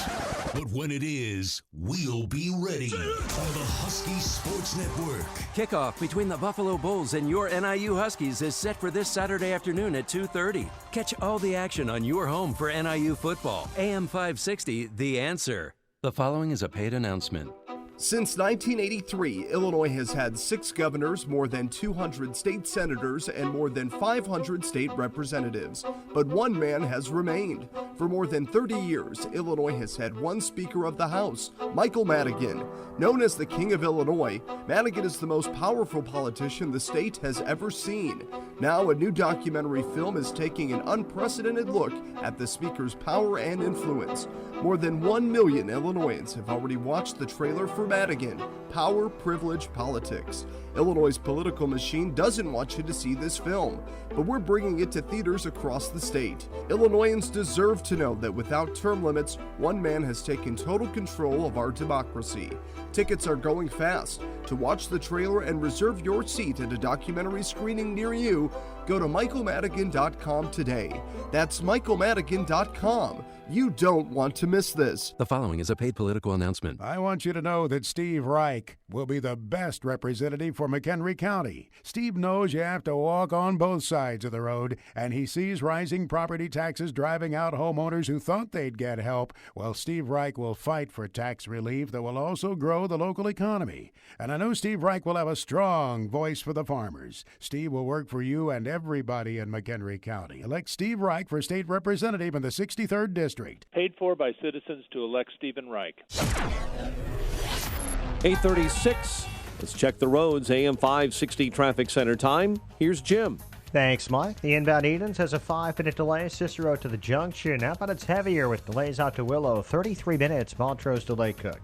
But when it is, we'll be ready on the Husky Sports Network. Kickoff between the Buffalo Bulls and your NIU Huskies is set for this Saturday afternoon at 2:30. Catch all the action on your home for NIU football. AM 560, The Answer. The following is a paid announcement. Since 1983, Illinois has had 6 governors, more than 200 state senators, and more than 500 state representatives. But one man has remained. For more than 30 years, Illinois has had one Speaker of the House, Michael Madigan. Known as the King of Illinois, Madigan is the most powerful politician the state has ever seen. Now, a new documentary film is taking an unprecedented look at the Speaker's power and influence. More than 1 million Illinoisans have already watched the trailer for Madigan, Power, Privilege, Politics. Illinois' political machine doesn't want you to see this film, but we're bringing it to theaters across the state. Illinoisans deserve to know that without term limits, one man has taken total control of our democracy. Tickets are going fast. To watch the trailer and reserve your seat at a documentary screening near you, go to michaelmadigan.com today. That's michaelmadigan.com. You don't want to miss this. The following is a paid political announcement. I want you to know that Steve Reich will be the best representative for McHenry County. Steve knows you have to walk on both sides of the road, and he sees rising property taxes driving out homeowners who thought they'd get help. Well, Steve Reich will fight for tax relief that will also grow the local economy. And I know Steve Reich will have a strong voice for the farmers. Steve will work for you and everybody in McHenry County. Elect Steve Reich for state representative in the 63rd District. Paid for by citizens to elect Stephen Reich. 8:36. Let's check the roads. AM 560 traffic center time. Here's Jim. Thanks, Mike. The inbound Edens has a 5-minute delay. Cicero to the junction. Outbound it's heavier with delays out to Willow. 33 minutes. Montrose to Lake Cook.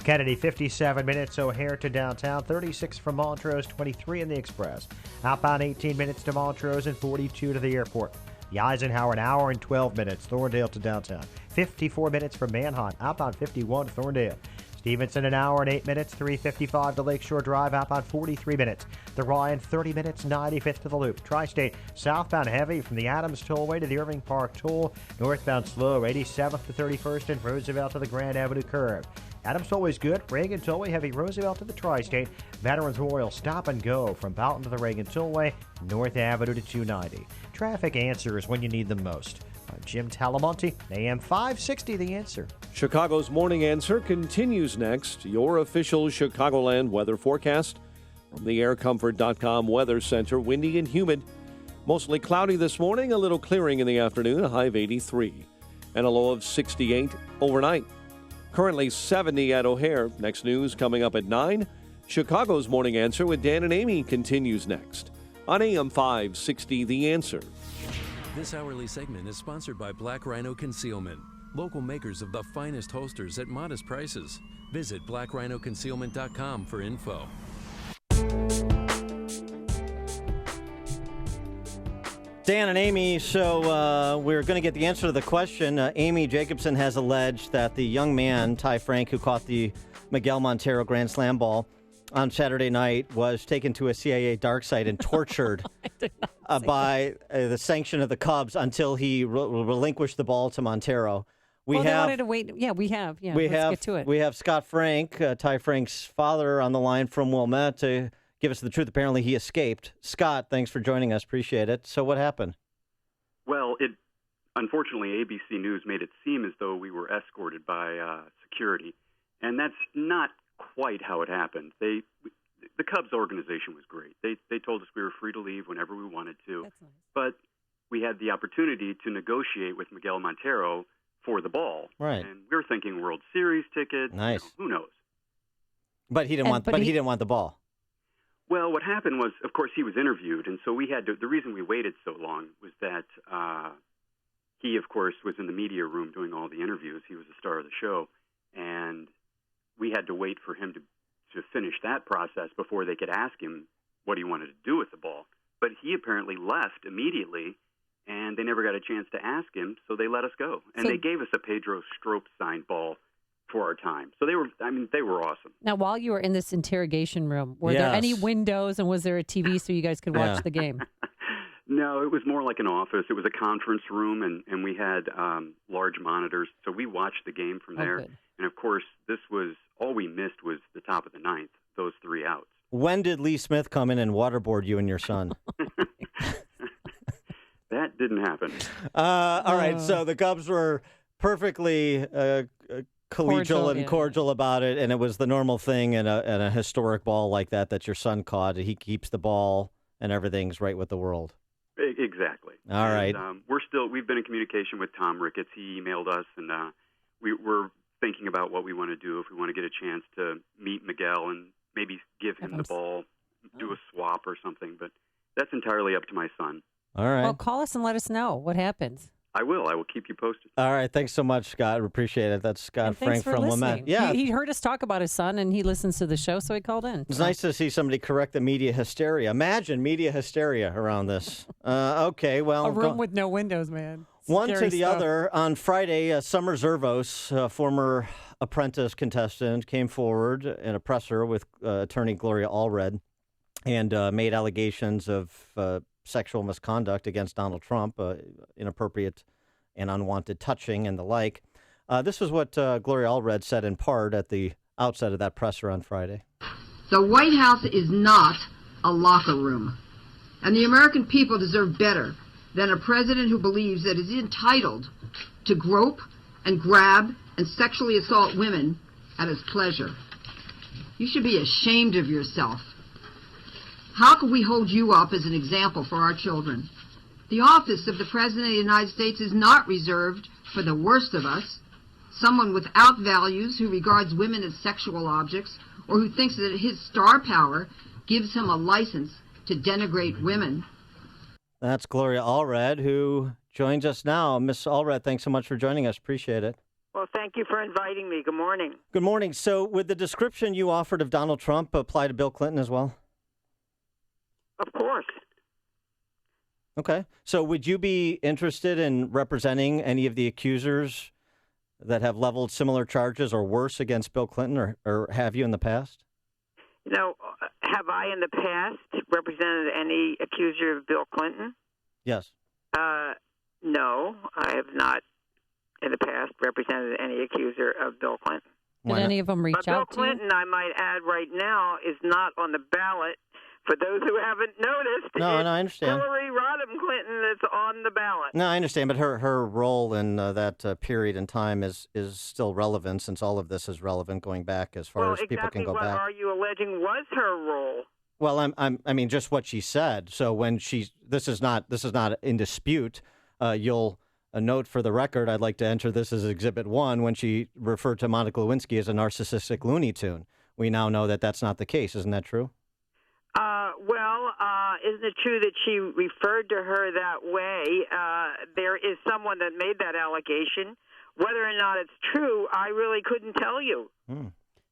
Kennedy, 57 minutes. O'Hare to downtown. 36 from Montrose. 23 in the Express. Outbound 18 minutes to Montrose and 42 to the airport. The Eisenhower, an hour and 12 minutes. Thorndale to downtown. 54 minutes from Manhunt. Outbound 51 to Thorndale. Stevenson, an hour and 8 minutes. 3:55 to Lakeshore Drive. Outbound 43 minutes. The Ryan, 30 minutes. 95th to the Loop. Tri-State, southbound heavy from the Adams Tollway to the Irving Park Toll. Northbound slow. 87th to 31st and Roosevelt to the Grand Avenue curve. Adams Tollway's good. Reagan Tollway heavy. Roosevelt to the Tri-State. Veterans Memorial stop and go from Boughton to the Reagan Tollway. North Avenue to 290. Traffic answers when you need them most. I'm Jim Talamonte, AM 560, The Answer. Chicago's Morning Answer continues next. Your official Chicagoland weather forecast from the aircomfort.com Weather Center. Windy and humid. Mostly cloudy this morning, a little clearing in the afternoon, a high of 83, and a low of 68 overnight. Currently 70 at O'Hare. Next news coming up at 9. Chicago's Morning Answer with Dan and Amy continues next on AM 560, The Answer. This hourly segment is sponsored by Black Rhino Concealment, local makers of the finest holsters at modest prices. Visit blackrhinoconcealment.com for info. Dan and Amy, so we're going to get the answer to the question. Amy Jacobson has alleged that the young man, Ty Frank, who caught the Miguel Montero Grand Slam ball on Saturday night, was taken to a CIA dark site and tortured by the sanction of the Cubs until he relinquished the ball to Montero. We They have wanted to wait. Yeah, we have. Yeah, we let's have get to it. we have Scott Frank, Ty Frank's father, on the line from Wilmette to give us the truth. Apparently, he escaped. Scott, thanks for joining us. Appreciate it. So, what happened? Well, unfortunately, ABC News made it seem as though we were escorted by security, and that's not quite how it happened. The Cubs organization was great. They told us we were free to leave whenever we wanted to, That's nice. but we had the opportunity to negotiate with Miguel Montero for the ball. Right. And we were thinking World Series tickets. Nice. Who knows? But he didn't want. But he didn't want the ball. Well, what happened was, of course, he was interviewed, and so we had to. The reason we waited so long was that he, of course, was in the media room doing all the interviews. He was the star of the show, and we had to wait for him to finish that process before they could ask him what he wanted to do with the ball. But he apparently left immediately, and they never got a chance to ask him, so they let us go. And they gave us a Pedro Strop signed ball for our time. So they were awesome. Now, while you were in this interrogation room, were there any windows and was there a TV so you guys could watch the game? No, it was more like an office. It was a conference room, and we had large monitors. So we watched the game from there. Good. And, of course, all we missed was the top of the ninth, those 3 outs. When did Lee Smith come in and waterboard you and your son? That didn't happen. All right, so the Cubs were perfectly collegial and cordial about it, and it was the normal thing in a historic ball like that your son caught. He keeps the ball, and everything's right with the world. Exactly. All right. We've been in communication with Tom Ricketts. He emailed us, and we're thinking about what we want to do if we want to get a chance to meet Miguel and maybe give him the ball, do a swap or something. But that's entirely up to my son. All right. Well, call us and let us know what happens. I will. I will keep you posted. All right. Thanks so much, Scott. Appreciate it. That's Scott Frank from Wilmette. Yeah. He heard us talk about his son, and he listens to the show, so he called in. It's nice to see somebody correct the media hysteria. Imagine media hysteria around this. Okay, well. A room with no windows, man. One Scary to the stuff. other. On Friday, Summer Zervos, former Apprentice contestant, came forward in a presser with attorney Gloria Allred and made allegations of sexual misconduct against Donald Trump, inappropriate and unwanted touching and the like. This is what Gloria Allred said in part at the outset of that presser on Friday. The White House is not a locker room, and the American people deserve better than a president who believes that is entitled to grope and grab and sexually assault women at his pleasure. You should be ashamed of yourself. How can we hold you up as an example for our children? The office of the President of the United States is not reserved for the worst of us, someone without values who regards women as sexual objects or who thinks that his star power gives him a license to denigrate women. That's Gloria Allred, who joins us now. Miss Allred, thanks so much for joining us. Appreciate it. Well, thank you for inviting me. Good morning. Good morning. So would the description you offered of Donald Trump apply to Bill Clinton as well? Of course. Okay. So would you be interested in representing any of the accusers that have leveled similar charges or worse against Bill Clinton, or have you in the past? You know, have I in the past represented any accuser of Bill Clinton? Yes. No, I have not in the past represented any accuser of Bill Clinton. Did any of them reach But out Bill to you? Clinton, I might add right now, is not on the ballot. For those who haven't noticed, No, it's I understand. Hillary Rodham Clinton that's on the ballot. No, I understand, but her role in that period in time is still relevant, since all of this is relevant going back as far as people can go what back. are you alleging was her role? Well, I mean, just what she said. So when this is not in dispute. You'll note for the record, I'd like to enter this as Exhibit 1 when she referred to Monica Lewinsky as a narcissistic Looney Tune. We now know that that's not the case. Isn't that true? Isn't it true that she referred to her that way? There is someone that made that allegation. Whether or not it's true, I really couldn't tell you.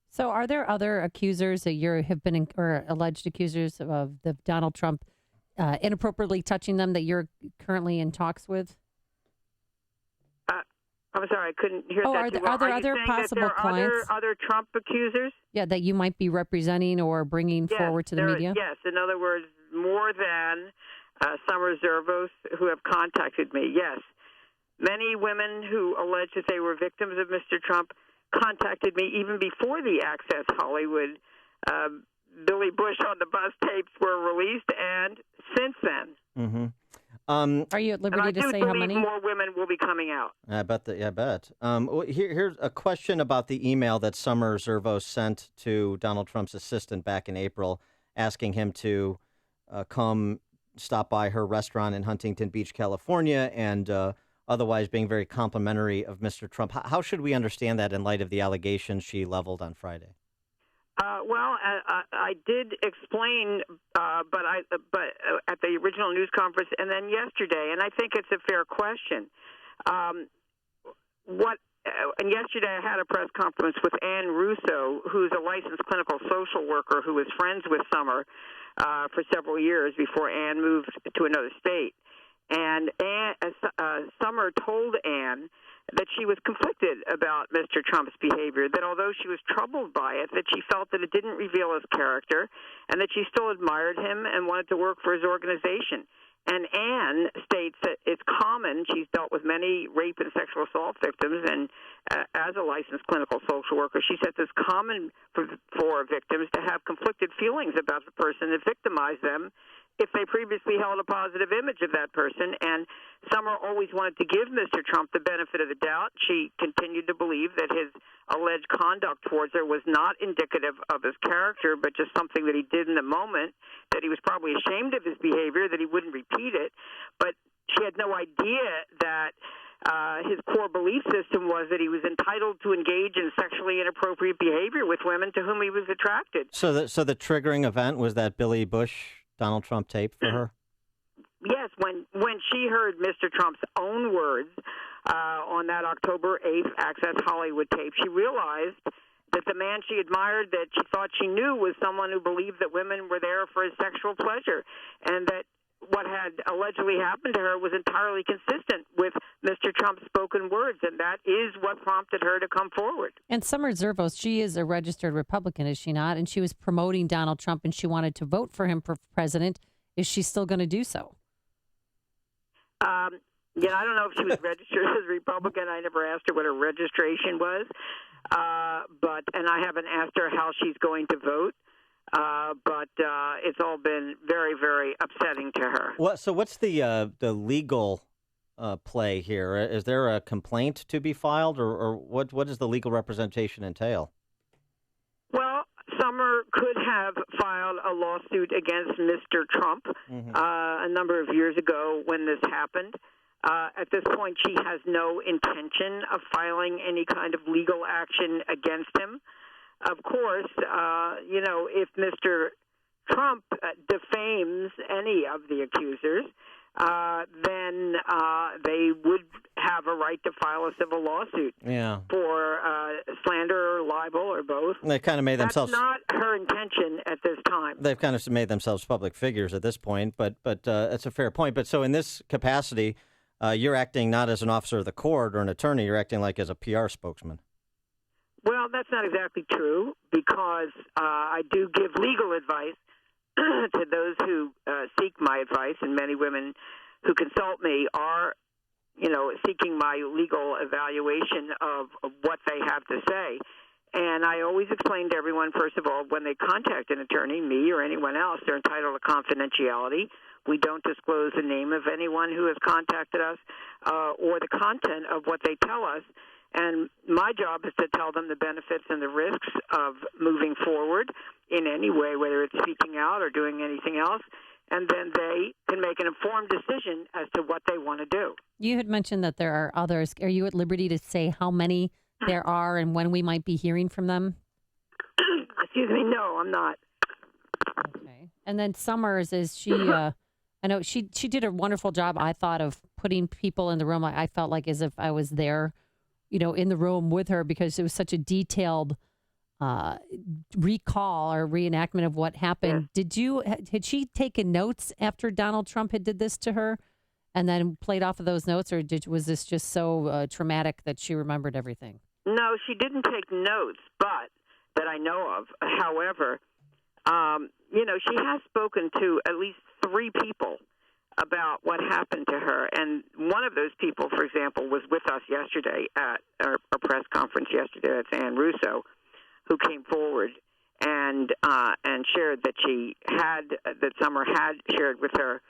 So are there other accusers that have been or alleged accusers of the Donald Trump inappropriately touching them that you're currently in talks with? I'm sorry, I couldn't hear that. Are there other possible clients? Other Trump accusers? Yeah, that you might be representing or bringing forward to the media? Yes, in other words, more than Summer Zervos who have contacted me, yes. many women who alleged that they were victims of Mr. Trump contacted me even before the Access Hollywood Billy Bush on the Bus tapes were released, and since then. Mm-hmm. Are you at liberty to say how many? More women will be coming out. I bet. Here's a question about the email that Summer Zervos sent to Donald Trump's assistant back in April, asking him to come stop by her restaurant in Huntington Beach, California, and otherwise being very complimentary of Mr. Trump. How should we understand that in light of the allegations she leveled on Friday? I did explain, but at the original news conference and then yesterday, and I think it's a fair question. And yesterday I had a press conference with Ann Russo, who's a licensed clinical social worker who was friends with Summer for several years before Ann moved to another state. And Summer told Ann that she was conflicted about Mr. Trump's behavior, that although she was troubled by it, that she felt that it didn't reveal his character, and that she still admired him and wanted to work for his organization. And Ann states that it's common, she's dealt with many rape and sexual assault victims, and as a licensed clinical social worker, she says it's common for victims to have conflicted feelings about the person that victimized them if they previously held a positive image of that person. And Summer always wanted to give Mr. Trump the benefit of the doubt. She continued to believe that his alleged conduct towards her was not indicative of his character, but just something that he did in the moment, that he was probably ashamed of his behavior, that he wouldn't repeat it. But she had no idea that his core belief system was that he was entitled to engage in sexually inappropriate behavior with women to whom he was attracted. So the triggering event was that Billy Bush Donald Trump tape for her? Yes, when she heard Mr. Trump's own words on that October 8th Access Hollywood tape, she realized that the man she admired, that she thought she knew, was someone who believed that women were there for his sexual pleasure, and that what had allegedly happened to her was entirely consistent with Mr. Trump's spoken words, and that is what prompted her to come forward. And Summer Zervos, she is a registered Republican, is she not? And she was promoting Donald Trump, and she wanted to vote for him for president. Is she still going to do so? I don't know if she was registered as a Republican. I never asked her what her registration was, and I haven't asked her how she's going to vote. But it's all been very, very upsetting to her. So what's the legal play here? Is there a complaint to be filed, or what does the legal representation entail? Well, Summer could have filed a lawsuit against Mr. Trump a number of years ago when this happened. At this point, she has no intention of filing any kind of legal action against him. Of course, if Mr. Trump defames any of the accusers, then they would have a right to file a civil lawsuit for slander or libel or both. They kind of made themselves. That's not her intention at this time. They've kind of made themselves public figures at this point, but it's a fair point. But so in this capacity, you're acting not as an officer of the court or an attorney. You're acting like as a PR spokesman. Well, that's not exactly true, because I do give legal advice to those who seek my advice, and many women who consult me are, seeking my legal evaluation of what they have to say. And I always explain to everyone, first of all, when they contact an attorney, me or anyone else, they're entitled to confidentiality. We don't disclose the name of anyone who has contacted us or the content of what they tell us. And my job is to tell them the benefits and the risks of moving forward in any way, whether it's speaking out or doing anything else. And then they can make an informed decision as to what they want to do. You had mentioned that there are others. Are you at liberty to say how many there are and when we might be hearing from them? Excuse me. No, I'm not. Okay. And then Summers, is she, I know she did a wonderful job, I thought, of putting people in the room. I felt like as if I was there, in the room with her, because it was such a detailed recall or reenactment of what happened. Yeah. Had she taken notes after Donald Trump had did this to her and then played off of those notes, or was this just so traumatic that she remembered everything? No, she didn't take notes, but that I know of. However, she has spoken to at least 3 people about what happened to her. And one of those people, for example, was with us yesterday at our press conference yesterday. That's Ann Russo, who came forward and shared that Summer had shared with her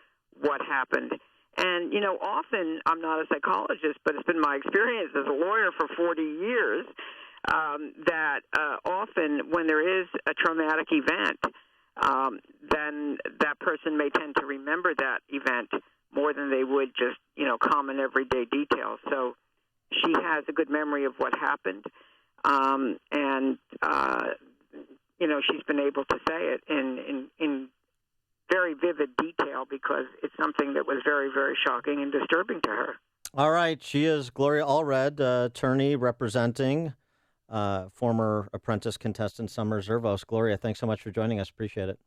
what happened. And, often, I'm not a psychologist, but it's been my experience as a lawyer for 40 years that often when there is a traumatic event, then that person may tend to remember that event more than they would just, common everyday details. So she has a good memory of what happened. She's been able to say it in very vivid detail because it's something that was very, very shocking and disturbing to her. All right. She is Gloria Allred, attorney representing former Apprentice contestant Summer Zervos. Gloria, thanks so much for joining us. Appreciate it.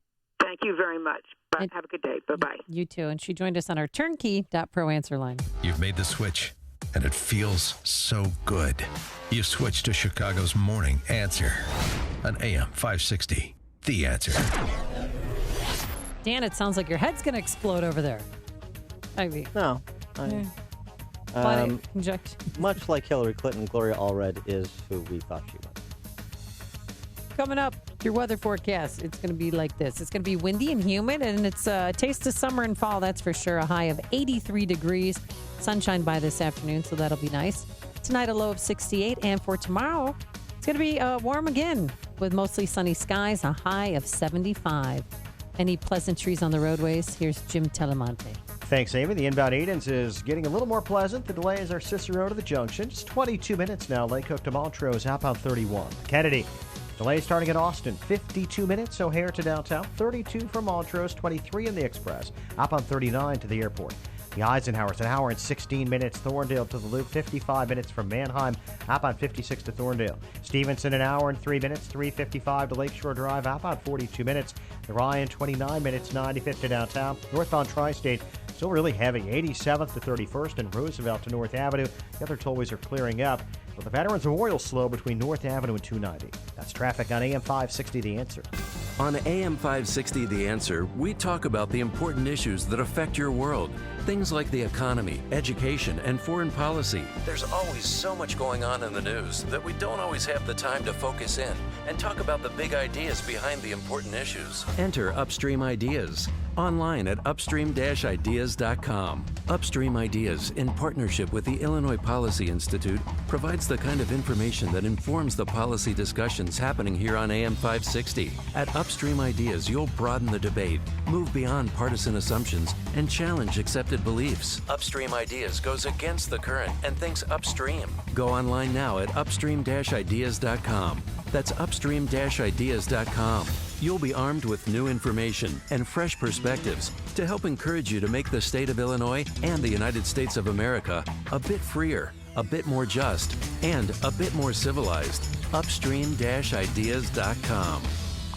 Thank you very much. Have a good day. Bye-bye. You too. And she joined us on our turnkey.pro answer line. You've made the switch, and it feels so good. You've switched to Chicago's Morning Answer on AM 560. The Answer. Dan, it sounds like your head's going to explode over there. No. Much like Hillary Clinton, Gloria Allred is who we thought she was. Coming up, your weather forecast. It's going to be like this. It's going to be windy and humid, and it's a taste of summer and fall, that's for sure. A high of 83 degrees. Sunshine by this afternoon, so that'll be nice. Tonight, a low of 68, and for tomorrow, it's going to be warm again with mostly sunny skies, a high of 75. Any pleasantries on the roadways? Here's Jim Telemonte. Thanks, Amy. The inbound Edens is getting a little more pleasant. The delays are Cicero to the junction. It's 22 minutes now. Lake Cook to Montrose, outbound 31. Kennedy, delay starting at Austin, 52 minutes. O'Hare to downtown, 32 from Montrose, 23 in the Express. Outbound 39 to the airport. The Eisenhower's an hour and 16 minutes. Thorndale to the Loop, 55 minutes from Manheim. Outbound 56 to Thorndale. Stevenson, an hour and 3 minutes. 3:55 to Lakeshore Drive. Outbound 42 minutes. The Ryan, 29 minutes. 95th to downtown. Northbound Tri-State, still really heavy. 87th to 31st and Roosevelt to North Avenue. The other tollways are clearing up. But the Veterans Memorial slow between North Avenue and 290. That's traffic on AM 560, The Answer. On AM 560, The Answer, we talk about the important issues that affect your world. Things like the economy, education, and foreign policy. There's always so much going on in the news that we don't always have the time to focus in and talk about the big ideas behind the important issues. Enter Upstream Ideas online at upstream-ideas.com. Upstream Ideas, in partnership with the Illinois Policy Institute, provides the kind of information that informs the policy discussions happening here on AM 560. At Upstream Ideas, you'll broaden the debate, move beyond partisan assumptions, and challenge accepted beliefs. Upstream Ideas goes against the current and thinks upstream. Go online now at upstream-ideas.com. That's upstream-ideas.com. You'll be armed with new information and fresh perspectives to help encourage you to make the state of Illinois and the United States of America a bit freer, a bit more just, and a bit more civilized. Upstream-ideas.com.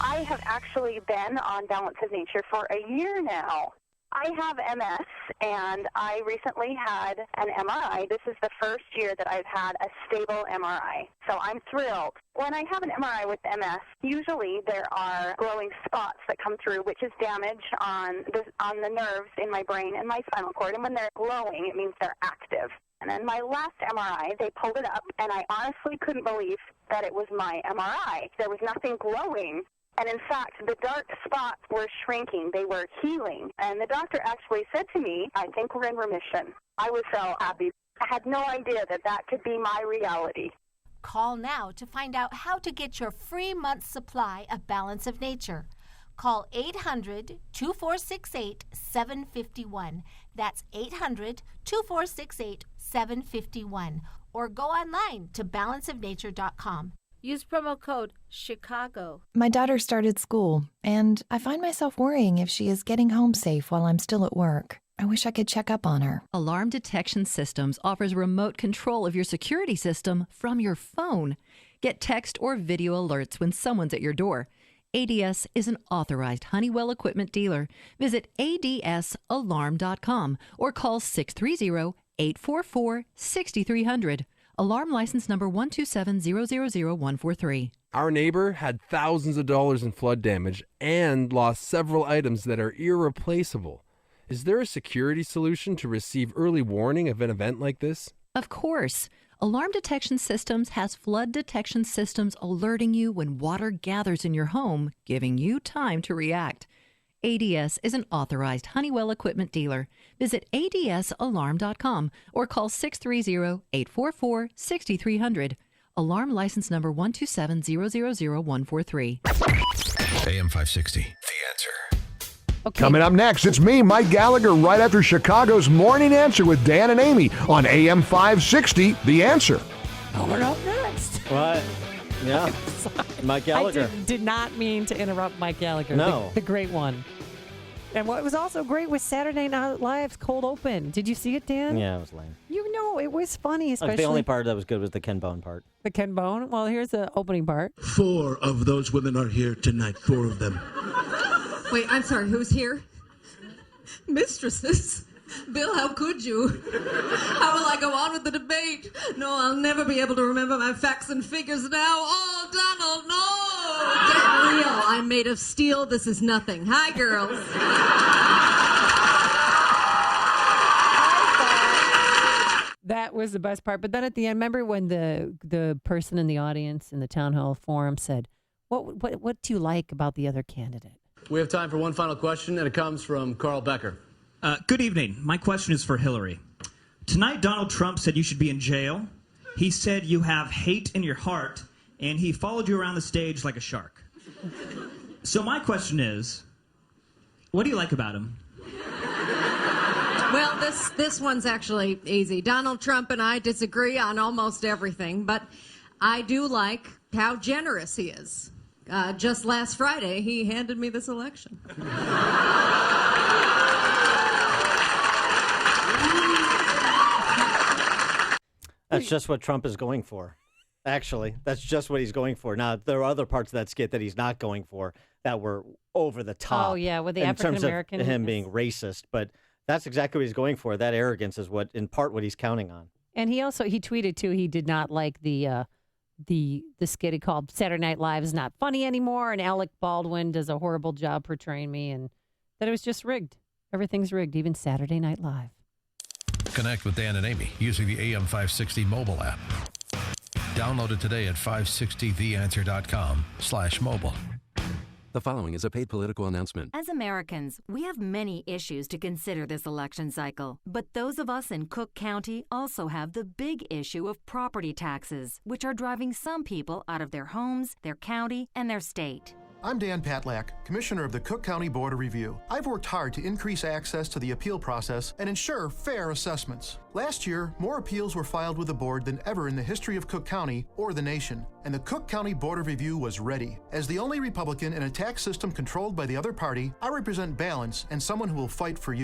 I have actually been on Balance of Nature for a year now. I have MS, and I recently had an MRI. This is the first year that I've had a stable MRI, so I'm thrilled. When I have an MRI with MS, usually there are glowing spots that come through, which is damage on the nerves in my brain and my spinal cord, and when they're glowing, it means they're active. And then my last MRI, they pulled it up, and I honestly couldn't believe that it was my MRI. There was nothing glowing. And in fact, the dark spots were shrinking. They were healing. And the doctor actually said to me, I think we're in remission. I was so happy. I had no idea that that could be my reality. Call now to find out how to get your free month's supply of Balance of Nature. Call 800-2468-751. That's 800-2468-751. Or go online to balanceofnature.com. Use promo code CHICAGO. My daughter started school, and I find myself worrying if she is getting home safe while I'm still at work. I wish I could check up on her. Alarm Detection Systems offers remote control of your security system from your phone. Get text or video alerts when someone's at your door. ADS is an authorized Honeywell equipment dealer. Visit adsalarm.com or call 630-844-6300. Alarm license number 127000143. Our neighbor had thousands of dollars in flood damage and lost several items that are irreplaceable. Is there a security solution to receive early warning of an event like this? Of course. Alarm Detection Systems has flood detection systems alerting you when water gathers in your home, giving you time to react. ADS is an authorized Honeywell equipment dealer. Visit adsalarm.com or call 630-844-6300. Alarm license number 127000143. AM 560, The Answer. Okay. Coming up next, it's me, Mike Gallagher, right after Chicago's Morning Answer with Dan and Amy on AM 560, The Answer. Coming up next. What? Yeah. Mike Gallagher. I did not mean to interrupt Mike Gallagher. No. The great one. And what was also great was Saturday Night Live's Cold Open. Did you see it, Dan? Yeah, it was lame. You know, it was funny, especially. The only part that was good was the Ken Bone part. The Ken Bone? Well, here's the opening part. 4 of those women are here tonight. 4 of them. Wait, I'm sorry, who's here? Mistresses? Bill, how could you? How will I go on with the debate? No, I'll never be able to remember my facts and figures now. Oh, Donald, no! Get real. I'm made of steel. This is nothing. Hi, girls. That was the best part. But then at the end, remember when the person in the audience in the town hall forum said, what do you like about the other candidate? We have time for one final question, and it comes from Carl Becker. Good evening. My question is for Hillary. Tonight, Donald Trump said you should be in jail. He said you have hate in your heart, and he followed you around the stage like a shark. So my question is, what do you like about him? Well, this one's actually easy. Donald Trump and I disagree on almost everything, but I do like how generous he is. Just last Friday, he handed me this election. That's just what Trump is going for. Actually, that's just what he's going for. Now, there are other parts of that skit that he's not going for that were over the top. Oh, yeah, with the in African terms American. of him being racist, but that's exactly what he's going for. That arrogance is what, in part, what he's counting on. And he tweeted too. He did not like the skit he called Saturday Night Live is not funny anymore, and Alec Baldwin does a horrible job portraying me, and that it was just rigged. Everything's rigged, even Saturday Night Live. Connect with Dan and Amy using the AM 560 mobile app. Download it today at 560theanswer.com/mobile. The following is a paid political announcement. As Americans, we have many issues to consider this election cycle. But those of us in Cook County also have the big issue of property taxes, which are driving some people out of their homes, their county, and their state. I'm Dan Patlak, Commissioner of the Cook County Board of Review. I've worked hard to increase access to the appeal process and ensure fair assessments. Last year, more appeals were filed with the board than ever in the history of Cook County or the nation, and the Cook County Board of Review was ready. As the only Republican in a tax system controlled by the other party, I represent balance and someone who will fight for you.